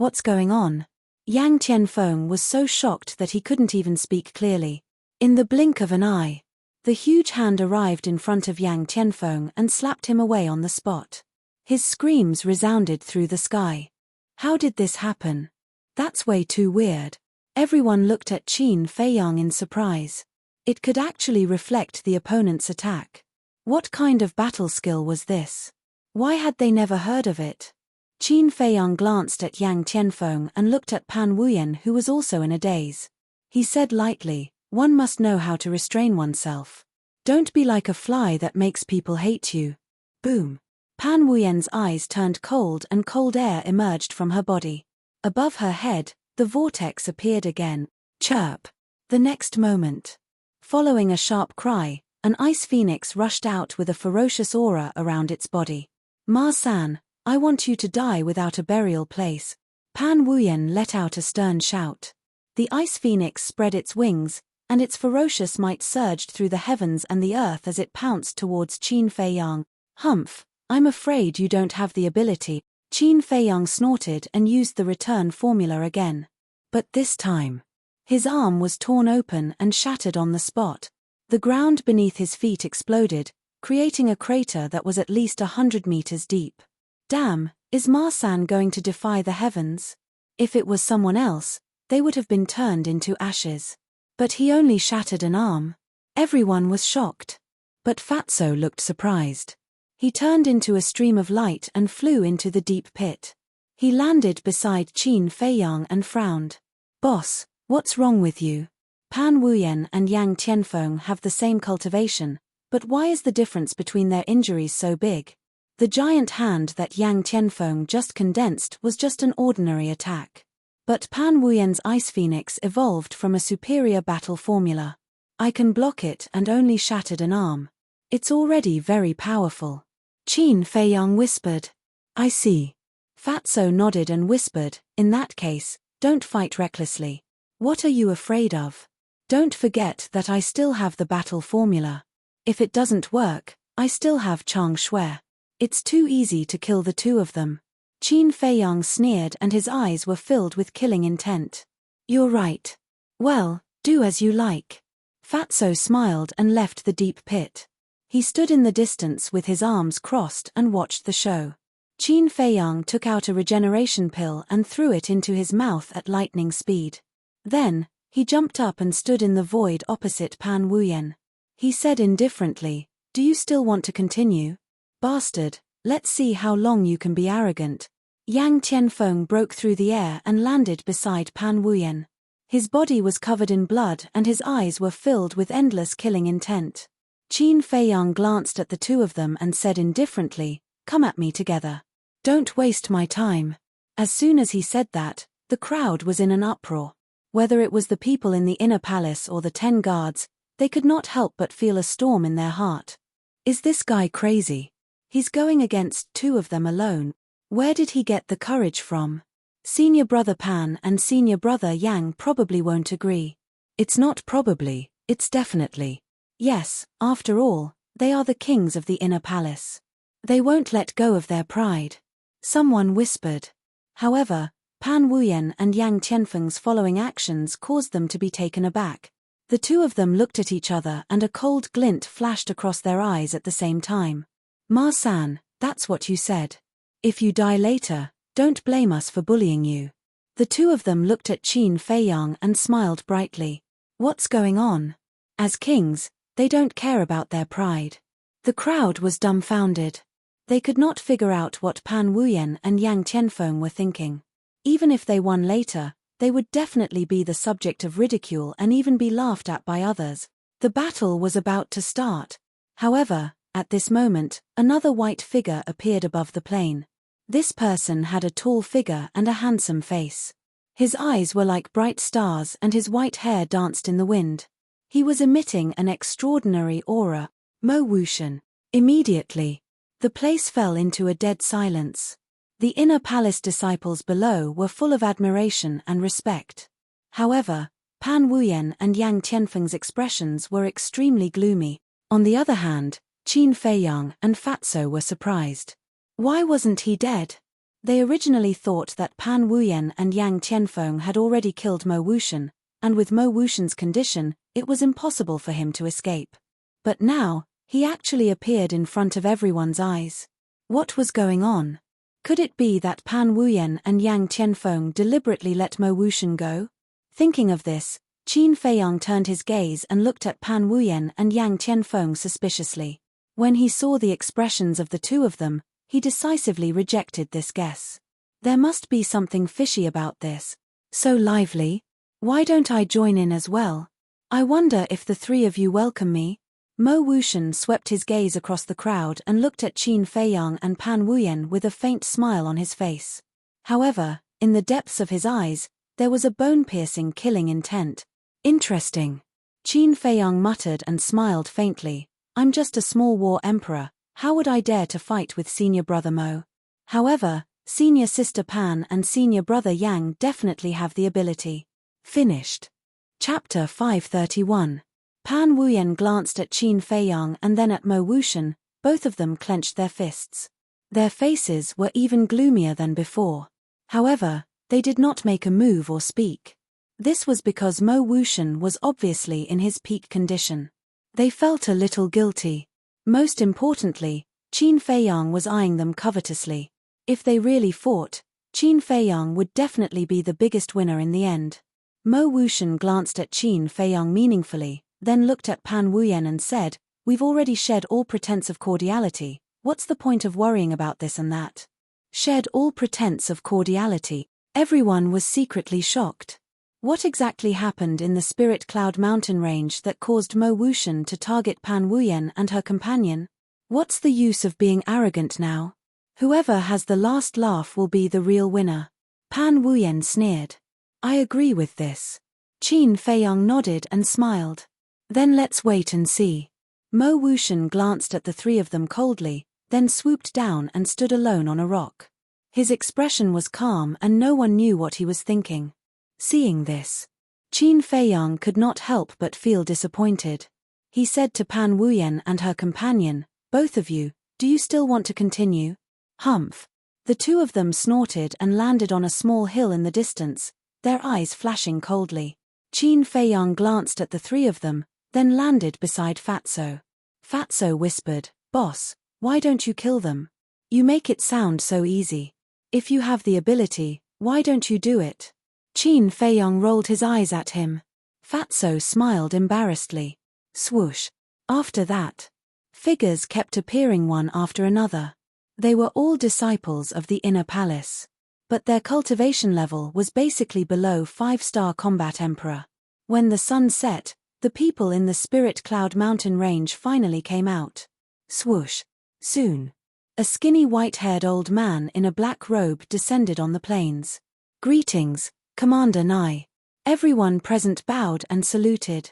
What's going on? Yang Tianfeng was so shocked that he couldn't even speak clearly. In the blink of an eye, the huge hand arrived in front of Yang Tianfeng and slapped him away on the spot. His screams resounded through the sky. How did this happen? That's way too weird. Everyone looked at Qin Feiyang in surprise. It could actually reflect the opponent's attack. What kind of battle skill was this? Why had they never heard of it? Qin Feiyang glanced at Yang Tianfeng and looked at Pan Wuyan, who was also in a daze. He said lightly, one must know how to restrain oneself. Don't be like a fly that makes people hate you. Boom. Pan Wuyan's eyes turned cold and cold air emerged from her body. Above her head, the vortex appeared again. Chirp. The next moment, following a sharp cry, an ice phoenix rushed out with a ferocious aura around its body. Ma San, I want you to die without a burial place. Pan Wuyan let out a stern shout. The ice phoenix spread its wings, and its ferocious might surged through the heavens and the earth as it pounced towards Qin Feiyang. Humph, I'm afraid you don't have the ability. Qin Feiyang snorted and used the return formula again. But this time, his arm was torn open and shattered on the spot. The ground beneath his feet exploded, creating a crater that was at least 100 meters deep. Damn, is Ma San going to defy the heavens? If it was someone else, they would have been turned into ashes. But he only shattered an arm. Everyone was shocked. But Fatso looked surprised. He turned into a stream of light and flew into the deep pit. He landed beside Qin Feiyang and frowned. Boss, what's wrong with you? Pan Wuyan and Yang Tianfeng have the same cultivation, but why is the difference between their injuries so big? The giant hand that Yang Tianfeng just condensed was just an ordinary attack. But Pan Wuyan's Ice Phoenix evolved from a superior battle formula. I can block it and only shattered an arm. It's already very powerful. Qin Feiyang whispered. I see. Fatso nodded and whispered, in that case, don't fight recklessly. What are you afraid of? Don't forget that I still have the battle formula. If it doesn't work, I still have Chang Shui. It's too easy to kill the two of them. Qin Feiyang sneered and his eyes were filled with killing intent. You're right. Well, do as you like. Fatso smiled and left the deep pit. He stood in the distance with his arms crossed and watched the show. Qin Feiyang took out a regeneration pill and threw it into his mouth at lightning speed. Then, he jumped up and stood in the void opposite Pan Wuyen. He said indifferently, do you still want to continue? Bastard, let's see how long you can be arrogant. Yang Tianfeng broke through the air and landed beside Pan Wuyen. His body was covered in blood and his eyes were filled with endless killing intent. Qin Feiyang glanced at the two of them and said indifferently, come at me together. Don't waste my time. As soon as he said that, the crowd was in an uproar. Whether it was the people in the inner palace or the 10 guards, they could not help but feel a storm in their heart. Is this guy crazy? He's going against 2 of them alone. Where did he get the courage from? Senior brother Pan and senior brother Yang probably won't agree. It's not probably, it's definitely. Yes, after all, they are the kings of the inner palace. They won't let go of their pride. Someone whispered. However, Pan Wuyen and Yang Tianfeng's following actions caused them to be taken aback. The two of them looked at each other and a cold glint flashed across their eyes at the same time. Ma San, that's what you said. If you die later, don't blame us for bullying you. The two of them looked at Qin Feiyang and smiled brightly. What's going on? As kings, they don't care about their pride. The crowd was dumbfounded. They could not figure out what Pan Wuyen and Yang Tianfeng were thinking. Even if they won later, they would definitely be the subject of ridicule and even be laughed at by others. The battle was about to start. However, at this moment, another white figure appeared above the plain. This person had a tall figure and a handsome face. His eyes were like bright stars and his white hair danced in the wind. He was emitting an extraordinary aura. Mo Wuxian. Immediately, the place fell into a dead silence. The inner palace disciples below were full of admiration and respect. However, Pan Wuyen and Yang Tianfeng's expressions were extremely gloomy. On the other hand, Qin Feiyang and Fatso were surprised. Why wasn't he dead? They originally thought that Pan Wuyen and Yang Tianfeng had already killed Mo Wuxian, and with Mo Wuxian's condition, it was impossible for him to escape. But now, he actually appeared in front of everyone's eyes. What was going on? Could it be that Pan Wuyen and Yang Tianfeng deliberately let Mo Wuxian go? Thinking of this, Qin Feiyang turned his gaze and looked at Pan Wuyen and Yang Tianfeng suspiciously. When he saw the expressions of the two of them, he decisively rejected this guess. There must be something fishy about this. So lively. Why don't I join in as well? I wonder if the 3 of you welcome me? Mo Wuxian swept his gaze across the crowd and looked at Qin Feiyang and Pan Wuyen with a faint smile on his face. However, in the depths of his eyes, there was a bone-piercing killing intent. Interesting. Qin Feiyang muttered and smiled faintly. I'm just a small war emperor, how would I dare to fight with senior brother Mo? However, senior sister Pan and senior brother Yang definitely have the ability. Finished. Chapter 531. Pan Wuyen glanced at Qin Feiyang and then at Mo Wuxian, both of them clenched their fists. Their faces were even gloomier than before. However, they did not make a move or speak. This was because Mo Wuxian was obviously in his peak condition. They felt a little guilty. Most importantly, Qin Feiyang was eyeing them covetously. If they really fought, Qin Feiyang would definitely be the biggest winner in the end. Mo Wuxian glanced at Qin Feiyang meaningfully, then looked at Pan Wuyen and said, "We've already shed all pretense of cordiality, what's the point of worrying about this and that?" Shed all pretense of cordiality. Everyone was secretly shocked. What exactly happened in the Spirit Cloud mountain range that caused Mo Wuxian to target Pan Wuyen and her companion? What's the use of being arrogant now? Whoever has the last laugh will be the real winner. Pan Wuyen sneered. I agree with this. Qin Feiyang nodded and smiled. Then let's wait and see. Mo Wuxian glanced at the three of them coldly, then swooped down and stood alone on a rock. His expression was calm and no one knew what he was thinking. Seeing this, Qin Feiyang could not help but feel disappointed. He said to Pan Wuyen and her companion, "Both of you, do you still want to continue?" Humph. The two of them snorted and landed on a small hill in the distance, their eyes flashing coldly. Qin Feiyang glanced at the three of them, then landed beside Fatso. Fatso whispered, "Boss, why don't you kill them? You make it sound so easy. If you have the ability, why don't you do it?" Qin Feiyang rolled his eyes at him. Fatso smiled embarrassedly. Swoosh. After that, figures kept appearing one after another. They were all disciples of the inner palace. But their cultivation level was basically below 5-star combat emperor. When the sun set, the people in the Spirit Cloud mountain range finally came out. Swoosh. Soon, a skinny white-haired old man in a black robe descended on the plains. "Greetings, Commander Nai." Everyone present bowed and saluted,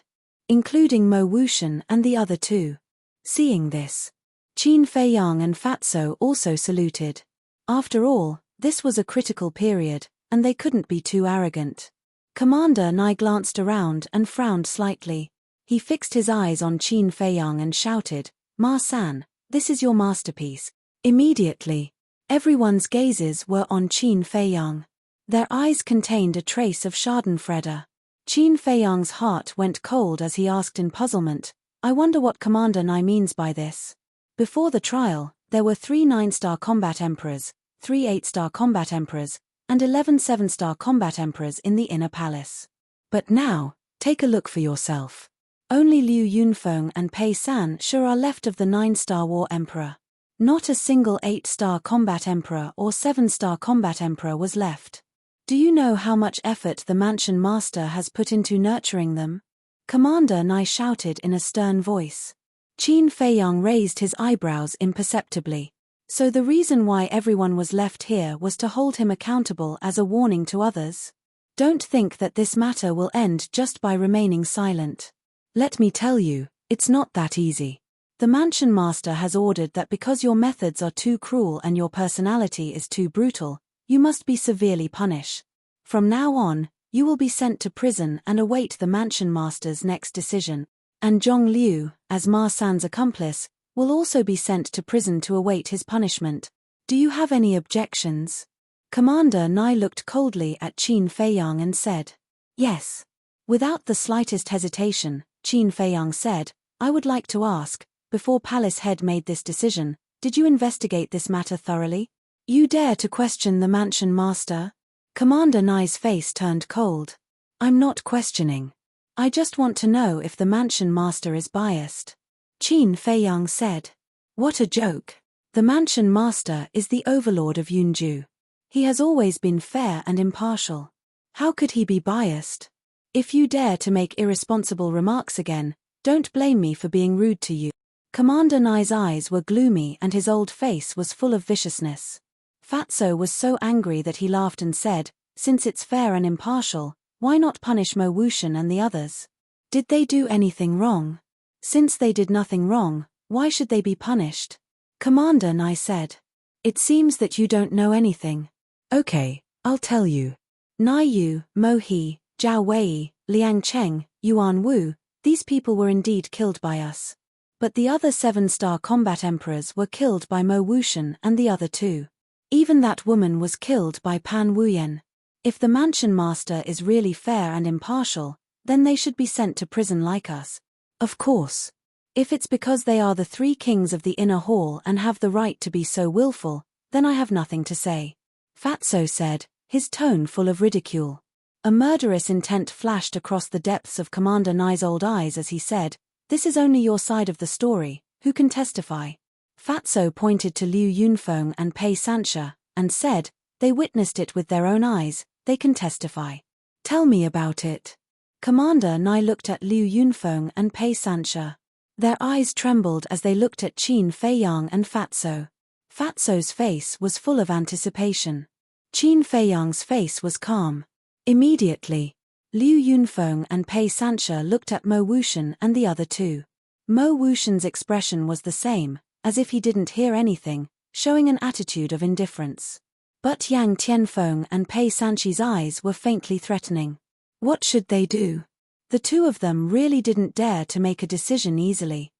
including Mo Wuxian and the other two. Seeing this, Qin Feiyang and Fatso also saluted. After all, this was a critical period, and they couldn't be too arrogant. Commander Nai glanced around and frowned slightly. He fixed his eyes on Qin Feiyang and shouted, "Ma-san, this is your masterpiece." Immediately, everyone's gazes were on Qin Feiyang. Their eyes contained a trace of schadenfreude. Qin Feiyang's heart went cold as he asked in puzzlement, "I wonder what Commander Nai means by this." Before the trial, there were 3 9-star combat emperors, 3 8-star combat emperors, and 11 7-star combat emperors in the inner palace. But now, take a look for yourself. Only Liu Yunfeng and Pei San-Sha are left of the 9-star war emperor. Not a single 8-star combat emperor or 7-star combat emperor was left. Do you know how much effort the mansion master has put into nurturing them? Commander Nai shouted in a stern voice. Qin Feiyang raised his eyebrows imperceptibly. So the reason why everyone was left here was to hold him accountable as a warning to others? Don't think that this matter will end just by remaining silent. Let me tell you, it's not that easy. The mansion master has ordered that because your methods are too cruel and your personality is too brutal, you must be severely punished. From now on, you will be sent to prison and await the mansion master's next decision. And Zhong Liu, as Ma San's accomplice, will also be sent to prison to await his punishment. Do you have any objections? Commander Nai looked coldly at Qin Feiyang and said, "Yes." Without the slightest hesitation, Qin Feiyang said, "I would like to ask, before Palace Head made this decision, did you investigate this matter thoroughly? You dare to question the mansion master?" Commander Nai's face turned cold. "I'm not questioning. I just want to know if the mansion master is biased." Qin Feiyang said. "What a joke. The mansion master is the overlord of Yunju. He has always been fair and impartial. How could he be biased? If you dare to make irresponsible remarks again, don't blame me for being rude to you." Commander Nai's eyes were gloomy and his old face was full of viciousness. Fatso was so angry that he laughed and said, "Since it's fair and impartial, why not punish Mo Wuxian and the others? Did they do anything wrong? Since they did nothing wrong, why should they be punished?" Commander Nai said, "It seems that you don't know anything. Okay, I'll tell you. Nai Yu, Mo He, Zhao Wei, Liang Cheng, Yuan Wu, these people were indeed killed by us. But the other 7-star combat emperors were killed by Mo Wuxian and the other 2. Even that woman was killed by Pan Wuyen. If the mansion master is really fair and impartial, then they should be sent to prison like us. Of course. If it's because they are the 3 kings of the inner hall and have the right to be so willful, then I have nothing to say." Fatso said, his tone full of ridicule. A murderous intent flashed across the depths of Commander Nai's old eyes as he said, "This is only your side of the story, who can testify?" Fatso pointed to Liu Yunfeng and Pei San-Sha, and said, "They witnessed it with their own eyes, they can testify." "Tell me about it." Commander Nai looked at Liu Yunfeng and Pei San-Sha. Their eyes trembled as they looked at Qin Feiyang and Fatso. Fatso's face was full of anticipation. Qin Feiyang's face was calm. Immediately, Liu Yunfeng and Pei Sanxia looked at Mo Wuxian and the other two. Mo Wuxian's expression was the same, as if he didn't hear anything, showing an attitude of indifference. But Yang Tianfeng and Pei Sanxi's eyes were faintly threatening. What should they do? The two of them really didn't dare to make a decision easily.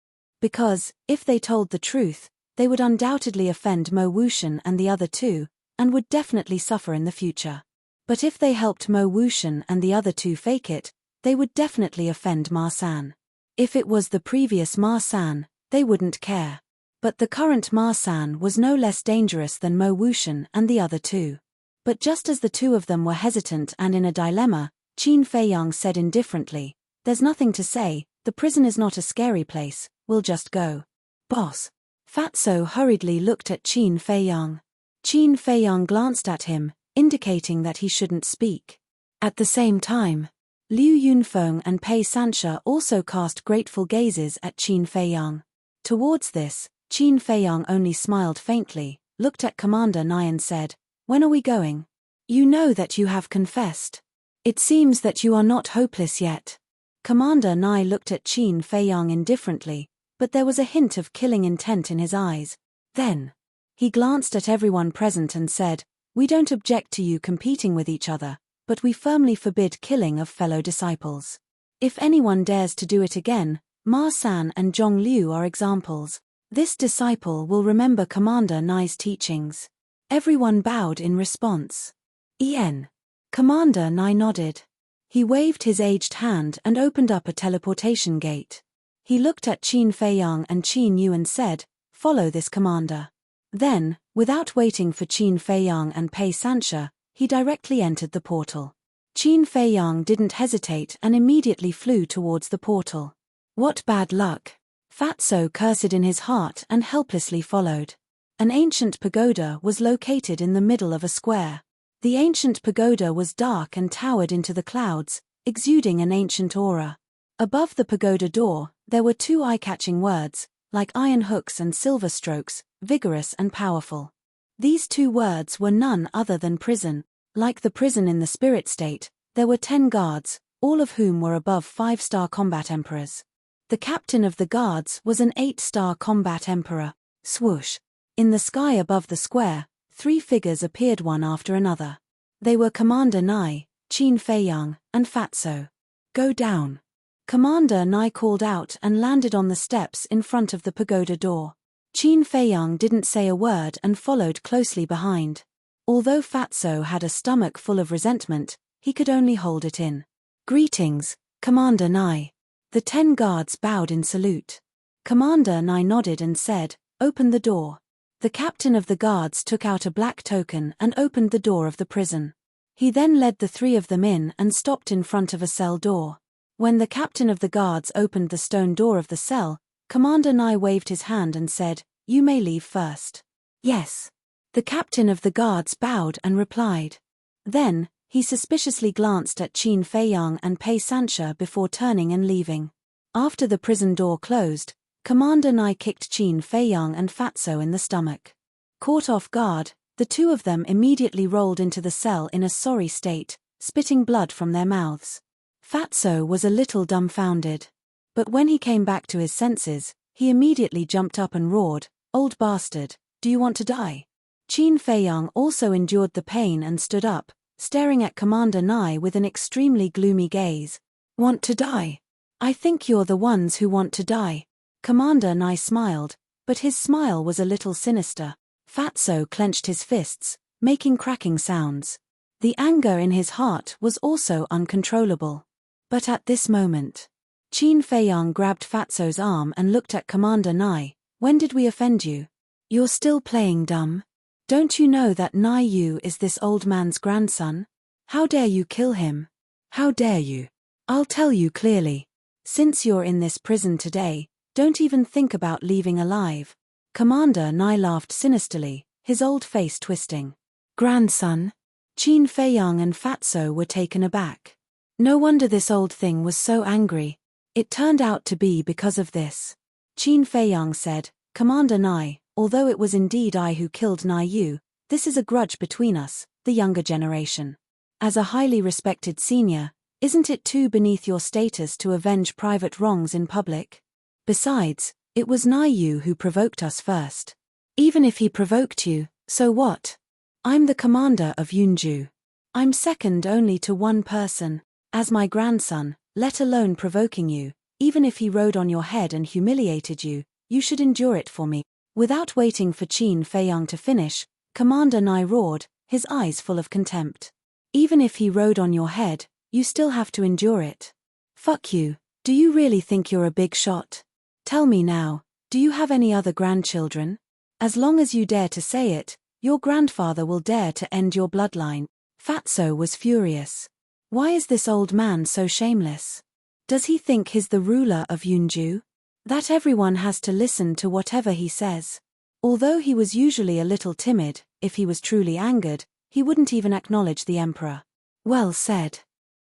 Because, if they told the truth, they would undoubtedly offend Mo Wuxian and the other two, and would definitely suffer in the future. But if they helped Mo Wuxian and the other two fake it, they would definitely offend Ma San. If it was the previous Ma San, they wouldn't care. But the current Ma San was no less dangerous than Mo Wuxian and the other two. But just as the two of them were hesitant and in a dilemma, Qin Feiyang said indifferently, "There's nothing to say, the prison is not a scary place, we'll just go." "Boss." Fatso hurriedly looked at Qin Feiyang. Qin Feiyang glanced at him, indicating that he shouldn't speak. At the same time, Liu Yunfeng and Pei Sanxia also cast grateful gazes at Qin Feiyang. Towards this, Qin Feiyang only smiled faintly, looked at Commander Nai and said, "When are we going? You know that you have confessed. It seems that you are not hopeless yet." Commander Nai looked at Qin Feiyang indifferently, but there was a hint of killing intent in his eyes. Then, he glanced at everyone present and said, "We don't object to you competing with each other, but we firmly forbid killing of fellow disciples. If anyone dares to do it again, Ma San and Zhong Liu are examples. This disciple will remember Commander Nai's teachings." Everyone bowed in response. "En." Commander Nai nodded. He waved his aged hand and opened up a teleportation gate. He looked at Qin Feiyang and Qin Yu and said, "Follow this commander." Then, without waiting for Qin Feiyang and Pei Sanxia, he directly entered the portal. Qin Feiyang didn't hesitate and immediately flew towards the portal. What bad luck! Fatso cursed in his heart and helplessly followed. An ancient pagoda was located in the middle of a square. The ancient pagoda was dark and towered into the clouds, exuding an ancient aura. Above the pagoda door, there were two eye-catching words, like iron hooks and silver strokes, vigorous and powerful. These two words were none other than prison. Like the prison in the spirit state, there were 10 guards, all of whom were above 5-star combat emperors. The captain of the guards was an 8-star combat emperor. Swoosh! In the sky above the square, 3 figures appeared one after another. They were Commander Nai, Qin Feiyang, and Fatso. "Go down." Commander Nai called out and landed on the steps in front of the pagoda door. Qin Feiyang didn't say a word and followed closely behind. Although Fatso had a stomach full of resentment, he could only hold it in. "Greetings, Commander Nai." The 10 guards bowed in salute. Commander Nai nodded and said, "Open the door." The captain of the guards took out a black token and opened the door of the prison. He then led the 3 of them in and stopped in front of a cell door. When the captain of the guards opened the stone door of the cell, Commander Nai waved his hand and said, "You may leave first." "Yes." The captain of the guards bowed and replied. Then, he suspiciously glanced at Qin Feiyang and Pei Sanxia before turning and leaving. After the prison door closed, Commander Nai kicked Qin Feiyang and Fatso in the stomach. Caught off guard, the 2 of them immediately rolled into the cell in a sorry state, spitting blood from their mouths. Fatso was a little dumbfounded. But when he came back to his senses, he immediately jumped up and roared, "Old bastard, do you want to die?" Qin Feiyang also endured the pain and stood up, staring at Commander Nai with an extremely gloomy gaze. "Want to die? I think you're the ones who want to die." Commander Nai smiled, but his smile was a little sinister. Fatso clenched his fists, making cracking sounds. The anger in his heart was also uncontrollable. But at this moment, Qin Feiyang grabbed Fatso's arm and looked at Commander Nai. "When did we offend you? You're still playing dumb? Don't you know that Nai Yu is this old man's grandson? How dare you kill him? How dare you? I'll tell you clearly. Since you're in this prison today, don't even think about leaving alive." Commander Nai laughed sinisterly, his old face twisting. "Grandson?" Qin Feiyang and Fatso were taken aback. No wonder this old thing was so angry. It turned out to be because of this. Qin Feiyang said, "Commander Nai, although it was indeed I who killed Nai Yu, this is a grudge between us, the younger generation. As a highly respected senior, Isn't it too beneath your status to avenge private wrongs in public? Besides, it was Nai Yu who provoked us first. Even if he provoked you, so what? I'm the commander of Yunju. I'm second only to one person, as my grandson, let alone provoking you. Even if he rode on your head and humiliated you, you should endure it for me. Without waiting for Qin Feiyang to finish, Commander Nai roared, his eyes full of contempt. Even if he rode on your head, you still have to endure it. Fuck you, do you really think you're a big shot? Tell me now, do you have any other grandchildren? As long as you dare to say it, your grandfather will dare to end your bloodline. Fatso was furious. Why is this old man so shameless? Does he think he's the ruler of Yunju? That everyone has to listen to whatever he says. Although he was usually a little timid, if he was truly angered, he wouldn't even acknowledge the emperor. Well said.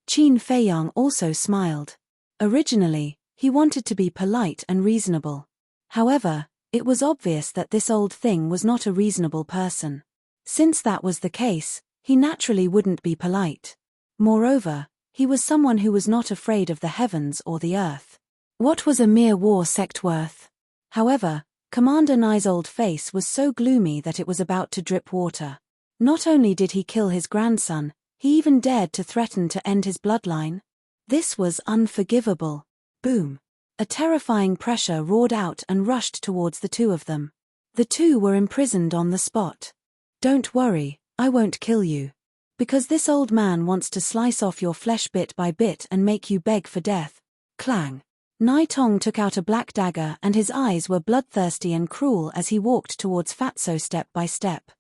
Qin Feiyang also smiled. Originally, he wanted to be polite and reasonable. However, it was obvious that this old thing was not a reasonable person. Since that was the case, he naturally wouldn't be polite. Moreover, he was someone who was not afraid of the heavens or the earth. What was a mere war sect worth? However, Commander Nai's old face was so gloomy that it was about to drip water. Not only did he kill his grandson, he even dared to threaten to end his bloodline. This was unforgivable. Boom. A terrifying pressure roared out and rushed towards the two of them. The two were imprisoned on the spot. Don't worry, I won't kill you. Because this old man wants to slice off your flesh bit by bit and make you beg for death. Clang. Nai Tong took out a black dagger and his eyes were bloodthirsty and cruel as he walked towards Fatso step by step.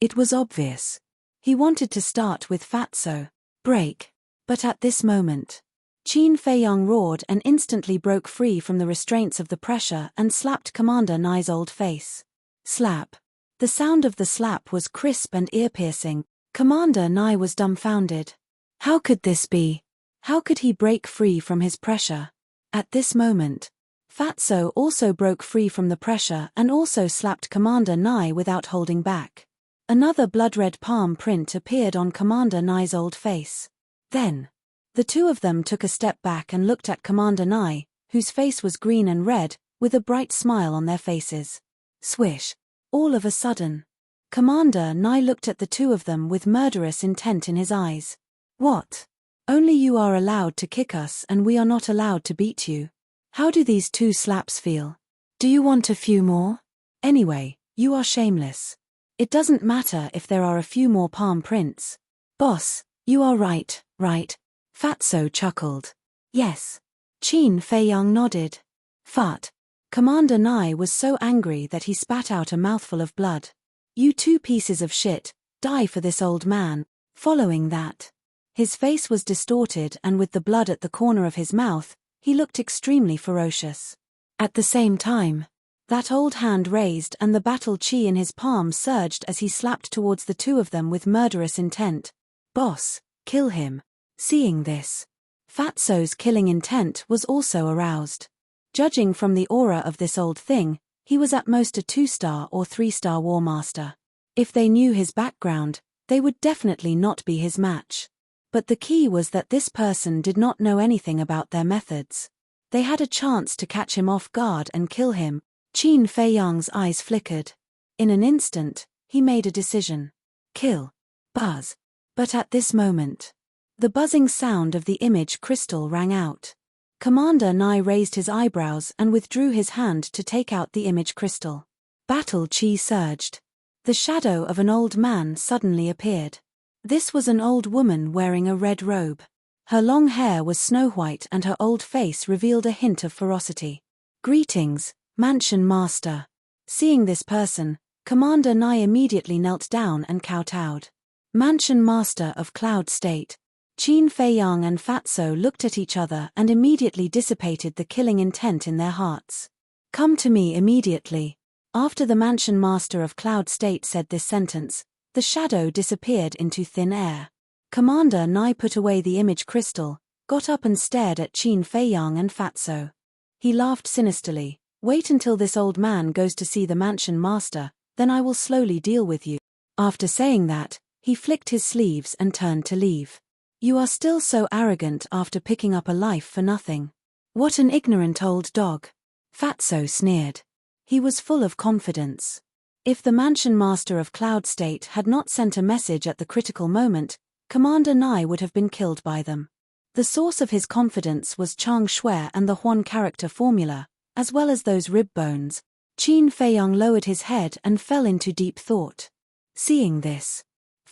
It was obvious. He wanted to start with Fatso. Break. But at this moment, Qin Feiyang roared and instantly broke free from the restraints of the pressure and slapped Commander Nai's old face. Slap. The sound of the slap was crisp and ear-piercing. Commander Nai was dumbfounded. How could this be? How could he break free from his pressure? At this moment, Fatso also broke free from the pressure and also slapped Commander Nai without holding back. Another blood-red palm print appeared on Commander Nai's old face. Then, the two of them took a step back and looked at Commander Nai, whose face was green and red, with a bright smile on their faces. Swish. All of a sudden, Commander Nai looked at the two of them with murderous intent in his eyes. What? Only you are allowed to kick us and we are not allowed to beat you. How do these two slaps feel? Do you want a few more? Anyway, you are shameless. It doesn't matter if there are a few more palm prints. Boss, you are right, right? Fatso chuckled. Yes. Qin Feiyang nodded. Fat. Commander Nai was so angry that he spat out a mouthful of blood. You two pieces of shit, die for this old man. Following that, his face was distorted and with the blood at the corner of his mouth, he looked extremely ferocious. At the same time, that old hand raised and the battle chi in his palm surged as he slapped towards the two of them with murderous intent. Boss, kill him. Seeing this, Fatso's killing intent was also aroused. Judging from the aura of this old thing, he was at most a 2-star or 3-star war master. If they knew his background, they would definitely not be his match. But the key was that this person did not know anything about their methods. They had a chance to catch him off guard and kill him. Qin Feiyang's eyes flickered. In an instant, he made a decision. Kill. Buzz. But at this moment, the buzzing sound of the image crystal rang out. Commander Nai raised his eyebrows and withdrew his hand to take out the image crystal. Battle chi surged. The shadow of an old man suddenly appeared. This was an old woman wearing a red robe. Her long hair was snow-white and her old face revealed a hint of ferocity. Greetings, Mansion Master. Seeing this person, Commander Nai immediately knelt down and kowtowed. Mansion Master of Cloud State. Qin Feiyang and Fatso looked at each other and immediately dissipated the killing intent in their hearts. Come to me immediately. After the Mansion Master of Cloud State said this sentence, the shadow disappeared into thin air. Commander Nai put away the image crystal, got up and stared at Qin Feiyang and Fatso. He laughed sinisterly. Wait until this old man goes to see the Mansion Master, then I will slowly deal with you. After saying that, he flicked his sleeves and turned to leave. You are still so arrogant after picking up a life for nothing. What an ignorant old dog. Fatso sneered. He was full of confidence. If the mansion master of Cloud State had not sent a message at the critical moment, Commander Nai would have been killed by them. The source of his confidence was Chang Shui and the Huan character formula, as well as those rib bones. Qin Feiyang lowered his head and fell into deep thought. Seeing this,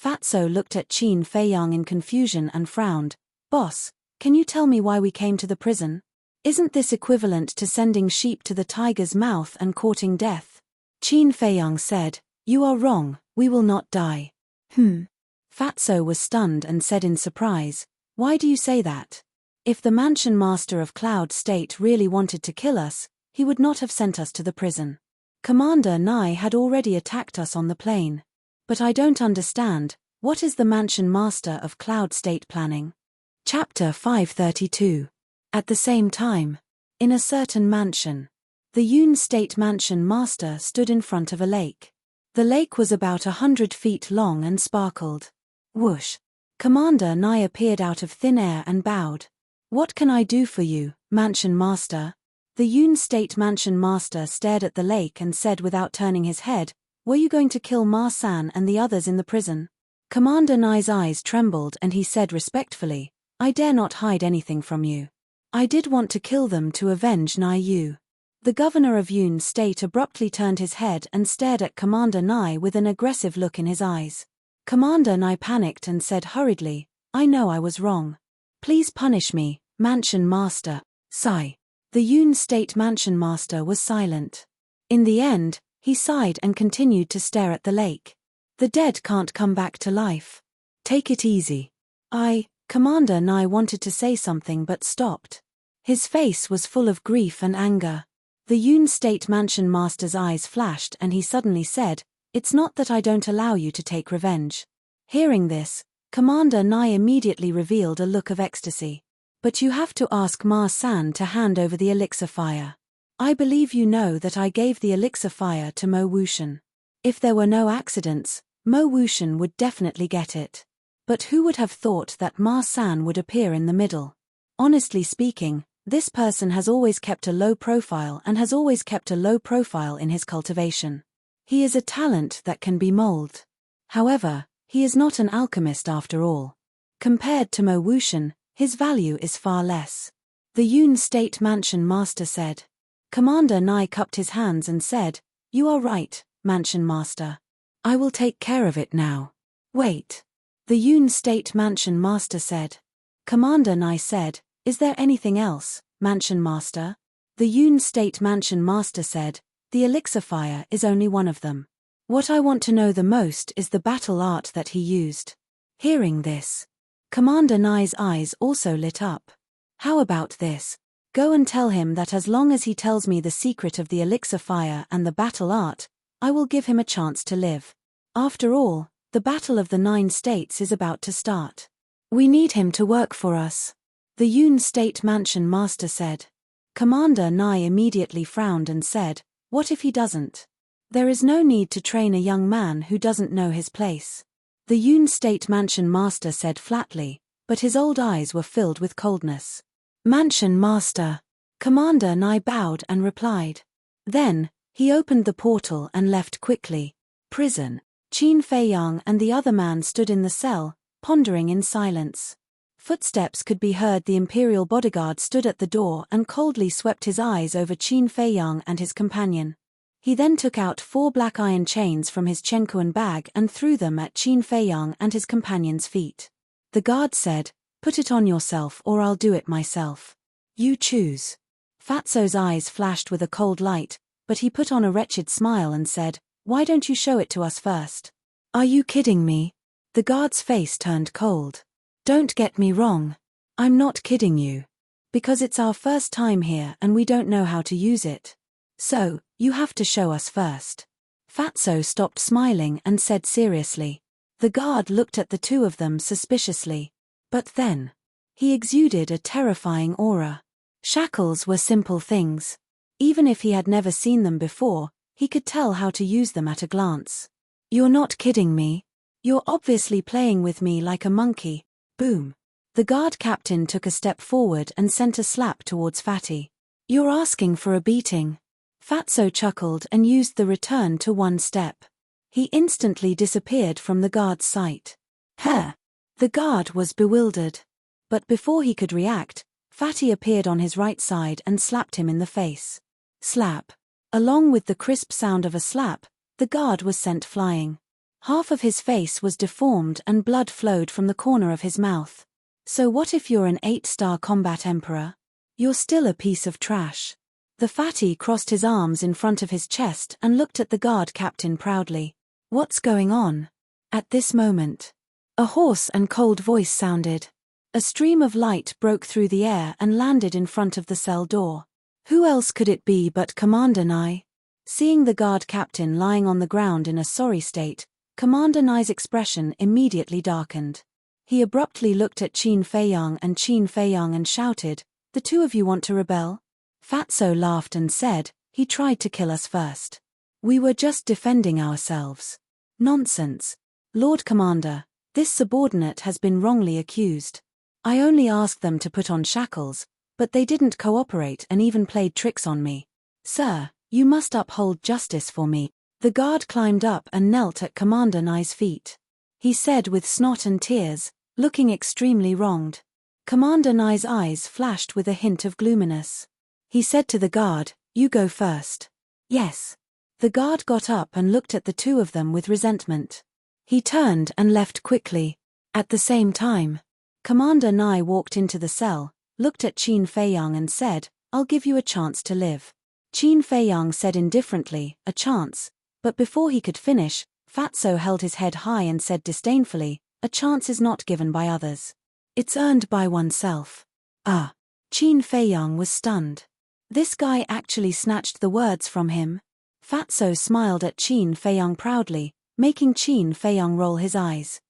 Fatso looked at Qin Feiyang in confusion and frowned. Boss, can you tell me why we came to the prison? Isn't this equivalent to sending sheep to the tiger's mouth and courting death? Qin Feiyang said, You are wrong, we will not die. Fatso was stunned and said in surprise, Why do you say that? If the mansion master of Cloud State really wanted to kill us, he would not have sent us to the prison. Commander Nai had already attacked us on the plane. But I don't understand, what is the mansion master of Cloud State planning? Chapter 532. At the same time, in a certain mansion, the Yun State mansion master stood in front of a lake. The lake was about 100 feet long and sparkled. Whoosh! Commander Nai appeared out of thin air and bowed. What can I do for you, mansion master? The Yun State mansion master stared at the lake and said without turning his head, Were you going to kill Ma San and the others in the prison? Commander Nai's eyes trembled and he said respectfully, I dare not hide anything from you. I did want to kill them to avenge Nai Yu. The governor of Yun State abruptly turned his head and stared at Commander Nai with an aggressive look in his eyes. Commander Nai panicked and said hurriedly, I know I was wrong. Please punish me, mansion master. Sigh. The Yun State mansion master was silent. In the end, he sighed and continued to stare at the lake. The dead can't come back to life. Take it easy. Commander Nai wanted to say something but stopped. His face was full of grief and anger. The Yun State mansion master's eyes flashed and he suddenly said, It's not that I don't allow you to take revenge. Hearing this, Commander Nai immediately revealed a look of ecstasy. But you have to ask Ma San to hand over the elixir fire. I believe you know that I gave the elixir fire to Mo Wuxian. If there were no accidents, Mo Wuxian would definitely get it. But who would have thought that Ma San would appear in the middle? Honestly speaking, this person has always kept a low profile and has always kept a low profile in his cultivation. He is a talent that can be molded. However, he is not an alchemist after all. Compared to Mo Wuxian, his value is far less. The Yun State mansion master said. Commander Nai cupped his hands and said, You are right, mansion master. I will take care of it now. Wait. The Yun State mansion master said. Commander Nai said, Is there anything else, mansion master? The Yun State mansion master said, The elixir fire is only one of them. What I want to know the most is the battle art that he used. Hearing this, Commander Nai's eyes also lit up. How about this? Go and tell him that as long as he tells me the secret of the elixir fire and the battle art, I will give him a chance to live. After all, the Battle of the 9 States is about to start. We need him to work for us. The Yun State mansion master said. Commander Nai immediately frowned and said, What if he doesn't? There is no need to train a young man who doesn't know his place. The Yun State mansion master said flatly, but his old eyes were filled with coldness. Mansion master. Commander Nai bowed and replied. Then, he opened the portal and left quickly. Prison. Qin Feiyang and the other man stood in the cell, pondering in silence. Footsteps could be heard. The imperial bodyguard stood at the door and coldly swept his eyes over Qin Feiyang and his companion. He then took out 4 black iron chains from his Chenkuan bag and threw them at Qin Feiyang and his companion's feet. The guard said, Put it on yourself or I'll do it myself. You choose. Fatso's eyes flashed with a cold light, but he put on a wretched smile and said, Why don't you show it to us first? Are you kidding me? The guard's face turned cold. Don't get me wrong. I'm not kidding you. Because it's our first time here and we don't know how to use it. So, you have to show us first. Fatso stopped smiling and said seriously. The guard looked at the two of them suspiciously. But then, he exuded a terrifying aura. Shackles were simple things. Even if he had never seen them before, he could tell how to use them at a glance. You're not kidding me. You're obviously playing with me like a monkey. Boom. The guard captain took a step forward and sent a slap towards Fatty. "You're asking for a beating." Fatso chuckled and used the return to one step. He instantly disappeared from the guard's sight. "Huh!" The guard was bewildered. But before he could react, Fatty appeared on his right side and slapped him in the face. Slap. Along with the crisp sound of a slap, the guard was sent flying. Half of his face was deformed and blood flowed from the corner of his mouth. So what if you're an 8-star combat emperor? You're still a piece of trash. The Fatty crossed his arms in front of his chest and looked at the guard captain proudly. "What's going on?" At this moment, a hoarse and cold voice sounded. A stream of light broke through the air and landed in front of the cell door. Who else could it be but Commander Nye? Seeing the guard captain lying on the ground in a sorry state, Commander Nye's expression immediately darkened. He abruptly looked at Qin Feiyang and shouted, "The two of you want to rebel?" Fatso laughed and said, "He tried to kill us first. We were just defending ourselves." "Nonsense. Lord Commander, this subordinate has been wrongly accused. I only asked them to put on shackles, but they didn't cooperate and even played tricks on me. Sir, you must uphold justice for me." The guard climbed up and knelt at Commander Nye's feet. He said with snot and tears, looking extremely wronged. Commander Nye's eyes flashed with a hint of gloominess. He said to the guard, "You go first." "Yes." The guard got up and looked at the two of them with resentment. He turned and left quickly. At the same time, Commander Nye walked into the cell, looked at Qin Feiyang and said, "I'll give you a chance to live." Qin Feiyang said indifferently, "A chance," but before he could finish, Fatso held his head high and said disdainfully, "A chance is not given by others. It's earned by oneself." Ah! Qin Feiyang was stunned. This guy actually snatched the words from him. Fatso smiled at Qin Feiyang proudly, making Qin Feiyang roll his eyes.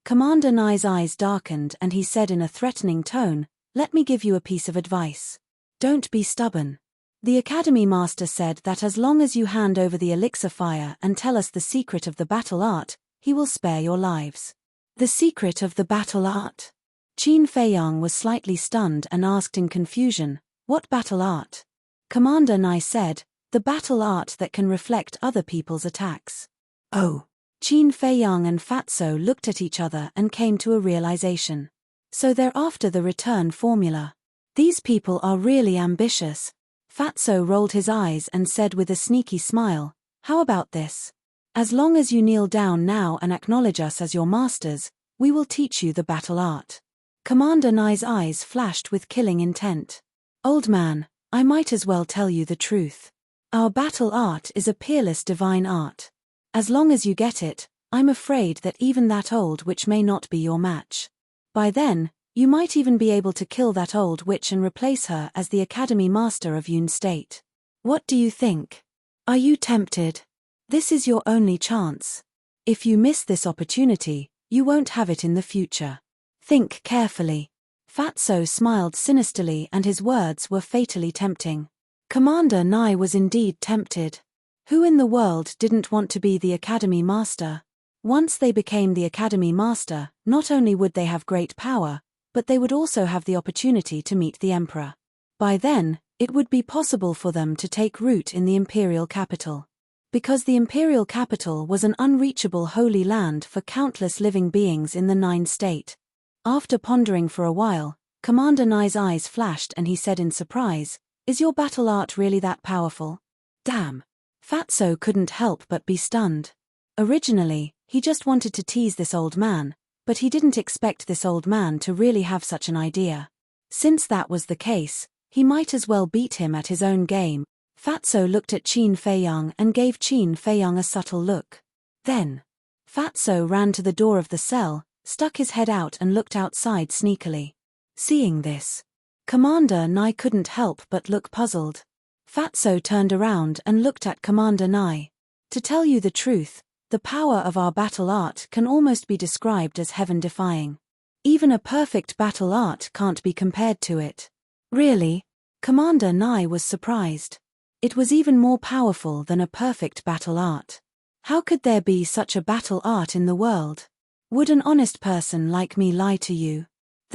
Commander Nye's eyes darkened and he said in a threatening tone, "Let me give you a piece of advice. Don't be stubborn. The Academy Master said that as long as you hand over the elixir fire and tell us the secret of the battle art, he will spare your lives." The secret of the battle art? Qin Feiyang was slightly stunned and asked in confusion, "What battle art?" Commander Nye said, "The battle art that can reflect other people's attacks." Oh! Qin Feiyang and Fatso looked at each other and came to a realization. So they're after the return formula. These people are really ambitious. Fatso rolled his eyes and said with a sneaky smile, "How about this? As long as you kneel down now and acknowledge us as your masters, we will teach you the battle art." Commander Nye's eyes flashed with killing intent. "Old man, I might as well tell you the truth. Our battle art is a peerless divine art. As long as you get it, I'm afraid that even that old witch may not be your match. By then, you might even be able to kill that old witch and replace her as the Academy Master of Yun State. What do you think? Are you tempted? This is your only chance. If you miss this opportunity, you won't have it in the future. Think carefully." Fatso smiled sinisterly and his words were fatally tempting. Commander Nye was indeed tempted. Who in the world didn't want to be the Academy Master? Once they became the Academy Master, not only would they have great power, but they would also have the opportunity to meet the Emperor. By then, it would be possible for them to take root in the imperial capital. Because the imperial capital was an unreachable holy land for countless living beings in the 9 state. After pondering for a while, Commander Nye's eyes flashed and he said in surprise, "Is your battle art really that powerful?" Damn! Fatso couldn't help but be stunned. Originally, he just wanted to tease this old man, but he didn't expect this old man to really have such an idea. Since that was the case, he might as well beat him at his own game. Fatso looked at Qin Feiyang and gave Qin Feiyang a subtle look. Then, Fatso ran to the door of the cell, stuck his head out and looked outside sneakily. Seeing this, Commander Nye couldn't help but look puzzled. Fatso turned around and looked at Commander Nye. "To tell you the truth, the power of our battle art can almost be described as heaven-defying. Even a perfect battle art can't be compared to it." Really? Commander Nye was surprised. It was even more powerful than a perfect battle art. How could there be such a battle art in the world? Would an honest person like me lie to you?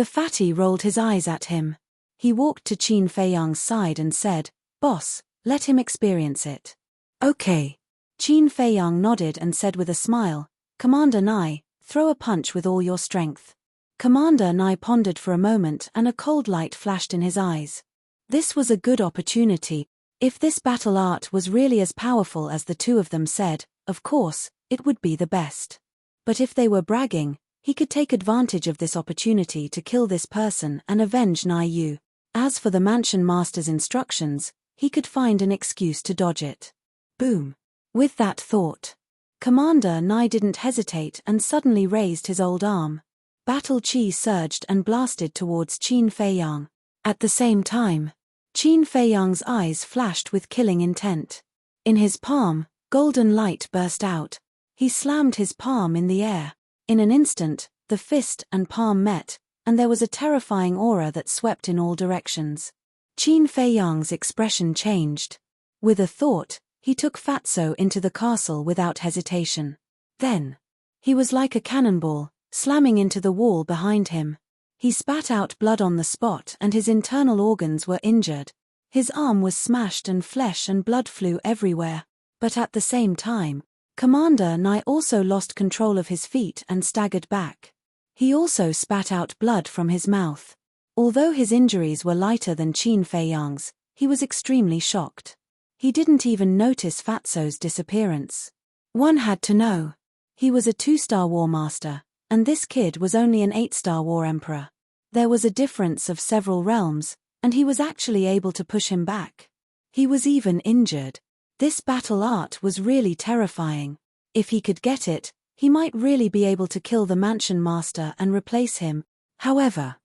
The fatty rolled his eyes at him. He walked to Qin Feiyang's side and said, "Boss, let him experience it." "Okay." Qin Feiyang nodded and said with a smile, "Commander Nai, throw a punch with all your strength." Commander Nai pondered for a moment and a cold light flashed in his eyes. This was a good opportunity. If this battle art was really as powerful as the two of them said, of course, it would be the best. But if they were bragging, he could take advantage of this opportunity to kill this person and avenge Nai Yu. As for the mansion master's instructions, he could find an excuse to dodge it. Boom. With that thought, Commander Nai didn't hesitate and suddenly raised his old arm. Battle chi surged and blasted towards Qin Feiyang. At the same time, Qin Feiyang's eyes flashed with killing intent. In his palm, golden light burst out. He slammed his palm in the air. In an instant, the fist and palm met, and there was a terrifying aura that swept in all directions. Qin Feiyang's expression changed. With a thought, he took Fatso into the castle without hesitation. Then, he was like a cannonball, slamming into the wall behind him. He spat out blood on the spot and his internal organs were injured. His arm was smashed and flesh and blood flew everywhere. But at the same time, Commander Nai also lost control of his feet and staggered back. He also spat out blood from his mouth. Although his injuries were lighter than Qin Feiyang's, he was extremely shocked. He didn't even notice Fatso's disappearance. One had to know. He was a 2-star war master, and this kid was only an 8-star war emperor. There was a difference of several realms, and he was actually able to push him back. He was even injured. This battle art was really terrifying. If he could get it, he might really be able to kill the mansion master and replace him. However,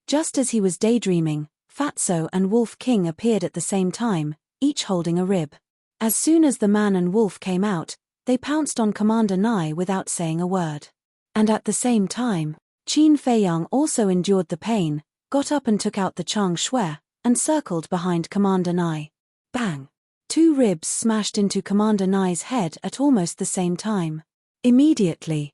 just as he was daydreaming, Fatso and Wolf King appeared at the same time, each holding a rib. As soon as the man and wolf came out, they pounced on Commander Nai without saying a word. And at the same time, Qin Feiyang also endured the pain, got up and took out the Chang Shui, and circled behind Commander Nai. Bang! 2 ribs smashed into Commander Nai's head at almost the same time. Immediately,